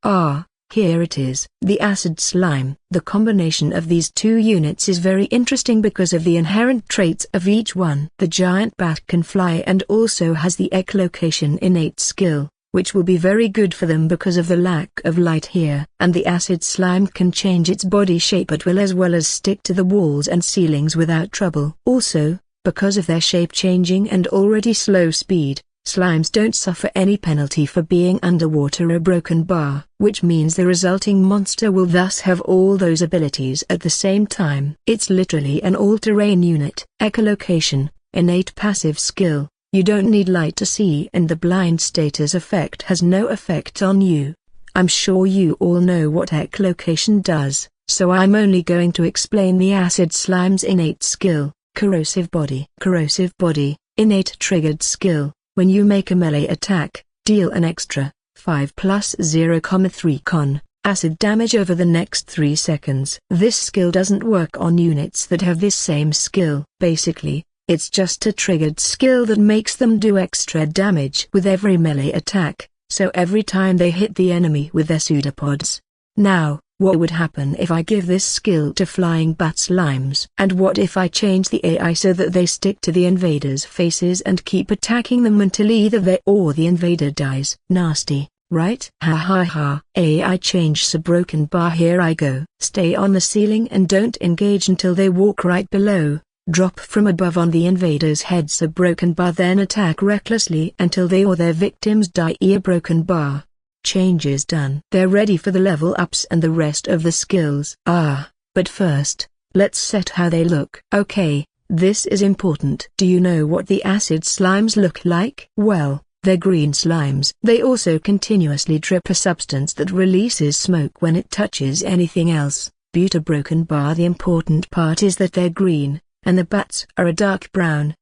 Here it is. The acid slime. The combination of these two units is very interesting because of the inherent traits of each one. The giant bat can fly and also has the echolocation innate skill, which will be very good for them because of the lack of light here. And the acid slime can change its body shape at will as well as stick to the walls and ceilings without trouble. Also, because of their shape changing and already slow speed, slimes don't suffer any penalty for being underwater or broken bar, which means the resulting monster will thus have all those abilities at the same time. It's literally an all-terrain unit. Echolocation, innate passive skill. You don't need light to see, and the blind status effect has no effect on you. I'm sure you all know what echolocation does, so I'm only going to explain the acid slime's innate skill. Corrosive body. Corrosive body, innate triggered skill. When you make a melee attack, deal an extra 5 plus 0,3 con acid damage over the next 3 seconds. This skill doesn't work on units that have this same skill. Basically, it's just a triggered skill that makes them do extra damage with every melee attack, so every time they hit the enemy with their pseudopods. Now, what would happen if I give this skill to flying bat slimes? And what if I change the AI so that they stick to the invaders' faces and keep attacking them until either they or the invader dies? Nasty, right? Ha ha ha. AI change so broken bar. Here I go. Stay on the ceiling and don't engage until they walk right below. Drop from above on the invader's head so broken bar, then attack recklessly until they or their victims die. Broken bar. Changes done. They're ready for the level ups and the rest of the skills. But first, let's set how they look. Okay, this is important. Do you know what the acid slimes look like? Well, they're green slimes. They also continuously drip a substance that releases smoke when it touches anything else. Broken bar. The important part is that they're green, and the bats are a dark brown.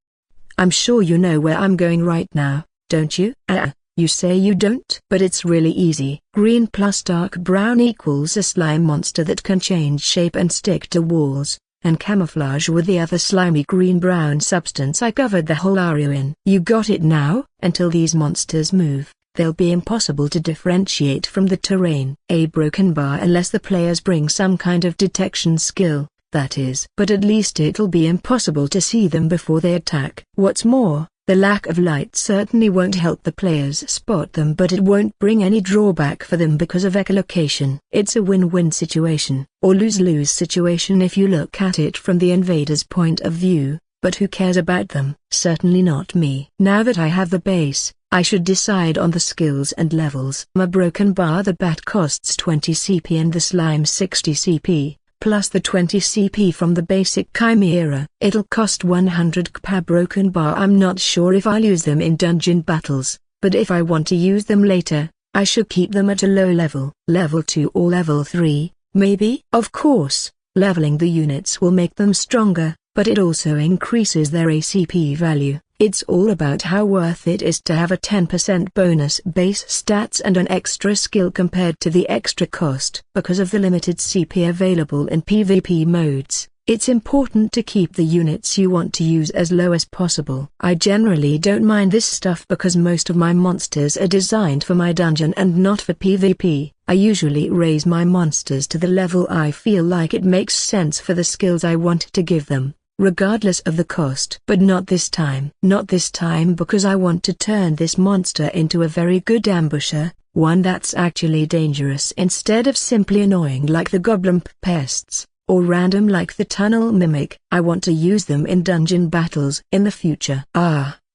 I'm sure you know where I'm going right now, don't you? You say you don't? But it's really easy. Green plus dark brown equals a slime monster that can change shape and stick to walls, and camouflage with the other slimy green-brown substance I covered the whole area in. You got it now? Until these monsters move, they'll be impossible to differentiate from the terrain. Broken bar unless the players bring some kind of detection skill, that is. But at least it'll be impossible to see them before they attack. What's more, the lack of light certainly won't help the players spot them, but it won't bring any drawback for them because of echolocation. It's a win-win situation, or lose-lose situation if you look at it from the invader's point of view, but who cares about them? Certainly not me. Now that I have the base, I should decide on the skills and levels. Broken bar. The bat costs 20 CP and the slime 60 CP. Plus the 20 CP from the basic chimera. It'll cost 100 CP broken bar. I'm not sure if I'll use them in dungeon battles, but if I want to use them later, I should keep them at a low level. Level 2 or level 3, maybe? Of course, leveling the units will make them stronger, but it also increases their ACP value. It's all about how worth it is to have a 10% bonus base stats and an extra skill compared to the extra cost. Because of the limited CP available in PvP modes, it's important to keep the units you want to use as low as possible. I generally don't mind this stuff because most of my monsters are designed for my dungeon and not for PvP. I usually raise my monsters to the level I feel like it makes sense for the skills I want to give them, regardless of the cost. But not this time. Not this time because I want to turn this monster into a very good ambusher, one that's actually dangerous instead of simply annoying like the goblin pests, or random like the tunnel mimic. I want to use them in dungeon battles in the future.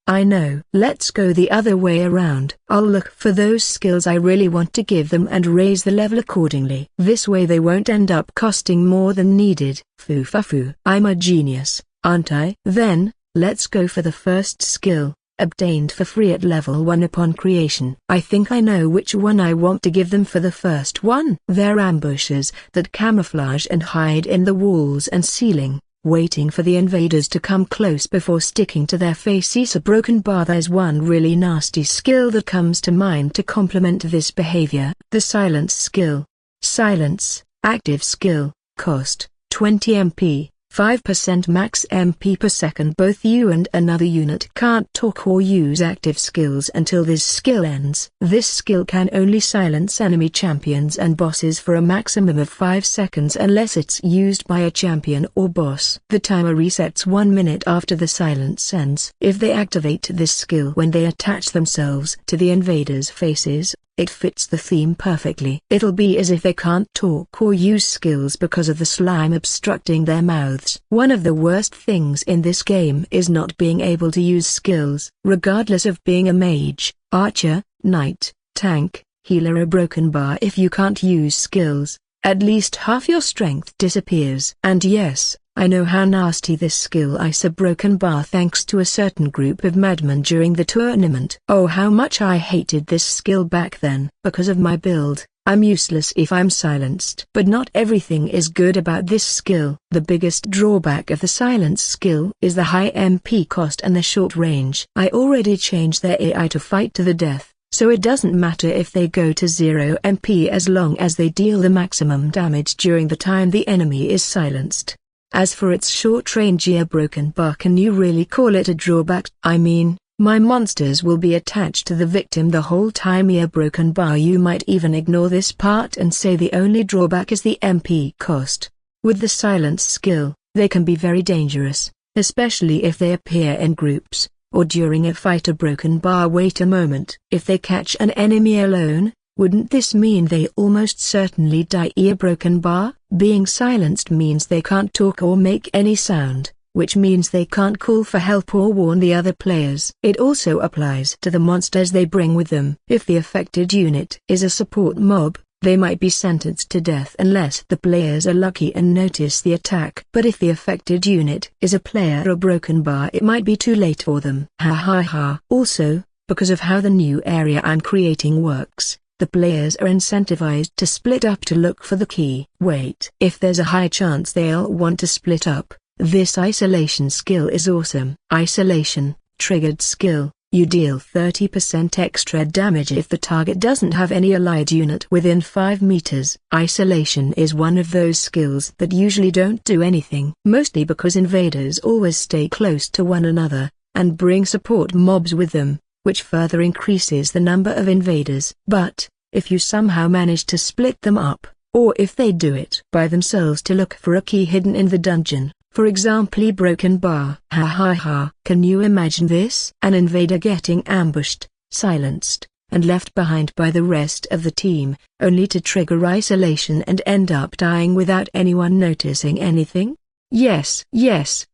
I know. Let's go the other way around. I'll look for those skills I really want to give them and raise the level accordingly. This way they won't end up costing more than needed. Foo. I'm a genius, aren't I? Then, let's go for the first skill, obtained for free at level 1 upon creation. I think I know which one I want to give them for the first one. They're ambushers that camouflage and hide in the walls and ceiling, waiting for the invaders to come close before sticking to their faces. A broken bar. There's one really nasty skill that comes to mind to complement this behavior. The silence skill. Silence, active skill, cost 20 MP, 5% max MP per second. Both you and another unit can't talk or use active skills until this skill ends. This skill can only silence enemy champions and bosses for a maximum of 5 seconds unless it's used by a champion or boss. The timer resets 1 minute after the silence ends. If they activate this skill when they attach themselves to the invaders' faces, it fits the theme perfectly. It'll be as if they can't talk or use skills because of the slime obstructing their mouths. One of the worst things in this game is not being able to use skills. Regardless of being a mage, archer, knight, tank, healer or broken bar, if you can't use skills, at least half your strength disappears. And yes, I know how nasty this skill is a broken bar thanks to a certain group of madmen during the tournament. Oh, how much I hated this skill back then. Because of my build, I'm useless if I'm silenced. But not everything is good about this skill. The biggest drawback of the silence skill is the high MP cost and the short range. I already changed their AI to fight to the death, so it doesn't matter if they go to 0 MP as long as they deal the maximum damage during the time the enemy is silenced. As for its short range, a broken bar, can you really call it a drawback? I mean, my monsters will be attached to the victim the whole time. A broken bar, you might even ignore this part and say the only drawback is the MP cost. With the silence skill, they can be very dangerous, especially if they appear in groups, or during a fight. A broken bar, wait a moment. If they catch an enemy alone, wouldn't this mean they almost certainly die? A broken bar, being silenced means they can't talk or make any sound, which means they can't call for help or warn the other players. It also applies to the monsters they bring with them. If the affected unit is a support mob, they might be sentenced to death unless the players are lucky and notice the attack. But if the affected unit is a player or broken bar, it might be too late for them. Ha ha ha. Also, because of how the new area I'm creating works, the players are incentivized to split up to look for the key. Wait. If there's a high chance they'll want to split up, this isolation skill is awesome. Isolation, triggered skill, you deal 30% extra damage if the target doesn't have any allied unit within 5 meters. Isolation is one of those skills that usually don't do anything, mostly because invaders always stay close to one another, and bring support mobs with them, which further increases the number of invaders. But, if you somehow manage to split them up, or if they do it by themselves to look for a key hidden in the dungeon, for example a broken bar. Ha ha ha. Can you imagine this? An invader getting ambushed, silenced, and left behind by the rest of the team, only to trigger isolation and end up dying without anyone noticing anything? Yes,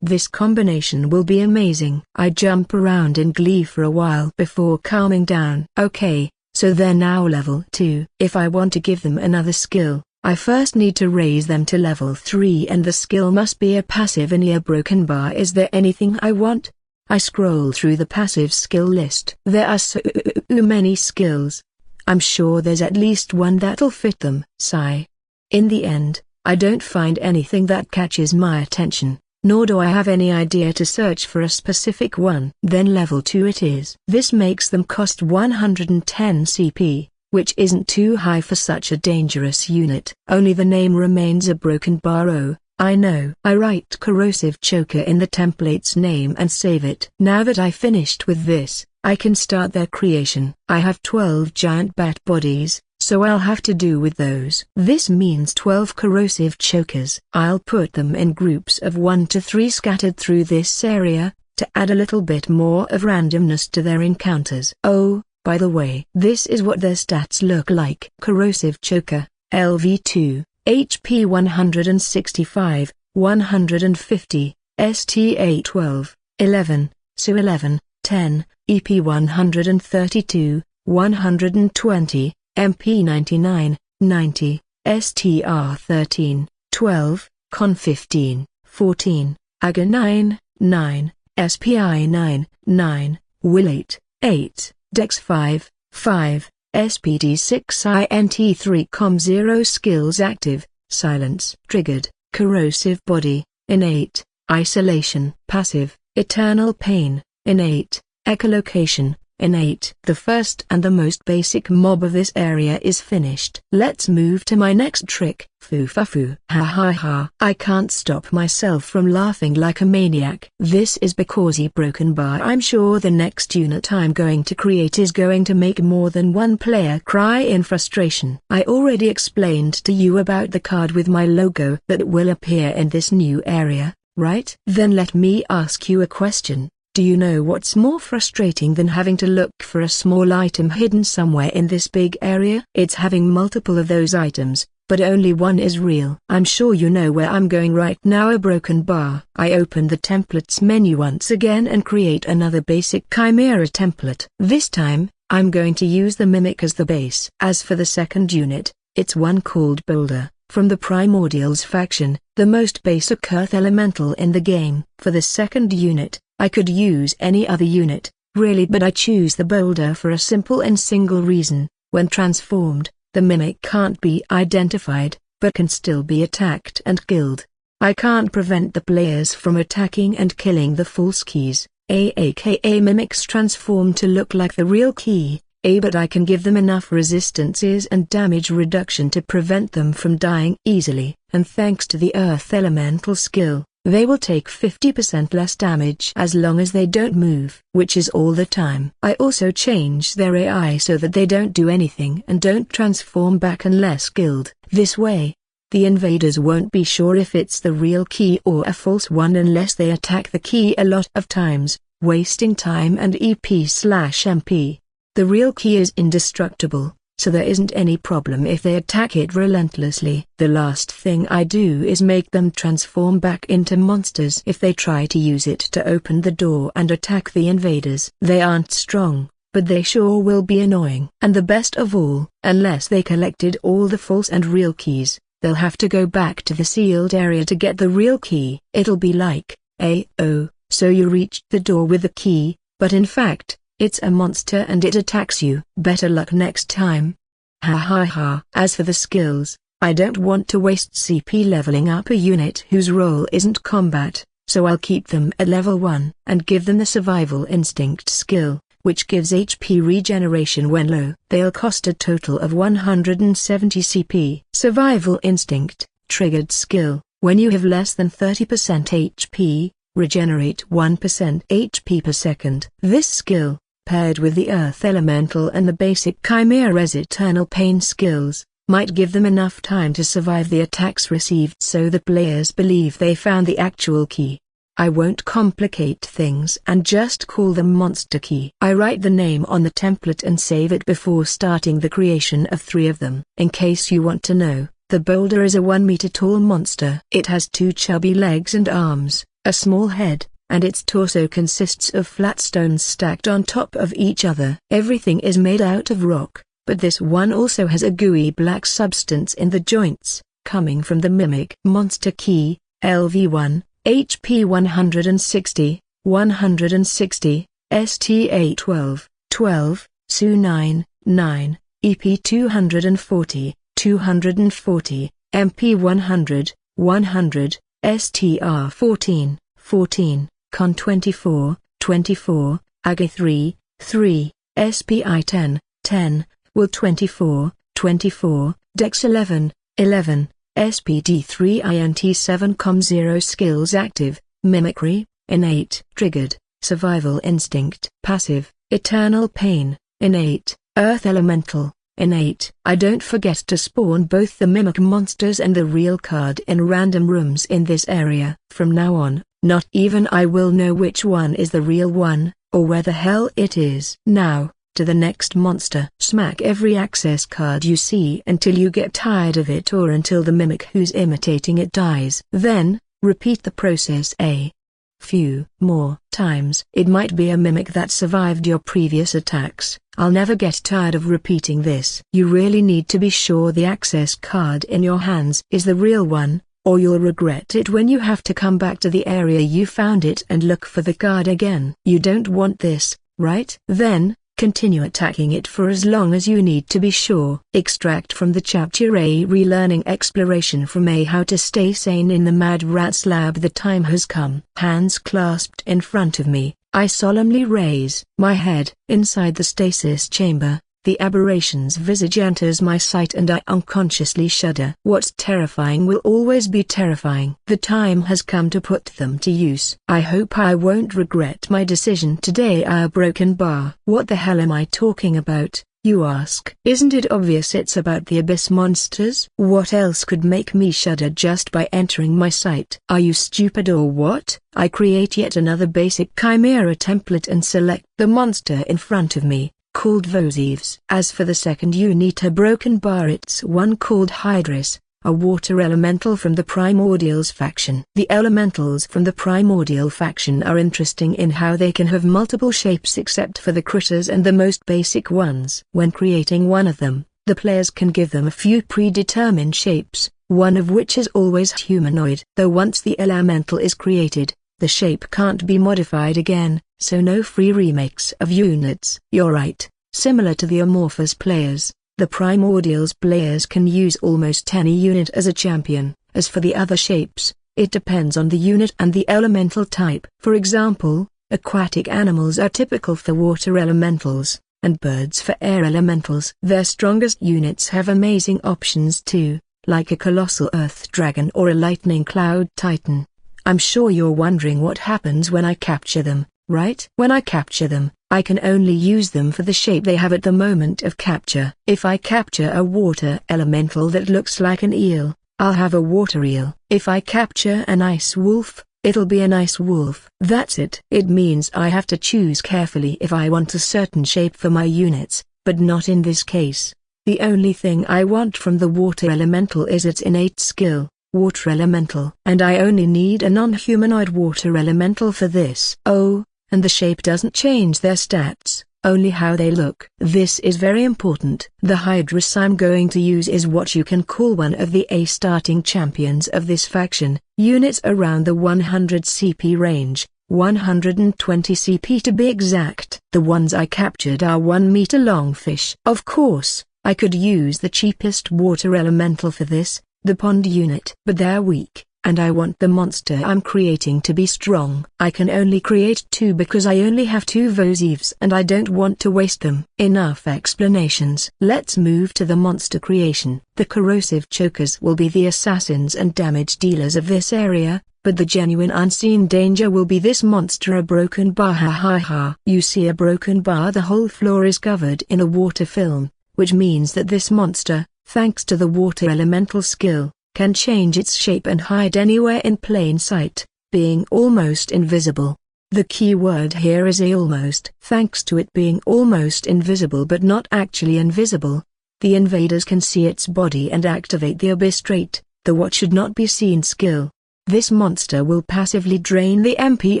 this combination will be amazing. I jump around in glee for a while before calming down. Okay, so they're now level 2. If I want to give them another skill, I first need to raise them to level 3, and the skill must be a passive in a broken bar. Is there anything I want? I scroll through the passive skill list. There are so many skills. I'm sure there's at least one that'll fit them. Sigh. In the end, I don't find anything that catches my attention, nor do I have any idea to search for a specific one. Then level 2 it is. This makes them cost 110 CP, which isn't too high for such a dangerous unit. Only the name remains a broken bar. Oh, I know. I write corrosive choker in the template's name and save it. Now that I finished with this, I can start their creation. I have 12 giant bat bodies, so I'll have to do with those. This means 12 corrosive chokers. I'll put them in groups of 1 to 3 scattered through this area, to add a little bit more of randomness to their encounters. Oh, by the way, this is what their stats look like. Corrosive choker, LV2, HP 165, 150, STA 12, 11, SU 11, 10, EP 132, 120, MP 99, 90, STR 13, 12, Con 15, 14, AGA 9, 9, SPI 9, 9, Will 8, 8, Dex 5, 5, SPD 6 INT 3 Com 0 Skills active, silence triggered, corrosive body, innate, isolation passive, eternal pain, innate, echolocation, innate. The first and the most basic mob of this area is finished. Let's move to my next trick. Foo-fa-foo. Ha ha ha. I can't stop myself from laughing like a maniac. This is because he broken bar. I'm sure the next unit I'm going to create is going to make more than one player cry in frustration. I already explained to you about the card with my logo that will appear in this new area, right? Then let me ask you a question. Do you know what's more frustrating than having to look for a small item hidden somewhere in this big area? It's having multiple of those items, but only one is real. I'm sure you know where I'm going right now. A broken bar. I open the templates menu once again and create another basic chimera template. This time, I'm going to use the mimic as the base. As for the second unit, it's one called Boulder, from the Primordials faction, the most basic earth elemental in the game. For the second unit, I could use any other unit, really, but I choose the Boulder for a simple and single reason. When transformed, the mimic can't be identified, but can still be attacked and killed. I can't prevent the players from attacking and killing the false keys, aka mimics transform to look like the real key, but I can give them enough resistances and damage reduction to prevent them from dying easily. And thanks to the earth elemental skill, they will take 50% less damage as long as they don't move, which is all the time. I also change their AI so that they don't do anything and don't transform back unless killed. This way, the invaders won't be sure if it's the real key or a false one unless they attack the key a lot of times, wasting time and EP/MP. The real key is indestructible, so there isn't any problem if they attack it relentlessly. The last thing I do is make them transform back into monsters if they try to use it to open the door and attack the invaders. They aren't strong, but they sure will be annoying. And the best of all, unless they collected all the false and real keys, they'll have to go back to the sealed area to get the real key. It'll be like, oh, so you reached the door with the key, but in fact, it's a monster and it attacks you. Better luck next time. Ha ha ha. As for the skills, I don't want to waste CP leveling up a unit whose role isn't combat, so I'll keep them at level 1 and give them the survival instinct skill, which gives HP regeneration when low. They'll cost a total of 170 CP. Survival instinct, triggered skill, when you have less than 30% HP, regenerate 1% HP per second. This skill, paired with the earth elemental and the basic chimera's eternal pain skills, might give them enough time to survive the attacks received so the players believe they found the actual key. I won't complicate things and just call them monster key. I write the name on the template and save it before starting the creation of 3 of them. In case you want to know, the Boulder is a 1 meter tall monster. It has 2 chubby legs and arms, a small head, and its torso consists of flat stones stacked on top of each other. Everything is made out of rock, but this one also has a gooey black substance in the joints, coming from the mimic. Monster key, LV1, HP 160, 160, STA 12, 12, SU 9, 9, EP 240, 240, MP 100, 100, STR 14, 14. Con 24, 24, AGA 3, 3, SPI 10, 10, Will 24, 24, Dex 11, 11, SPD 3 INT 7 Com 0 Skills active, Mimicry, innate, triggered, Survival instinct, passive, Eternal pain, innate, Earth elemental, innate. I don't forget to spawn both the mimic monsters and the real card in random rooms in this area. From now on, not even I will know which one is the real one, or where the hell it is. Now, to the next monster. Smack every access card you see until you get tired of it or until the mimic who's imitating it dies. Then, repeat the process a few more times. It might be a mimic that survived your previous attacks. I'll never get tired of repeating this. You really need to be sure the access card in your hands is the real one, or you'll regret it when you have to come back to the area you found it and look for the card again. You don't want this, right? Then, continue attacking it for as long as you need to be sure. Extract from the chapter A Relearning Exploration from A How to Stay Sane in the Mad Rats Lab. The time has come. Hands clasped in front of me, I solemnly raise my head. Inside the stasis chamber, the aberration's visage enters my sight and I unconsciously shudder. What's terrifying will always be terrifying. The time has come to put them to use. I hope I won't regret my decision today. A broken bar. What the hell am I talking about, you ask? Isn't it obvious it's about the abyss monsters? What else could make me shudder just by entering my sight? Are you stupid or what? I create yet another basic chimera template and select the monster in front of me, called Vosieves. As for the second unit, a broken bar, it's one called Hydrus, a water elemental from the Primordials faction. The elementals from the Primordial faction are interesting in how they can have multiple shapes except for the critters and the most basic ones. When creating one of them, the players can give them a few predetermined shapes, one of which is always humanoid. Though once the elemental is created, the shape can't be modified again, so no free remakes of units. You're right, similar to the amorphous players, the Primordials players can use almost any unit as a champion. As for the other shapes, it depends on the unit and the elemental type. For example, aquatic animals are typical for water elementals, and birds for air elementals. Their strongest units have amazing options too, like a colossal earth dragon or a lightning cloud titan. I'm sure you're wondering what happens when I capture them, right? When I capture them, I can only use them for the shape they have at the moment of capture. If I capture a water elemental that looks like an eel, I'll have a water eel. If I capture an ice wolf, it'll be an ice wolf. That's it. It means I have to choose carefully if I want a certain shape for my units, but not in this case. The only thing I want from the water elemental is its innate skill, water elemental. And I only need a non-humanoid water elemental for this. Oh, and the shape doesn't change their stats, only how they look. This is very important. The Hydrus I'm going to use is what you can call one of the A starting champions of this faction, units around the 100 CP range, 120 CP to be exact. The ones I captured are 1 meter long fish. Of course, I could use the cheapest water elemental for this, the pond unit. But they're weak, and I want the monster I'm creating to be strong. I can only create 2 because I only have 2 Vosieves and I don't want to waste them. Enough explanations. Let's move to the monster creation. The corrosive chokers will be the assassins and damage dealers of this area, but the genuine unseen danger will be this monster, a broken bar. Ha ha ha. You see a broken bar, the whole floor is covered in a water film, which means that this monster, thanks to the water elemental skill, can change its shape and hide anywhere in plain sight, being almost invisible. The key word here is almost. Thanks to it being almost invisible but not actually invisible, the invaders can see its body and activate the abyss trait, the what should not be seen skill. This monster will passively drain the MP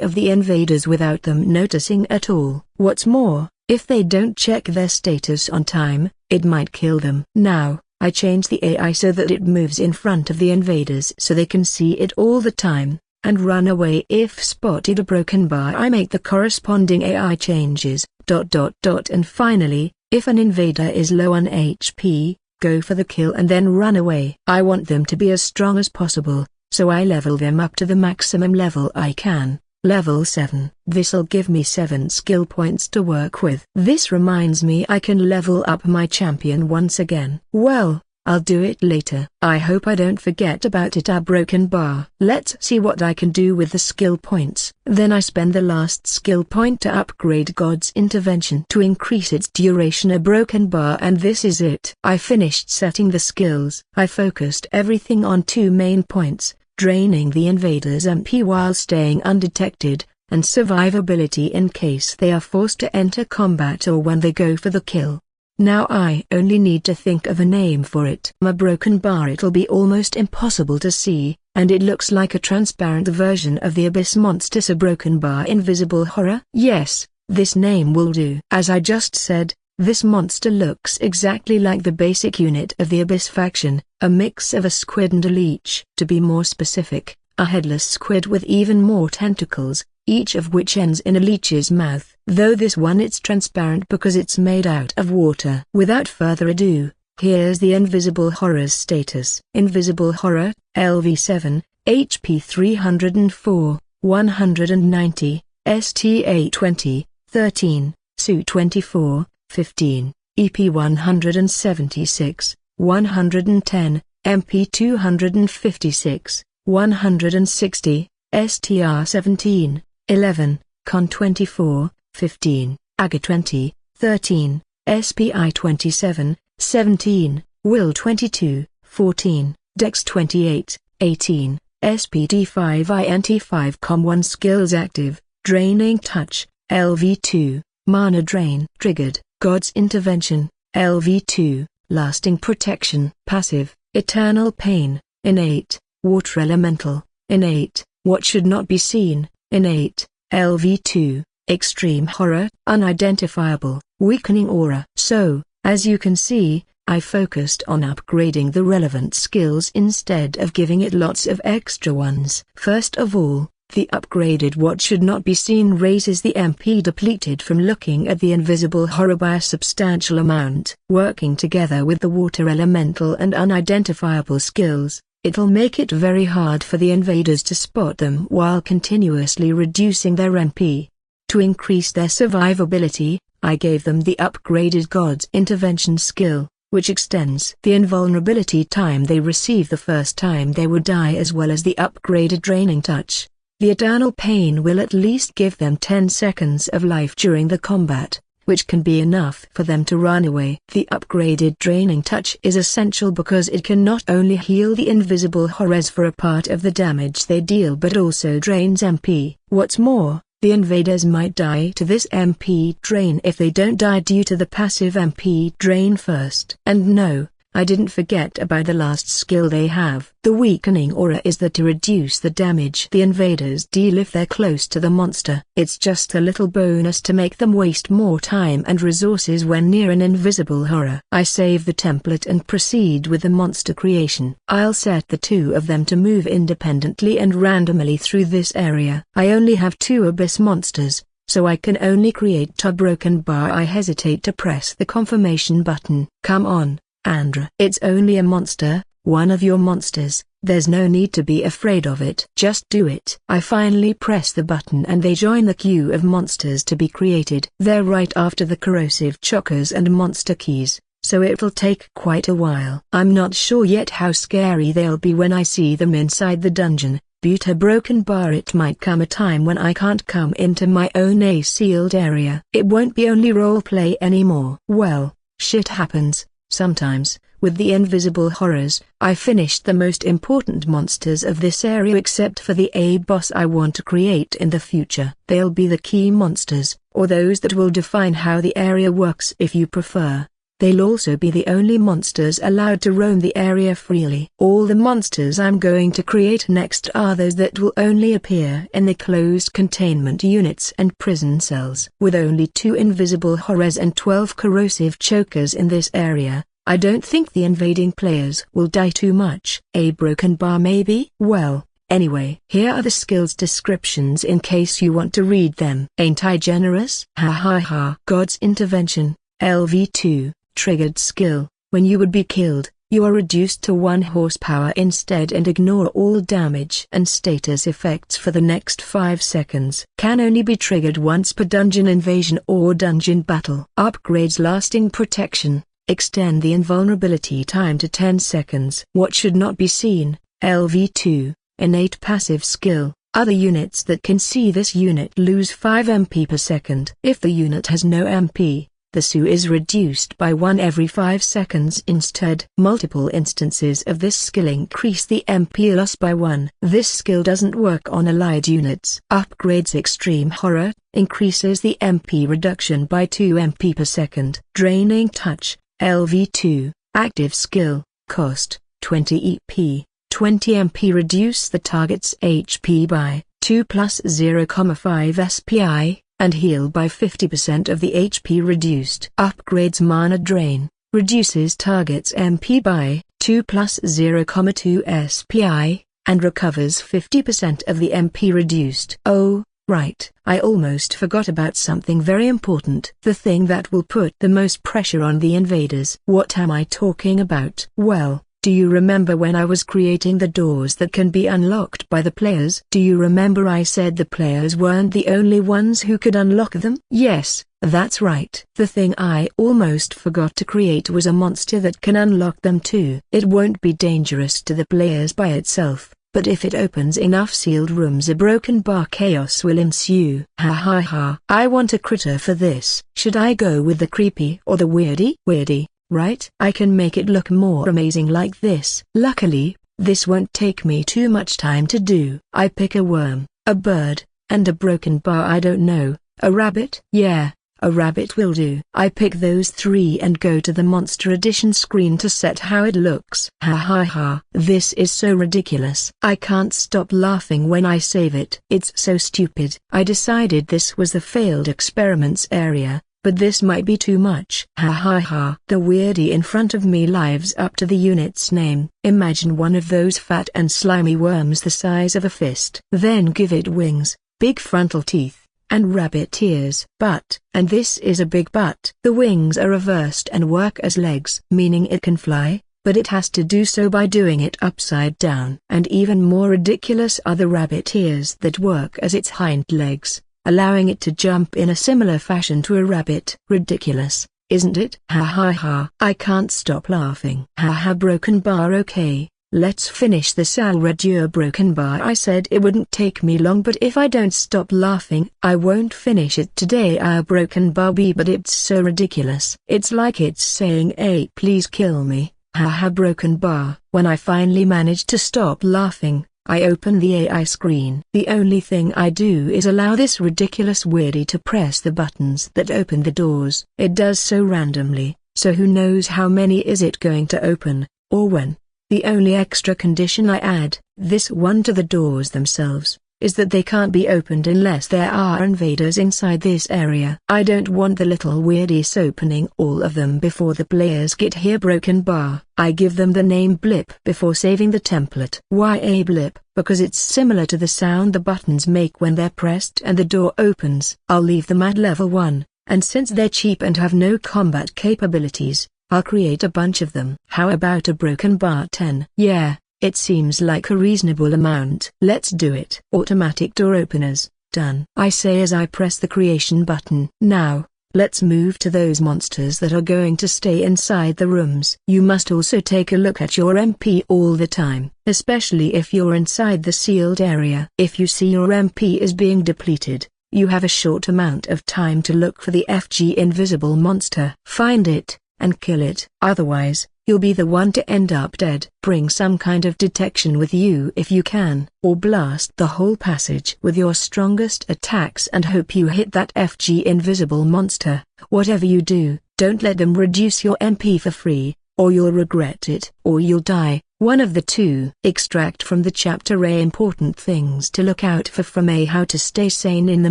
of the invaders without them noticing at all. What's more, if they don't check their status on time, it might kill them. Now, I change the AI so that it moves in front of the invaders so they can see it all the time, and run away if spotted. A broken bar, I make the corresponding AI changes, ... And finally, if an invader is low on HP, go for the kill and then run away. I want them to be as strong as possible, so I level them up to the maximum level I can. Level 7. This'll give me 7 skill points to work with. This reminds me I can level up my champion once again. Well, I'll do it later. I hope I don't forget about it. A broken bar. Let's see what I can do with the skill points. Then I spend the last skill point to upgrade God's intervention to increase its duration. A broken bar, and this is it. I finished setting the skills. I focused everything on 2 main points: draining the invaders' MP while staying undetected, and survivability in case they are forced to enter combat or when they go for the kill. Now I only need to think of a name for it. A broken bar, it'll be almost impossible to see, and it looks like a transparent version of the abyss monsters. A broken bar, invisible horror. Yes, this name will do. As I just said, this monster looks exactly like the basic unit of the abyss faction, a mix of a squid and a leech. To be more specific, a headless squid with even more tentacles, each of which ends in a leech's mouth. Though this one, it's transparent because it's made out of water. Without further ado, here's the invisible horror's status. Invisible horror, LV7, HP 304, 190, STA 20, 13, SU 24, 15, EP 176, 110, MP 256, 160, STR 17, 11, Con 24, 15, AGA 20, 13, SPI 27, 17, Will 22, 14, Dex 28, 18, SPD 5 INT 5 1 Skills active, Draining Touch, LV2, Mana Drain triggered, God's Intervention, LV2, Lasting Protection passive, Eternal Pain, innate, Water Elemental, innate, What Should Not Be Seen, innate, LV2, Extreme Horror, unidentifiable, Weakening Aura. So, as you can see, I focused on upgrading the relevant skills instead of giving it lots of extra ones. First of all, the upgraded What Should Not Be Seen raises the MP depleted from looking at the invisible horror by a substantial amount. Working together with the Water Elemental and unidentifiable skills, it'll make it very hard for the invaders to spot them while continuously reducing their MP. To increase their survivability, I gave them the upgraded God's Intervention skill, which extends the invulnerability time they receive the first time they would die, as well as the upgraded Draining Touch. The Eternal Pain will at least give them 10 seconds of life during the combat, which can be enough for them to run away. The upgraded Draining Touch is essential because it can not only heal the invisible horrors for a part of the damage they deal but also drains MP. What's more, the invaders might die to this MP drain if they don't die due to the passive MP drain first. And no, I didn't forget about the last skill they have. The Weakening Aura is there to reduce the damage the invaders deal if they're close to the monster. It's just a little bonus to make them waste more time and resources when near an invisible horror. I save the template and proceed with the monster creation. I'll set the two of them to move independently and randomly through this area. I only have 2 abyss monsters, so I can only create 2 broken bar. I hesitate to press the confirmation button. Come on, Andreu. It's only a monster, one of your monsters. There's no need to be afraid of it. Just do it. I finally press the button and they join the queue of monsters to be created. They're right after the corrosive chokers and monster keys, so it'll take quite a while. I'm not sure yet how scary they'll be when I see them inside the dungeon. But a broken bar, it might come a time when I can't come into my own sealed area. It won't be only roleplay anymore. Well, shit happens. Sometimes, with the invisible horrors. I finished the most important monsters of this area except for the boss I want to create in the future. They'll be the key monsters, or those that will define how the area works if you prefer. They'll also be the only monsters allowed to roam the area freely. All the monsters I'm going to create next are those that will only appear in the closed containment units and prison cells. With only 2 invisible horrors and 12 corrosive chokers in this area, I don't think the invading players will die too much. A broken bar maybe? Well, anyway, here are the skills descriptions in case you want to read them. Ain't I generous? Ha ha ha. God's Intervention, LV2. Triggered skill. When you would be killed, you are reduced to 1 horsepower instead and ignore all damage and status effects for the next 5 seconds. Can only be triggered once per dungeon invasion or dungeon battle. Upgrades lasting protection. Extend the invulnerability time to 10 seconds. What Should Not Be Seen, LV2, innate passive skill. Other units that can see this unit lose 5 MP per second. If the unit has no MP, the SU is reduced by 1 every 5 seconds instead. Multiple instances of this skill increase the MP loss by 1. This skill doesn't work on allied units. Upgrades Extreme Horror, increases the MP reduction by 2 MP per second. Draining Touch, LV2, active skill, cost, 20 EP, 20 MP reduce the target's HP by 2 plus 0,5 SPI. And heal by 50% of the HP reduced. Upgrades Mana Drain, reduces target's MP by 2 plus 0,2 SPI, and recovers 50% of the MP reduced. Oh, right, I almost forgot about something very important. The thing that will put the most pressure on the invaders. What am I talking about? Well, Do you remember when I was creating the doors that can be unlocked by the players? Do you remember I said the players weren't the only ones who could unlock them? Yes, that's right. The thing I almost forgot to create was a monster that can unlock them too. It won't be dangerous to the players by itself, but if it opens enough sealed rooms, a broken bar chaos will ensue. Ha ha ha. I want a critter for this. Should I go with the creepy or the weirdy? Weirdy, right? I can make it look more amazing like this. Luckily, this won't take me too much time to do. I pick a worm, a bird, and a broken bar. I don't know, a rabbit? Yeah. A rabbit will do. I pick those three and go to the Monster Edition screen to set how it looks. Ha ha ha. This is so ridiculous. I can't stop laughing when I save it. It's so stupid. I decided this was the failed experiments area, but this might be too much. Ha ha ha. The weirdy in front of me lives up to the unit's name. Imagine one of those fat and slimy worms the size of a fist. Then give it wings, big frontal teeth, and rabbit ears. But, and this is a big but, the wings are reversed and work as legs, meaning it can fly, but it has to do so by doing it upside down. And even more ridiculous are the rabbit ears that work as its hind legs, allowing it to jump in a similar fashion to a rabbit. Ridiculous, isn't it? Ha ha ha. I can't stop laughing. Ha ha. Broken bar. Okay. Let's finish this already broken bar. I said it wouldn't take me long, but if I don't stop laughing, I won't finish it today. Broken bar B, but it's so ridiculous. It's like it's saying, "Hey, please kill me." Haha. Broken bar. When I finally manage to stop laughing, I open the AI screen. The only thing I do is allow this ridiculous weirdy to press the buttons that open the doors. It does so randomly, so who knows how many is it going to open, or when. The only extra condition I add, this one to the doors themselves, is that they can't be opened unless there are invaders inside this area. I don't want the little weirdies opening all of them before the players get here. Broken bar. I give them the name Blip before saving the template. Why a blip? Because it's similar to the sound the buttons make when they're pressed and the door opens. I'll leave them at level 1, and since they're cheap and have no combat capabilities, I'll create a bunch of them. How about a broken bar 10? Yeah, it seems like a reasonable amount. Let's do it. Automatic door openers, done. I say as I press the creation button. Now, let's move to those monsters that are going to stay inside the rooms. You must also take a look at your MP all the time, especially if you're inside the sealed area. If you see your MP is being depleted, you have a short amount of time to look for the FG invisible monster. Find it and kill it. Otherwise, you'll be the one to end up dead. Bring some kind of detection with you if you can, or blast the whole passage with your strongest attacks and hope you hit that FG invisible monster. Whatever you do, don't let them reduce your MP for free, or you'll regret it, or you'll die. One of the two. Extract from the chapter A important things to look out for from A. How to stay sane in the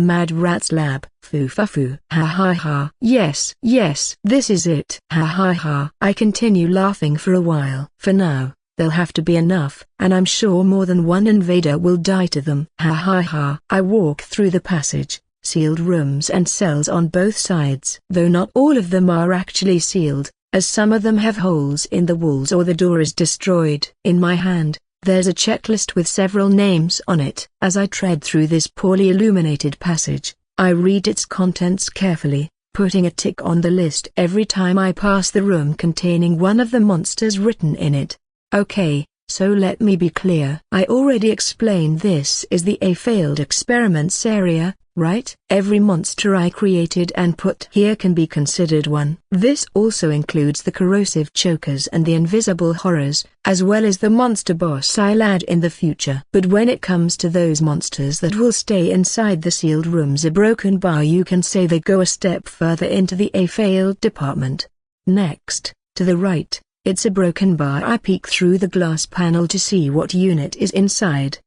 Mad Rats lab. Foo fa foo. Ha ha ha. Yes, this is it. Ha ha ha. I continue laughing for a while. For now, there'll have to be enough, and I'm sure more than one invader will die to them. Ha ha ha. I walk through the passage, sealed rooms and cells on both sides. Though not all of them are actually sealed, as some of them have holes in the walls or the door is destroyed. In my hand, there's a checklist with several names on it. As I tread through this poorly illuminated passage, I read its contents carefully, putting a tick on the list every time I pass the room containing one of the monsters written in it. Okay, so let me be clear. I already explained this is the A failed experiments area, right? Every monster I created and put here can be considered one. This also includes the corrosive chokers and the invisible horrors, as well as the monster boss I'll add in the future. But when it comes to those monsters that will stay inside the sealed rooms, a broken bar, you can say they go a step further into the A failed department. Next, to the right, it's a broken bar. I peek through the glass panel to see what unit is inside.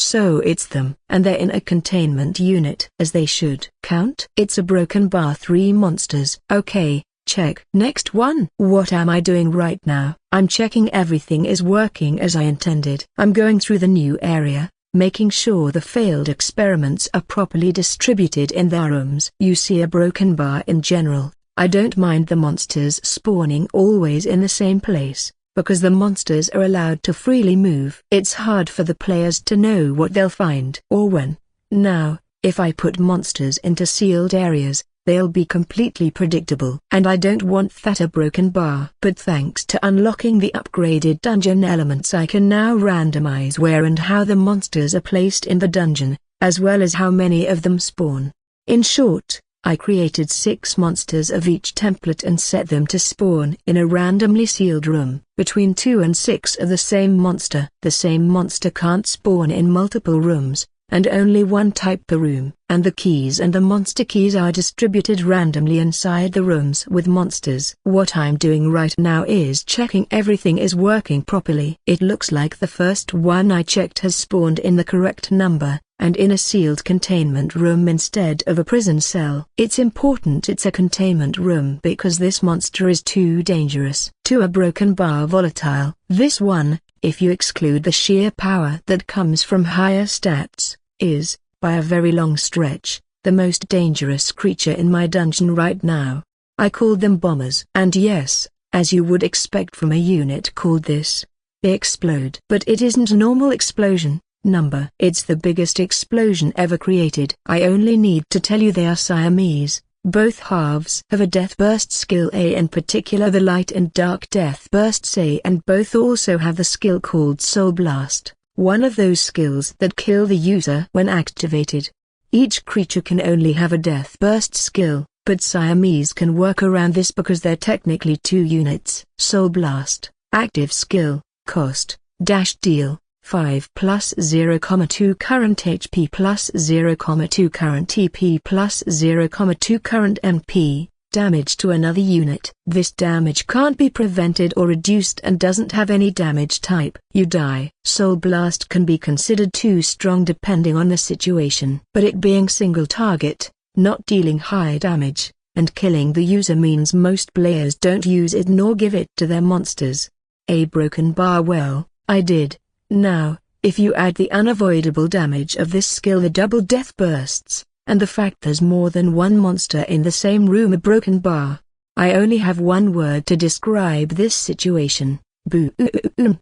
So it's them, and they're in a containment unit. As they should. Count? It's a broken bar 3 monsters. Okay, check. Next one. What am I doing right now? I'm checking everything is working as I intended. I'm going through the new area, making sure the failed experiments are properly distributed in their rooms. You see a broken bar in general. I don't mind the monsters spawning always in the same place, because the monsters are allowed to freely move. It's hard for the players to know what they'll find or when. Now, if I put monsters into sealed areas, they'll be completely predictable. And I don't want that a broken bar. But thanks to unlocking the upgraded dungeon elements, I can now randomize where and how the monsters are placed in the dungeon, as well as how many of them spawn. In short, I created 6 monsters of each template and set them to spawn in a randomly sealed room. Between 2 and 6 of the same monster. The same monster can't spawn in multiple rooms, and only one type per room. And the keys and the monster keys are distributed randomly inside the rooms with monsters. What I'm doing right now is checking everything is working properly. It looks like the first one I checked has spawned in the correct number, and in a sealed containment room instead of a prison cell. It's important it's a containment room because this monster is too dangerous to a broken bar volatile. This one, if you exclude the sheer power that comes from higher stats, is, by a very long stretch, the most dangerous creature in my dungeon right now. I called them bombers. And yes, as you would expect from a unit called this, they explode. But it isn't a normal explosion number. It's the biggest explosion ever created. I only need to tell you they are Siamese. Both halves have a death burst skill A, in particular the light and dark death bursts A, and both also have the skill called Soul Blast, one of those skills that kill the user when activated. Each creature can only have a death burst skill, but Siamese can work around this because they're technically 2 units. Soul Blast, active skill, cost, -deal. 5 plus 0,2 current HP plus 0,2 current TP plus 0,2 current MP, damage to another unit. This damage can't be prevented or reduced and doesn't have any damage type. You die. Soul Blast can be considered too strong depending on the situation. But it being single target, not dealing high damage, and killing the user means most players don't use it nor give it to their monsters. A broken bar, well, I did. Now, if you add the unavoidable damage of this skill, the double death bursts, and the fact there's more than one monster in the same room, a broken bar, I only have one word to describe this situation: boo.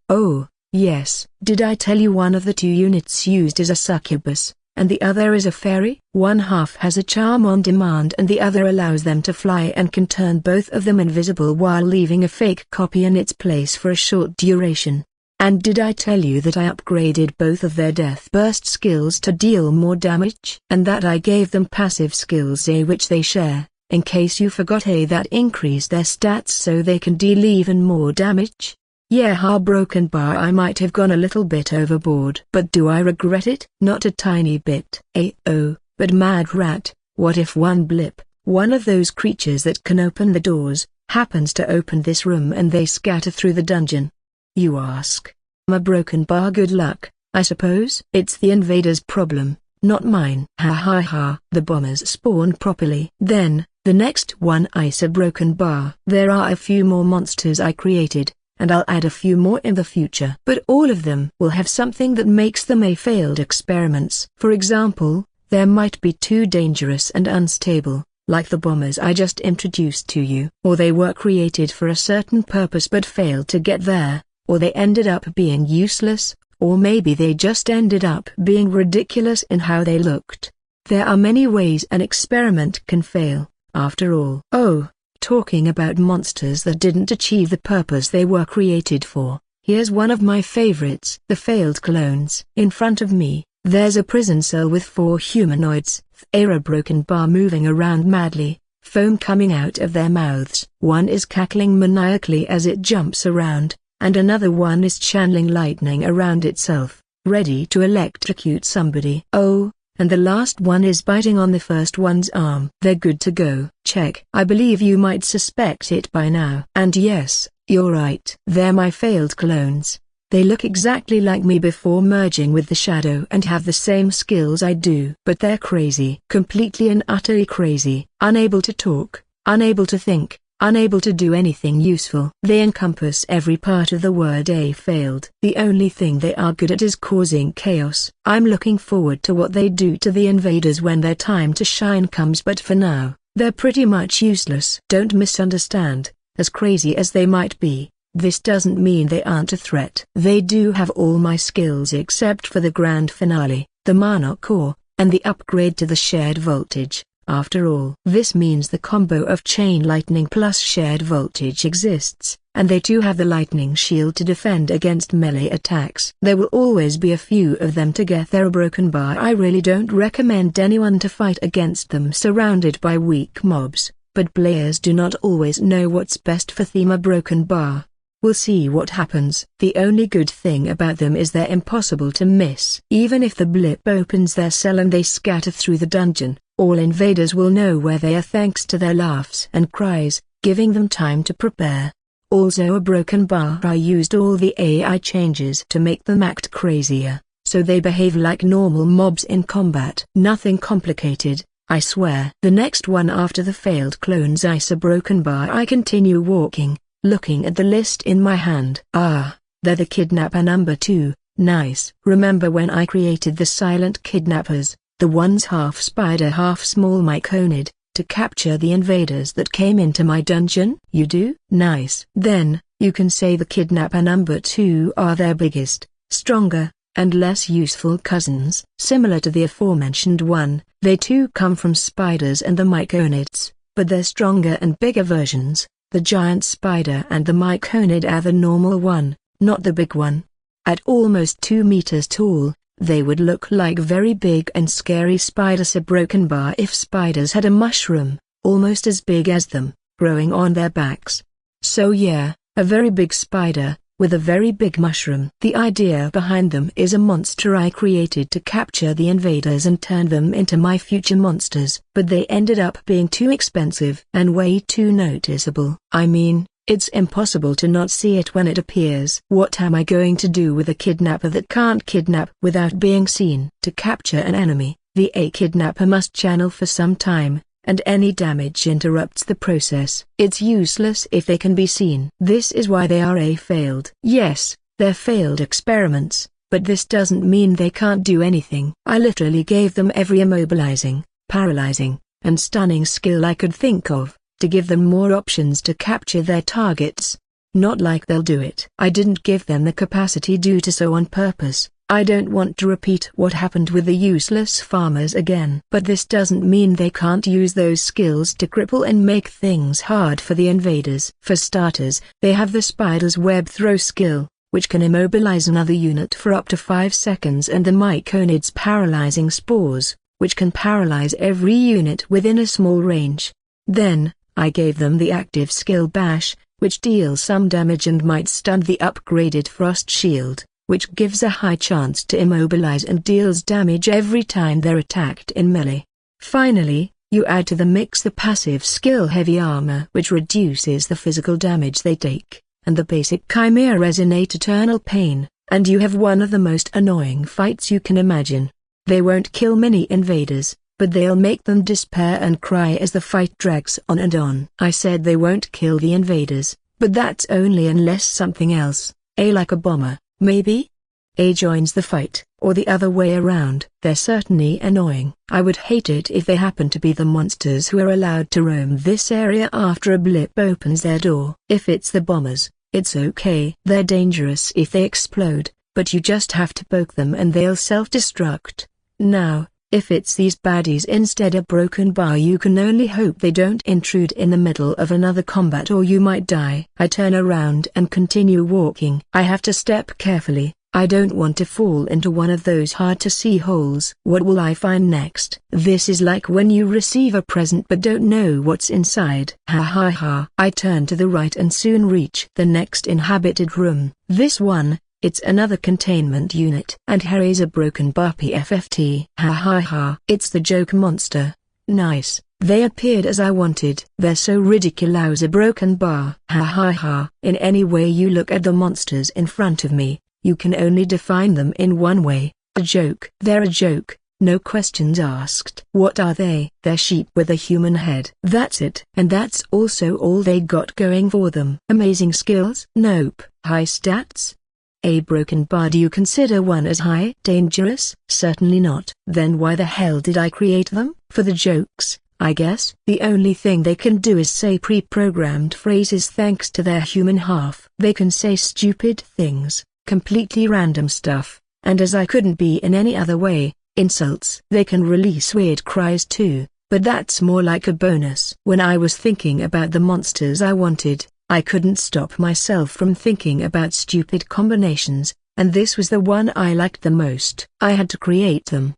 Oh, yes, did I tell you one of the 2 units used is a succubus, and the other is a fairy? One half has a charm on demand and the other allows them to fly and can turn both of them invisible while leaving a fake copy in its place for a short duration. And did I tell you that I upgraded both of their death burst skills to deal more damage? And that I gave them passive skills A, which they share, in case you forgot, A, that increase their stats so they can deal even more damage? Yeah, broken bar, I might have gone a little bit overboard. But do I regret it? Not a tiny bit. Oh, but mad rat, what if one blip, one of those creatures that can open the doors, happens to open this room and they scatter through the dungeon? You ask. A broken bar, good luck, I suppose. It's the invader's problem, not mine. Ha ha ha. The bombers spawn properly. Then, the next one is a broken bar. There are a few more monsters I created, and I'll add a few more in the future. But all of them will have something that makes them a failed experiments. For example, there might be too dangerous and unstable, like the bombers I just introduced to you. Or they were created for a certain purpose but failed to get there. Or they ended up being useless, or maybe they just ended up being ridiculous in how they looked. There are many ways an experiment can fail, after all. Oh, talking about monsters that didn't achieve the purpose they were created for, here's one of my favorites: the failed clones. In front of me, there's a prison cell with 4 humanoids, a broken bar moving around madly, foam coming out of their mouths. One is cackling maniacally as it jumps around, and another one is channeling lightning around itself, ready to electrocute somebody. Oh, and the last one is biting on the first one's arm. They're good to go. Check. I believe you might suspect it by now. And yes, you're right. They're my failed clones. They look exactly like me before merging with the shadow and have the same skills I do. But they're crazy. Completely and utterly crazy. Unable to talk, unable to think, unable to do anything useful. They encompass every part of the word a failed. The only thing they are good at is causing chaos. I'm looking forward to what they do to the invaders when their time to shine comes, but for now, they're pretty much useless. Don't misunderstand, as crazy as they might be, This doesn't mean they aren't a threat. They do have all my skills except for the grand finale, the mana core, and the upgrade to the shared voltage. After all, this means the combo of chain lightning plus shared voltage exists, and they too have the lightning shield to defend against melee attacks. There will always be a few of them to get their broken bar. I really don't recommend anyone to fight against them surrounded by weak mobs, but players do not always know what's best for Thema broken bar. We'll see what happens. The only good thing about them is they're impossible to miss. Even if the blip opens their cell and they scatter through the dungeon, all invaders will know where they are thanks to their laughs and cries, giving them time to prepare. Also a broken bar. I used all the AI changes to make them act crazier, so they behave like normal mobs in combat. Nothing complicated, I swear. The next one after the failed clones is a broken bar. I continue walking, looking at the list in my hand. Ah, they're the kidnapper number 2, nice. Remember when I created the silent kidnappers? The ones half spider half small myconid, to capture the invaders that came into my dungeon? You do? Nice. Then, you can say the kidnapper number 2 are their biggest, stronger, and less useful cousins. Similar to the aforementioned one, they too come from spiders and the myconids, but they're stronger and bigger versions. The giant spider and the myconid are the normal one, not the big one. At almost 2 meters tall, they would look like very big and scary spiders. A broken bar if spiders had a mushroom, almost as big as them, growing on their backs. So yeah, a very big spider, with a very big mushroom. The idea behind them is a monster I created to capture the invaders and turn them into my future monsters. But they ended up being too expensive and way too noticeable. I mean, it's impossible to not see it when it appears. What am I going to do with a kidnapper that can't kidnap without being seen? To capture an enemy, the kidnapper must channel for some time, and any damage interrupts the process. It's useless if they can be seen. This is why they are failed. Yes, they're failed experiments, but this doesn't mean they can't do anything. I literally gave them every immobilizing, paralyzing, and stunning skill I could think of, to give them more options to capture their targets. Not like they'll do it. I didn't give them the capacity due to so on purpose. I don't want to repeat what happened with the useless farmers again. But this doesn't mean they can't use those skills to cripple and make things hard for the invaders. For starters, they have the spider's web throw skill, which can immobilize another unit for up to 5 seconds, and the myconid's paralyzing spores, which can paralyze every unit within a small range. Then, I gave them the active skill Bash, which deals some damage and might stun the upgraded Frost Shield, which gives a high chance to immobilize and deals damage every time they're attacked in melee. Finally, you add to the mix the passive skill Heavy Armor, which reduces the physical damage they take, and the basic Chimera Resonate Eternal Pain, and you have one of the most annoying fights you can imagine. They won't kill many invaders, but they'll make them despair and cry as the fight drags on and on. I said they won't kill the invaders, but that's only unless something else, like a bomber, maybe? Joins the fight, or the other way around. They're certainly annoying. I would hate it if they happen to be the monsters who are allowed to roam this area after a blip opens their door. If it's the bombers, it's okay. They're dangerous if they explode, but you just have to poke them and they'll self-destruct. Now, if it's these baddies instead a broken bar, you can only hope they don't intrude in the middle of another combat or you might die. I turn around and continue walking. I have to step carefully. I don't want to fall into one of those hard-to-see holes. What will I find next? This is like when you receive a present but don't know what's inside. Ha ha ha. I turn to the right and soon reach the next inhabited room. This one, it's another containment unit. And Harry's a broken bar PFFT. Ha ha ha. It's the joke monster. Nice. They appeared as I wanted. They're so ridiculous. A broken bar. Ha ha ha. In any way you look at the monsters in front of me, you can only define them in one way. A joke. They're a joke. No questions asked. What are they? They're sheep with a human head. That's it. And that's also all they got going for them. Amazing skills? Nope. High stats? A broken bar. Do you consider one as high? Dangerous? Certainly not. Then why the hell did I create them? For the jokes, I guess. The only thing they can do is say pre-programmed phrases thanks to their human half. They can say stupid things, completely random stuff, and as I couldn't be in any other way, insults. They can release weird cries too, but that's more like a bonus. When I was thinking about the monsters I wanted, I couldn't stop myself from thinking about stupid combinations, and this was the one I liked the most. I had to create them.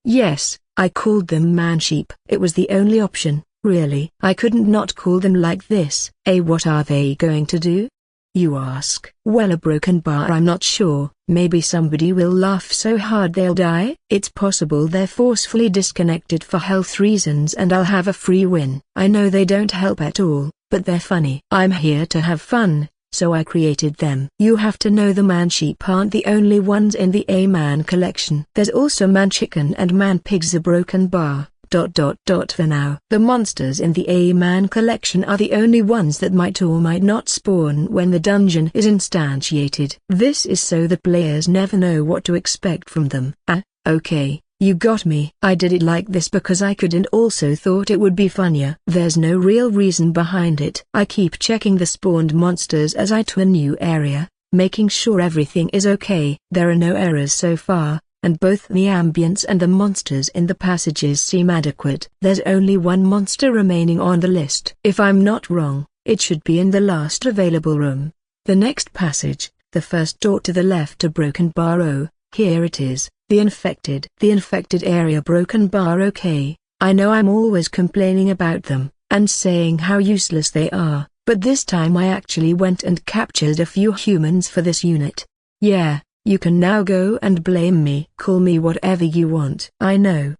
Yes, I called them man-sheep. It was the only option, really. I couldn't not call them like this. What are they going to do, you ask? Well, a broken bar, I'm not sure. Maybe somebody will laugh so hard they'll die? It's possible they're forcefully disconnected for health reasons and I'll have a free win. I know they don't help at all, but they're funny. I'm here to have fun, so I created them. You have to know the man-sheep aren't the only ones in the A-Man collection. There's also man-chicken and man-pigs. A broken bar. For now. The monsters in the A-Man collection are the only ones that might or might not spawn when the dungeon is instantiated. This is so that players never know what to expect from them. Okay, you got me. I did it like this because I could and also thought it would be funnier. There's no real reason behind it. I keep checking the spawned monsters as I to a new area, making sure everything is okay. There are no errors so far, and both the ambience and the monsters in the passages seem adequate. There's only one monster remaining on the list. If I'm not wrong, it should be in the last available room. The next passage, the first door to the left. A broken bar. Oh, here it is, the infected. The infected area. Broken bar. Okay, I know I'm always complaining about them, and saying how useless they are, but this time I actually went and captured a few humans for this unit. Yeah. You can now go and blame me. Call me whatever you want. I know,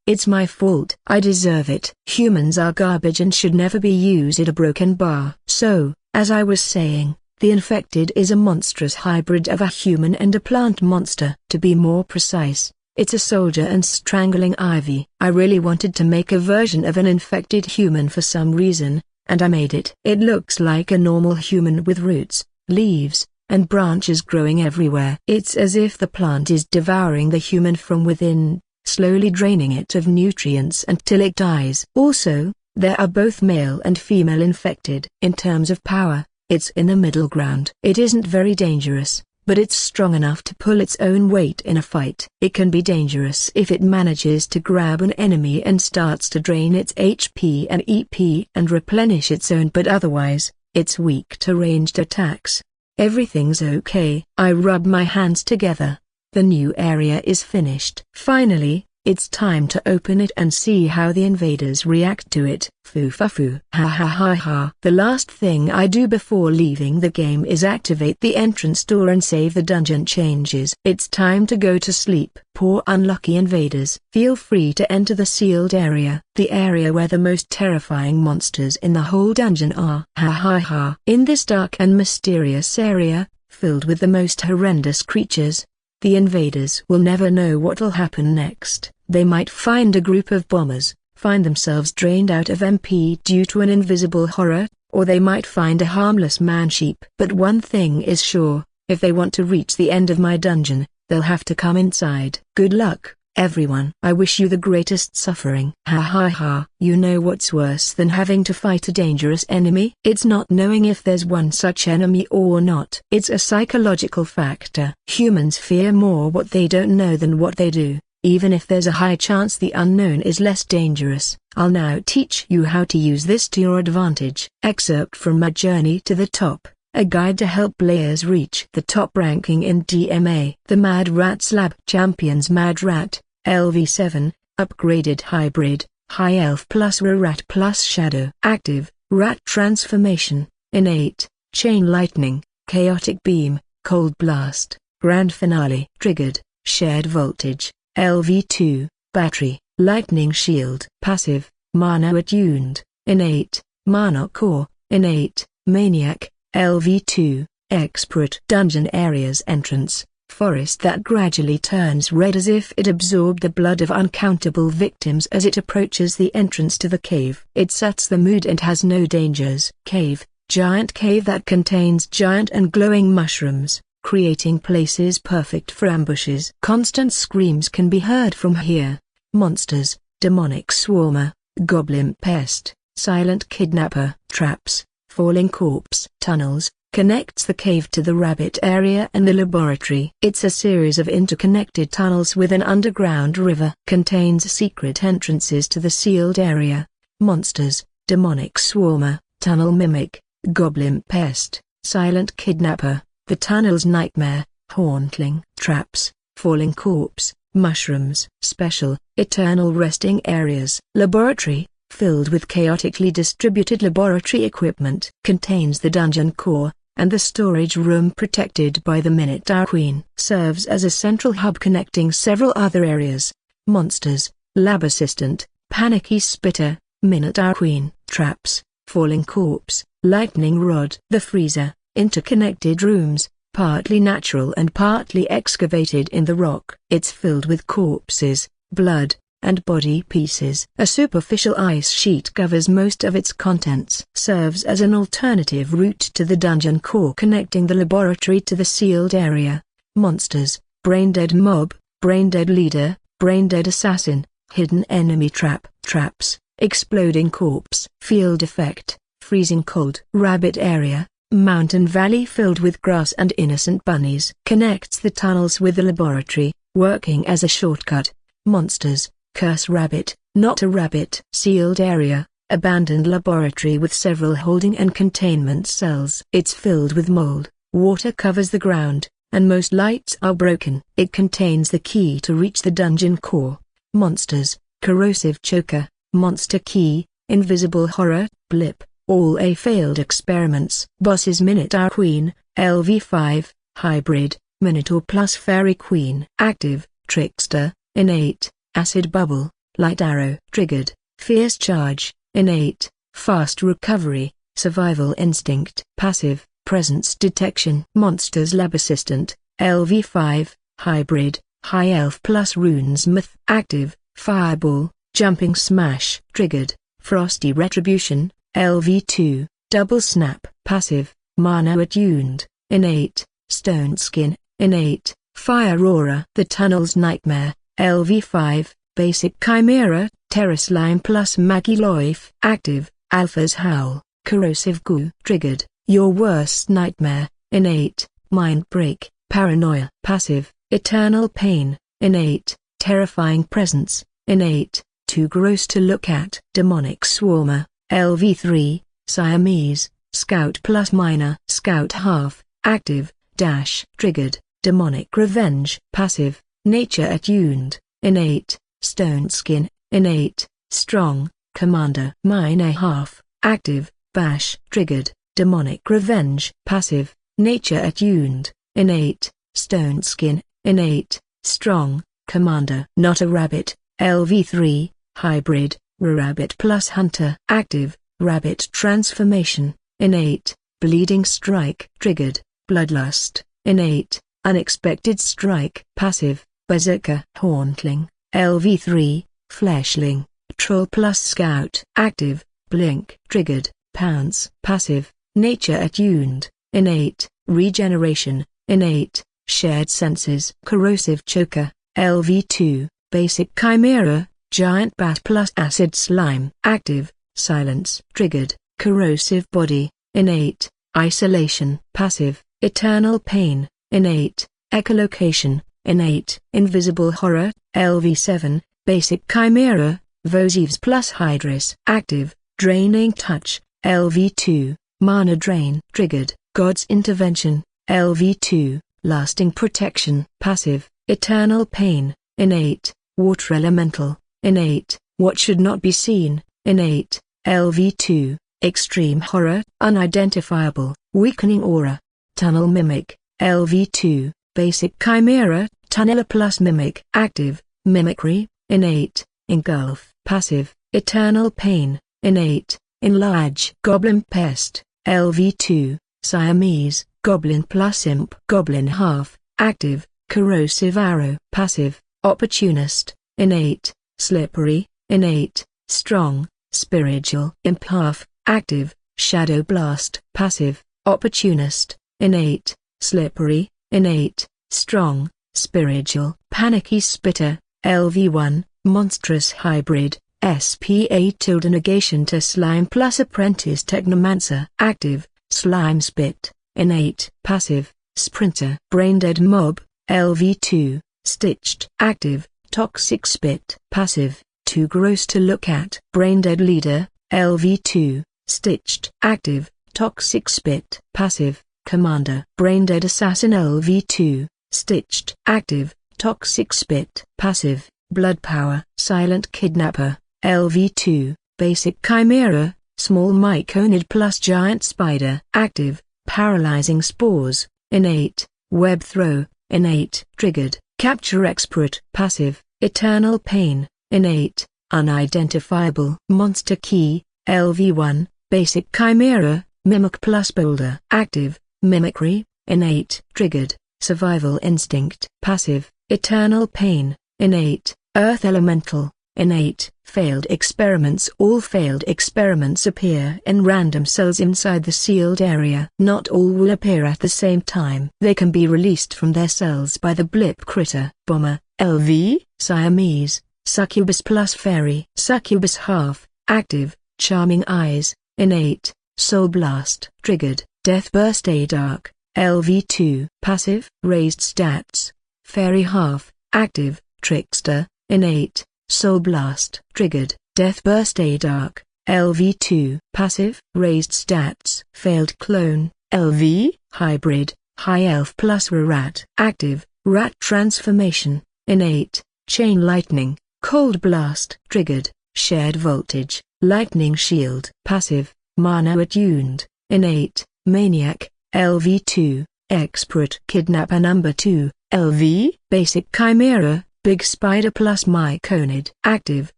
it's my fault. I deserve it. Humans are garbage and should never be used at a broken bar. So, as I was saying, the infected is a monstrous hybrid of a human and a plant monster. To be more precise, it's a soldier and strangling ivy. I really wanted to make a version of an infected human for some reason, and I made it. It looks like a normal human with roots, leaves, and branches growing everywhere. It's as if the plant is devouring the human from within, slowly draining it of nutrients until it dies. Also, there are both male and female infected. In terms of power, it's in the middle ground. It isn't very dangerous, but it's strong enough to pull its own weight in a fight. It can be dangerous if it manages to grab an enemy and starts to drain its HP and EP and replenish its own, but otherwise, it's weak to ranged attacks. Everything's okay. I rub my hands together. The new area is finished. Finally, it's time to open it and see how the invaders react to it. Foo-fa-foo. Ha ha ha ha. The last thing I do before leaving the game is activate the entrance door and save the dungeon changes. It's time to go to sleep. Poor unlucky invaders. Feel free to enter the sealed area, the area where the most terrifying monsters in the whole dungeon are. Ha ha ha. In this dark and mysterious area, filled with the most horrendous creatures, the invaders will never know what'll happen next. They might find a group of bombers, find themselves drained out of MP due to an invisible horror, or they might find a harmless man-sheep. But one thing is sure, if they want to reach the end of my dungeon, they'll have to come inside. Good luck, everyone. I wish you the greatest suffering. Ha ha ha. You know what's worse than having to fight a dangerous enemy? It's not knowing if there's one such enemy or not. It's a psychological factor. Humans fear more what they don't know than what they do, even if there's a high chance the unknown is less dangerous. I'll now teach you how to use this to your advantage. Excerpt from My Journey to the Top, a guide to help players reach the top ranking in DMA. The Mad Rat's Lab Champions. Mad Rat, LV7, upgraded hybrid, High Elf plus Rat plus Shadow. Active, Rat Transformation, Innate, Chain Lightning, Chaotic Beam, Cold Blast. Grand Finale. Triggered, Shared Voltage, LV2, Battery, Lightning Shield. Passive, Mana Attuned, Innate, Mana Core, Innate, Maniac, LV2, Expert. Dungeon Areas. Entrance, forest that gradually turns red as if it absorbed the blood of uncountable victims as it approaches the entrance to the cave. It sets the mood and has no dangers. Cave, giant cave that contains giant and glowing mushrooms, creating places perfect for ambushes. Constant screams can be heard from here. Monsters, demonic swarmer, goblin pest, silent kidnapper, traps, falling corpse, tunnels, connects the cave to the rabbit area and the laboratory. It's a series of interconnected tunnels with an underground river. Contains secret entrances to the sealed area. Monsters, demonic swarmer, tunnel mimic, goblin pest, silent kidnapper, the tunnel's nightmare, hauntling, traps, falling corpse, mushrooms. Special, eternal resting areas. Laboratory, filled with chaotically distributed laboratory equipment. Contains the dungeon core, and the storage room protected by the Minotaur Queen. Serves as a central hub connecting several other areas. Monsters, lab assistant, panicky spitter, Minotaur Queen, traps, falling corpse, lightning rod. The freezer, interconnected rooms, partly natural and partly excavated in the rock. It's filled with corpses, blood, and body pieces. A superficial ice sheet covers most of its contents. Serves as an alternative route to the dungeon core connecting the laboratory to the sealed area. Monsters, brain-dead mob, brain-dead leader, brain-dead assassin, hidden enemy trap, traps, exploding corpse. Field effect, freezing cold. Rabbit area, mountain valley filled with grass and innocent bunnies. Connects the tunnels with the laboratory, working as a shortcut. Monsters, curse rabbit, not a rabbit. Sealed area, abandoned laboratory with several holding and containment cells. It's filled with mold, water covers the ground, and most lights are broken. It contains the key to reach the dungeon core. Monsters, corrosive choker, monster key, invisible horror, blip, all a failed experiments. Bosses Minotaur Queen, LV5, hybrid, Minotaur plus Fairy Queen. Active, trickster, innate, acid bubble, light arrow. Triggered, fierce charge, innate, fast recovery, survival instinct. Passive, presence detection. Monsters lab assistant, LV5, hybrid, high elf plus runesmith. Active, fireball, jumping smash. Triggered, frosty retribution, LV2, double snap. Passive, mana attuned, innate, stone skin, innate, fire aura. The tunnel's nightmare, LV5, basic chimera, terror slime plus Maggie Loif. Active, alpha's howl, corrosive goo. Triggered, your worst nightmare, innate, mind break, paranoia. Passive, eternal pain, innate, terrifying presence, innate, too gross to look at. Demonic swarmer, LV3, Siamese, scout plus minor. Scout half, active, dash. Triggered, demonic revenge. Passive, nature attuned, innate, stone skin, innate, strong, commander. Minor half, active, bash. Triggered, demonic revenge. Passive, nature attuned, innate, stone skin, innate, strong, commander. Not a rabbit, LV3, hybrid, rabbit plus hunter. Active, rabbit transformation, innate, bleeding strike. Triggered, bloodlust, innate, unexpected strike. Passive, berserker. Hauntling, LV3, fleshling, troll plus scout. Active, blink. Triggered, pounce. Passive, nature attuned, innate, regeneration, innate, shared senses. Corrosive choker, LV2, basic chimera, giant bat plus acid slime. Active, silence. Triggered, corrosive body, innate, isolation. Passive, eternal pain, innate, echolocation, innate. Invisible horror, LV7, basic chimera, Vosieves plus hydris. Active, draining touch, LV2, mana drain. Triggered, God's intervention, LV2, lasting protection. Passive, eternal pain, innate, water elemental, innate, what should not be seen, innate, LV2, extreme horror, unidentifiable, weakening aura, tunnel mimic, LV2, basic chimera, tunneler plus mimic. Active, mimicry, innate, engulf. Passive, eternal pain, innate, enlarge. Goblin pest, LV2, Siamese, goblin plus imp. Goblin half, active, corrosive arrow. Passive, opportunist, innate, slippery, innate, strong, spiritual. Imp half, active, shadow blast. Passive, opportunist, innate, slippery, innate, strong, spiritual. Panicky spitter, LV1, monstrous hybrid, SPA tilde negation to slime plus apprentice technomancer. Active, slime spit, innate. Passive, sprinter. Braindead mob, LV2, stitched. Active, toxic spit. Passive, too gross to look at. Braindead leader, LV2, stitched. Active, toxic spit. Passive, commander. Braindead assassin LV2, stitched. Active, toxic spit. Passive, blood power. Silent kidnapper, LV2, basic chimera, small myconid plus giant spider. Active, paralyzing spores, innate. Web throw, innate. Triggered, capture expert. Passive, eternal pain, innate. Unidentifiable monster key, LV1, basic chimera, mimic plus boulder. Active, mimicry, innate. Triggered, survival instinct. Passive, eternal pain, innate. Earth elemental, innate. Failed experiments. All failed experiments appear in random cells inside the sealed area. Not all will appear at the same time. They can be released from their cells by the blip critter. Bomber, LV, Siamese, succubus plus fairy. Succubus half, active, charming eyes, innate. Soul blast. Triggered, death burst. A dark, LV2. Passive, raised stats. Fairy half, active, trickster, innate. Soul blast. Triggered, death burst. A dark, LV2. Passive, raised stats. Failed clone, LV, hybrid, high elf plus rat. Active, rat transformation, innate. Chain lightning, cold blast. Triggered, shared voltage, lightning shield. Passive, mana attuned, innate. Maniac, LV2, expert. Kidnapper number 2, LV, basic chimera, big spider plus myconid. Active,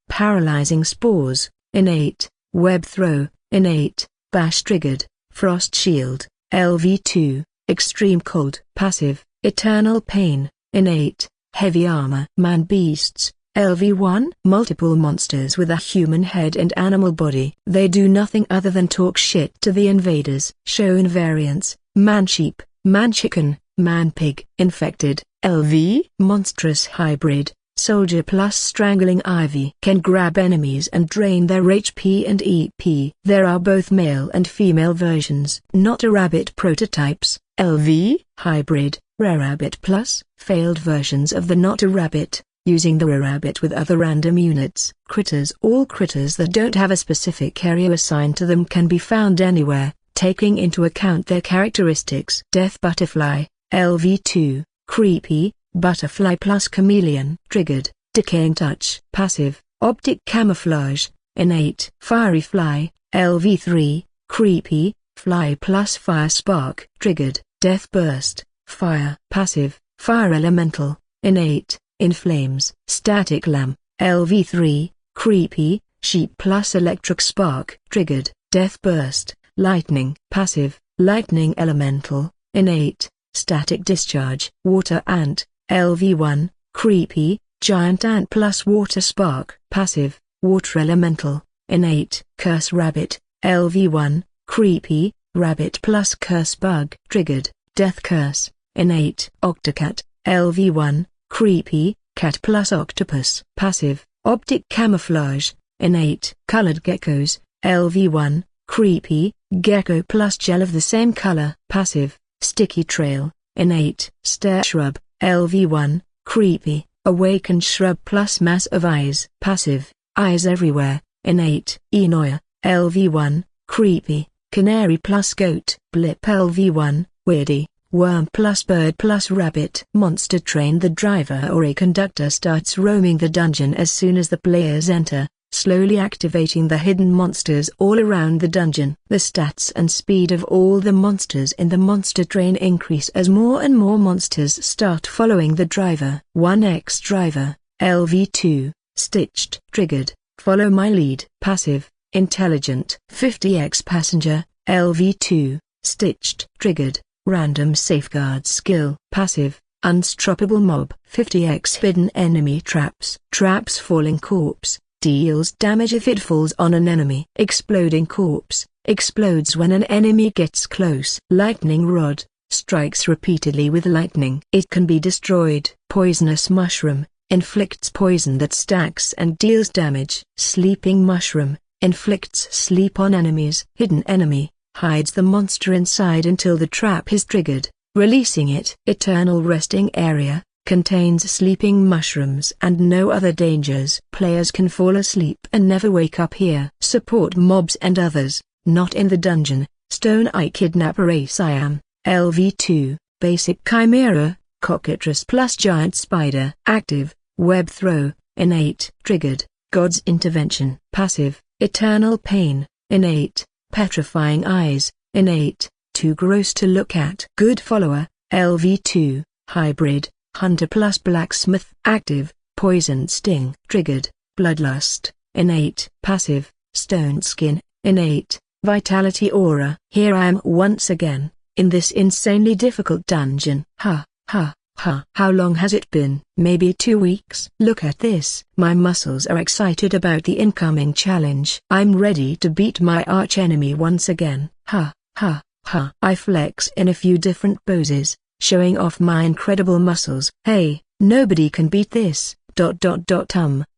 paralyzing spores, innate. Web throw, innate. Bash. Triggered, frost shield, LV2, extreme cold. Passive, eternal pain, innate. Heavy armor. Man beasts, LV1. Multiple monsters with a human head and animal body. They do nothing other than talk shit to the invaders. Shown variants, man sheep, man chicken, man pig. Infected, LV. Monstrous hybrid, soldier plus strangling ivy. Can grab enemies and drain their HP and EP. There are both male and female versions. Not a rabbit prototypes, LV. Hybrid, rabbit plus. Failed versions of the not a rabbit, using the rabbit with other random units. Critters. All critters that don't have a specific area assigned to them can be found anywhere, taking into account their characteristics. Death butterfly, LV2, creepy, butterfly plus chameleon. Triggered, decaying touch. Passive, optic camouflage, innate. Fiery fly, LV3, creepy, fly plus fire spark. Triggered, death burst, fire. Passive, fire elemental, innate, in flames. Static lamb, LV3, creepy, sheep plus electric spark. Triggered, death burst, lightning. Passive, lightning elemental, innate. Static discharge. Water ant, LV1, creepy, giant ant plus water spark. Passive, water elemental, innate. Curse rabbit, LV1, creepy, rabbit plus curse bug. Triggered, death curse, innate. Octocat, LV1, creepy, cat plus octopus. Passive, optic camouflage, innate. Colored geckos, LV1, creepy, gecko plus gel of the same color. Passive, sticky trail, innate. Stare shrub, LV1, creepy, awakened shrub plus mass of eyes. Passive, eyes everywhere, innate. Enoia, LV1, creepy, canary plus goat. Blip LV1, weirdy, worm plus bird plus rabbit. Monster train. The driver or a conductor starts roaming the dungeon as soon as the players enter, slowly activating the hidden monsters all around the dungeon. The stats and speed of all the monsters in the monster train increase as more and more monsters start following the driver. 1x driver, LV2, stitched. Triggered, follow my lead. Passive, intelligent. 50x passenger, LV2, stitched. Triggered, random safeguard skill. Passive, unstoppable mob. 50x hidden enemy traps. Traps falling corpse, deals damage if it falls on an enemy. Exploding corpse, explodes when an enemy gets close. Lightning rod, strikes repeatedly with lightning. It can be destroyed. Poisonous mushroom, inflicts poison that stacks and deals damage. Sleeping mushroom, inflicts sleep on enemies. Hidden enemy, hides the monster inside until the trap is triggered, releasing it. Eternal resting area, contains sleeping mushrooms and no other dangers. Players can fall asleep and never wake up here. Support mobs and others, not in the dungeon. Stone Eye Kidnapper Ace I Am, LV2, Basic Chimera, Cockatrice plus Giant Spider. Active, Web Throw, innate. Triggered, God's Intervention. Passive, Eternal Pain, innate. Petrifying Eyes, innate, too gross to look at. Good Follower, LV2, Hybrid, Hunter plus Blacksmith. Active, Poison Sting. Triggered, Bloodlust, innate. Passive, Stone Skin, innate. Vitality Aura. Here I am once again, in this insanely difficult dungeon. Ha, ha, ha. How long has it been? Maybe 2 weeks? Look at this. My muscles are excited about the incoming challenge. I'm ready to beat my archenemy once again. Ha, ha, ha. I flex in a few different poses, showing off my incredible muscles. Hey, nobody can beat this.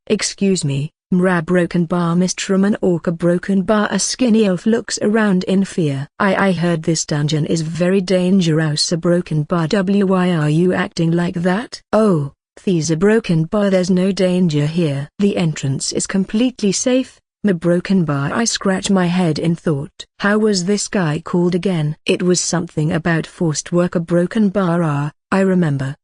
Excuse me. Mra Broken Bar Mistruman Orca Broken Bar. A skinny elf looks around in fear. I heard this dungeon is very dangerous. A Broken Bar. Why are you acting like that? Oh, Thie's a Broken Bar. There's no danger here. The entrance is completely safe. Ma Broken Bar. I scratch my head in thought. How was this guy called again? It was something about forced work. A Broken Bar. I remember.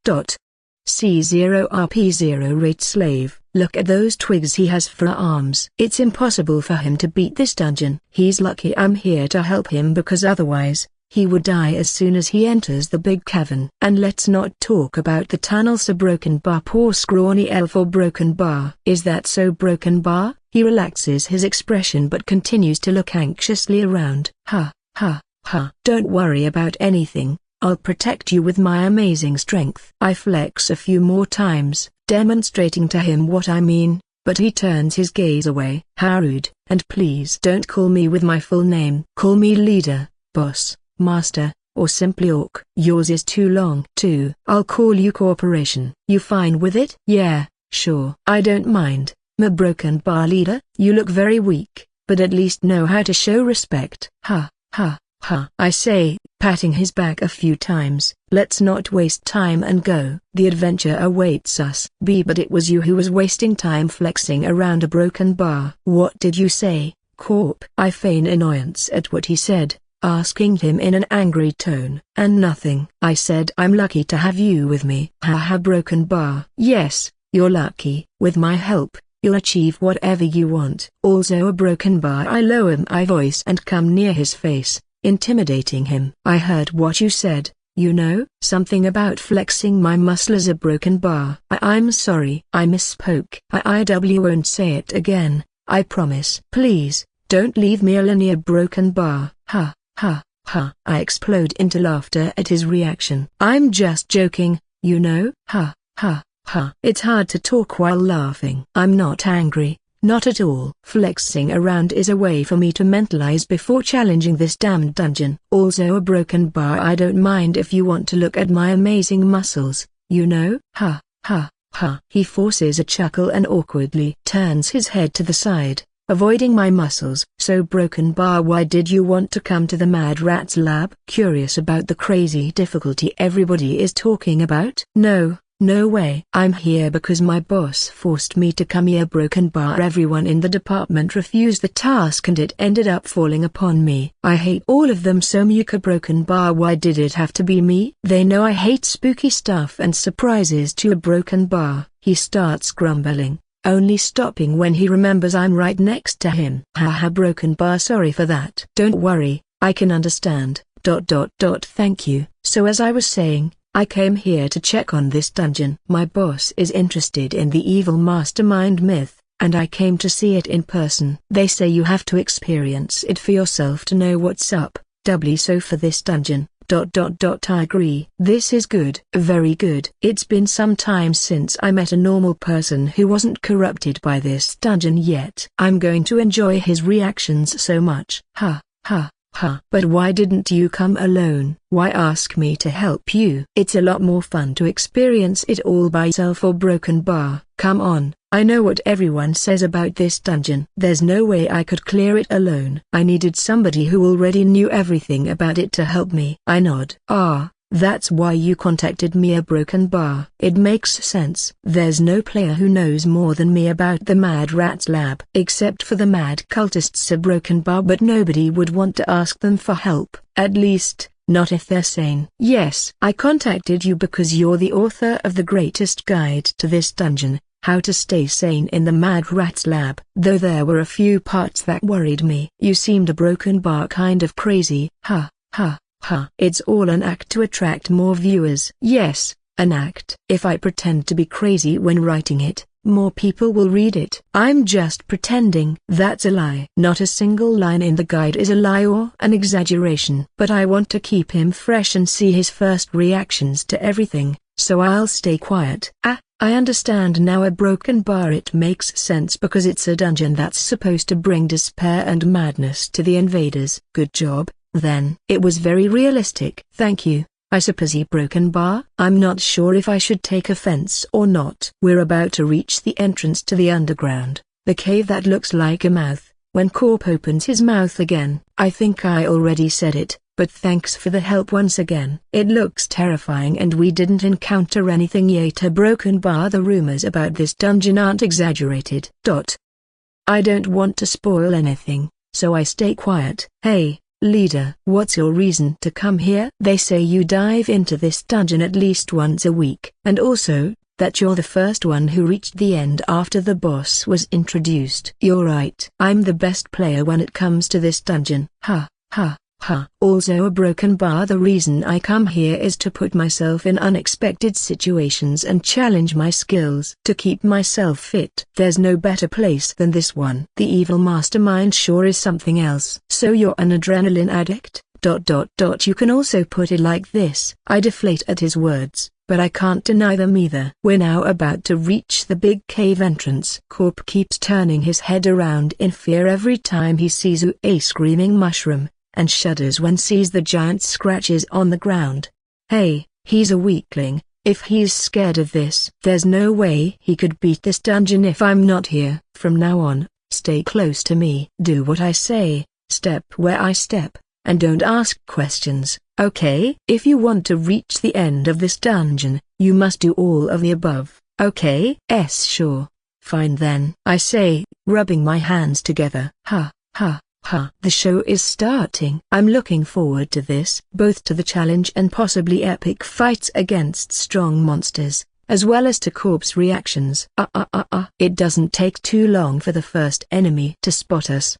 C0RP0 Rate Slave. Look at those twigs he has for arms. It's impossible for him to beat this dungeon. He's lucky I'm here to help him, because otherwise, he would die as soon as he enters the big cavern. And let's not talk about the tunnels. A Broken Bar. Poor scrawny elf. Or Broken Bar. Is that so, Broken Bar? He relaxes his expression but continues to look anxiously around. Ha, ha, ha. Don't worry about anything. I'll protect you with my amazing strength. I flex a few more times, demonstrating to him what I mean, but he turns his gaze away. How rude. And please don't call me with my full name. Call me leader, boss, master, or simply Orc. Yours is too long. Too. I'll call you Corporation. You fine with it? Yeah, sure. I don't mind. Ma Broken Bar. Leader, you look very weak, but at least know how to show respect. Ha, ha. Ha! I say, patting his back a few times. Let's not waste time and go. The adventure awaits us. But it was you who was wasting time flexing around a Broken Bar. What did you say, Corp? I feign annoyance at what he said, asking him in an angry tone. And nothing. I said I'm lucky to have you with me. Ha, Broken Bar. Yes, you're lucky. With my help, you'll achieve whatever you want. Also a Broken Bar. I lower my voice and come near his face, intimidating him. I heard what you said, something about flexing my muscle as a Broken Bar. I'm sorry. I misspoke. I won't say it again, I promise. Please, don't leave me alone, a Broken Bar. Ha, ha, ha. I explode into laughter at his reaction. I'm just joking, Ha, ha, ha. It's hard to talk while laughing. I'm not angry. Not at all. Flexing around is a way for me to mentalize before challenging this damned dungeon. Also a Broken Bar. I don't mind if you want to look at my amazing muscles, Ha, ha, ha. He forces a chuckle and awkwardly turns his head to the side, avoiding my muscles. So Broken Bar, why did you want to come to the Mad Rat's lab? Curious about the crazy difficulty everybody is talking about? No way. I'm here because my boss forced me to come here. Broken Bar. Everyone in the department refused the task and it ended up falling upon me. I hate all of them so much. Broken Bar. Why did it have to be me? They know I hate spooky stuff and surprises too. A Broken Bar. He starts grumbling, only stopping when he remembers I'm right next to him. Haha. Broken Bar. Sorry for that. Don't worry, I can understand. Thank you. So as I was saying, I came here to check on this dungeon. My boss is interested in the evil mastermind myth, and I came to see it in person. They say you have to experience it for yourself to know what's up. So for this dungeon, I agree. This is good. Very good. It's been some time since I met a normal person who wasn't corrupted by this dungeon yet. I'm going to enjoy his reactions so much. Ha, ha. Ha. But why didn't you come alone? Why ask me to help you? It's a lot more fun to experience it all by yourself or Broken Bar. Come on, I know what everyone says about this dungeon. There's no way I could clear it alone. I needed somebody who already knew everything about it to help me. I nod. Ah. That's why you contacted me, a Broken Bar. It makes sense. There's no player who knows more than me about the Mad Rats lab. Except for the mad cultists, a Broken Bar, but nobody would want to ask them for help. At least, not if they're sane. Yes, I contacted you because you're the author of the greatest guide to this dungeon, How to Stay Sane in the Mad Rats lab. Though there were a few parts that worried me. You seemed a Broken Bar kind of crazy. Ha, ha. It's all an act to attract more viewers. Yes, an act. If I pretend to be crazy when writing it, more people will read it. I'm just pretending. That's a lie. Not a single line in the guide is a lie or an exaggeration. But I want to keep him fresh and see his first reactions to everything, so I'll stay quiet. I understand now, a Broken Bar. It makes sense because it's a dungeon that's supposed to bring despair and madness to the invaders. Good job. Then it was very realistic. Thank you, I suppose, Broken Bar. I'm not sure if I should take offense or not. We're about to reach the entrance to the underground, the cave that looks like a mouth, when Corp opens his mouth again. I think I already said it, but thanks for the help once again. It looks terrifying and we didn't encounter anything yet, a Broken Bar. The rumors about this dungeon aren't exaggerated. I don't want to spoil anything, so I stay quiet. Hey, leader, what's your reason to come here? They say you dive into this dungeon at least once a week, and also, that you're the first one who reached the end after the boss was introduced. You're right. I'm the best player when it comes to this dungeon. Ha, ha, ha. Also, a Broken Bar. The reason I come here is to put myself in unexpected situations and challenge my skills to keep myself fit. There's no better place than this one. The evil mastermind sure is something else. So you're an adrenaline addict? You can also put it like this. I deflate at his words, but I can't deny them either. We're now about to reach the big cave entrance. Corp keeps turning his head around in fear every time he sees a screaming mushroom, and shudders when sees the giant scratches on the ground. Hey, he's a weakling. If he's scared of this, there's no way he could beat this dungeon if I'm not here. From now on, stay close to me. Do what I say, step where I step, and don't ask questions, okay? If you want to reach the end of this dungeon, you must do all of the above, okay? Sure. Fine then, I say, rubbing my hands together. Ha, ha. The show is starting. I'm looking forward to this, both to the challenge and possibly epic fights against strong monsters, as well as to Corp's reactions. It doesn't take too long for the first enemy to spot us.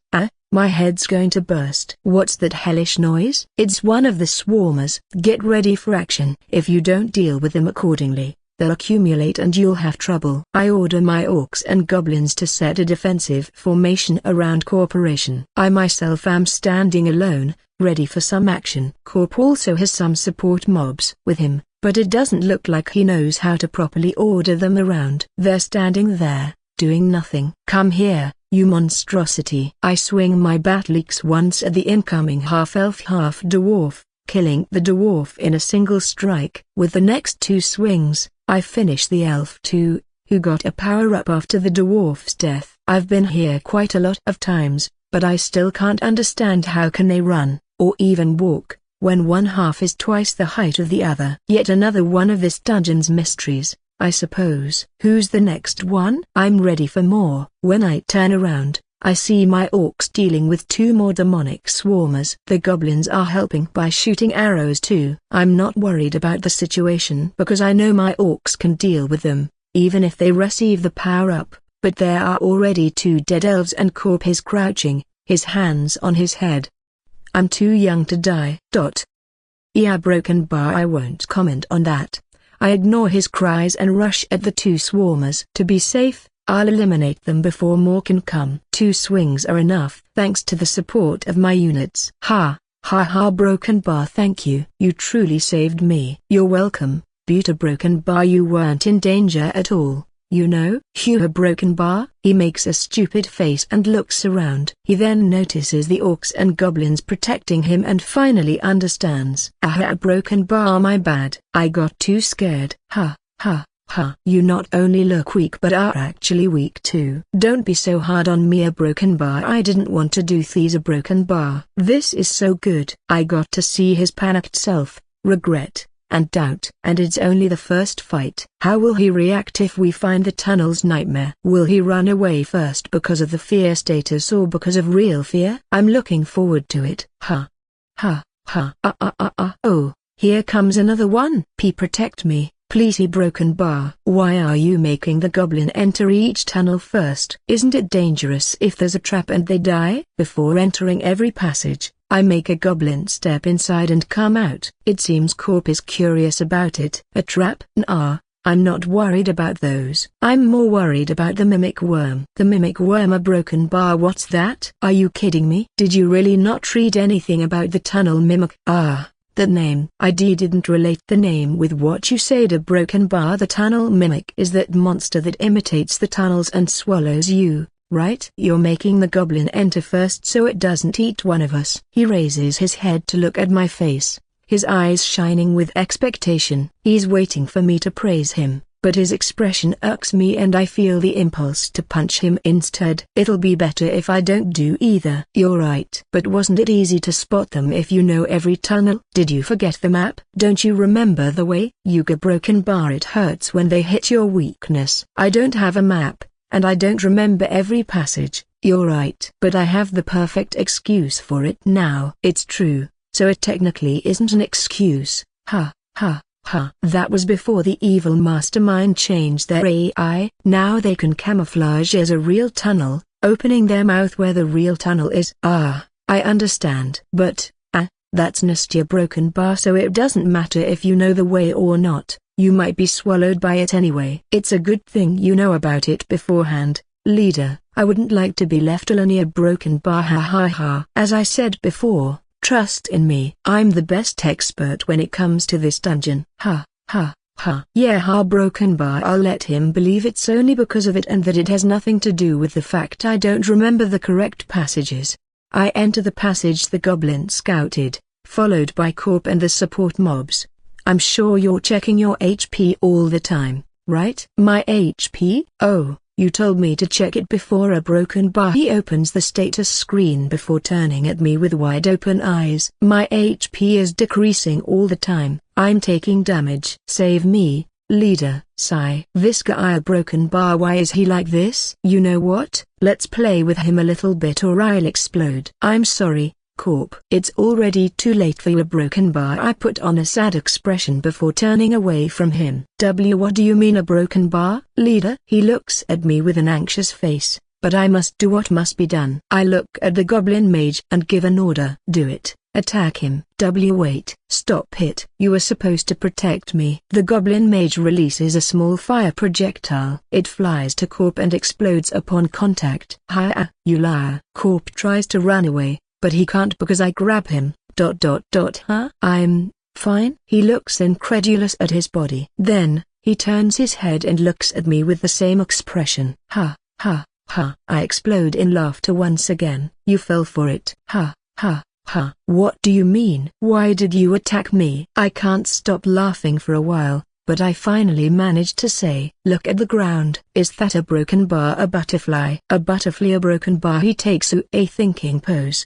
My head's going to burst. What's that hellish noise? It's one of the swarmers. Get ready for action. If you don't deal with them accordingly, they'll accumulate and you'll have trouble. I order my orcs and goblins to set a defensive formation around Corporation. I myself am standing alone, ready for some action. Corp also has some support mobs with him, but it doesn't look like he knows how to properly order them around. They're standing there, doing nothing. Come here, you monstrosity. I swing my battle axe once at the incoming half-elf half-dwarf, killing the dwarf in a single strike. With the next two swings, I finish the elf too, who got a power-up after the dwarf's death. I've been here quite a lot of times, but I still can't understand how can they run, or even walk, when one half is twice the height of the other. Yet another one of this dungeon's mysteries, I suppose. Who's the next one? I'm ready for more. When I turn around, I see my orcs dealing with two more demonic swarmers. The goblins are helping by shooting arrows too. I'm not worried about the situation because I know my orcs can deal with them, even if they receive the power-up, but there are already two dead elves and Corp is crouching, his hands on his head. I'm too young to die. Yeah, Broken Bar. I won't comment on that. I ignore his cries and rush at the two swarmers. To be safe, I'll eliminate them before more can come. 2 swings are enough, thanks to the support of my units. Ha, Broken Bar, thank you. You truly saved me. You're welcome, Buta Broken Bar. You weren't in danger at all. you know. Hugh a broken bar? He makes a stupid face and looks around. He then notices the orcs and goblins protecting him and finally understands. A broken bar, my bad. I got too scared. Ha, ha. Ha, you not only look weak but are actually weak too. Don't be so hard on me, a broken bar. I didn't want to do these, a broken bar. This is so good. I got to see his panicked self, regret, and doubt. And it's only the first fight. How will he react if we find the tunnel's nightmare? Will he run away first because of the fear status or because of real fear? I'm looking forward to it. Ha. Ha, ha. Oh, here comes another one. Protect me. Please, he broken bar. Why are you making the goblin enter each tunnel first? Isn't it dangerous if there's a trap and they die? Before entering every passage, I make a goblin step inside and come out. It seems Corp is curious about it. A trap? Nah, I'm not worried about those. I'm more worried about the mimic worm. The mimic worm, a broken bar? What's that? Are you kidding me? Did you really not read anything about the tunnel mimic? That name. I didn't relate the name with what you said, a broken bar. The tunnel mimic is that monster that imitates the tunnels and swallows you, right? You're making the goblin enter first so it doesn't eat one of us. He raises his head to look at my face, his eyes shining with expectation. He's waiting for me to praise him, but his expression irks me and I feel the impulse to punch him instead. It'll be better if I don't do either. You're right. But wasn't it easy to spot them if you know every tunnel? Did you forget the map? Don't you remember the way? Yuga broken bar. It hurts when they hit your weakness. I don't have a map, and I don't remember every passage. You're right. But I have the perfect excuse for it now. It's true, so it technically isn't an excuse. Ha, ha. That was before the evil mastermind changed their AI. Now they can camouflage as a real tunnel, opening their mouth where the real tunnel is. I understand. But, that's Nastia broken bar, so it doesn't matter if you know the way or not. You might be swallowed by it anyway. It's a good thing you know about it beforehand, leader. I wouldn't like to be left alone here, broken bar. Ha. As I said before, trust in me. I'm the best expert when it comes to this dungeon. Ha. Yeah, broken bar. I'll let him believe it's only because of it and that it has nothing to do with the fact I don't remember the correct passages. I enter the passage the goblin scouted, followed by Corp and the support mobs. I'm sure you're checking your HP all the time, right? My HP? Oh. You told me to check it before, a broken bar. He opens the status screen before turning at me with wide open eyes. My HP is decreasing all the time. I'm taking damage. Save me, leader. Sigh. This guy, a broken bar. Why is he like this? You know what? Let's play with him a little bit or I'll explode. I'm sorry, Corp. It's already too late for you, a broken bar. I put on a sad expression before turning away from him. What do you mean, a broken bar, leader? He looks at me with an anxious face, but I must do what must be done. I look at the goblin mage and give an order. Do it. Attack him. Wait. Stop it. You are supposed to protect me. The goblin mage releases a small fire projectile. It flies to Corp and explodes upon contact. Hi, you liar. Corp tries to run away, but he can't because I grab him. Huh? I'm fine? He looks incredulous at his body. Then, he turns his head and looks at me with the same expression. Ha. I explode in laughter once again. You fell for it. Ha. What do you mean? Why did you attack me? I can't stop laughing for a while, but I finally managed to say, look at the ground. Is that a broken bar? A butterfly? A butterfly, a broken bar. He takes a thinking pose.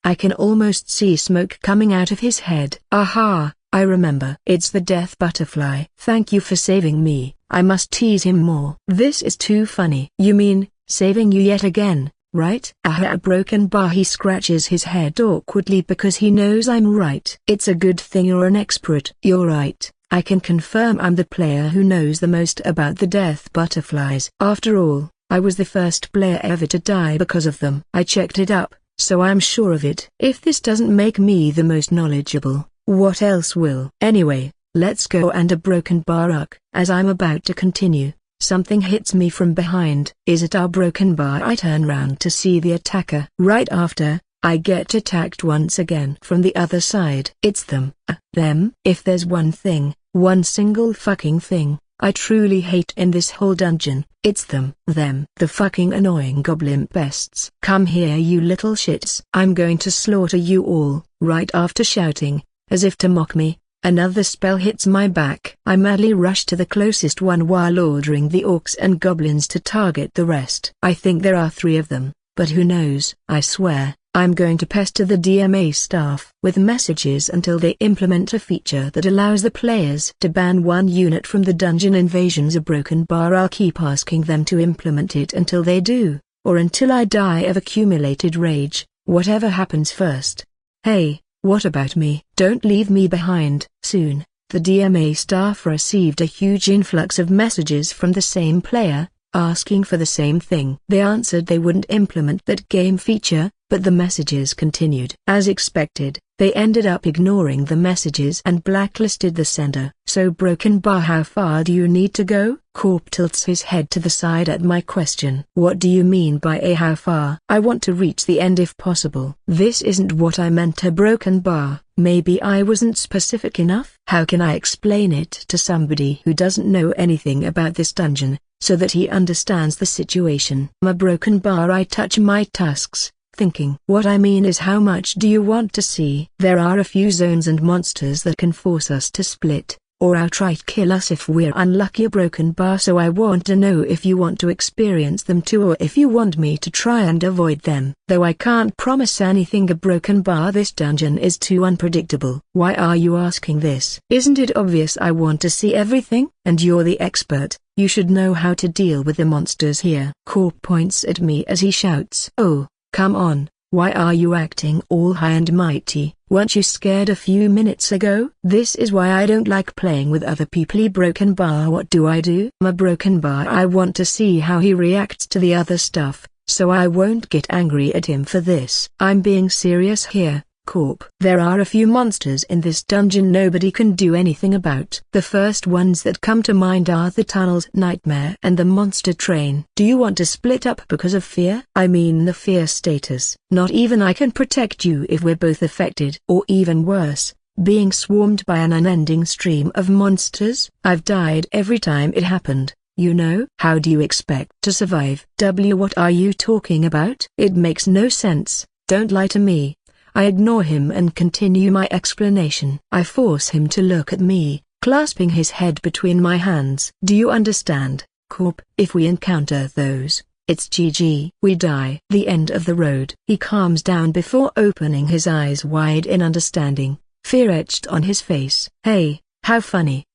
I can almost see smoke coming out of his head. Aha, I remember. It's the death butterfly. Thank you for saving me. I must tease him more. This is too funny. You mean, saving you yet again, right? A broken bar. He scratches his head awkwardly because he knows I'm right. It's a good thing you're an expert. You're right. I can confirm I'm the player who knows the most about the death butterflies. After all, I was the first player ever to die because of them. I checked it up, so I'm sure of it. If this doesn't make me the most knowledgeable, what else will? Anyway, let's go. And a broken bar. As I'm about to continue, something hits me from behind. Is it our broken bar? I turn round to see the attacker. Right after, I get attacked once again from the other side. It's them. Them? If there's one thing, one single fucking thing, I truly hate in this whole dungeon. It's them, the fucking annoying goblin pests. Come here you little shits. I'm going to slaughter you all. Right after shouting, as if to mock me, another spell hits my back. I madly rush to the closest one while ordering the orcs and goblins to target the rest. I think there are 3 of them, but who knows? I swear, I'm going to pester the DMA staff with messages until they implement a feature that allows the players to ban one unit from the dungeon invasions. A broken bar. I'll keep asking them to implement it until they do, or until I die of accumulated rage, whatever happens first. Hey, what about me? Don't leave me behind. Soon, the DMA staff received a huge influx of messages from the same player, asking for the same thing. They answered they wouldn't implement that game feature, but the messages continued. As expected, they ended up ignoring the messages and blacklisted the sender. So Broken Bar, how far do you need to go? Corp tilts his head to the side at my question. What do you mean by how far? I want to reach the end if possible. This isn't what I meant to Broken Bar. Maybe I wasn't specific enough. How can I explain it to somebody who doesn't know anything about this dungeon, so that he understands the situation? My Broken Bar. I touch my tusks, thinking. What I mean is, how much do you want to see? There are a few zones and monsters that can force us to split, or outright kill us if we're unlucky. A Broken Bar. So I want to know if you want to experience them too, or if you want me to try and avoid them. Though I can't promise anything. A Broken Bar. This dungeon is too unpredictable. Why are you asking this? Isn't it obvious I want to see everything? And you're the expert. You should know how to deal with the monsters here. Corp points at me as he shouts. Oh, come on, why are you acting all high and mighty? Weren't you scared a few minutes ago? This is why I don't like playing with other people. Broken Bar. What do? My Broken Bar. I want to see how he reacts to the other stuff, so I won't get angry at him for this. I'm being serious here, Corp. There are a few monsters in this dungeon nobody can do anything about. The first ones that come to mind are the Tunnel's Nightmare and the Monster Train. Do you want to split up because of fear? I mean the fear status. Not even I can protect you if we're both affected. Or even worse, being swarmed by an unending stream of monsters. I've died every time it happened, you know. How do you expect to survive? What are you talking about? It makes no sense. Don't lie to me. I ignore him and continue my explanation. I force him to look at me, clasping his head between my hands. Do you understand, Corp? If we encounter those, it's GG. We die. The end of the road. He calms down before opening his eyes wide in understanding, fear etched on his face. Hey, how funny.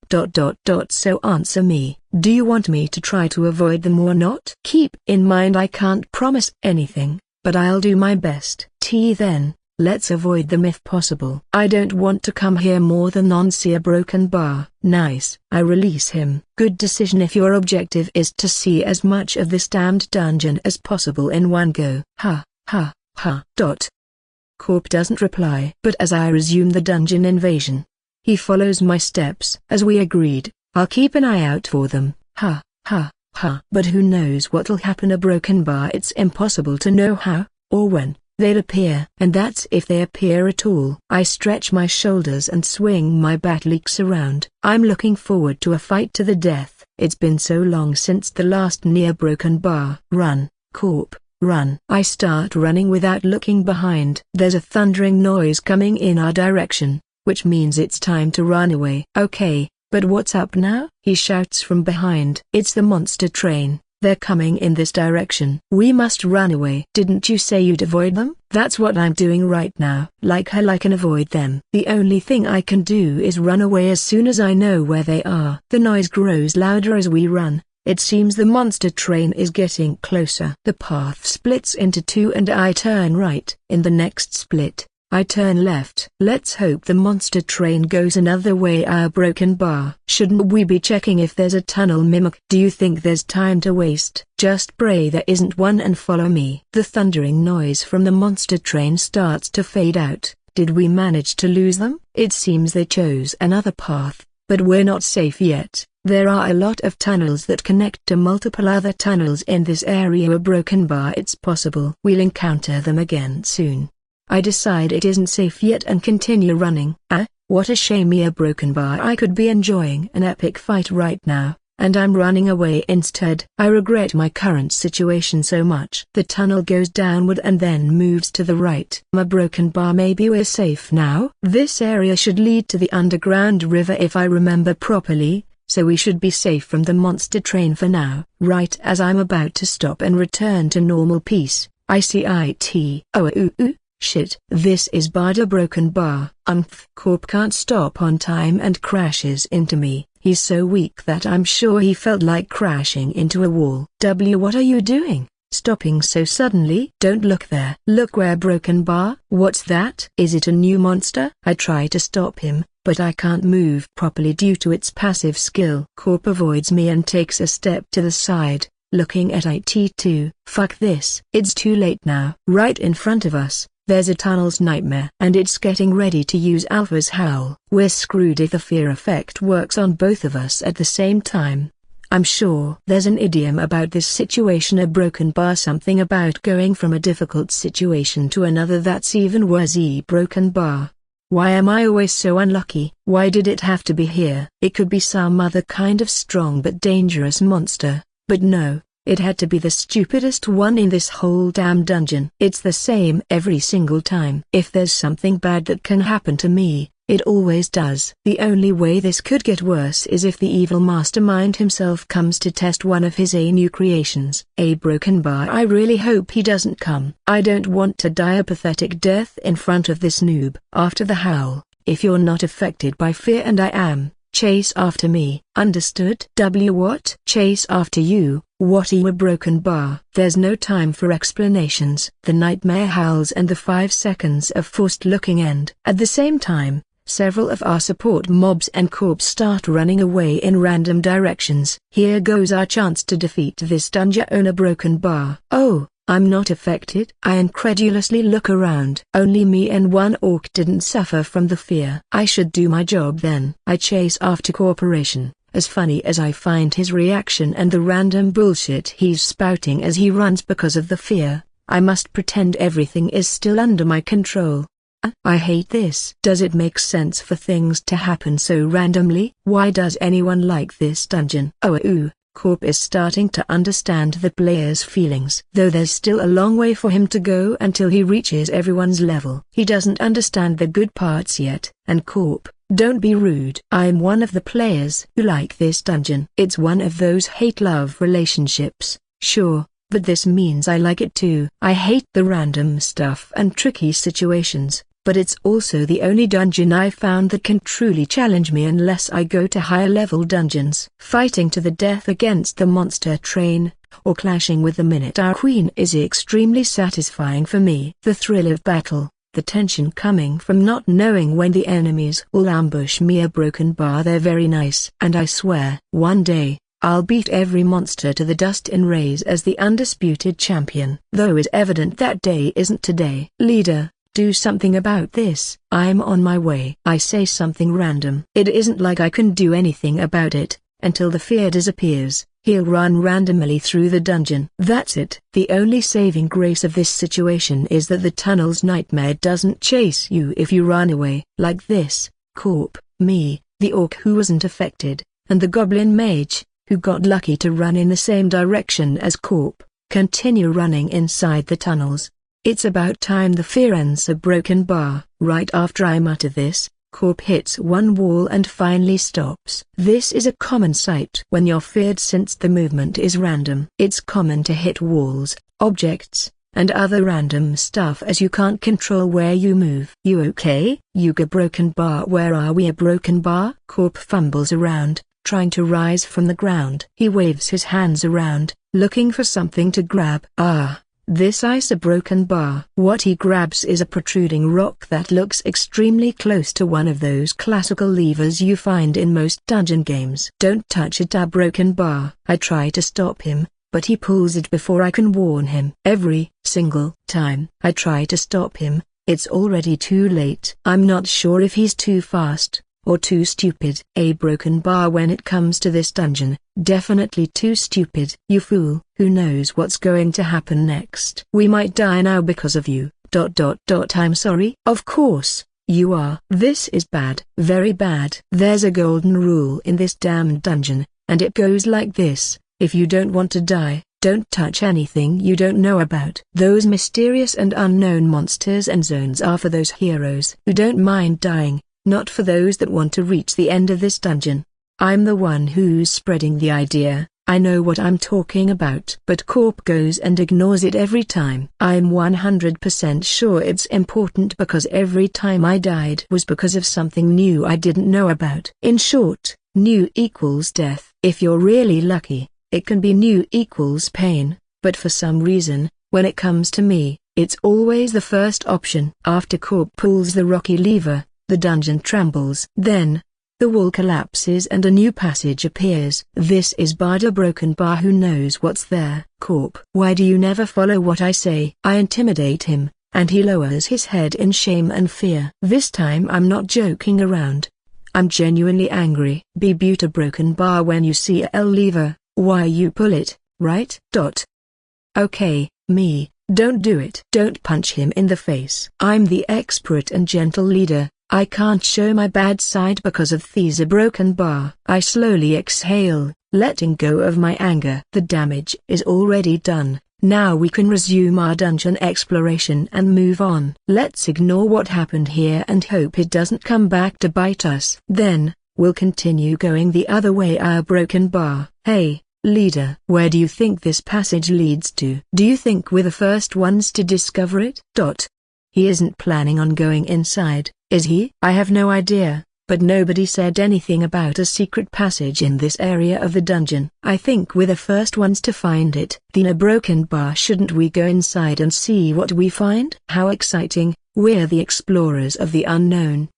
So answer me. Do you want me to try to avoid them or not? Keep in mind I can't promise anything, but I'll do my best. Then, let's avoid them if possible. I don't want to come here more than on. See a Broken Bar. Nice. I release him. Good decision if your objective is to see as much of this damned dungeon as possible in one go. Ha, ha, ha. Corp doesn't reply. But as I resume the dungeon invasion, he follows my steps. As we agreed, I'll keep an eye out for them. Ha, ha, ha. But who knows what'll happen. A Broken Bar. It's impossible to know how, or when, they'll appear. And that's if they appear at all. I stretch my shoulders and swing my bat-leaks around. I'm looking forward to a fight to the death. It's been so long since the last near Broken Bar. Run, Corp, run. I start running without looking behind. There's a thundering noise coming in our direction, which means it's time to run away. Okay, but what's up now? He shouts from behind. It's the monster train. They're coming in this direction. We must run away. Didn't you say you'd avoid them? That's what I'm doing right now. Like hell I can avoid them. The only thing I can do is run away as soon as I know where they are. The noise grows louder as we run. It seems the monster train is getting closer. The path splits into two and I turn right. In the next split, I turn left. Let's hope the monster train goes another way. Our Broken Bar. Shouldn't we be checking if there's a tunnel mimic? Do you think there's time to waste? Just pray there isn't one and follow me. The thundering noise from the monster train starts to fade out. Did we manage to lose them? It seems they chose another path, but we're not safe yet. There are a lot of tunnels that connect to multiple other tunnels in this area. A Broken Bar. It's possible we'll encounter them again soon. I decide it isn't safe yet and continue running. What a shame. A Broken Bar. I could be enjoying an epic fight right now, and I'm running away instead. I regret my current situation so much. The tunnel goes downward and then moves to the right. A broken bar. Maybe we're safe now? This area should lead to the underground river if I remember properly, so we should be safe from the monster train for now. Right as I'm about to stop and return to normal peace, I see it. Shit. This is Bada broken bar. Corp can't stop on time and crashes into me. He's so weak that I'm sure he felt like crashing into a wall. What are you doing? Stopping so suddenly? Don't look there. Look where broken bar. What's that? Is it a new monster? I try to stop him, but I can't move properly due to its passive skill. Corp avoids me and takes a step to the side, looking at it too. Fuck this. It's too late now. Right in front of us, there's a tunnel's nightmare. And it's getting ready to use Alpha's howl. We're screwed if the fear effect works on both of us at the same time. I'm sure there's an idiom about this situation, a broken bar, something about going from a difficult situation to another that's even worse. Broken bar. Why am I always so unlucky? Why did it have to be here? It could be some other kind of strong but dangerous monster, but no, it had to be the stupidest one in this whole damn dungeon. It's the same every single time. If there's something bad that can happen to me, it always does. The only way this could get worse is if the evil mastermind himself comes to test one of his new creations. A broken bar. I really hope he doesn't come. I don't want to die a pathetic death in front of this noob. After the howl, if you're not affected by fear and I am, chase after me. Understood? What? Chase after you? What? A broken bar. There's no time for explanations. The nightmare howls and the 5 seconds of forced looking end. At the same time, several of our support mobs and corps start running away in random directions. Here goes our chance to defeat this dungeon owner. Broken bar. Oh, I'm not affected? I incredulously look around. Only me and one orc didn't suffer from the fear. I should do my job then. I chase after Corporation. As funny as I find his reaction and the random bullshit he's spouting as he runs because of the fear, I must pretend everything is still under my control. I hate this. Does it make sense for things to happen so randomly? Why does anyone like this dungeon? Corp is starting to understand the player's feelings. Though there's still a long way for him to go until he reaches everyone's level. He doesn't understand the good parts yet. And Corp, don't be rude. I'm one of the players who like this dungeon. It's one of those hate-love relationships, sure. But this means I like it too. I hate the random stuff and tricky situations, but it's also the only dungeon I found that can truly challenge me unless I go to higher level dungeons. Fighting to the death against the monster train, or clashing with the Minotaur Queen is extremely satisfying for me. The thrill of battle, the tension coming from not knowing when the enemies will ambush me. A broken bar. They're very nice. And I swear, one day, I'll beat every monster to the dust and rise as the undisputed champion. Though it's evident that day isn't today. Leader, do something about this. I'm on my way. I say something random. It isn't like I can do anything about it, until the fear disappears. He'll run randomly through the dungeon. That's it. The only saving grace of this situation is that the tunnel's nightmare doesn't chase you if you run away. Like this, Corp, me, the orc who wasn't affected, and the goblin mage, who got lucky to run in the same direction as Corp, continue running inside the tunnels. It's about time the fear ends. A broken bar. Right after I mutter this, Corp hits one wall and finally stops. This is a common sight when you're feared since the movement is random. It's common to hit walls, objects, and other random stuff as you can't control where you move. You okay? Yuga. Broken bar. Where are we? A broken bar? Corp fumbles around, trying to rise from the ground. He waves his hands around, looking for something to grab. This ice. A broken bar. What he grabs is a protruding rock that looks extremely close to one of those classical levers you find in most dungeon games. Don't touch it. A broken bar. I try to stop him, but he pulls it before I can warn him. Every single time I try to stop him, it's already too late. I'm not sure if he's too fast, or too stupid. A broken bar. When it comes to this dungeon, definitely too stupid. You fool. Who knows what's going to happen next? We might die now because of you. I'm sorry. Of course, you are. This is bad. Very bad. There's a golden rule in this damned dungeon. and it goes like this: if you don't want to die, don't touch anything you don't know about. Those mysterious and unknown monsters and zones are for those heroes who don't mind dying, not for those that want to reach the end of this dungeon. I'm the one who's spreading the idea. I know what I'm talking about. But Corp goes and ignores it every time. I'm 100% sure it's important because every time I died was because of something new I didn't know about. In short, new equals death. If you're really lucky, it can be new equals pain, but for some reason, when it comes to me, it's always the first option. After Corp pulls the rocky lever, the dungeon trembles. Then, the wall collapses and a new passage appears. This is Barda Broken Bar who knows what's there. Corp, why do you never follow what I say? I intimidate him, and he lowers his head in shame and fear. This time I'm not joking around. I'm genuinely angry. Be Buta Broken Bar when you see a L lever, why you pull it, right? Okay, me, don't do it. Don't punch him in the face. I'm the expert and gentle leader. I can't show my bad side because of Thesa Broken Bar. I slowly exhale, letting go of my anger. The damage is already done. Now we can resume our dungeon exploration and move on. Let's ignore what happened here and hope it doesn't come back to bite us. Then, we'll continue going the other way. Our Broken Bar. Hey, leader. Where do you think this passage leads to? Do you think we're the first ones to discover it? He isn't planning on going inside, is he? I have no idea, but nobody said anything about a secret passage in this area of the dungeon. I think we're the first ones to find it. Thena Broken Bar, shouldn't we go inside and see what we find? How exciting, we're the explorers of the unknown.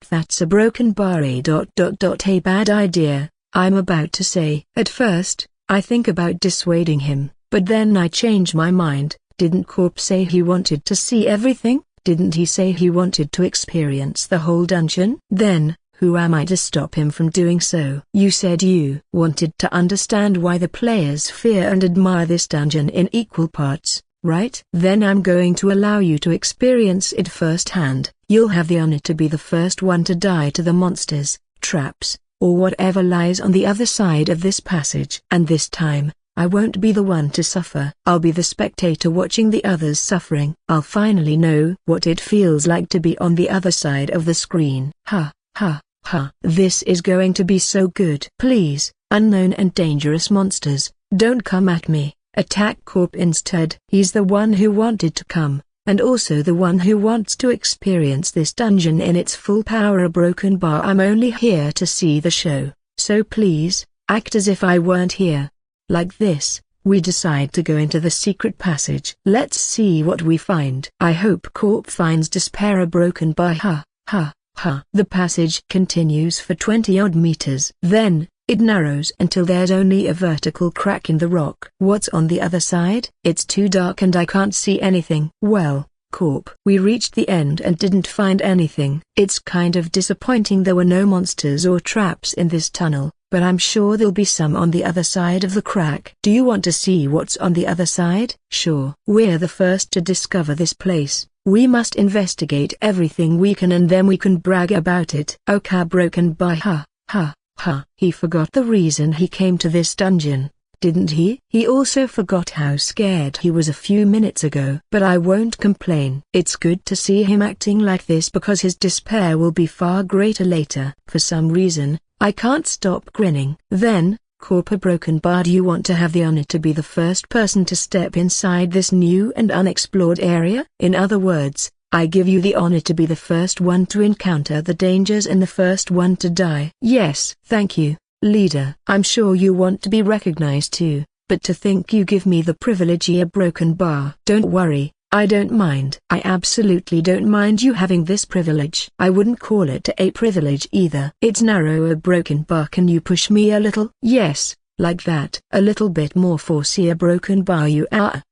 That's a Broken Bar. A bad idea, I'm about to say. At first, I think about dissuading him, but then I change my mind. Didn't Corp say he wanted to see everything? Didn't he say he wanted to experience the whole dungeon? Then, who am I to stop him from doing so? You said you wanted to understand why the players fear and admire this dungeon in equal parts, right? Then I'm going to allow you to experience it firsthand. You'll have the honor to be the first one to die to the monsters, traps, or whatever lies on the other side of this passage. And this time, I won't be the one to suffer. I'll be the spectator watching the others suffering. I'll finally know what it feels like to be on the other side of the screen. This is going to be so good. Please, unknown and dangerous monsters, don't come at me. Attack Corp instead. He's the one who wanted to come, and also the one who wants to experience this dungeon in its full power. A Broken Bar. I'm only here to see the show, so please, act as if I weren't here. Like this, we decide to go into the secret passage. Let's see what we find. I hope Corp finds despair. A Broken Bar. The passage continues for 20-odd meters. Then, it narrows until there's only a vertical crack in the rock. What's on the other side? It's too dark and I can't see anything. Well, Corp, we reached the end and didn't find anything. It's kind of disappointing there were no monsters or traps in this tunnel, but I'm sure there'll be some on the other side of the crack. Do you want to see what's on the other side? Sure. We're the first to discover this place. We must investigate everything we can and then we can brag about it. Okay, Broken Bar. He forgot the reason he came to this dungeon, didn't he? He also forgot how scared he was a few minutes ago. But I won't complain. It's good to see him acting like this because his despair will be far greater later. For some reason, I can't stop grinning. Then, Corp, a Broken Bar, do you want to have the honor to be the first person to step inside this new and unexplored area? In other words, I give you the honor to be the first one to encounter the dangers and the first one to die. Yes, thank you, leader. I'm sure you want to be recognized too, but to think you give me the privilege. A Broken Bar. Don't worry, I don't mind. I absolutely don't mind you having this privilege. I wouldn't call it a privilege either. It's narrow. A Broken Bar. Can you push me a little? Yes, like that. A little bit more force. A Broken Bar.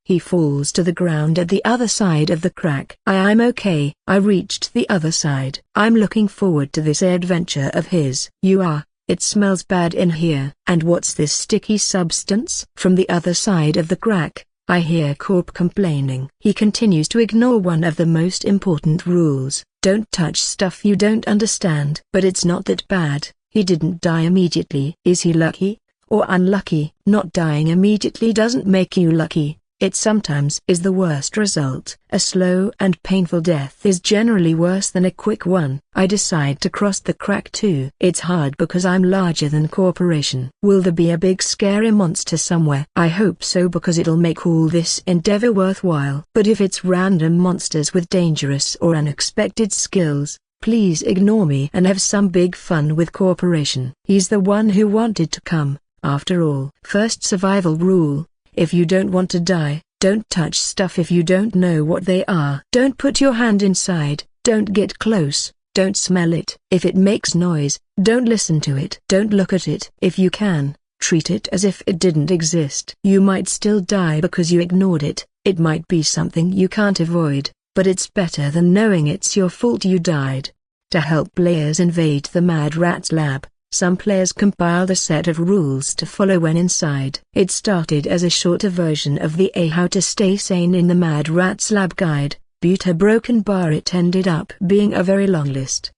He falls to the ground at the other side of the crack. I'm okay. I reached the other side. I'm looking forward to this adventure of his. You are. It smells bad in here. And what's this sticky substance? From the other side of the crack, I hear Corp complaining. He continues to ignore one of the most important rules. Don't touch stuff you don't understand. But it's not that bad. He didn't die immediately. Is he lucky? Or unlucky? Not dying immediately doesn't make you lucky. It sometimes is the worst result. A slow and painful death is generally worse than a quick one. I decide to cross the crack too. It's hard because I'm larger than corporation. Will there be a big scary monster somewhere? I hope so, because it'll make all this endeavor worthwhile. But if it's random monsters with dangerous or unexpected skills, please ignore me and have some big fun with corporation. He's the one who wanted to come, after all. First survival rule. If you don't want to die, don't touch stuff if you don't know what they are. Don't put your hand inside, don't get close, don't smell it. If it makes noise, don't listen to it. Don't look at it. If you can, treat it as if it didn't exist. You might still die because you ignored it. It might be something you can't avoid, but it's better than knowing it's your fault you died. To help players invade the Mad Rat's lab, some players compiled a set of rules to follow when inside. It started as a shorter version of the How to Stay Sane in the Mad Rat's Lab guide, but a broken bar. It ended up being a very long list.